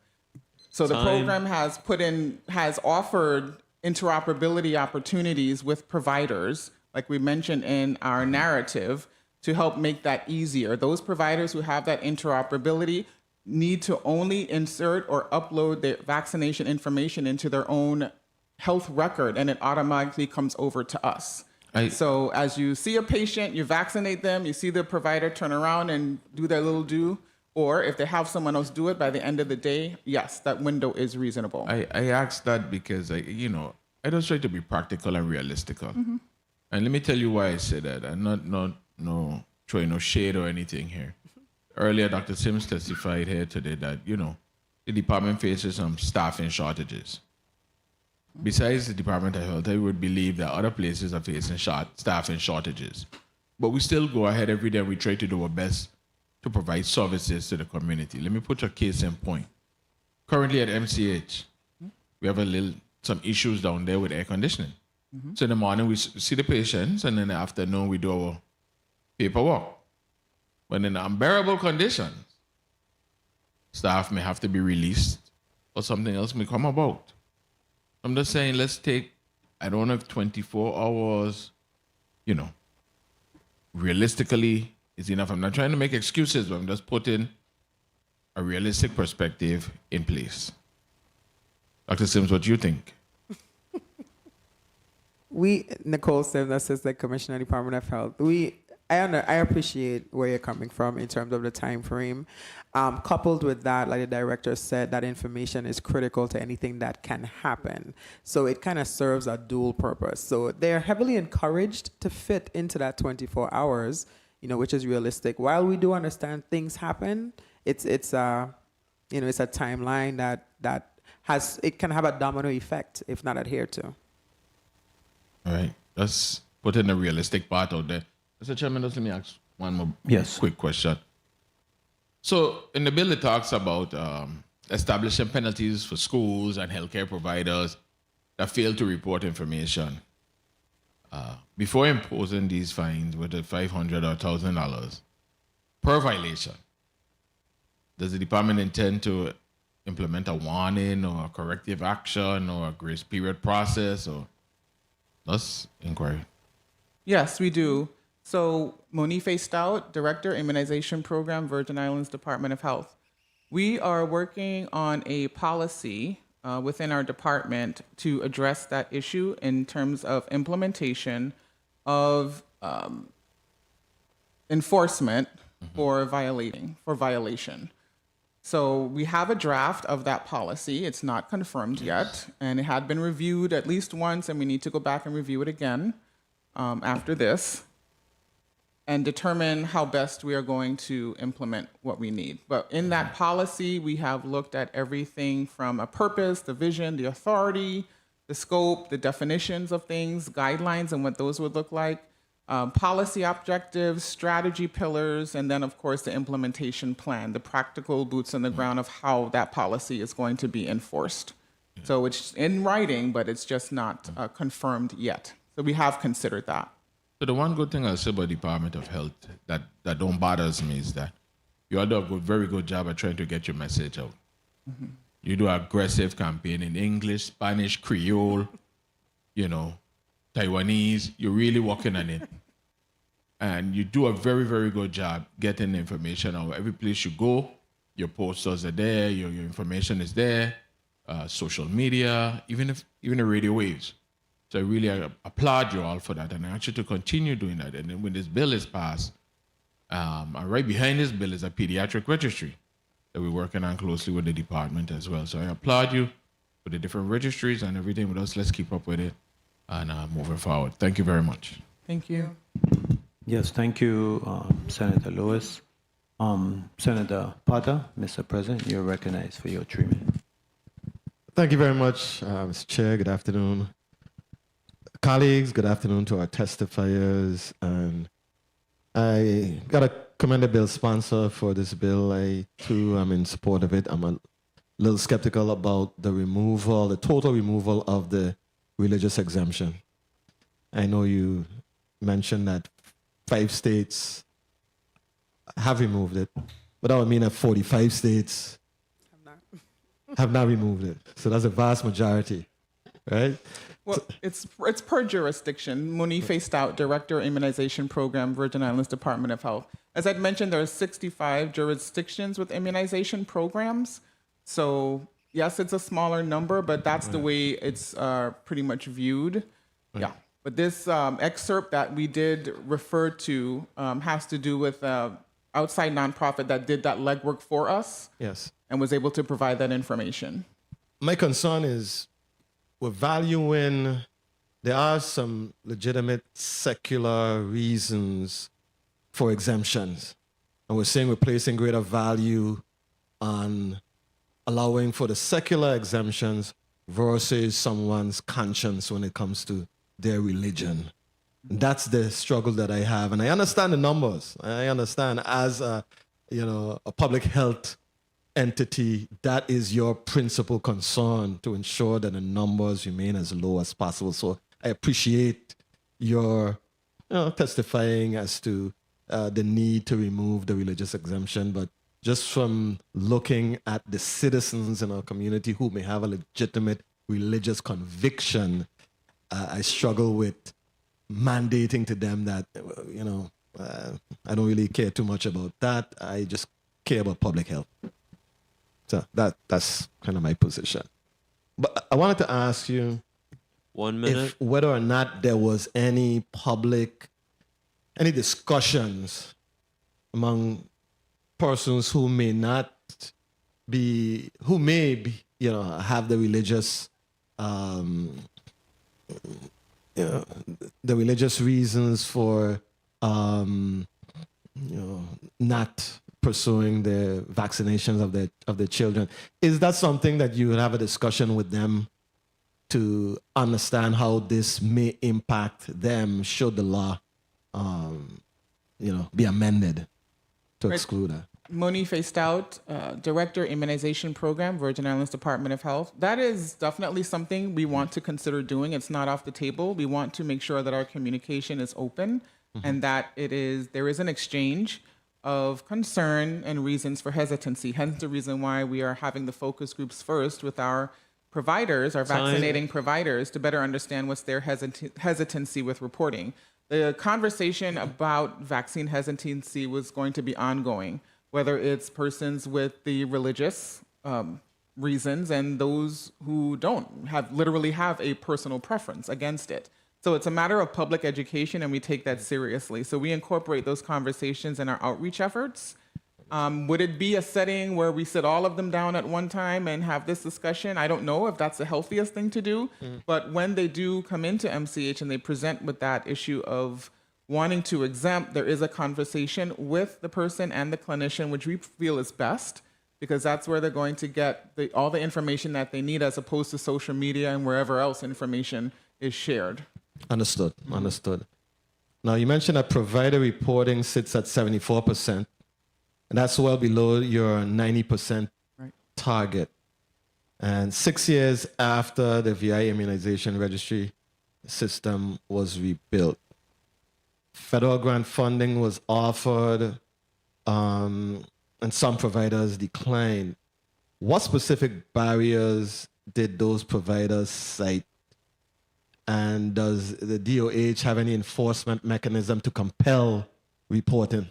So the program has offered interoperability opportunities with providers, like we mentioned in our narrative, to help make that easier. Those providers who have that interoperability need to only insert or upload their vaccination information into their own health record, and it automatically comes over to us. So as you see a patient, you vaccinate them, you see the provider turn around and do their little do, or if they have someone else do it by the end of the day, yes, that window is reasonable. I asked that because I just try to be practical and realistical. And let me tell you why I say that. I'm not throwing no shade or anything here. Earlier, Dr. Sims testified here today that, the department faces some staffing shortages. Besides the Department of Health, I would believe that other places are facing staffing shortages. But we still go ahead every day and we try to do our best to provide services to the community. Let me put a case in point. Currently at MCH, we have some issues down there with air conditioning. So in the morning, we see the patients, and in the afternoon, we do our paperwork. But in unbearable conditions, staff may have to be released or something else may come about. I'm just saying, let's take, I don't know if 24 hours, realistically is enough. I'm not trying to make excuses, but I'm just putting a realistic perspective in place. Dr. Sims, what do you think? Nicole Sims, Assistant Commissioner, Department of Health. I appreciate where you're coming from in terms of the time frame. Coupled with that, like the director said, that information is critical to anything that can happen. So it kind of serves a dual purpose. So they're heavily encouraged to fit into that 24 hours, which is realistic. While we do understand things happen, it's a timeline that can have a domino effect if not adhered to. All right, let's put in a realistic part out there. Mr. Chairman, just let me ask one more quick question. So in the bill, it talks about establishing penalties for schools and healthcare providers that fail to report information. Before imposing these fines, whether $500 or $1,000 per violation, does the department intend to implement a warning or a corrective action or a grace period process or let's inquiry? Yes, we do. So Monife Stout, Director, Immunization Program, Virgin Islands Department of Health. We are working on a policy within our department to address that issue in terms of implementation of enforcement for violation. So we have a draft of that policy. It's not confirmed yet, and it had been reviewed at least once, and we need to go back and review it again after this and determine how best we are going to implement what we need. But in that policy, we have looked at everything from a purpose, the vision, the authority, the scope, the definitions of things, guidelines and what those would look like, policy objectives, strategy pillars, and then of course the implementation plan, the practical boots on the ground of how that policy is going to be enforced. So it's in writing, but it's just not confirmed yet. So we have considered that. So the one good thing I'll say about Department of Health that don't bothers me is that you all do a very good job at trying to get your message out. You do an aggressive campaign in English, Spanish, Creole, Taiwanese. You're really working on it. And you do a very, very good job getting the information out. Every place you go, your posters are there, your information is there, social media, even the radio waves. So I really applaud you all for that, and I ask you to continue doing that. And then when this bill is passed, right behind this bill is a pediatric registry that we're working on closely with the department as well. So I applaud you for the different registries and everything with us. Let's keep up with it and moving forward. Thank you very much. Thank you. Yes, thank you, Senator Lewis. Senator Potter, Mr. President, you're recognized for your 3 minutes. Thank you very much, Mr. Chair. Good afternoon. Colleagues, good afternoon to our testifiers. And I got to commend the bill sponsor for this bill. I, too, am in support of it. I'm a little skeptical about the total removal of the religious exemption. I know you mentioned that 5 states have removed it, but that would mean that 45 states have not removed it. So that's a vast majority, right? Well, it's per jurisdiction. Monife Stout, Director, Immunization Program, Virgin Islands Department of Health. As I'd mentioned, there are 65 jurisdictions with immunization programs. So yes, it's a smaller number, but that's the way it's pretty much viewed. Yeah. But this excerpt that we did refer to has to do with outside nonprofit that did that legwork for us. Yes. And was able to provide that information. My concern is we're valuing, there are some legitimate secular reasons for exemptions. And we're saying we're placing greater value on allowing for the secular exemptions versus someone's conscience when it comes to their religion. That's the struggle that I have. And I understand the numbers. I understand as a public health entity, that is your principal concern, to ensure that the numbers remain as low as possible. So I appreciate your testifying as to the need to remove the religious exemption. But just from looking at the citizens in our community who may have a legitimate religious conviction, I struggle with mandating to them that, I don't really care too much about that. I just care about public health. So that's kind of my position. But I wanted to ask you, 1 minute, if whether or not there was any discussions among persons who may not be, have the religious, the religious reasons for, not pursuing the vaccinations of the children. Is that something that you would have a discussion with them to understand how this may impact them should the law, be amended to exclude that? Moni Faced-Out, Director, Immunization Program, Virgin Islands Department of Health. That is definitely something we want to consider doing. It's not off the table. We want to make sure that our communication is open and that there is an exchange of concern and reasons for hesitancy. Hence the reason why we are having the focus groups first with our providers, our vaccinating providers, to better understand what's their hesitancy with reporting. The conversation about vaccine hesitancy was going to be ongoing, whether it's persons with the religious reasons and those who don't literally have a personal preference against it. So it's a matter of public education, and we take that seriously. So we incorporate those conversations in our outreach efforts. Would it be a setting where we sit all of them down at one time and have this discussion? I don't know if that's the healthiest thing to do, but when they do come into MCH and they present with that issue of wanting to exempt, there is a conversation with the person and the clinician, which we feel is best, because that's where they're going to get all the information that they need, as opposed to social media and wherever else information is shared. Understood. Now, you mentioned that provider reporting sits at 74%, and that's well below your 90% target. And 6 years after the VI Immunization Registry system was rebuilt, federal grant funding was offered, and some providers declined. What specific barriers did those providers cite? And does the DOH have any enforcement mechanism to compel reporting?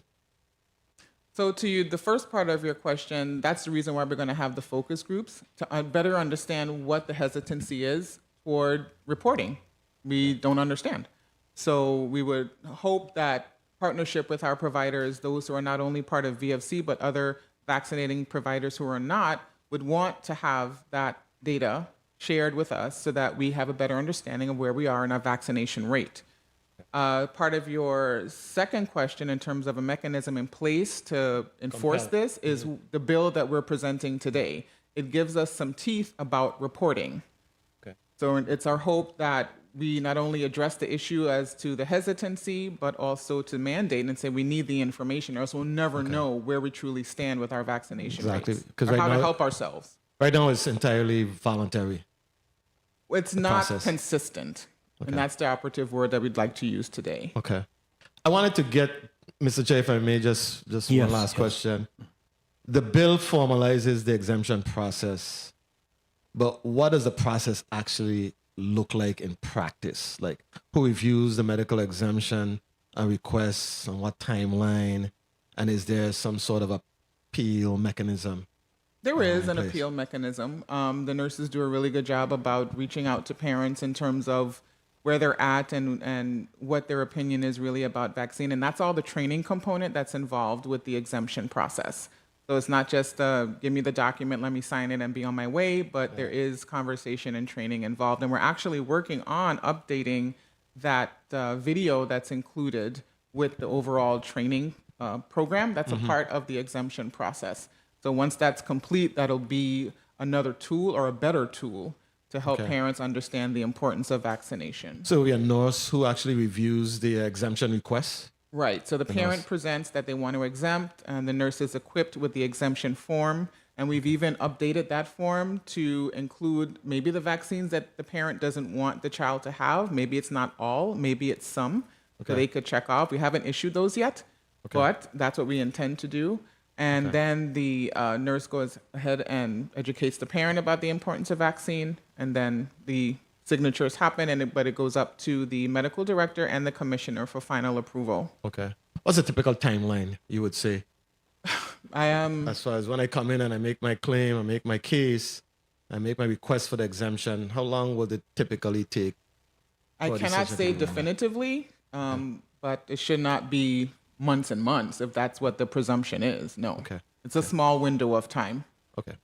So to the first part of your question, that's the reason why we're going to have the focus groups, to better understand what the hesitancy is for reporting. We don't understand. So we would hope that partnership with our providers, those who are not only part of VFC, but other vaccinating providers who are not, would want to have that data shared with us so that we have a better understanding of where we are in our vaccination rate. Part of your second question in terms of a mechanism in place to enforce this is the bill that we're presenting today. It gives us some teeth about reporting. Okay. So it's our hope that we not only address the issue as to the hesitancy, but also to mandate and say we need the information, or else we'll never know where we truly stand with our vaccination rates, or how to help ourselves. Right now, it's entirely voluntary. It's not consistent, and that's the operative word that we'd like to use today. Okay. I wanted to get, Mr. Chair, if I may, just one last question. The bill formalizes the exemption process, but what does the process actually look like in practice? Like, who reviews the medical exemption and requests, on what timeline, and is there some sort of appeal mechanism? There is an appeal mechanism. The nurses do a really good job about reaching out to parents in terms of where they're at and what their opinion is really about vaccine. And that's all the training component that's involved with the exemption process. So it's not just give me the document, let me sign it and be on my way, but there is conversation and training involved. And we're actually working on updating that video that's included with the overall training program. That's a part of the exemption process. So once that's complete, that'll be another tool or a better tool to help parents understand the importance of vaccination. So we have a nurse who actually reviews the exemption requests? Right. So the parent presents that they want to exempt, and the nurse is equipped with the exemption form. And we've even updated that form to include maybe the vaccines that the parent doesn't want the child to have. Maybe it's not all, maybe it's some. So they could check off. We haven't issued those yet, but that's what we intend to do. And then the nurse goes ahead and educates the parent about the importance of vaccine, and then the signatures happen, but it goes up to the medical director and the commissioner for final approval. Okay. What's a typical timeline, you would say? I am. As far as when I come in and I make my claim, I make my case, I make my request for the exemption, how long will it typically take? I cannot say definitively, but it should not be months and months if that's what the presumption is. No. Okay. It's a small window of time. Okay.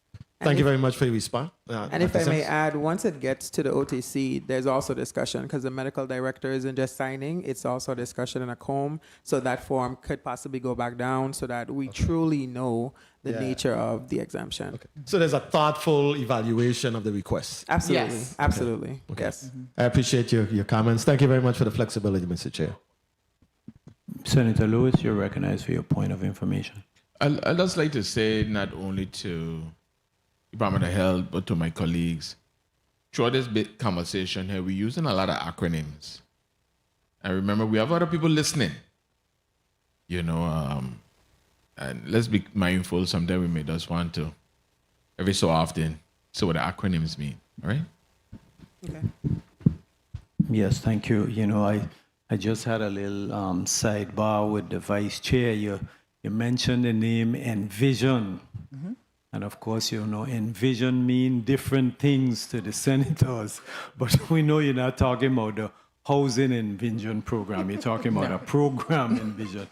Thank you very much for your response. And if I may add, once it gets to the OTC, there's also discussion because the medical director isn't just signing, it's also discussion in a comb. So that form could possibly go back down so that we truly know the nature of the exemption. Okay. So there's a thoughtful evaluation of the request. Absolutely. Yes. Absolutely. Okay. Yes. I appreciate your comments. Thank you very much for the flexibility, Mr. Chair. Senator Lewis, you're recognized for your point of information. I'd just like to say not only to Department of Health, but to my colleagues, throughout this big conversation here, we're using a lot of acronyms. And remember, we have other people listening, and let's be mindful. Sometimes we may just want to, every so often, see what the acronyms mean, all right? Okay. Yes, thank you. I just had a little sidebar with the vice chair. You mentioned the name Envision. And of course, envision mean different things to the senators, but we know you're not talking about the housing envision program. You're talking about a program envision.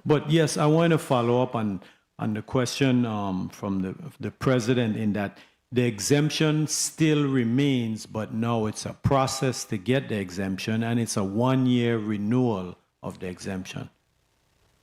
But yes, I want to follow up on the question from the president in that the exemption still remains, but now it's a process to get the exemption, and it's a 1-year renewal of the exemption.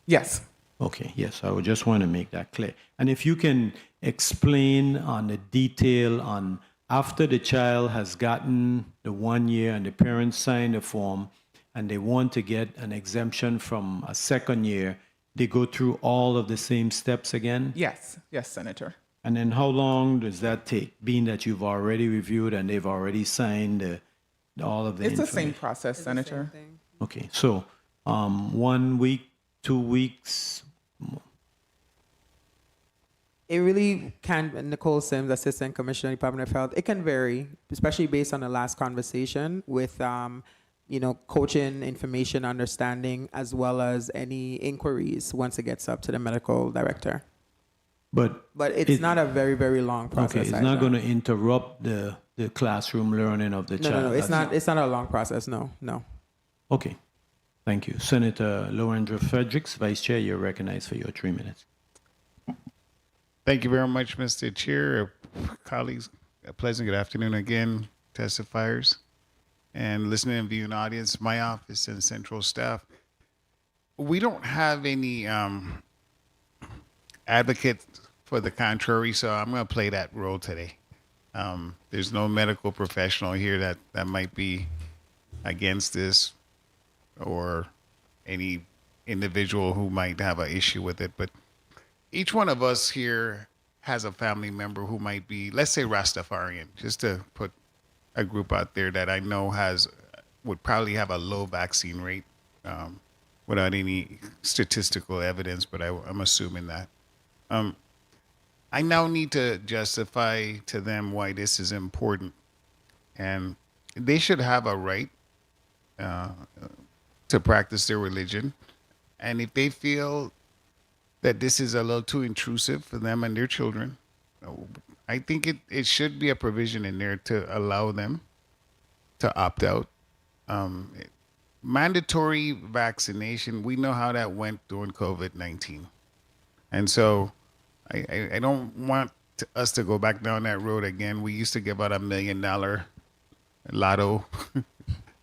Yes. Okay, yes, I would just want to make that clear. And if you can explain on the detail on after the child has gotten the 1 year and the parents sign the form and they want to get an exemption from a second year, they go through all of the same steps again? Yes, Senator. And then how long does that take, being that you've already reviewed and they've already signed all of the It's the information? same process, Senator. Okay, so 1 week, 2 weeks? It really can, Nicole Sims, Assistant Commissioner, Department of Health, it can vary, especially based on the last conversation with, coaching, information, understanding, as well as any inquiries once it gets up to the medical director. But it's not a very, very long process. Okay, it's either. not going to interrupt the classroom learning of the child. No, it's not. It's not a long process. No. Okay, thank you. Senator Lowendra Fredericks, Vice Chair, you're recognized for your 3 minutes. Thank you very much, Mr. Chair. Colleagues, a pleasant good afternoon again, testifiers, and listening and viewing audience, my office and central staff. We don't have any advocate for the contrary, so I'm going to play that role today. There's no medical professional here that might be against this or any individual who might have an issue with it, but each one of us here has a family member who might be, let's say, Rastafarian, just to put a group out there that I know would probably have a low vaccine rate without any statistical evidence, but I'm assuming that. I now need to justify to them why this is important. And they should have a right to practice their religion. And if they feel that this is a little too intrusive for them and their children, I think it should be a provision in there to allow them to opt out mandatory vaccination, we know how that went during COVID-19. And so I don't want us to go back down that road again. We used to give out $1 million lotto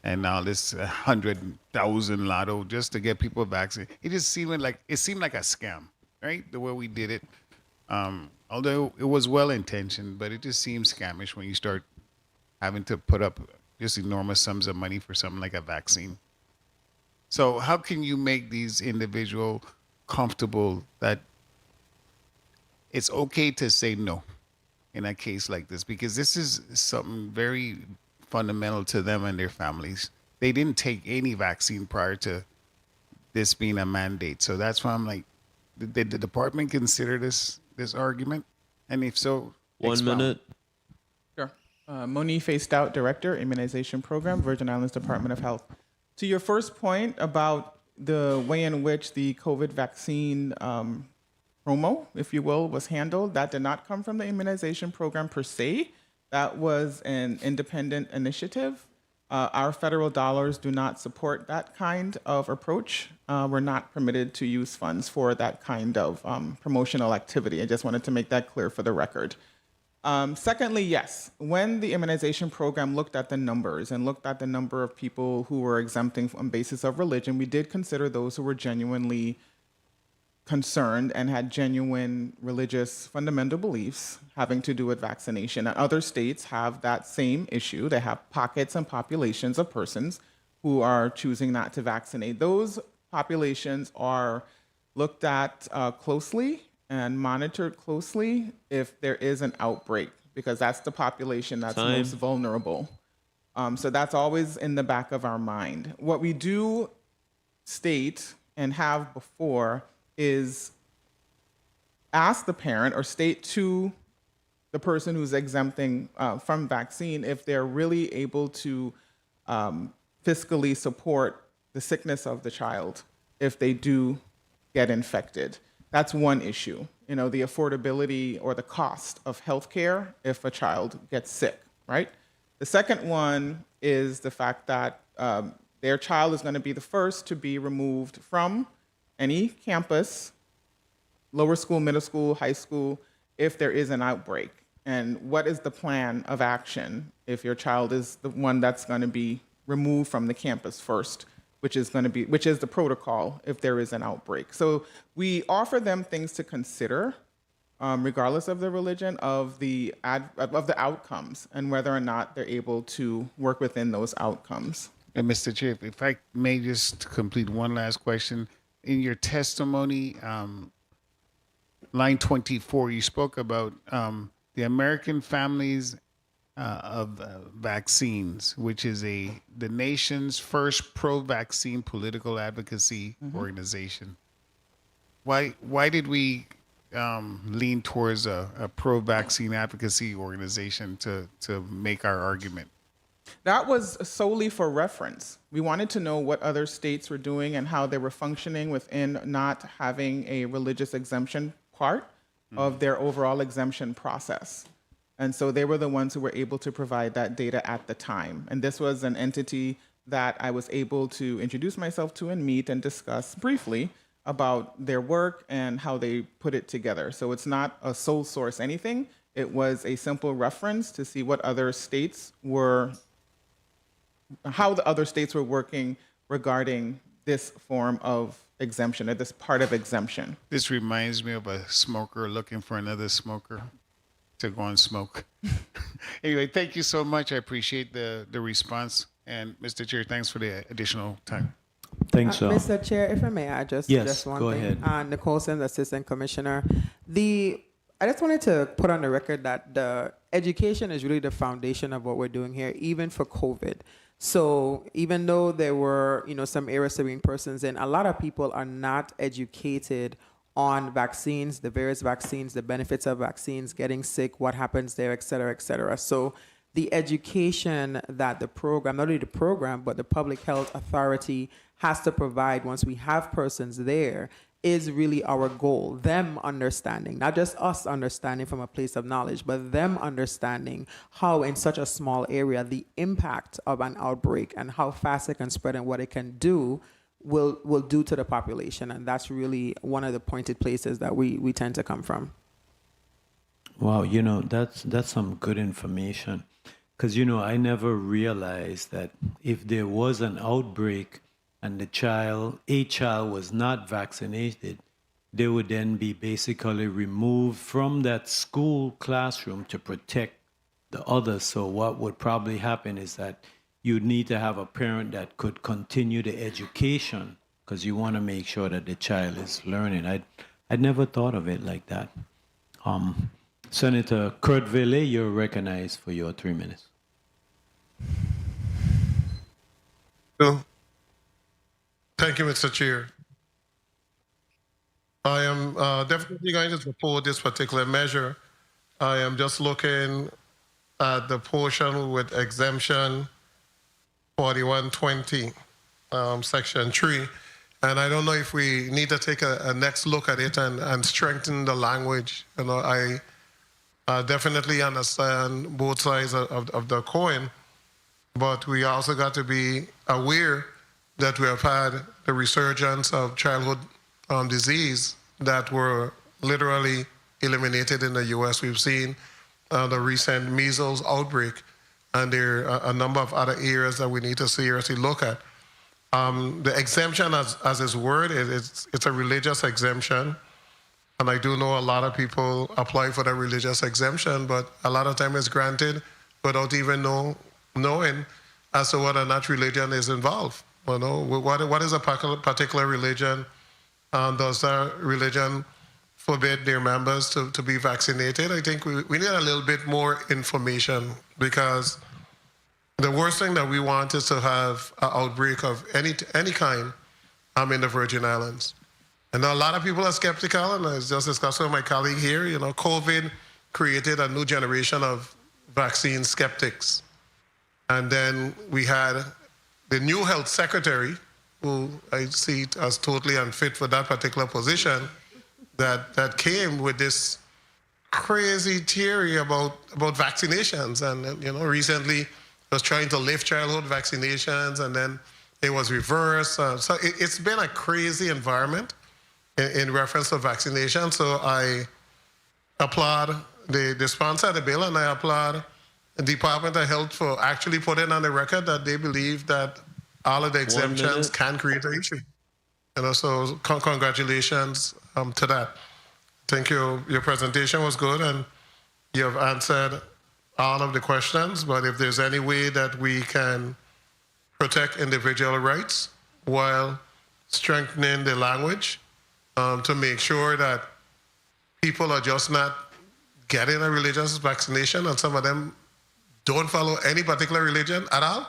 and now this 100,000 lotto just to get people vaccinated. It seemed like a scam, right? The way we did it. Although it was well intentioned, but it just seems scamish when you start having to put up just enormous sums of money for something like a vaccine. So how can you make these individuals comfortable that it's okay to say no in a case like this? Because this is something very fundamental to them and their families. They didn't take any vaccine prior to this being a mandate. So that's why I'm like, did the department consider this argument? And if so, 1 minute. Sure. Monique Faced-Out, Director, Immunization Program, Virgin Islands Department of Health. To your first point about the way in which the COVID vaccine promo, if you will, was handled, that did not come from the immunization program per se. That was an independent initiative. Our federal dollars do not support that kind of approach. We're not permitted to use funds for that kind of promotional activity. I just wanted to make that clear for the record. Secondly, yes, when the immunization program looked at the numbers and looked at the number of people who were exempting on basis of religion, we did consider those who were genuinely concerned and had genuine religious fundamental beliefs having to do with vaccination. And other states have that same issue. They have pockets and populations of persons who are choosing not to vaccinate. Those populations are looked at closely and monitored closely if there is an outbreak, because that's the population that's most vulnerable. So that's always in the back of our mind. What we do state and have before is ask the parent or state to the person who's exempting from vaccine if they're really able to fiscally support the sickness of the child if they do get infected. That's one issue, the affordability or the cost of healthcare if a child gets sick, right? The second one is the fact that their child is going to be the first to be removed from any campus, lower school, middle school, high school, if there is an outbreak. And what is the plan of action if your child is the one that's going to be removed from the campus first, which is the protocol if there is an outbreak. So we offer them things to consider, regardless of the religion, of the outcomes and whether or not they're able to work within those outcomes. And Mr. Chair, if I may just complete one last question. In your testimony, line 24, you spoke about the American Families of Vaccines, which is the nation's first pro-vaccine political advocacy organization. Why did we lean towards a pro-vaccine advocacy organization to make our argument? That was solely for reference. We wanted to know what other states were doing and how they were functioning within not having a religious exemption part of their overall exemption process. And so they were the ones who were able to provide that data at the time. And this was an entity that I was able to introduce myself to and meet and discuss briefly about their work and how they put it together. So it's not a sole source anything. It was a simple reference to see what other states were, how the other states were working regarding this form of exemption or this part of exemption. This reminds me of a smoker looking for another smoker to go and smoke. Anyway, thank you so much. I appreciate the response. And Mr. Chair, thanks for the additional time. Thanks, sir. Mr. Chair, if I may add just one go thing. ahead. Nicole Sims, Assistant Commissioner. I just wanted to put on the record that the education is really the foundation of what we're doing here, even for COVID. So even though there were, some areas to bring persons in, a lot of people are not educated on vaccines, the various vaccines, the benefits of vaccines, getting sick, what happens there, et cetera, et cetera. So the education that the program, not only the program, but the public health authority has to provide once we have persons there is really our goal. Them understanding, not just us understanding from a place of knowledge, but them understanding how in such a small area, the impact of an outbreak and how fast it can spread and what it can do will do to the population. And that's really one of the pointed places that we tend to come from. Wow, you know, that's some good information. Because, you know, I never realized that if there was an outbreak and a child was not vaccinated, they would then be basically removed from that school classroom to protect the others. So what would probably happen is that you'd need to have a parent that could continue the education because you want to make sure that the child is learning. I'd never thought of it like that. Senator Kurt Vele, you're recognized for your 3 minutes. Thank you, Mr. Chair. I am definitely going to support this particular measure. I am just looking at the portion with exemption 4120, section 3. And I don't know if we need to take a next look at it and strengthen the language. You know, I definitely understand both sides of the coin, but we also got to be aware that we have had the resurgence of childhood disease that were literally eliminated in the U.S. We've seen the recent measles outbreak, and there are a number of other areas that we need to seriously look at. The exemption, as its word, it's a religious exemption. And I do know a lot of people apply for the religious exemption, but a lot of time it's granted without even knowing as to whether or not religion is involved. You know, what is a particular religion? Does that religion forbid their members to be vaccinated? I think we need a little bit more information, because the worst thing that we want is to have an outbreak of any kind in the Virgin Islands. And a lot of people are skeptical, and I was just discussing with my colleague here, you know, COVID created a new generation of vaccine skeptics. And then we had the new health secretary, who I see as totally unfit for that particular position, that came with this crazy theory about vaccinations. And, you know, recently was trying to lift childhood vaccinations, and then it was reversed. So it's been a crazy environment in reference to vaccination. So I applaud the sponsor of the bill, and I applaud the Department of Health for actually putting on the record that they believe that all of the exemptions can create an issue. You know, so congratulations to that. Thank you. Your presentation was good, and you have answered all of the questions. But if there's any way that we can protect individual rights while strengthening the language to make sure that people are just not getting a religious vaccination, and some of them don't follow any particular religion at all,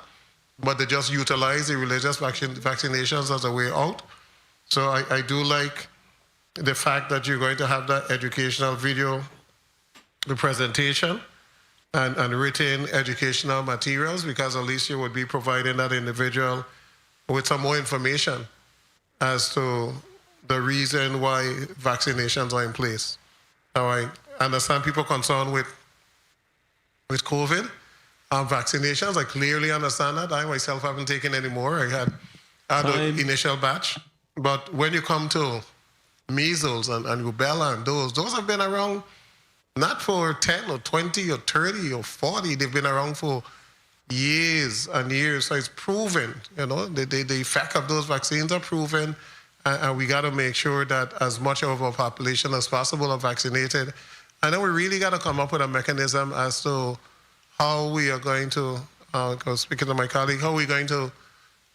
but they just utilize the religious vaccinations as a way out. So I do like the fact that you're going to have that educational video, the presentation, and written educational materials, because at least you would be providing that individual with some more information as to the reason why vaccinations are in place. Now, I understand people concerned with COVID vaccinations. I clearly understand that. I myself haven't taken any more. I had the initial batch. But when you come to measles and rubella and those have been around not for 10 or 20 or 30 or 40. They've been around for years and years. So it's proven, you know, the effect of those vaccines are proven. And we got to make sure that as much of our population as possible are vaccinated. And then we really got to come up with a mechanism as to how we are going to, speaking to my colleague, how we're going to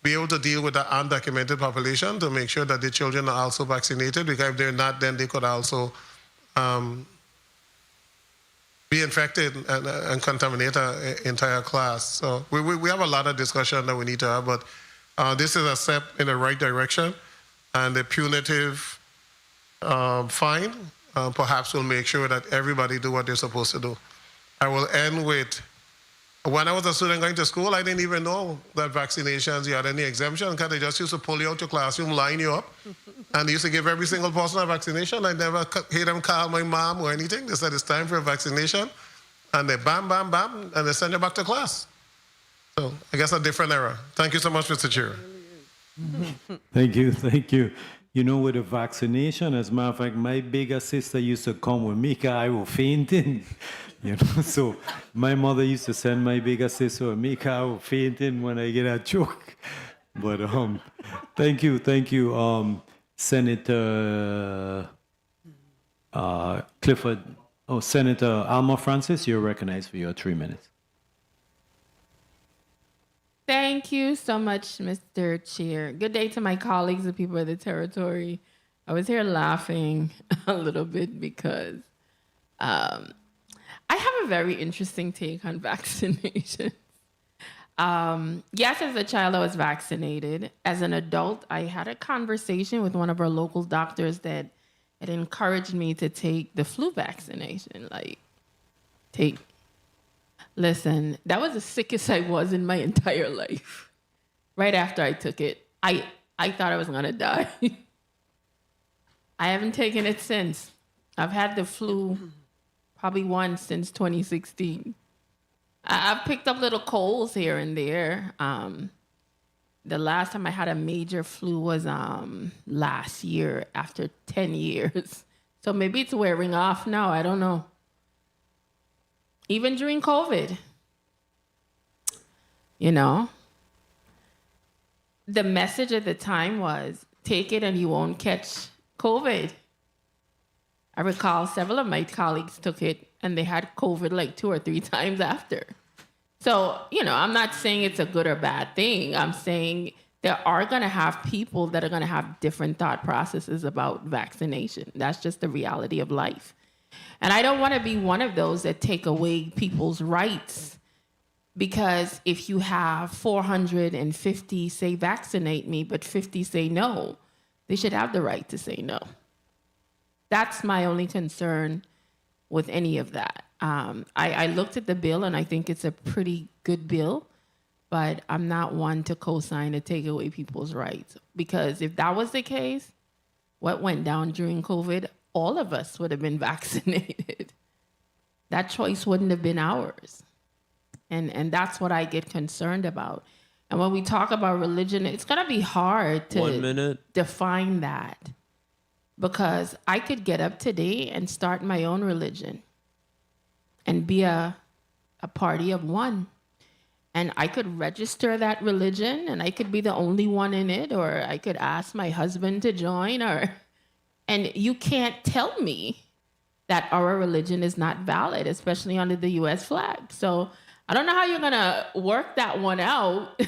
be able to deal with the undocumented population to make sure that the children are also vaccinated, because if they're not, then they could also be infected and contaminate an entire class. So we have a lot of discussion that we need to have, but this is a step in the right direction. And the punitive fine perhaps will make sure that everybody do what they're supposed to do. I will end with, when I was a student going to school, I didn't even know that vaccinations, you had any exemption, because they just used to pull you out your classroom, line you up, And they used to give every single person a vaccination. I never hear them call my mom or anything. They said it's time for a vaccination. And they bam, bam, bam, and they send you back to class. So I guess a different era. Thank you so much, Mr. Chair. Thank you, thank you. You know, with the vaccination, as a matter of fact, my bigger sister used to come with me because I was fainting. You know, so my mother used to send my bigger sister with me because I was fainting when I get a choke. But thank you, Senator Clifford. Oh, Senator Alma Francis, you're recognized for your 3 minutes. Thank you so much, Mr. Chair. Good day to my colleagues and people of the territory. I was here laughing a little bit because I have a very interesting take on vaccination. Yes, as a child, I was vaccinated. As an adult, I had a conversation with one of our local doctors that had encouraged me to take the flu vaccination. Listen, that was the sickest I was in my entire life. Right after I took it, I thought I was gonna die. I haven't taken it since. I've had the flu probably once since 2016. I've picked up little colds here and there. The last time I had a major flu was last year after 10 years. So maybe it's wearing off now. I don't know. Even during COVID, you know, the message at the time was take it and you won't catch COVID. I recall several of my colleagues took it and they had COVID like 2 or 3 times after. So, you know, I'm not saying it's a good or bad thing. I'm saying there are going to have people that are going to have different thought processes about vaccination. That's just the reality of life. And I don't want to be one of those that take away people's rights, because if you have 450 say vaccinate me, but 50 say no, they should have the right to say no. That's my only concern with any of that. I looked at the bill and I think it's a pretty good bill, but I'm not one to co-sign to take away people's rights, because if that was the case, what went down during COVID, all of us would have been vaccinated. That choice wouldn't have been ours. And that's what I get concerned about. And when we talk about religion, it's gonna be hard to 1 minute. define that, because I could get up today and start my own religion and be a party of one. And I could register that religion and I could be the only one in it, or I could ask my husband to join, and you can't tell me that our religion is not valid, especially under the US flag. So I don't know how you're gonna work that one out,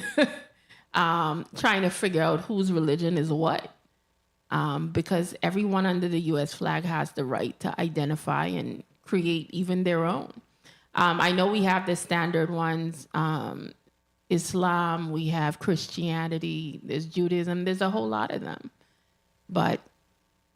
trying to figure out whose religion is what. Because everyone under the US flag has the right to identify and create even their own. I know we have the standard ones, Islam, we have Christianity, there's Judaism, there's a whole lot of them. But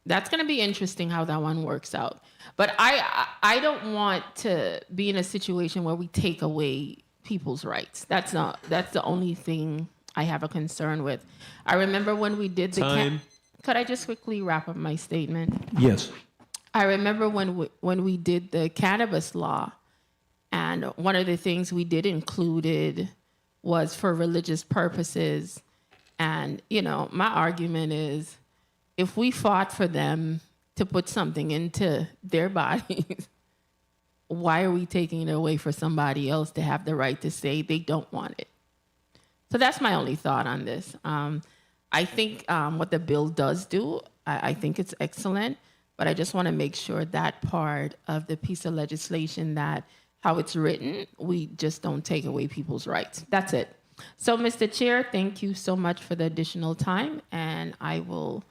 that's gonna be interesting how that one works out. But I don't want to be in a situation where we take away people's rights. That's the only thing I have a concern with. I remember when we did the could I just quickly wrap up my statement? Yes. I remember when we did the cannabis law, and one of the things we did included was for religious purposes. And, you know, my argument is, if we fought for them to put something into their bodies, why are we taking it away for somebody else to have the right to say they don't want it? So that's my only thought on this. I think what the bill does do, I think it's excellent, but I just want to make sure that part of the piece of legislation, that how it's written, we just don't take away people's rights. That's it. So, Mr. Chair, thank you so much for the additional time, and I will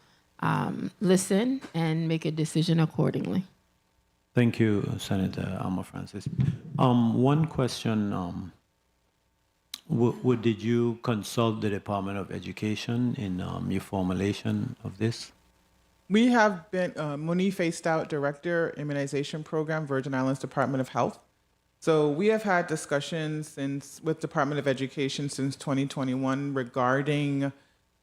listen and make a decision accordingly. Thank you, Senator Alma Francis. One question. Did you consult the Department of Education in your formulation of this? We have been, Monique Faced Out, Director, Immunization Program, Virgin Islands Department of Health. So we have had discussions with Department of Education since 2021 regarding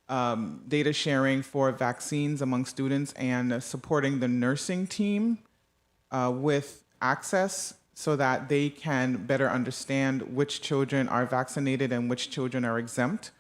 data sharing for vaccines among students and supporting the nursing team with access so that they can better understand which children are vaccinated and which children are exempt.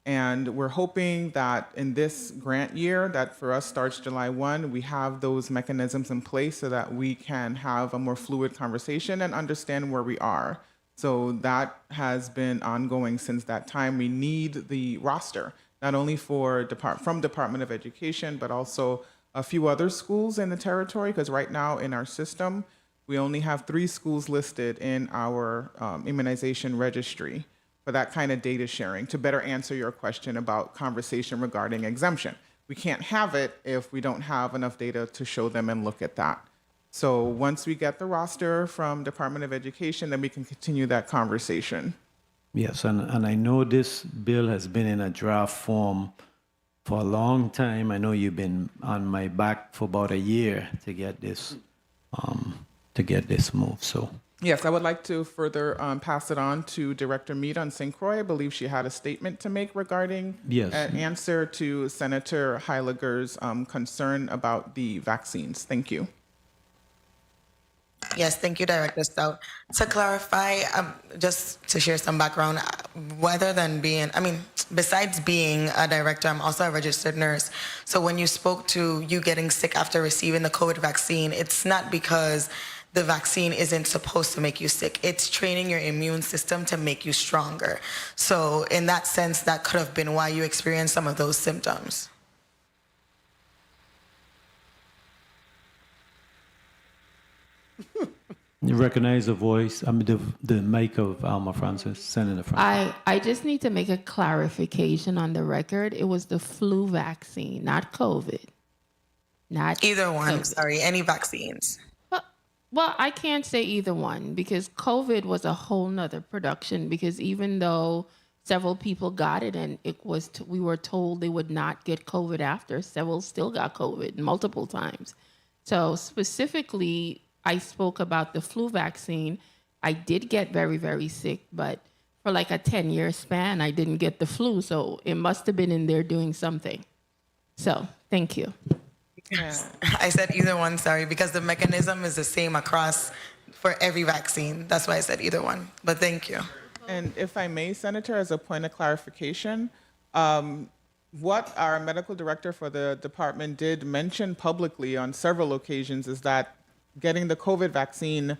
And we're hoping that in this grant year, that for us starts July 1, we have those mechanisms in place so that we can have a more fluid conversation and understand where we are. So that has been ongoing since that time. We need the roster, not only from Department of Education, but also a few other schools in the territory, because right now in our system, we only have 3 schools listed in our immunization registry for that kind of data sharing to better answer your question about conversation regarding exemption. We can't have it if we don't have enough data to show them and look at that. So once we get the roster from Department of Education, then we can continue that conversation. Yes, and I know this bill has been in a draft form for a long time. I know you've been on my back for about a year to get this moved. So Yes, I would like to further pass it on to Director Mead on St. Croix. I believe she had a statement to make regarding an answer to Senator Heiliger's concern about the vaccines. Thank you. Yes, thank you, Director Stout. To clarify, just to share some background, besides being a director, I'm also a registered nurse. So when you spoke to you getting sick after receiving the COVID vaccine, it's not because the vaccine isn't supposed to make you sick. It's training your immune system to make you stronger. So in that sense, that could have been why you experienced some of those symptoms. you recognize the voice, the mic of Alma Francis, Senator Francis. I just need to make a clarification on the record. It was the flu vaccine, not COVID. Not either one. COVID. Sorry, any vaccines. Well, I can't say either one because COVID was a whole nother production, because even though several people got it and we were told they would not get COVID after, several still got COVID multiple times. So specifically, I spoke about the flu vaccine. I did get very, very sick, but for like a 10-year span, I didn't get the flu. So it must have been in there doing something. So thank you. I said either one, sorry, because the mechanism is the same across for every vaccine. That's why I said either one, but thank you. And if I may, Senator, as a point of clarification, what our medical director for the department did mention publicly on several occasions is that getting the COVID vaccine,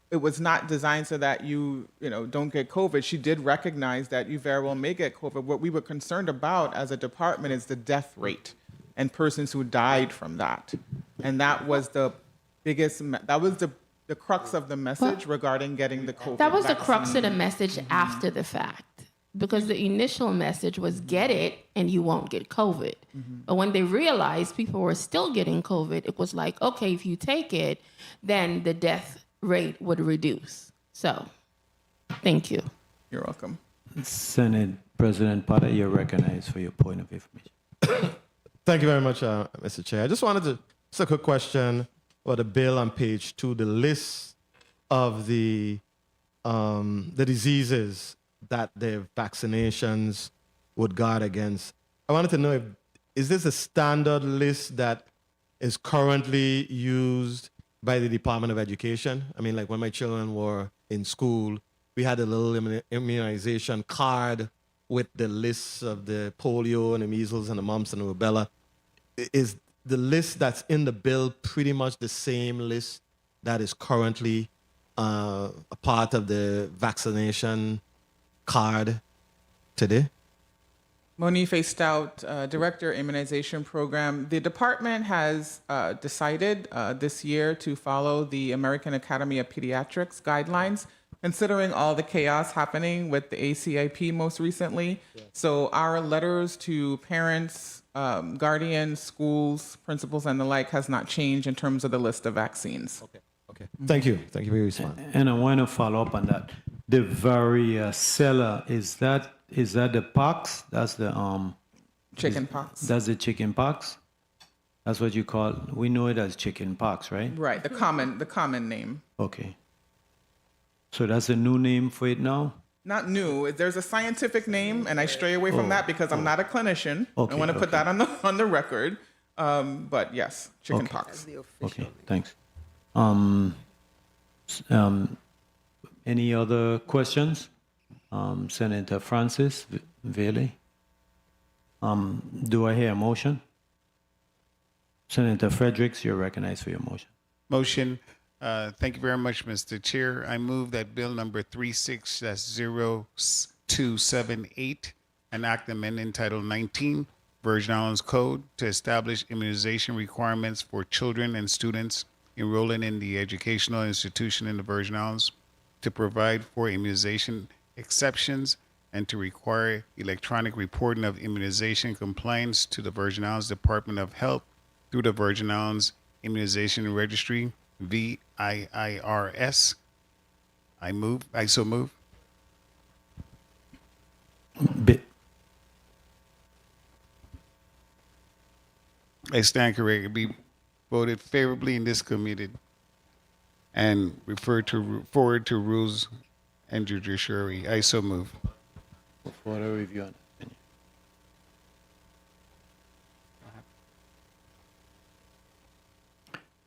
it was not designed so that you don't get COVID. She did recognize that you very well may get COVID. What we were concerned about as a department is the death rate and persons who died from that. And that was the biggest, that was the crux of the message regarding getting the COVID That was vaccine. the crux of the message after the fact, because the initial message was get it and you won't get COVID. But when they realized people were still getting COVID, it was like, okay, if you take it, then the death rate would reduce. So, thank you. You're welcome. Senate President Potter, you're recognized for your point of information. Thank you very much, Mr. Chair. I just wanted to, just a quick question about the bill on page 2, the list of the diseases that the vaccinations would guard against. I wanted to know is this a standard list that is currently used by the Department of Education? I mean, like when my children were in school, we had a little immunization card with the lists of the polio and the measles and the mumps and the rubella. Is the list that's in the bill pretty much the same list that is currently a part of the vaccination card today? Monife Stout, Director, Immunization Program. The department has decided this year to follow the American Academy of Pediatrics guidelines, considering all the chaos happening with the ACIP most recently. Yes. So our letters to parents, guardians, schools, principals, and the like has not changed in terms of the list of vaccines. Okay. Thank you. Thank you for your response. And I want to follow up on that. The varicella, is that the pox? That's the chicken pox. That's the chicken pox? That's what you call, we know it as chicken pox, right? Right, the common name. Okay. So that's a new name for it now? Not new. There's a scientific name, and I stray away from that because I'm not a clinician. Okay, I want to put okay. that on the record. But yes, chickenpox. Okay, thanks. Any other questions? Senator Francis Vele. Do I hear a motion? Senator Fredericks, you're recognized for your motion. Motion. Thank you very much, Mr. Chair. I move that bill number 36-0278, an act amending Title 19, Virgin Islands Code, to establish immunization requirements for children and students enrolling in the educational institution in the Virgin Islands, to provide for immunization exceptions, and to require electronic reporting of immunization compliance to the Virgin Islands Department of Health through the Virgin Islands Immunization Registry, VIIRS. I so move. I stand corrected. Be voted favorably in this committee and referred to forward to Rules and Judiciary. I so move. For the review and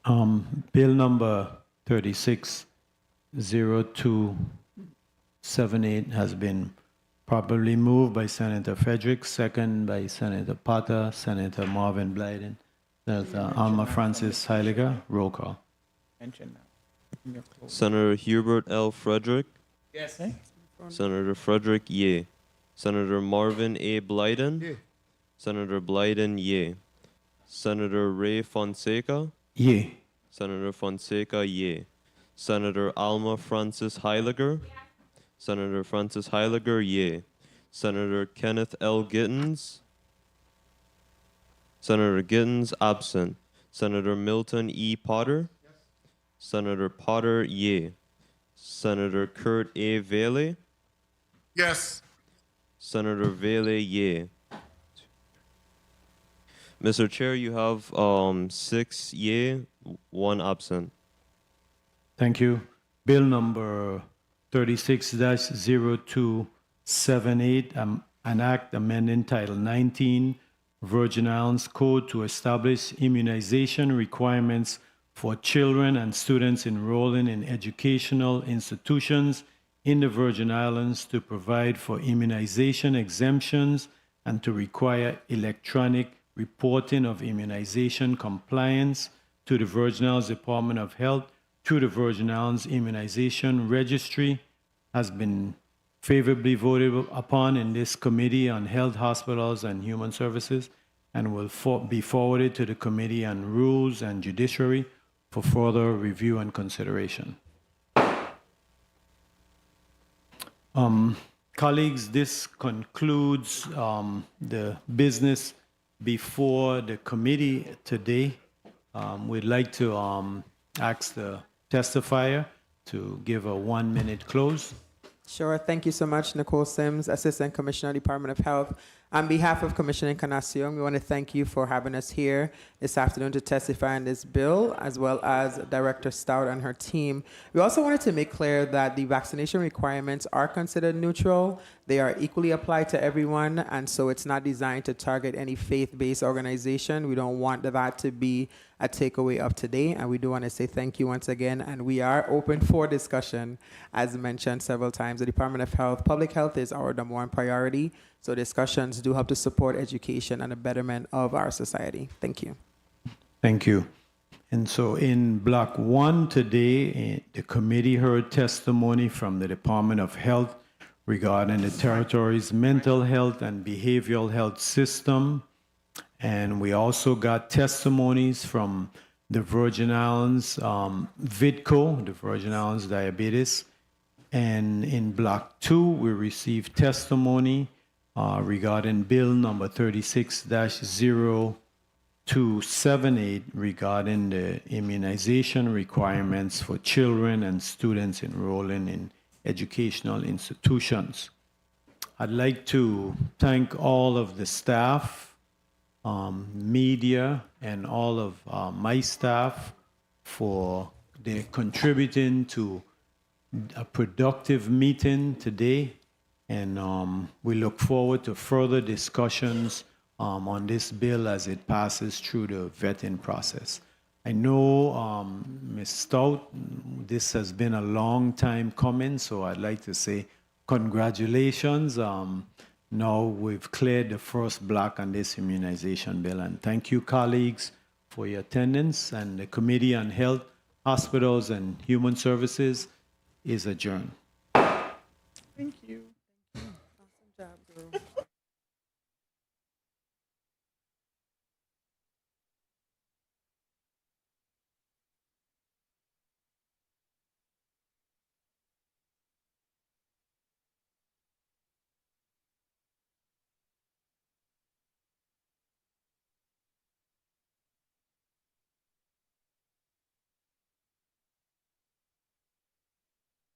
opinion. Bill number 36-0278 has been properly moved by Senator Fredericks, second by Senator Potter, Senator Marvin Blyden, Senator Alma Francis Heiliger. Roll call. Senator Hubert L. Frederick. Yes. Senator Frederick, yea. Senator Marvin A. Blyden. Yea. Senator Blyden, yea. Senator Ray Fonseca. Yea. Senator Fonseca, yea. Senator Alma Francis Heiliger. Senator Francis Heiliger, yea. Senator Kenneth L. Gittens. Senator Gittens, absent. Senator Milton E. Potter. Senator Potter, yea. Senator Kurt A. Vele. Yes. Senator Vele, yea. Mr. Chair, you have 6 yea, 1 absent. Thank you. Bill number 36-0278, an act amending Title 19, Virgin Islands Code to establish immunization requirements for children and students enrolling in educational institutions in the Virgin Islands, to provide for immunization exemptions and to require electronic reporting of immunization compliance to the Virgin Islands Department of Health through the Virgin Islands Immunization Registry, has been favorably voted upon in this Committee on Health, Hospitals, and Human Services, and will be forwarded to the Committee on Rules and Judiciary for further review and consideration. Colleagues, this concludes the business before the committee today. We'd like to ask the testifier to give a 1-minute close. Sure. Thank you so much, Nicole Sims, Assistant Commissioner, Department of Health. On behalf of Commissioner Encarnacion, we want to thank you for having us here this afternoon to testify on this bill, as well as Director Stout and her team. We also wanted to make clear that the vaccination requirements are considered neutral. They are equally applied to everyone, and so it's not designed to target any faith-based organization. We don't want that to be a takeaway of today, and we do want to say thank you once again, and we are open for discussion. As mentioned several times, the Department of Health, public health is our number one priority, so discussions do help to support education and the betterment of our society. Thank you. Thank you. And so in Block 1 today, the committee heard testimony from the Department of Health regarding the territory's mental health and behavioral health system. And we also got testimonies from the Virgin Islands VIDCO, the Virgin Islands Diabetes. And in Block 2, we received testimony regarding Bill number 36-0278 regarding the immunization requirements for children and students enrolling in educational institutions. I'd like to thank all of the staff, media, and all of my staff for their contributing to a productive meeting today. And we look forward to further discussions on this bill as it passes through the vetting process. I know, Ms. Stout, this has been a long time coming, so I'd like to say congratulations. Now we've cleared the first block on this immunization bill, and thank you, colleagues, for your attendance, and the Committee on Health, Hospitals, and Human Services is adjourned. Thank you.